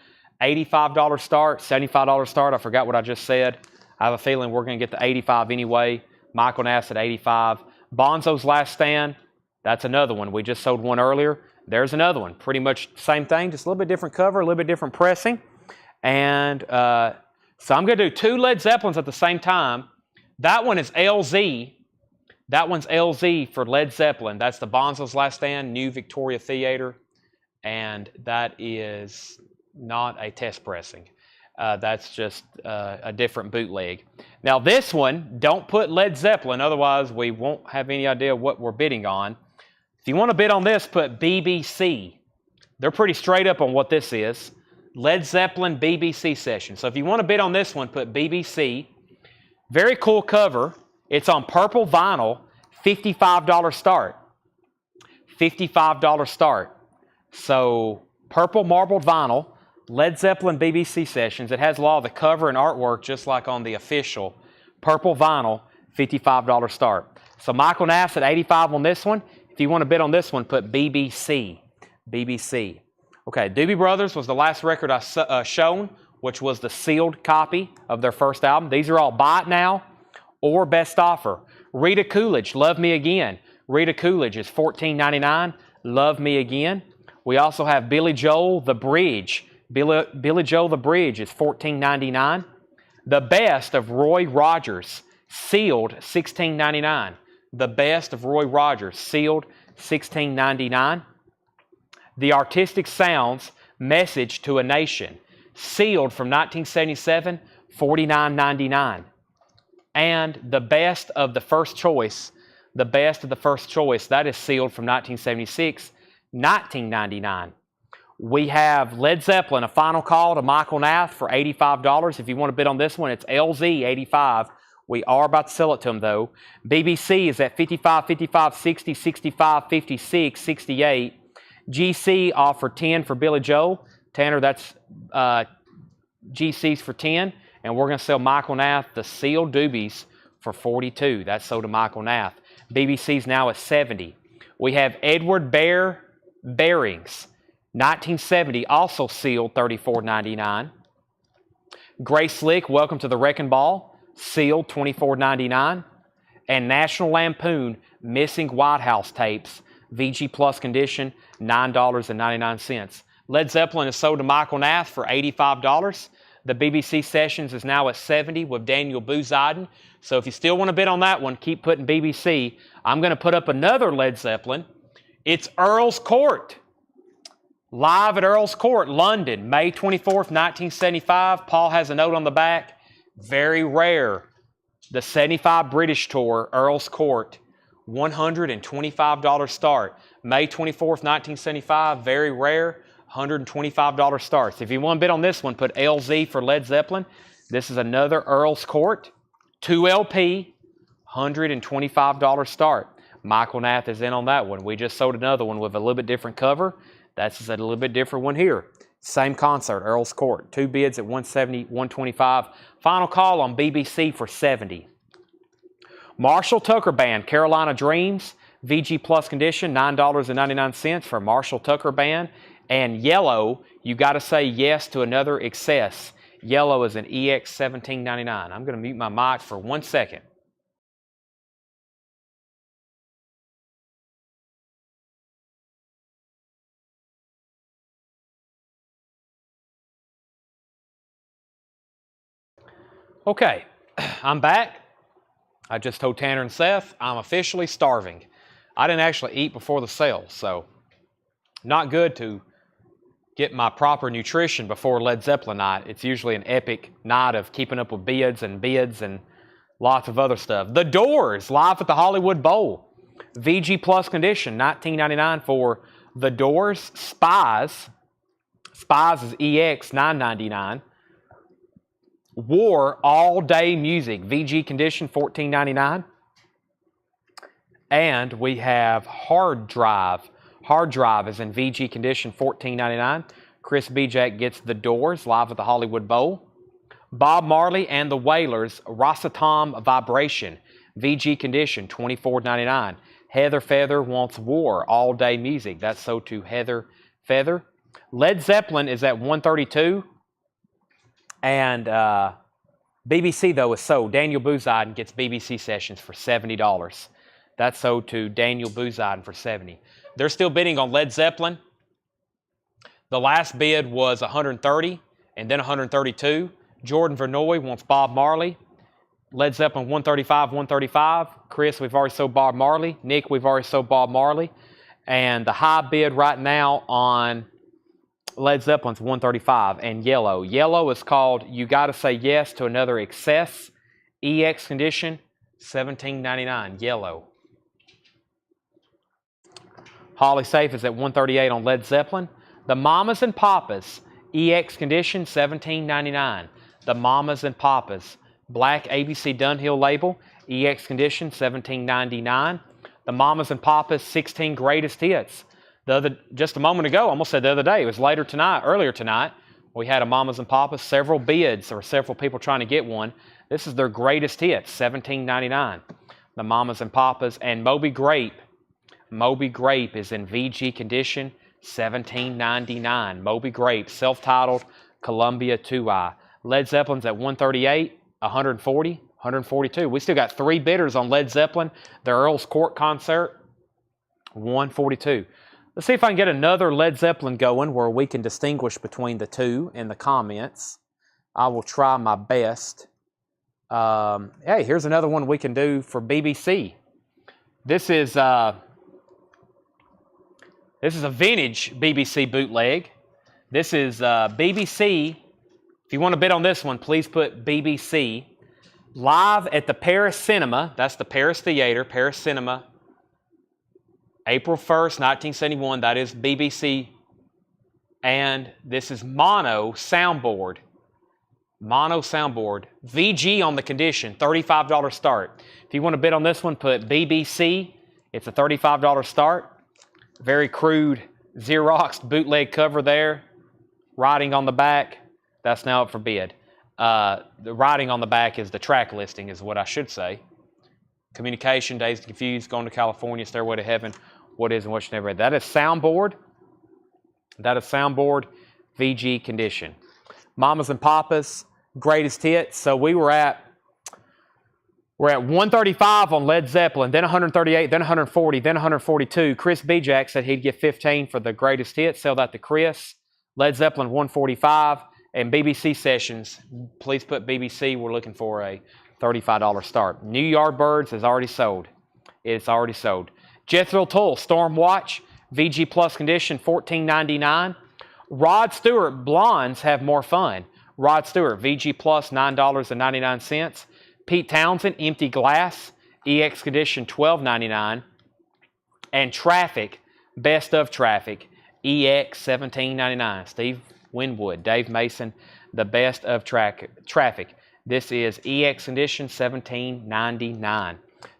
$85 start, $75 start. I forgot what I just said. I have a feeling we're going to get the 85 anyway. Michael Nass at 85. Bonzo's Last Stand. That's another one. We just sold one earlier. There's another one. Pretty much same thing, just a little bit different cover, a little bit different pressing. And so I'm going to do two Led Zeppelins at the same time. That one is LZ. That one's LZ for Led Zeppelin. That's the Bonzo's Last Stand, New Victoria Theater. And that is not a test pressing. That's just a different bootleg. Now this one, don't put Led Zeppelin, otherwise we won't have any idea what we're bidding on. If you want to bid on this, put BBC. They're pretty straight up on what this is. Led Zeppelin BBC session. So if you want to bid on this one, put BBC. Very cool cover. It's on purple vinyl, $55 start. $55 start. So purple marbled vinyl, Led Zeppelin BBC sessions. It has a lot of the cover and artwork just like on the official. Purple vinyl, $55 start. So Michael Nass at 85 on this one. If you want to bid on this one, put BBC. BBC. Okay, Doobie Brothers was the last record I shown, which was the sealed copy of their first album. These are all buy it now or best offer. Rita Coolidge, Love Me Again. Rita Coolidge is $14.99. Love Me Again. We also have Billy Joel, The Bridge. Billy Joel, The Bridge is $14.99. The Best of Roy Rogers, sealed, $16.99. The Best of Roy Rogers, sealed, $16.99. The Artistic Sounds, Message to a Nation, sealed from 1977, $49.99. And The Best of the First Choice, The Best of the First Choice, that is sealed from 1976, $19.99. We have Led Zeppelin, A Final Call to Michael Nath for $85. If you want to bid on this one, it's LZ 85. We are about to sell it to them though. BBC is at 55, 55, 60, 65, 56, 68. GC offered 10 for Billy Joel. Tanner, that's GC's for 10. And we're going to sell Michael Nath the sealed doobies for 42. That's sold to Michael Nath. BBC's now at 70. We have Edward Bearings, 1970, also sealed, $34.99. Grace Slick, Welcome to the Wrecking Ball, sealed, $24.99. And National Lampoon, Missing White House Tapes, VG Plus condition, $9.99. Led Zeppelin is sold to Michael Nath for $85. The BBC Sessions is now at 70 with Daniel Bouzidin. So if you still want to bid on that one, keep putting BBC. I'm going to put up another Led Zeppelin. It's Earl's Court. Live at Earl's Court, London, May 24th, 1975. Paul has a note on the back. Very rare. The 75 British Tour, Earl's Court, $125 start. May 24th, 1975, very rare, $125 starts. If you want to bid on this one, put LZ for Led Zeppelin. This is another Earl's Court, 2 LP, $125 start. Michael Nath is in on that one. We just sold another one with a little bit different cover. That's just a little bit different one here. Same concert, Earl's Court. 2 bids at 170, 125. Final call on BBC for 70. Marshall Tucker Band, Carolina Dreams, VG Plus condition, $9.99 for Marshall Tucker Band. And Yellow, you got to say yes to another excess. Yellow is an EX 1799. I'm going to mute my mic for 1 second. Okay, I'm back. I just told Tanner and Seth I'm officially starving. I didn't actually eat before the sale, so not good to get my proper nutrition before Led Zeppelin night. It's usually an epic night of keeping up with bids and lots of other stuff. The Doors, live at the Hollywood Bowl. VG Plus condition, $19.99 for The Doors. Spies is EX, $9.99. War, All Day Music, VG condition, $14.99. And we have Hard Drive. Hard Drive is in VG condition, $14.99. Chris Bijak gets The Doors, live at the Hollywood Bowl. Bob Marley and the Wailers, Rosatom Vibration, VG condition, $24.99. Heather Feather wants War, All Day Music. That's sold to Heather Feather. Led Zeppelin is at $132. And BBC, though, is sold. Daniel Bouzidin gets BBC Sessions for $70. That's sold to Daniel Bouzidin for $70. They're still bidding on Led Zeppelin. The last bid was $130 and then $132. Jordan Vernoy wants Bob Marley. Led Zeppelin, $135, $135. Chris, we've already sold Bob Marley. Nick, we've already sold Bob Marley. And the high bid right now on Led Zeppelin's $135. And Yellow. Yellow is called You Gotta Say Yes to Another Excess. EX condition, $17.99. Yellow. Holly Safe is at $138 on Led Zeppelin. The Mamas and Papas, EX condition, $17.99. The Mamas and Papas. Black ABC Dunhill label, EX condition, $17.99. The Mamas and Papas 16 Greatest Hits. Just a moment ago, I almost said the other day, it was earlier tonight, we had a Mamas and Papas, several bids, or several people trying to get one. This is their greatest hits, $17.99. The Mamas and Papas and Moby Grape Moby Grape is in VG condition, $17.99. Moby Grape, self-titled, Columbia 2i. Led Zeppelin's at 138, 140, 142. We still got 3 bidders on Led Zeppelin, the Earl's Court concert, 142. Let's see if I can get another Led Zeppelin going where we can distinguish between the two in the comments. I will try my best. Hey, here's another one we can do for BBC. This is a vintage BBC bootleg. This is BBC. If you want to bid on this one, please put BBC. Live at the Paris Cinema. That's the Paris Theater, Paris Cinema. April 1st, 1971. That is BBC. And this is mono soundboard. Mono soundboard. VG on the condition, $35 start. If you want to bid on this one, put BBC. It's a $35 start. Very crude Xerox bootleg cover there. Writing on the back. That's now up for bid. The writing on the back is the track listing, is what I should say. Communication, Dazed and Confused, Going to California, Stairway to Heaven, What Is and What You Never Read. That is soundboard. That is soundboard, VG condition. Mamas and Papas, greatest hits. So we're at 135 on Led Zeppelin, then 138, then 140, then 142. Chris Bijak said he'd give 15 for the greatest hits. Sell that to Chris. Led Zeppelin 145. And BBC Sessions, please put BBC. We're looking for a $35 start. New Yardbirds is already sold. It's already sold. Jethro Tull, Storm Watch, VG Plus condition, $14.99. Rod Stewart, Blondes Have More Fun. Rod Stewart, VG Plus, $9.99. Pete Townsend, Empty Glass, EX condition, $12.99. And Traffic, Best of Traffic, EX, $17.99. Steve Winwood, Dave Mason, the Best of Traffic. This is EX condition, $17.99.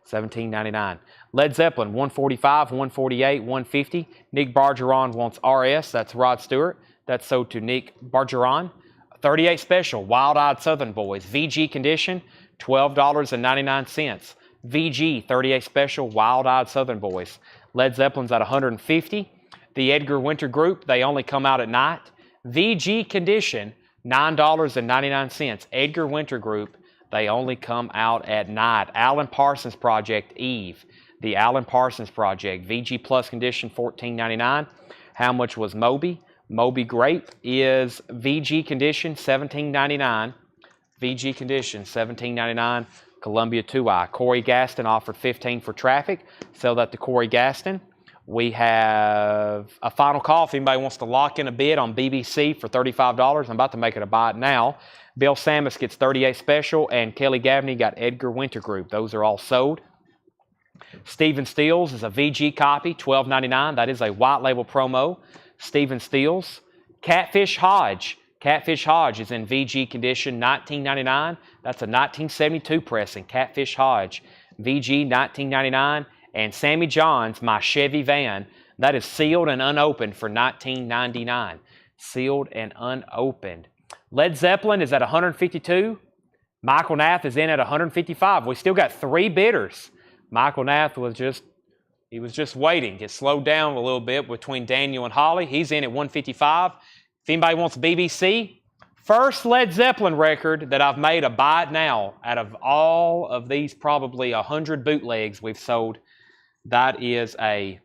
$17.99. Led Zeppelin, 145, 148, 150. Nick Bargeron wants RS. That's Rod Stewart. That's sold to Nick Bargeron. 38 Special, Wild Eyed Southern Boys. VG condition, $12.99. VG, 38 Special, Wild Eyed Southern Boys. Led Zeppelin's at 150. The Edgar Winter Group, they only come out at night. VG condition, $9.99. Edgar Winter Group, they only come out at night. Alan Parsons Project, Eve. The Alan Parsons Project, VG Plus condition, $14.99. How much was Moby? Moby Grape is VG condition, $17.99. VG condition, $17.99. Columbia 2i. Corey Gaston offered $15 for Traffic. Sell that to Corey Gaston. We have a final call if anybody wants to lock in a bid on BBC for $35. I'm about to make it a buy it now. Bill Samus gets 38 Special, and Kelly Gaffney got Edgar Winter Group. Those are all sold. Stephen Steele's is a VG copy, $12.99. That is a white label promo. Stephen Steele's. Catfish Hodge. Catfish Hodge is in VG condition, $19.99. That's a 1972 pressing. Catfish Hodge. VG, $19.99. And Sammy John's My Chevy Van, that is sealed and unopened for $19.99. Sealed and unopened. Led Zeppelin is at 152. Michael Nath is in at 155. We still got 3 bidders. Michael Nath was just waiting. It slowed down a little bit between Daniel and Holly. He's in at 155. If anybody wants BBC, first Led Zeppelin record that I've made a buy it now out of all of these probably 100 bootlegs we've sold. That is a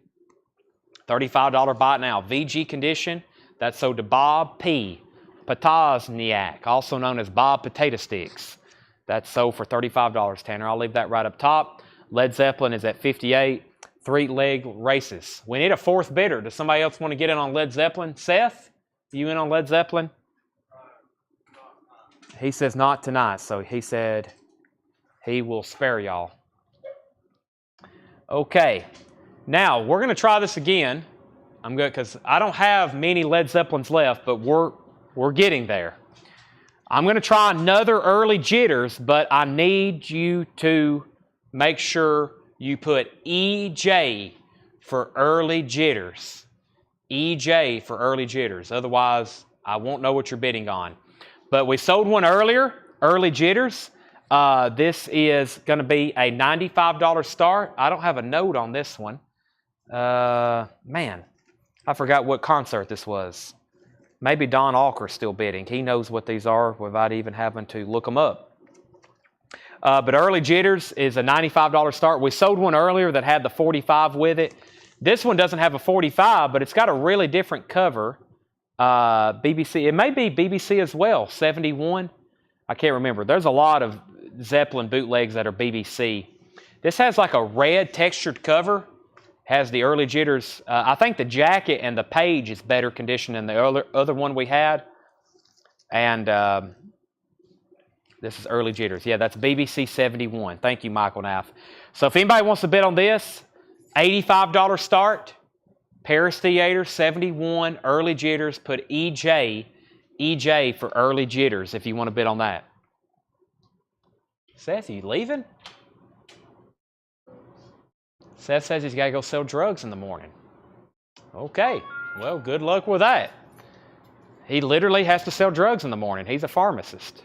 $35 buy it now. VG condition. That's sold to Bob P. Potosniak, also known as Bob Potato Sticks. That's sold for $35, Tanner. I'll leave that right up top. Led Zeppelin is at 58. 3-leg races. We need a 4th bidder. Does somebody else want to get in on Led Zeppelin? Seth, you in on Led Zeppelin? He says not tonight, so he said he will spare y'all. Okay, now we're going to try this again. I'm good because I don't have many Led Zeppelins left, but we're getting there. I'm going to try another early jitters, but I need you to make sure you put EJ for early jitters. EJ for early jitters. Otherwise, I won't know what you're bidding on. But we sold one earlier, early jitters. This is going to be a $95 start. I don't have a note on this one. Man, I forgot what concert this was. Maybe Don Alker's still bidding. He knows what these are without even having to look them up. But Early Jitters is a $95 start. We sold one earlier that had the 45 with it. This one doesn't have a 45, but it's got a really different cover. BBC. It may be BBC as well, 71. I can't remember. There's a lot of Zeppelin bootlegs that are BBC. This has like a red textured cover. Has the Early Jitters. I think the jacket and the page is better condition than the other one we had. And this is Early Jitters. Yeah, that's BBC 71. Thank you, Michael Naff. So if anybody wants to bid on this, $85 start. Paris Theater 71 Early Jitters. Put EJ for Early Jitters if you want to bid on that. Seth, you leaving? Seth says he's got to go sell drugs in the morning. Okay, well, good luck with that. He literally has to sell drugs in the morning. He's a pharmacist,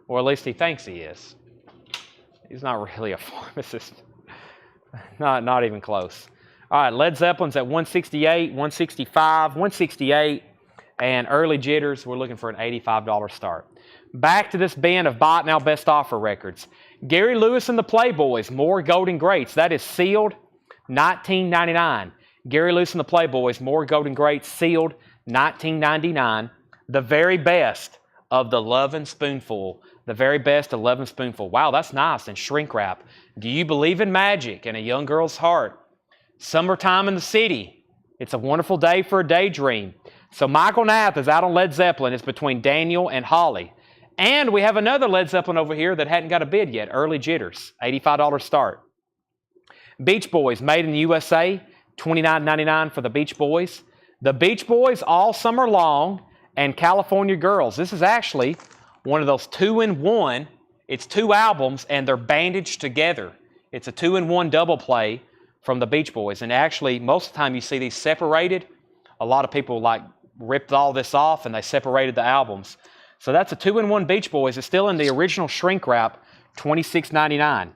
or at least he thinks he is. He's not really a pharmacist. Not even close. All right, Led Zeppelin's at 168, 165, 168, and Early Jitters, we're looking for an $85 start. Back to this bin of Buy It Now Best Offer records. Gary Lewis and the Playboys, More Golden Greats. That is sealed, $19.99. Gary Lewis and the Playboys, More Golden Greats, sealed, $19.99. The very best of the Lovin' Spoonful. The very best of Lovin' Spoonful. Wow, that's nice. And shrink wrap. Do you believe in magic and a young girl's heart? Summertime in the city. It's a wonderful day for a daydream. So Michael Nath is out on Led Zeppelin. It's between Daniel and Holly. And we have another Led Zeppelin over here that hadn't got a bid yet. Early Jitters, $85 start. Beach Boys, Made in the USA, $29.99 for the Beach Boys. The Beach Boys all summer long, and California Girls. This is actually one of those 2-in-1. It's 2 albums, and they're bandaged together. It's a 2-in-1 double play from the Beach Boys. And actually, most of the time you see these separated. A lot of people like ripped all this off, and they separated the albums. So that's a 2-in-1 Beach Boys. It's still in the original shrink wrap, $26.99.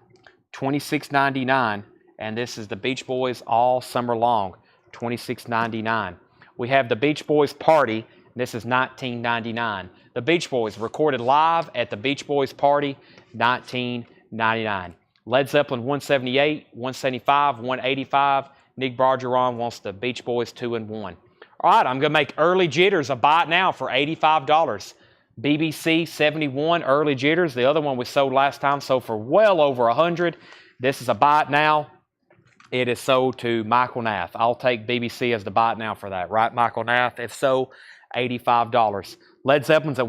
$26.99. And this is the Beach Boys all summer long, $26.99. We have the Beach Boys Party. This is $19.99. The Beach Boys recorded live at the Beach Boys Party, $19.99. Led Zeppelin 178, 175, 185. Nick Bargeron wants the Beach Boys 2-in-1. All right, I'm going to make Early Jitters a buy it now for $85. BBC 71 Early Jitters. The other one we sold last time sold for well over $100. This is a buy it now. It is sold to Michael Nath. I'll take BBC as the buy it now for that. Right, Michael Nath? If so, $85. Led Zeppelin's at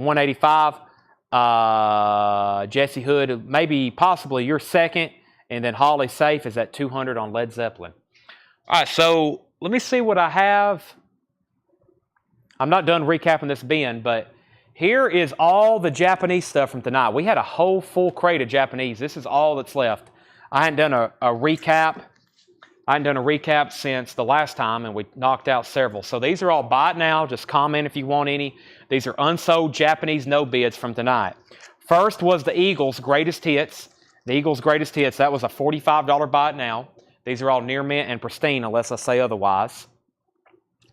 $185. Jesse Hood, maybe possibly your second. And then Holly Safe is at $200 on Led Zeppelin. All right, so let me see what I have. I'm not done recapping this bin, but here is all the Japanese stuff from tonight. We had a whole full crate of Japanese. This is all that's left. I hadn't done a recap. I hadn't done a recap since the last time, and we knocked out several. So these are all buy it now. Just comment if you want any. These are unsold Japanese no bids from tonight. First was the Eagles' Greatest Hits. The Eagles' Greatest Hits. That was a $45 buy it now. These are all near mint and pristine, unless I say otherwise.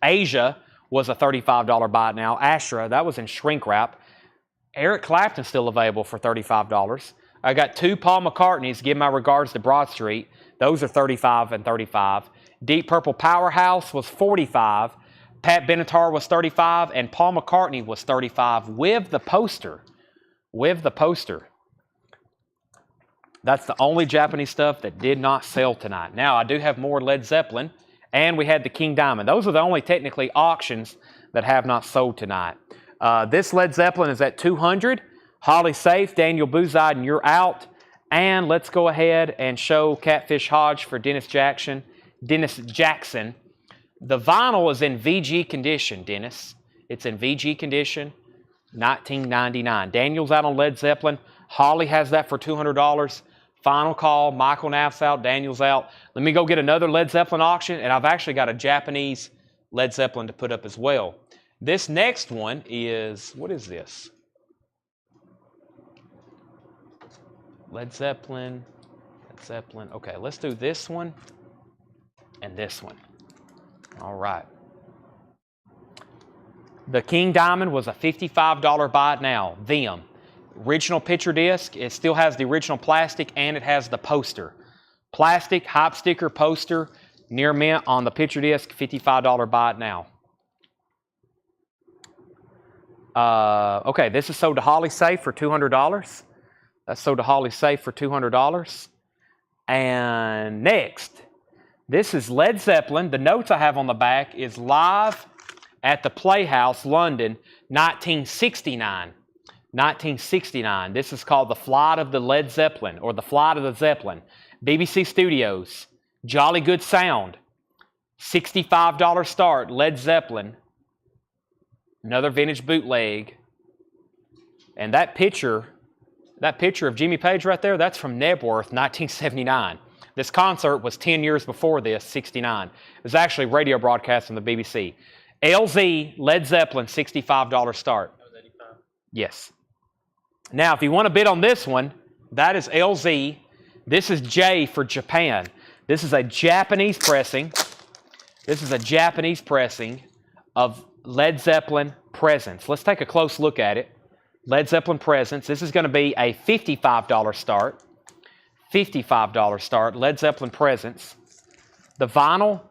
Asia was a $35 buy it now. Astra, that was in shrink wrap. Eric Clapton still available for $35. I got 2 Paul McCartneys. Give my regards to Broad Street. Those are $35 and $35. Deep Purple Powerhouse was $45. Pat Benatar was $35, and Paul McCartney was $35 with the poster. With the poster. That's the only Japanese stuff that did not sell tonight. Now, I do have more Led Zeppelin, and we had the King Diamond. Those are the only technically auctions that have not sold tonight. This Led Zeppelin is at $200. Holly Safe, Daniel Boozide, and You're Out. And let's go ahead and show Catfish Hodge for Dennis Jackson. The vinyl is in VG condition, Dennis. It's in VG condition, $19.99. Daniel's out on Led Zeppelin. Holly has that for $200. Final call. Michael Naff's out. Daniel's out. Let me go get another Led Zeppelin auction, and I've actually got a Japanese Led Zeppelin to put up as well. This next one is, what is this? Led Zeppelin. Okay, let's do this one and this one. All right. The King Diamond was a $55 buy it now. Them. Original picture disc. It still has the original plastic and it has the poster. Plastic, hype sticker, poster, near mint on the picture disc, $55 buy it now. Okay, this is sold to Holly Safe for $200. That's sold to Holly Safe for $200. And next, this is Led Zeppelin. The notes I have on the back is live at the Playhouse, London, 1969. 1969. This is called The Flight of the Led Zeppelin, or The Flight of the Zeppelin. BBC Studios. Jolly good sound. $65 start, Led Zeppelin. Another vintage bootleg. And that picture of Jimmy Page right there, that's from Nebworth, 1979. This concert was 10 years before this, 69. It was actually radio broadcast on the BBC. LZ, Led Zeppelin, $65 start. That was 85? Yes. Now, if you want to bid on this one, that is LZ. This is J for Japan. This is a Japanese pressing. This is a Japanese pressing of Led Zeppelin Presence. Let's take a close look at it. Led Zeppelin Presence. This is going to be a $55 start. $55 start. Led Zeppelin Presence. The vinyl,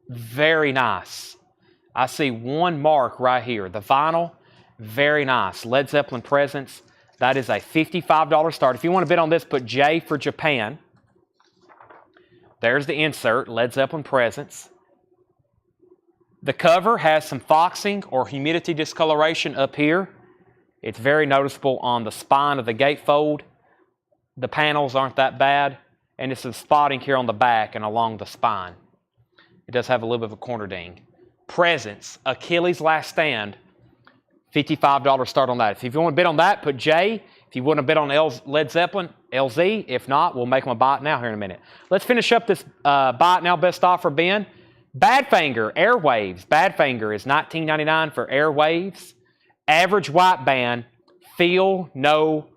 very nice. I see one mark right here. The vinyl, very nice. Led Zeppelin Presence. That is a $55 start. If you want to bid on this, put J for Japan. There's the insert, Led Zeppelin Presence. The cover has some foxing or humidity discoloration up here. It's very noticeable on the spine of the gatefold. The panels aren't that bad, and it's some spotting here on the back and along the spine. It does have a little bit of a corner ding. Presence, Achilles' Last Stand, $55 start on that. If you want to bid on that, put J. If you want to bid on Led Zeppelin, LZ. If not, we'll make them a buy it now here in a minute. Let's finish up this buy it now best offer bin. Badfinger, Airwaves. Badfinger is $19.99 for Airwaves. Average white band, feel no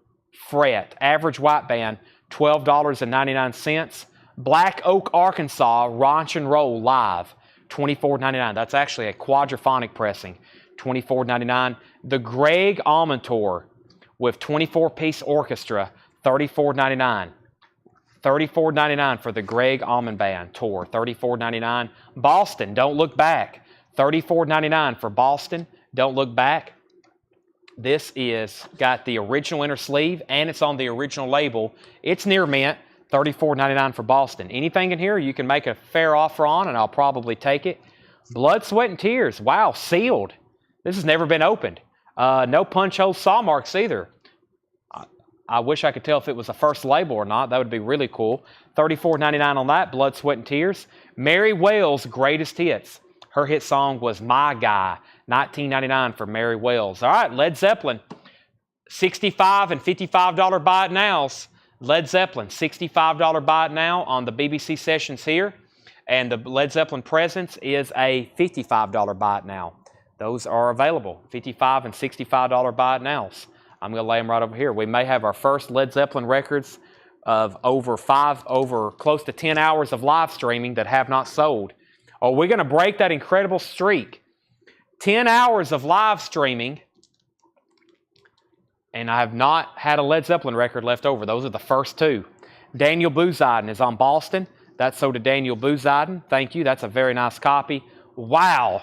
fret. Average white band, $12.99. Black Oak, Arkansas, Ranch and Roll Live, $24.99. That's actually a quadraphonic pressing, $24.99. The Greg Allman Tour with 24-piece orchestra, $34.99. $34.99 for the Greg Allman Band Tour, $34.99. Boston, Don't Look Back, $34.99 for Boston, Don't Look Back. This is got the original inner sleeve and it's on the original label. It's near mint, $34.99 for Boston. Anything in here you can make a fair offer on and I'll probably take it. Blood, Sweat, and Tears, wow, sealed. This has never been opened. No punch hole saw marks either. I wish I could tell if it was a first label or not. That would be really cool. $34.99 on that, Blood, Sweat, and Tears. Mary Wells' Greatest Hits. Her hit song was My Guy, $19.99 for Mary Wells. All right, Led Zeppelin, $65 and $55 buy it nows. Led Zeppelin, $65 buy it now on the BBC sessions here. And the Led Zeppelin Presence is a $55 buy it now. Those are available, $55 and $65 buy it nows. I'm going to lay them right over here. We may have our first Led Zeppelin records of over close to 10 hours of live streaming that have not sold. Oh, we're going to break that incredible streak. 10 hours of live streaming, and I have not had a Led Zeppelin record left over. Those are the first two. Daniel Bouziden is on Boston. That's sold to Daniel Bouziden. Thank you. That's a very nice copy. Wow.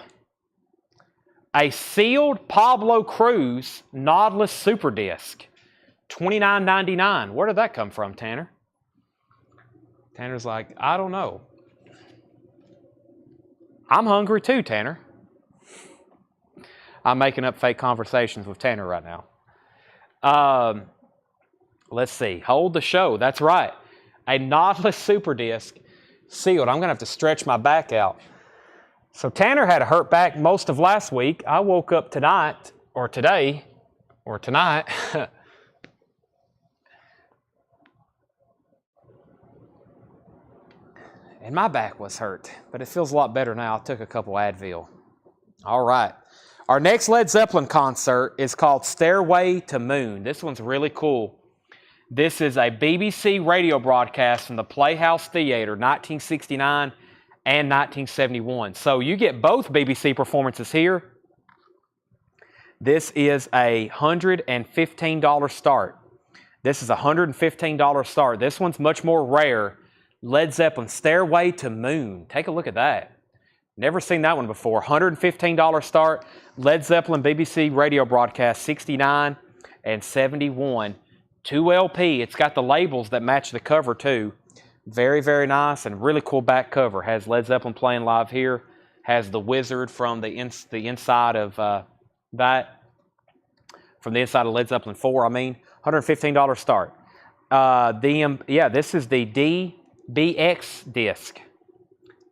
A sealed Pablo Cruz Nautilus Super Disc, $29.99. Where did that come from, Tanner? Tanner's like, I don't know. I'm hungry too, Tanner. I'm making up fake conversations with Tanner right now. Let's see. Hold the show. That's right. A Nautilus Super Disc sealed. I'm going to have to stretch my back out. So Tanner had a hurt back most of last week. I woke up tonight, or today, or tonight, and my back was hurt, but it feels a lot better now. I took a couple Advil. All right. Our next Led Zeppelin concert is called Stairway to Moon. This one's really cool. This is a BBC radio broadcast from the Playhouse Theatre, 1969, and 1971. So you get both BBC performances here. This is a $115 start. This is a $115 start. This one's much more rare. Led Zeppelin, Stairway to Moon. Take a look at that. Never seen that one before. $115 start. Led Zeppelin BBC radio broadcast, 69 and 71. 2 LP. It's got the labels that match the cover too. Very, very nice and really cool back cover. Has Led Zeppelin playing live here. Has the wizard from the inside of that. From the inside of Led Zeppelin 4, I mean. $115 start. This is the DBX disc.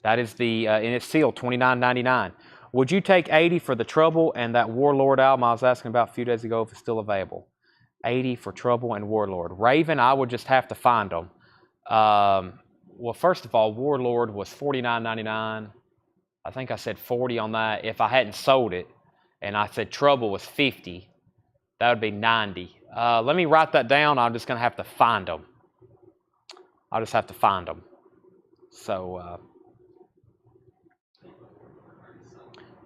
That is the, and it's sealed, $29.99. Would you take 80 for the Trouble and that Warlord album I was asking about a few days ago if it's still available? 80 for Trouble and Warlord. Raven, I would just have to find them. Well, first of all, Warlord was $49.99. I think I said 40 on that. If I hadn't sold it, and I said Trouble was 50, that would be 90. Let me write that down. I'm just going to have to find them. I'll just have to find them. So,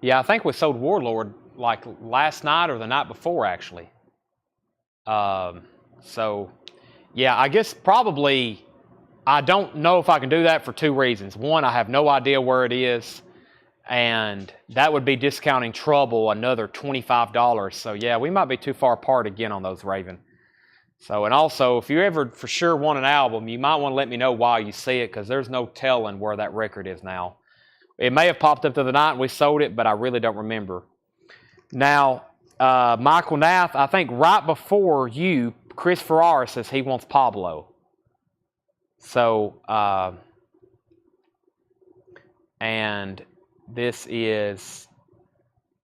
yeah, I think we sold Warlord like last night or the night before, actually. So, yeah, I guess probably I don't know if I can do that for 2 reasons. One, I have no idea where it is, and that would be discounting Trouble another $25. So, yeah, we might be too far apart again on those, Raven. So, and also, if you ever for sure want an album, you might want to let me know while you see it, because there's no telling where that record is now. It may have popped up the other night and we sold it, but I really don't remember. Now, Michael Nath, I think right before you, Chris Ferrara says he wants Pablo. So, and this is,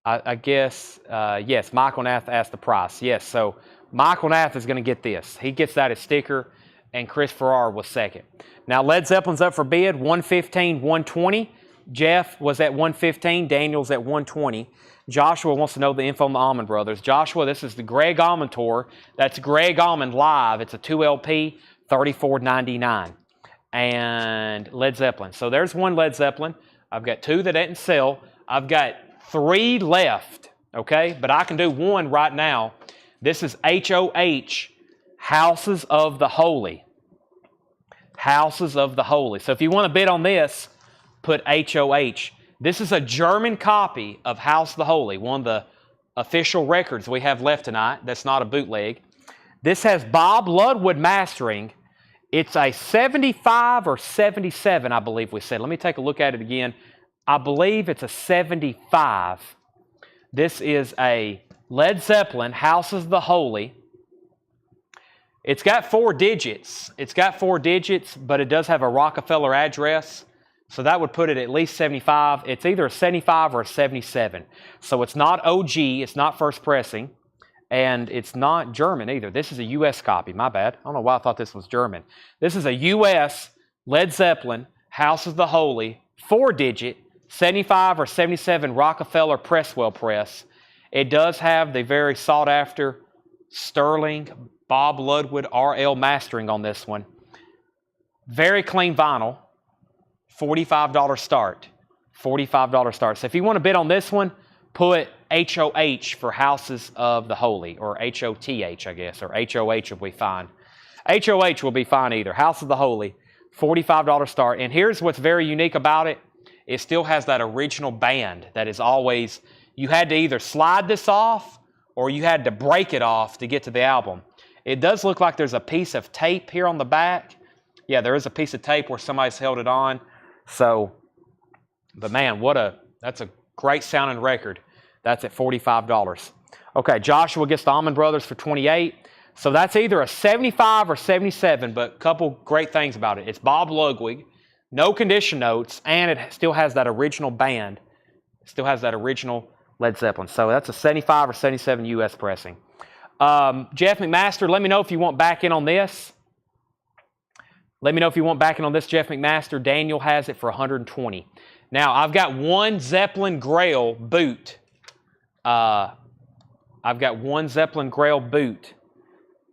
I guess, yes, Michael Nath asked the price. Yes, so Michael Nath is going to get this. He gets that as sticker, and Chris Ferrara was second. Now, Led Zeppelin's up for bid, 115, 120. Jeff was at 115. Daniel's at 120. Joshua wants to know the info on the Allman Brothers. Joshua, this is the Greg Allman tour. That's Greg Allman live. It's a 2 LP, $34.99. And Led Zeppelin. So there's one Led Zeppelin. I've got 2 that didn't sell. I've got 3 left, okay? But I can do 1 right now. This is HOH, Houses of the Holy. Houses of the Holy. So if you want to bid on this, put HOH. This is a German copy of House of the Holy, one of the official records we have left tonight. That's not a bootleg. This has Bob Ludwood mastering. It's a 75 or 77, I believe we said. Let me take a look at it again. I believe it's a 75. This is a Led Zeppelin, Houses of the Holy. It's got 4 digits. It's got 4 digits, but it does have a Rockefeller address. So that would put it at least 75. It's either a 75 or a 77. So it's not OG, it's not first pressing, and it's not German either. This is a U.S. copy, my bad. I don't know why I thought this was German. This is a U.S. Led Zeppelin, House of the Holy, 4-digit, 75 or 77 Rockefeller Presswell press. It does have the very sought-after Sterling Bob Ludwood RL mastering on this one. Very clean vinyl. $45 start. $45 start. So if you want to bid on this one, put HOH for Houses of the Holy, or HOTH, I guess, or HOH will be fine. HOH will be fine either. House of the Holy, $45 start. And here's what's very unique about it. It still has that original band that is always, you had to either slide this off or you had to break it off to get to the album. It does look like there's a piece of tape here on the back. Yeah, there is a piece of tape where somebody's held it on. So, but man, that's a great sounding record. That's at $45. Okay, Joshua gets the Allman Brothers for $28. So that's either a 75 or 77, but a couple great things about it. It's Bob Ludwig, no condition notes, and it still has that original band. It still has that original Led Zeppelin. So that's a 75 or 77 U.S. pressing. Jeff McMaster, let me know if you want back in on this. Let me know if you want back in on this, Jeff McMaster. Daniel has it for $120. Now, I've got one Zeppelin Grail boot. I've got one Zeppelin Grail boot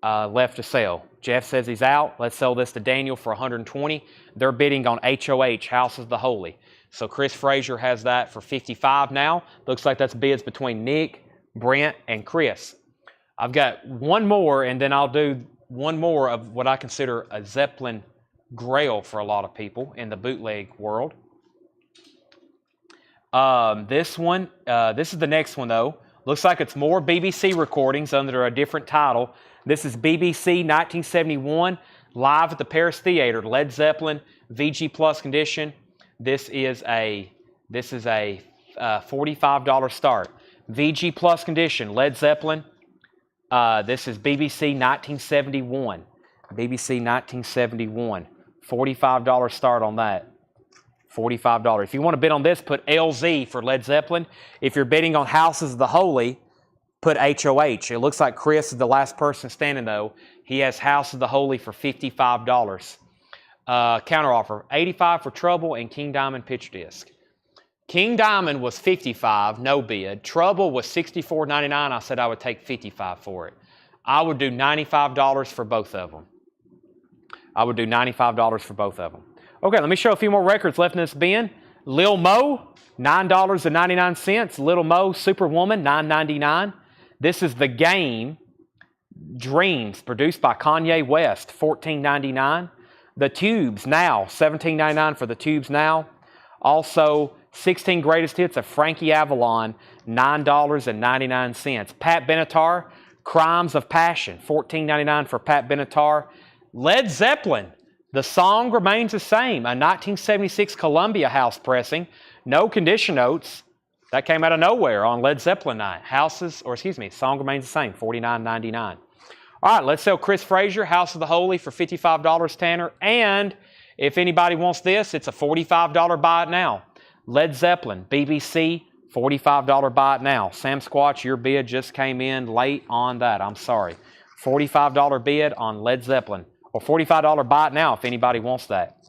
left to sell. Jeff says he's out. Let's sell this to Daniel for $120. They're bidding on HOH, Houses of the Holy. So Chris Frazier has that for $55 now. Looks like that's bids between Nick, Brent, and Chris. I've got one more, and then I'll do one more of what I consider a Zeppelin grail for a lot of people in the bootleg world. This is the next one, though. Looks like it's more BBC recordings under a different title. This is BBC 1971, live at the Paris Theater, Led Zeppelin, VG Plus condition. This is a $45 start. VG Plus condition, Led Zeppelin. This is BBC 1971. BBC 1971. $45 start on that. $45. If you want to bid on this, put LZ for Led Zeppelin. If you're bidding on Houses of the Holy, put HOH. It looks like Chris is the last person standing, though. He has House of the Holy for $55. Counteroffer, $85 for Trouble and King Diamond picture disc. King Diamond was $55, no bid. Trouble was $64.99. I said I would take $55 for it. I would do $95 for both of them. I would do $95 for both of them. Okay, let me show a few more records left in this bin. Lil Mo, $9.99. Little Mo, Superwoman, $9.99. This is The Game, Dreams, produced by Kanye West, $14.99. The Tubes Now, $17.99 for The Tubes Now. Also, 16 Greatest Hits of Frankie Avalon, $9.99. Pat Benatar, Crimes of Passion, $14.99 for Pat Benatar. Led Zeppelin, The Song Remains the Same, a 1976 Columbia House pressing. No condition notes. That came out of nowhere on Led Zeppelin night. Song Remains the Same, $49.99. All right, let's sell Chris Frazier, House of the Holy for $55, Tanner. And if anybody wants this, it's a $45 buy it now. Led Zeppelin, BBC, $45 buy it now. Sam Squatch, your bid just came in late on that. I'm sorry. $45 bid on Led Zeppelin. Or $45 buy it now if anybody wants that.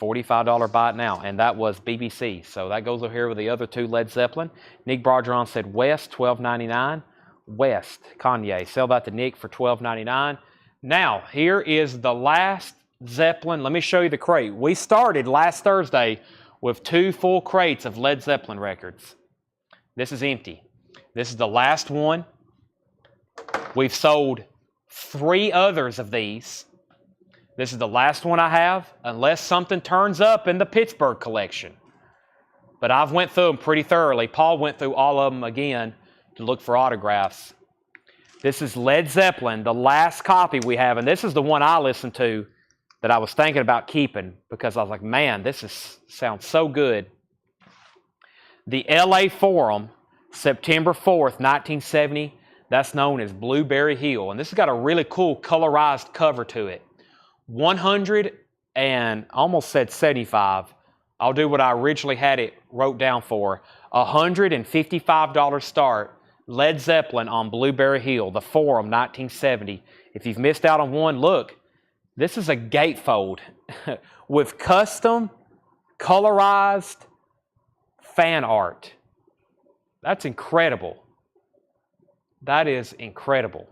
$45 buy it now. And that was BBC. So that goes over here with the other two Led Zeppelin. Nick Brodron said West, $12.99. West, Kanye. Sell that to Nick for $12.99. Now, here is the last Zeppelin. Let me show you the crate. We started last Thursday with 2 full crates of Led Zeppelin records. This is empty. This is the last one. We've sold 3 others of these. This is the last one I have, unless something turns up in the Pittsburgh collection. But I've went through them pretty thoroughly. Paul went through all of them again to look for autographs. This is Led Zeppelin, the last copy we have, and this is the one I listened to that I was thinking about keeping because I was like, man, sounds so good. The LA Forum, September 4th, 1970. That's known as Blueberry Hill. And this has got a really cool colorized cover to it. 100 and almost said 75. I'll do what I originally had it wrote down for. $155 start. Led Zeppelin on Blueberry Hill, the Forum, 1970. If you've missed out on one, look. This is a gatefold with custom, colorized fan art. That's incredible. That is incredible.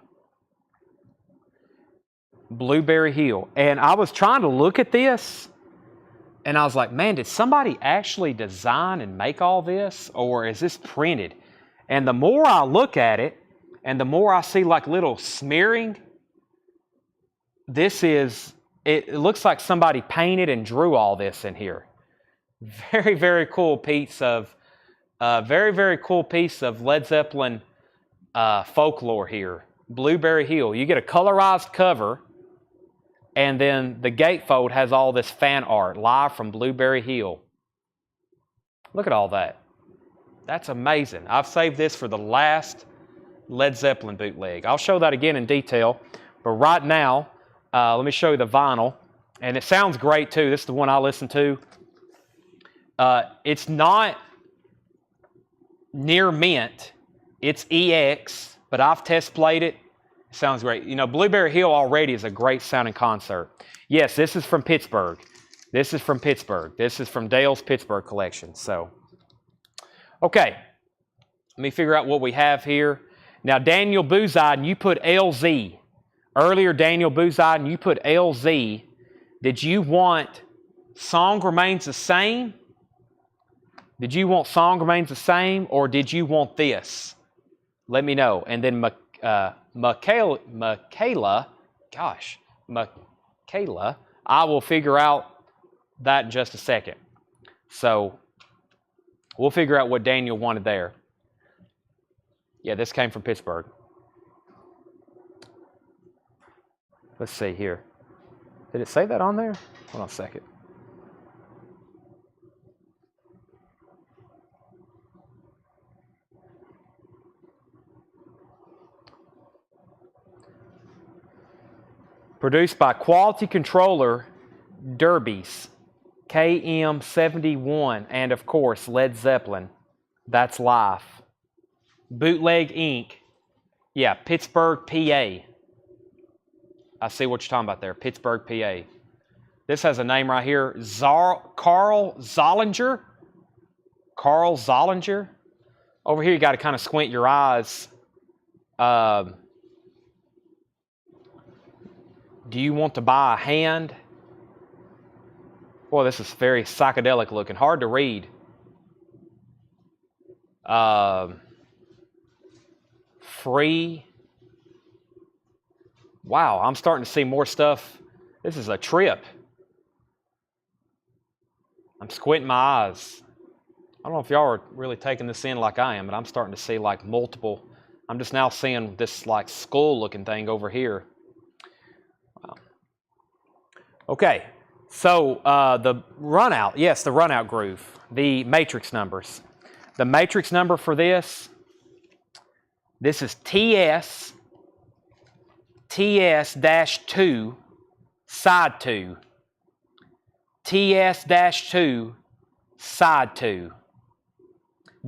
Blueberry Hill. And I was trying to look at this, and I was like, man, did somebody actually design and make all this? Or is this printed? And the more I look at it, and the more I see like little smearing, it looks like somebody painted and drew all this in here. Very, very cool piece of, very cool piece of Led Zeppelin folklore here. Blueberry Hill. You get a colorized cover, and then the gatefold has all this fan art live from Blueberry Hill. Look at all that. That's amazing. I've saved this for the last Led Zeppelin bootleg. I'll show that again in detail, but right now, let me show you the vinyl. And it sounds great too. This is the one I listen to. It's not near mint. It's EX, but I've test played it. It sounds great. You know, Blueberry Hill already is a great sounding concert. Yes, this is from Pittsburgh. This is from Pittsburgh. This is from Dale's Pittsburgh collection. So, okay. Let me figure out what we have here. Now, Daniel Bouzide, you put LZ. Earlier, Daniel Bouzide, you put LZ. Did you want Song Remains the Same Did you want Song Remains the Same, or did you want this? Let me know. And then Michaela, I will figure out that in just a second. So we'll figure out what Daniel wanted there. Yeah, this came from Pittsburgh. Let's see here. Did it say that on there? Hold on a second. Produced by Quality Controller Derbies, KM71, and of course Led Zeppelin. That's life. Bootleg Inc. Yeah, Pittsburgh, PA. I see what you're talking about there. Pittsburgh, PA. This has a name right here. Carl Zollinger. Carl Zollinger. Over here, you got to kind of squint your eyes. Do you want to buy a hand? Boy, this is very psychedelic looking. Hard to read. Free. Wow, I'm starting to see more stuff. This is a trip. I'm squinting my eyes. I don't know if y'all are really taking this in like I am, but I'm starting to see like multiple. I'm just now seeing this like skull looking thing over here. Wow. Okay, so the runout, yes, the runout groove, the matrix numbers. The matrix number for this is TS-2, side 2. TS-2, side 2.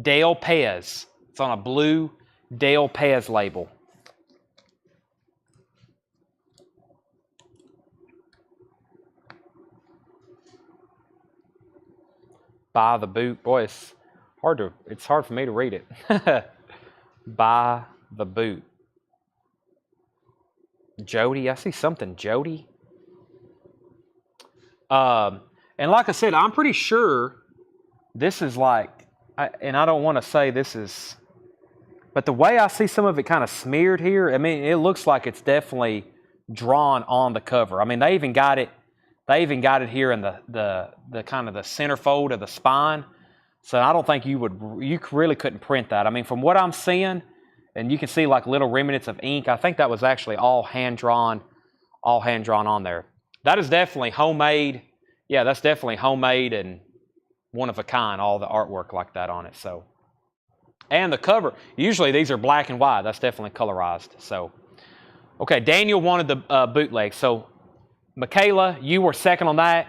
Dale Pez. It's on a blue Dale Pez label. By the boot. Boy, it's hard for me to read it. By the boot. Jody, I see something, Jody. And like I said, I'm pretty sure this is like, and I don't want to say this is, but the way I see some of it kind of smeared here, I mean, it looks like it's definitely drawn on the cover. I mean, they even got it here in the kind of the centerfold of the spine. So I don't think you really couldn't print that. I mean, from what I'm seeing, and you can see like little remnants of ink, I think that was actually all hand drawn on there. That is definitely homemade. Yeah, that's definitely homemade and one of a kind, all the artwork like that on it. So, and the cover, usually these are black and white. That's definitely colorized. So, okay, Daniel wanted the bootleg. So, Michaela, you were second on that.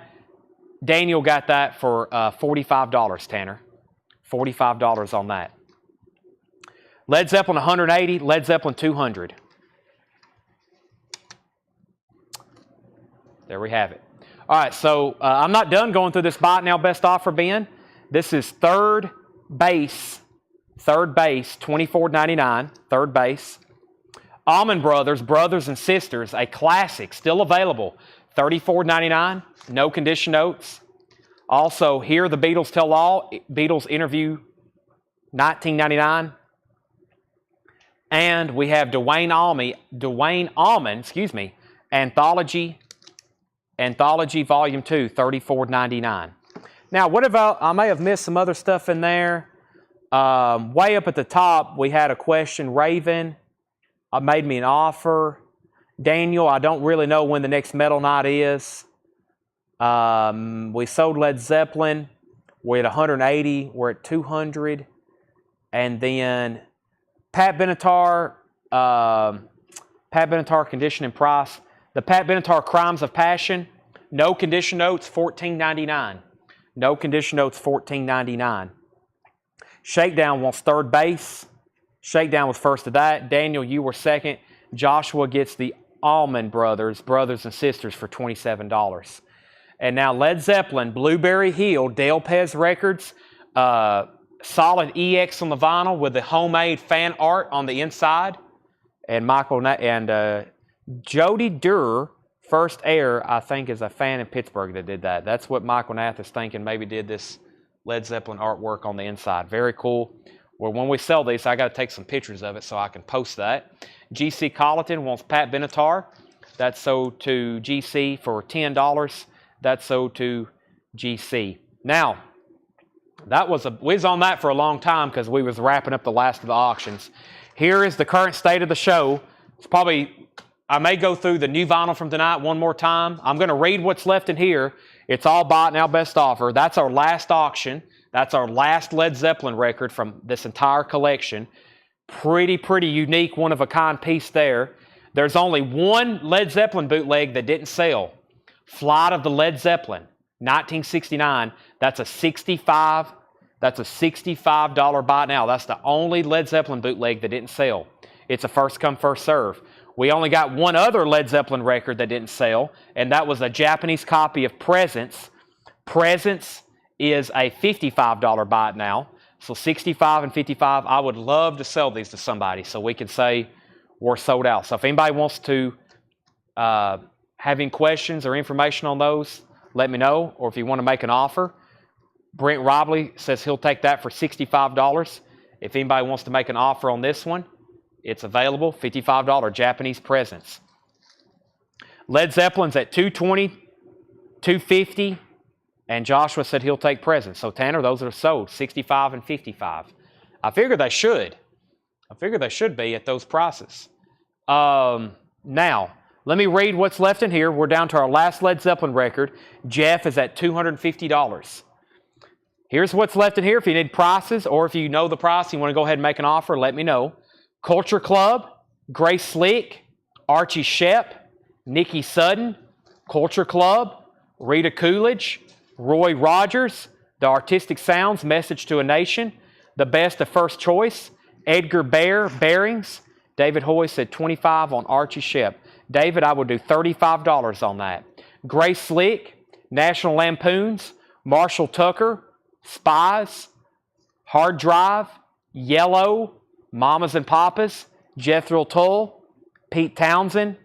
Daniel got that for $45, Tanner. $45 on that. Led Zeppelin 180, Led Zeppelin 200. There we have it. All right, so I'm not done going through this buy it now best offer bin. This is third base, $24.99, third base. Allman Brothers, Brothers and Sisters, a classic, still available, $34.99, no condition notes. Also, Hear the Beatles Tell All, Beatles interview, $19.99. And we have Dwayne Allman, Anthology Volume 2, $34.99. Now, what about, I may have missed some other stuff in there. Way up at the top, we had a question. Raven made me an offer. Daniel, I don't really know when the next metal night is. We sold Led Zeppelin. We're at 180. We're at 200. And then Pat Benatar condition and price. The Pat Benatar Crimes of Passion, no condition notes, $14.99. No condition notes, $14.99. Shakedown wants third base. Shakedown was first to that. Daniel, you were second. Joshua gets the Allman Brothers, Brothers and Sisters for $27. And now Led Zeppelin, Blueberry Hill, Dale Pez Records, solid EX on the vinyl with the homemade fan art on the inside. And Jody Durr, First Air, I think, is a fan in Pittsburgh that did that. That's what Michael Nath is thinking maybe did this Led Zeppelin artwork on the inside. Very cool. Well, when we sell these, I got to take some pictures of it so I can post that. GC Colleton wants Pat Benatar. That's sold to GC for $10. That's sold to GC. Now, we was on that for a long time because we was wrapping up the last of the auctions. Here is the current state of the show. It's probably, I may go through the new vinyl from tonight one more time. I'm going to read what's left in here. It's all bought now, best offer. That's our last auction. That's our last Led Zeppelin record from this entire collection. Pretty unique, one-of-a-kind piece there. There's only one Led Zeppelin bootleg that didn't sell. Flight of the Led Zeppelin, 1969. That's a $65 buy now. That's the only Led Zeppelin bootleg that didn't sell. It's a first come, first serve. We only got one other Led Zeppelin record that didn't sell, and that was a Japanese copy of Presence. Presence is a $55 buy it now. So 65 and 55. I would love to sell these to somebody so we can say we're sold out. So if anybody wants to have any questions or information on those, let me know. Or if you want to make an offer, Brent Robley says he'll take that for $65. If anybody wants to make an offer on this one, it's available, $55 Japanese Presence. Led Zeppelin's at $220, $250, and Joshua said he'll take Presence. So Tanner, those are sold, $65 and $55. I figure they should. I figure they should be at those prices. Now, let me read what's left in here. We're down to our last Led Zeppelin record. Jeff is at $250. Here's what's left in here. If you need prices or if you know the price, you want to go ahead and make an offer, let me know. Culture Club, Grace Slick, Archie Shep, Nikki Sudden, Culture Club, Rita Coolidge, Roy Rogers, The Artistic Sounds, Message to a Nation, The Best of First Choice, Edgar Bearings. David Hoy said 25 on Archie Shep. David, I would do $35 on that. Grace Slick, National Lampoons, Marshall Tucker, Spies, Hard Drive, Yellow, Mamas and Papas, Jethro Tull, Pete Townsend,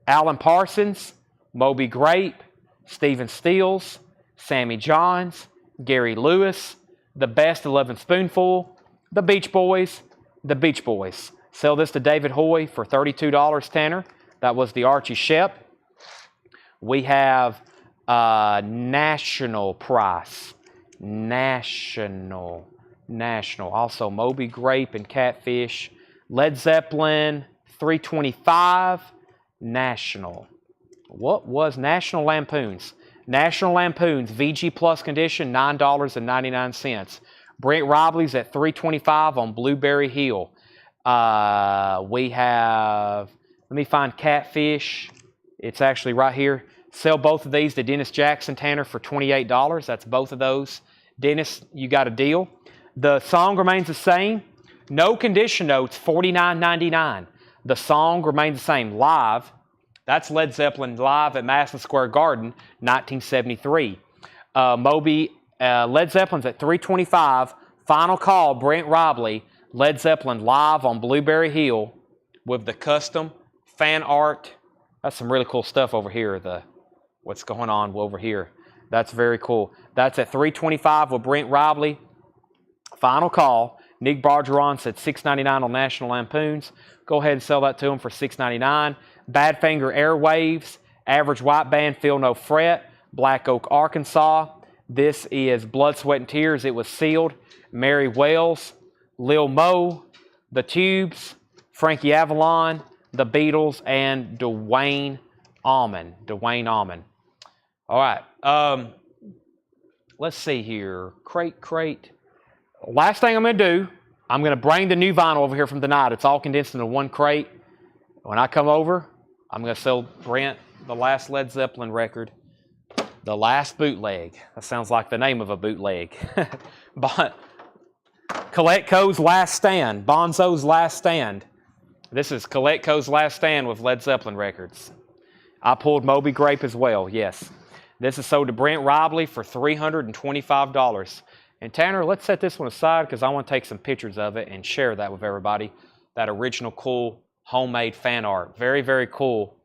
Alan Parsons, Moby Grape, Stephen Stills, Sammy Johns, Gary Lewis, The Best 11 Spoonful, The Beach Boys, The Beach Boys. Sell this to David Hoy for $32, Tanner. That was the Archie Shep. We have national price. National. Also Moby Grape and Catfish. Led Zeppelin, $325. National. What was National Lampoons? National Lampoons, VG Plus condition, $9.99. Brent Robley's at $325 on Blueberry Hill. We have, let me find Catfish. It's actually right here. Sell both of these to Dennis Jackson, Tanner, for $28. That's both of those. Dennis, you got a deal. The song remains the same. No condition notes, $49.99. The song remains the same. Live, that's Led Zeppelin live at Madison Square Garden, 1973. Led Zeppelin's at $325. Final call, Brent Robley. Led Zeppelin live on Blueberry Hill with the custom fan art. That's some really cool stuff over here. What's going on over here. That's very cool. That's at $325 with Brent Robley. Final call. Nick Bargeron said $6.99 on National Lampoons. Go ahead and sell that to him for $6.99. Badfinger Airwaves. Average White Band, Feel No Fret. Black Oak, Arkansas. This is Blood, Sweat, and Tears. It was sealed. Mary Wells. Lil Mo. The Tubes. Frankie Avalon. The Beatles. And Dwayne Allman. All right. Let's see here. Crate. Last thing I'm going to do, I'm going to bring the new vinyl over here from tonight. It's all condensed into one crate. When I come over, I'm going to sell Brent the last Led Zeppelin record, the last bootleg. That sounds like the name of a bootleg. But Coletco's Last Stand, Bonzo's Last Stand. This is Coletco's Last Stand with Led Zeppelin records. I pulled Moby Grape as well, yes. This is sold to Brent Robley for $325. And Tanner, let's set this one aside because I want to take some pictures of it and share that with everybody. That original cool homemade fan art. Very, very cool.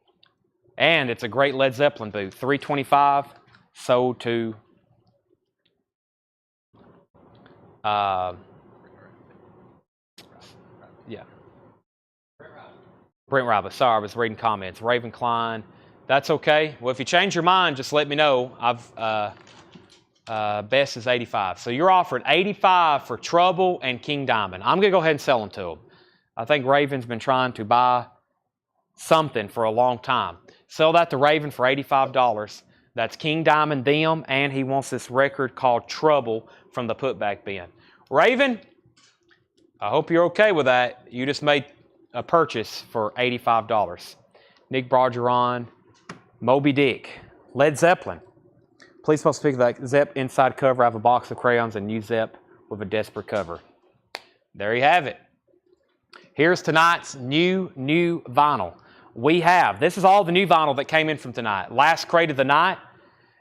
And it's a great Led Zeppelin boot. $325 sold to Uh, yeah. Brent Roberts. Sorry, I was reading comments. Raven Klein. That's okay. Well, if you change your mind, just let me know. Best is 85. So you're offering 85 for Trouble and King Diamond. I'm going to go ahead and sell them to him. I think Raven's been trying to buy something for a long time. Sell that to Raven for $85. That's King Diamond them, and he wants this record called Trouble from the Putback Bin. Raven, I hope you're okay with that. You just made a purchase for $85. Nick Bargeron, Moby Dick, Led Zeppelin. Please post a picture of that Zepp inside cover. I have a box of crayons and new Zepp with a desperate cover. There you have it. Here's tonight's new vinyl. We have, this is all the new vinyl that came in from tonight. Last crate of the night.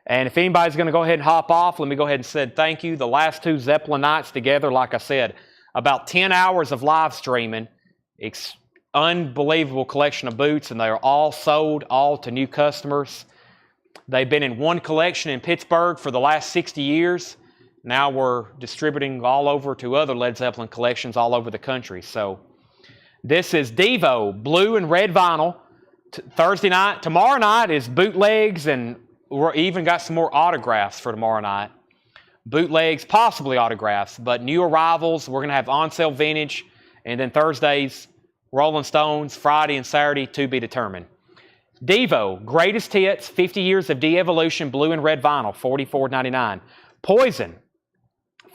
And if anybody's going to go ahead and hop off, let me go ahead and say thank you. The last two Zeppelin nights together, like I said, about 10 hours of live streaming. Unbelievable collection of boots, and they are all sold, all to new customers. They've been in one collection in Pittsburgh for the last 60 years. Now we're distributing all over to other Led Zeppelin collections all over the country. So this is Devo, blue and red vinyl. Thursday night. Tomorrow night is bootlegs, and we're even got some more autographs for tomorrow night. Bootlegs, possibly autographs, but new arrivals. We're going to have on-sale vintage. And then Thursdays, Rolling Stones, Friday and Saturday, to be determined. Devo, Greatest Hits, 50 Years of De-Evolution, blue and red vinyl, $44.99. Poison,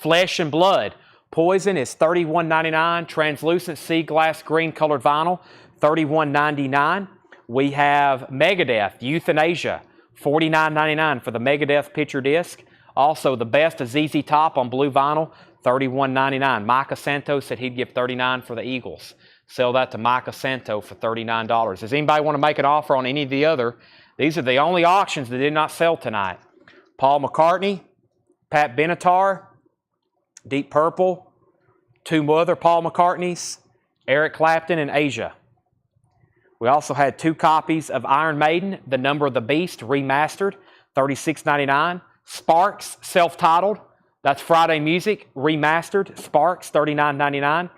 Flesh and Blood. Poison is $31.99. Translucent sea glass green colored vinyl, $31.99. We have Megadeth, Euthanasia, $49.99 for the Megadeth picture disc. Also, the best of ZZ Top on blue vinyl, $31.99. Micah Santos said he'd give $39 for the Eagles. Sell that to Micah Santo for $39. Does anybody want to make an offer on any of the other? These are the only auctions that did not sell tonight. Paul McCartney, Pat Benatar, Deep Purple, two other Paul McCartneys, Eric Clapton, and Asia. We also had 2 copies of Iron Maiden, The Number of the Beast, remastered, $36.99. Sparks, self-titled, that's Friday Music, remastered, Sparks, $39.99.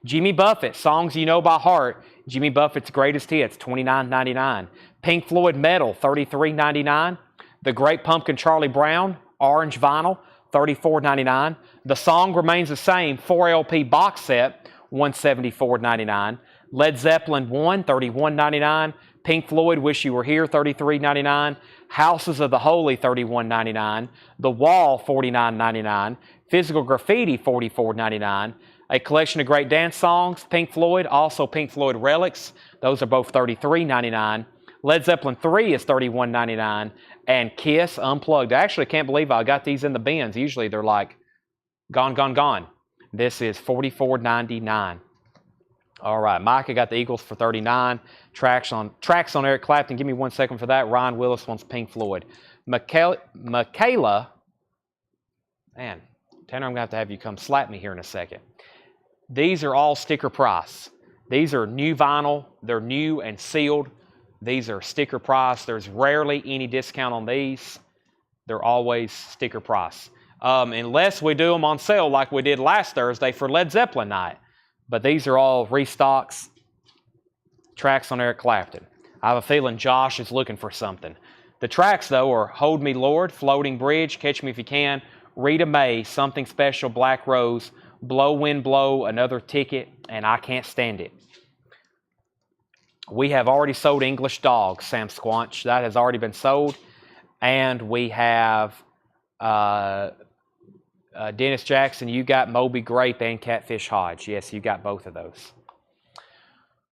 Jimmy Buffett, Songs You Know by Heart, Jimmy Buffett's Greatest Hits, $29.99. Pink Floyd Metal, $33.99. The Great Pumpkin Charlie Brown, orange vinyl, $34.99. The song remains the same, 4 LP box set, $174.99. Led Zeppelin 1, $31.99. Pink Floyd, Wish You Were Here, $33.99. Houses of the Holy, $31.99. The Wall, $49.99. Physical Graffiti, $44.99. A collection of great dance songs, Pink Floyd, also Pink Floyd Relics. Those are both $33.99. Led Zeppelin 3 is $31.99. And Kiss Unplugged. I actually can't believe I got these in the bins. Usually they're like gone. This is $44.99. All right, Micah got the Eagles for $39. Tracks on Eric Clapton. Give me 1 second for that. Ryan Willis wants Pink Floyd. Michaela, man, Tanner, I'm going to have you come slap me here in a second. These are all sticker price. These are new vinyl. They're new and sealed. These are sticker price. There's rarely any discount on these. They're always sticker price. Unless we do them on sale like we did last Thursday for Led Zeppelin night. But these are all restocks. Tracks on Eric Clapton. I have a feeling Josh is looking for something. The tracks, though, are Hold Me Lord, Floating Bridge, Catch Me If You Can, Rita May, Something Special, Black Rose, Blow Wind Blow, Another Ticket, and I Can't Stand It. We have already sold English Dog, Sam Squanch. That has already been sold. And we have Dennis Jackson, you got Moby Grape and Catfish Hodge. Yes, you got both of those.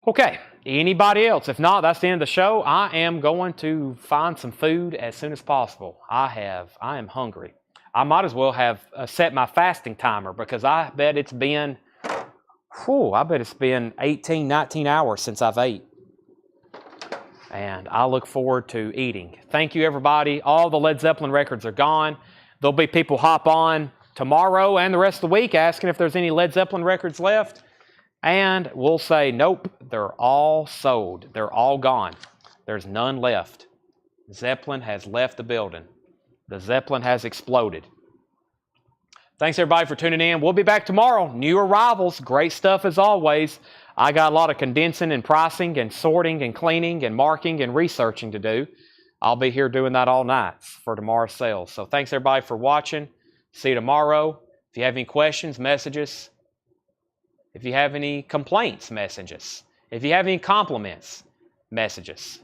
Okay, anybody else? If not, that's the end of the show. I am going to find some food as soon as possible. I am hungry. I might as well have set my fasting timer because I bet it's been 18, 19 hours since I've ate. And I look forward to eating. Thank you, everybody. All the Led Zeppelin records are gone. There'll be people hop on tomorrow and the rest of the week asking if there's any Led Zeppelin records left. And we'll say, nope, they're all sold. They're all gone. There's none left. Zeppelin has left the building. The Zeppelin has exploded. Thanks, everybody, for tuning in. We'll be back tomorrow. New arrivals. Great stuff as always. I got a lot of condensing and pricing and sorting and cleaning and marking and researching to do. I'll be here doing that all night for tomorrow's sales. So thanks, everybody, for watching. See you tomorrow. If you have any questions, messages. If you have any complaints, messages. If you have any compliments, messages.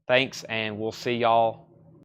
Thanks, and we'll see y'all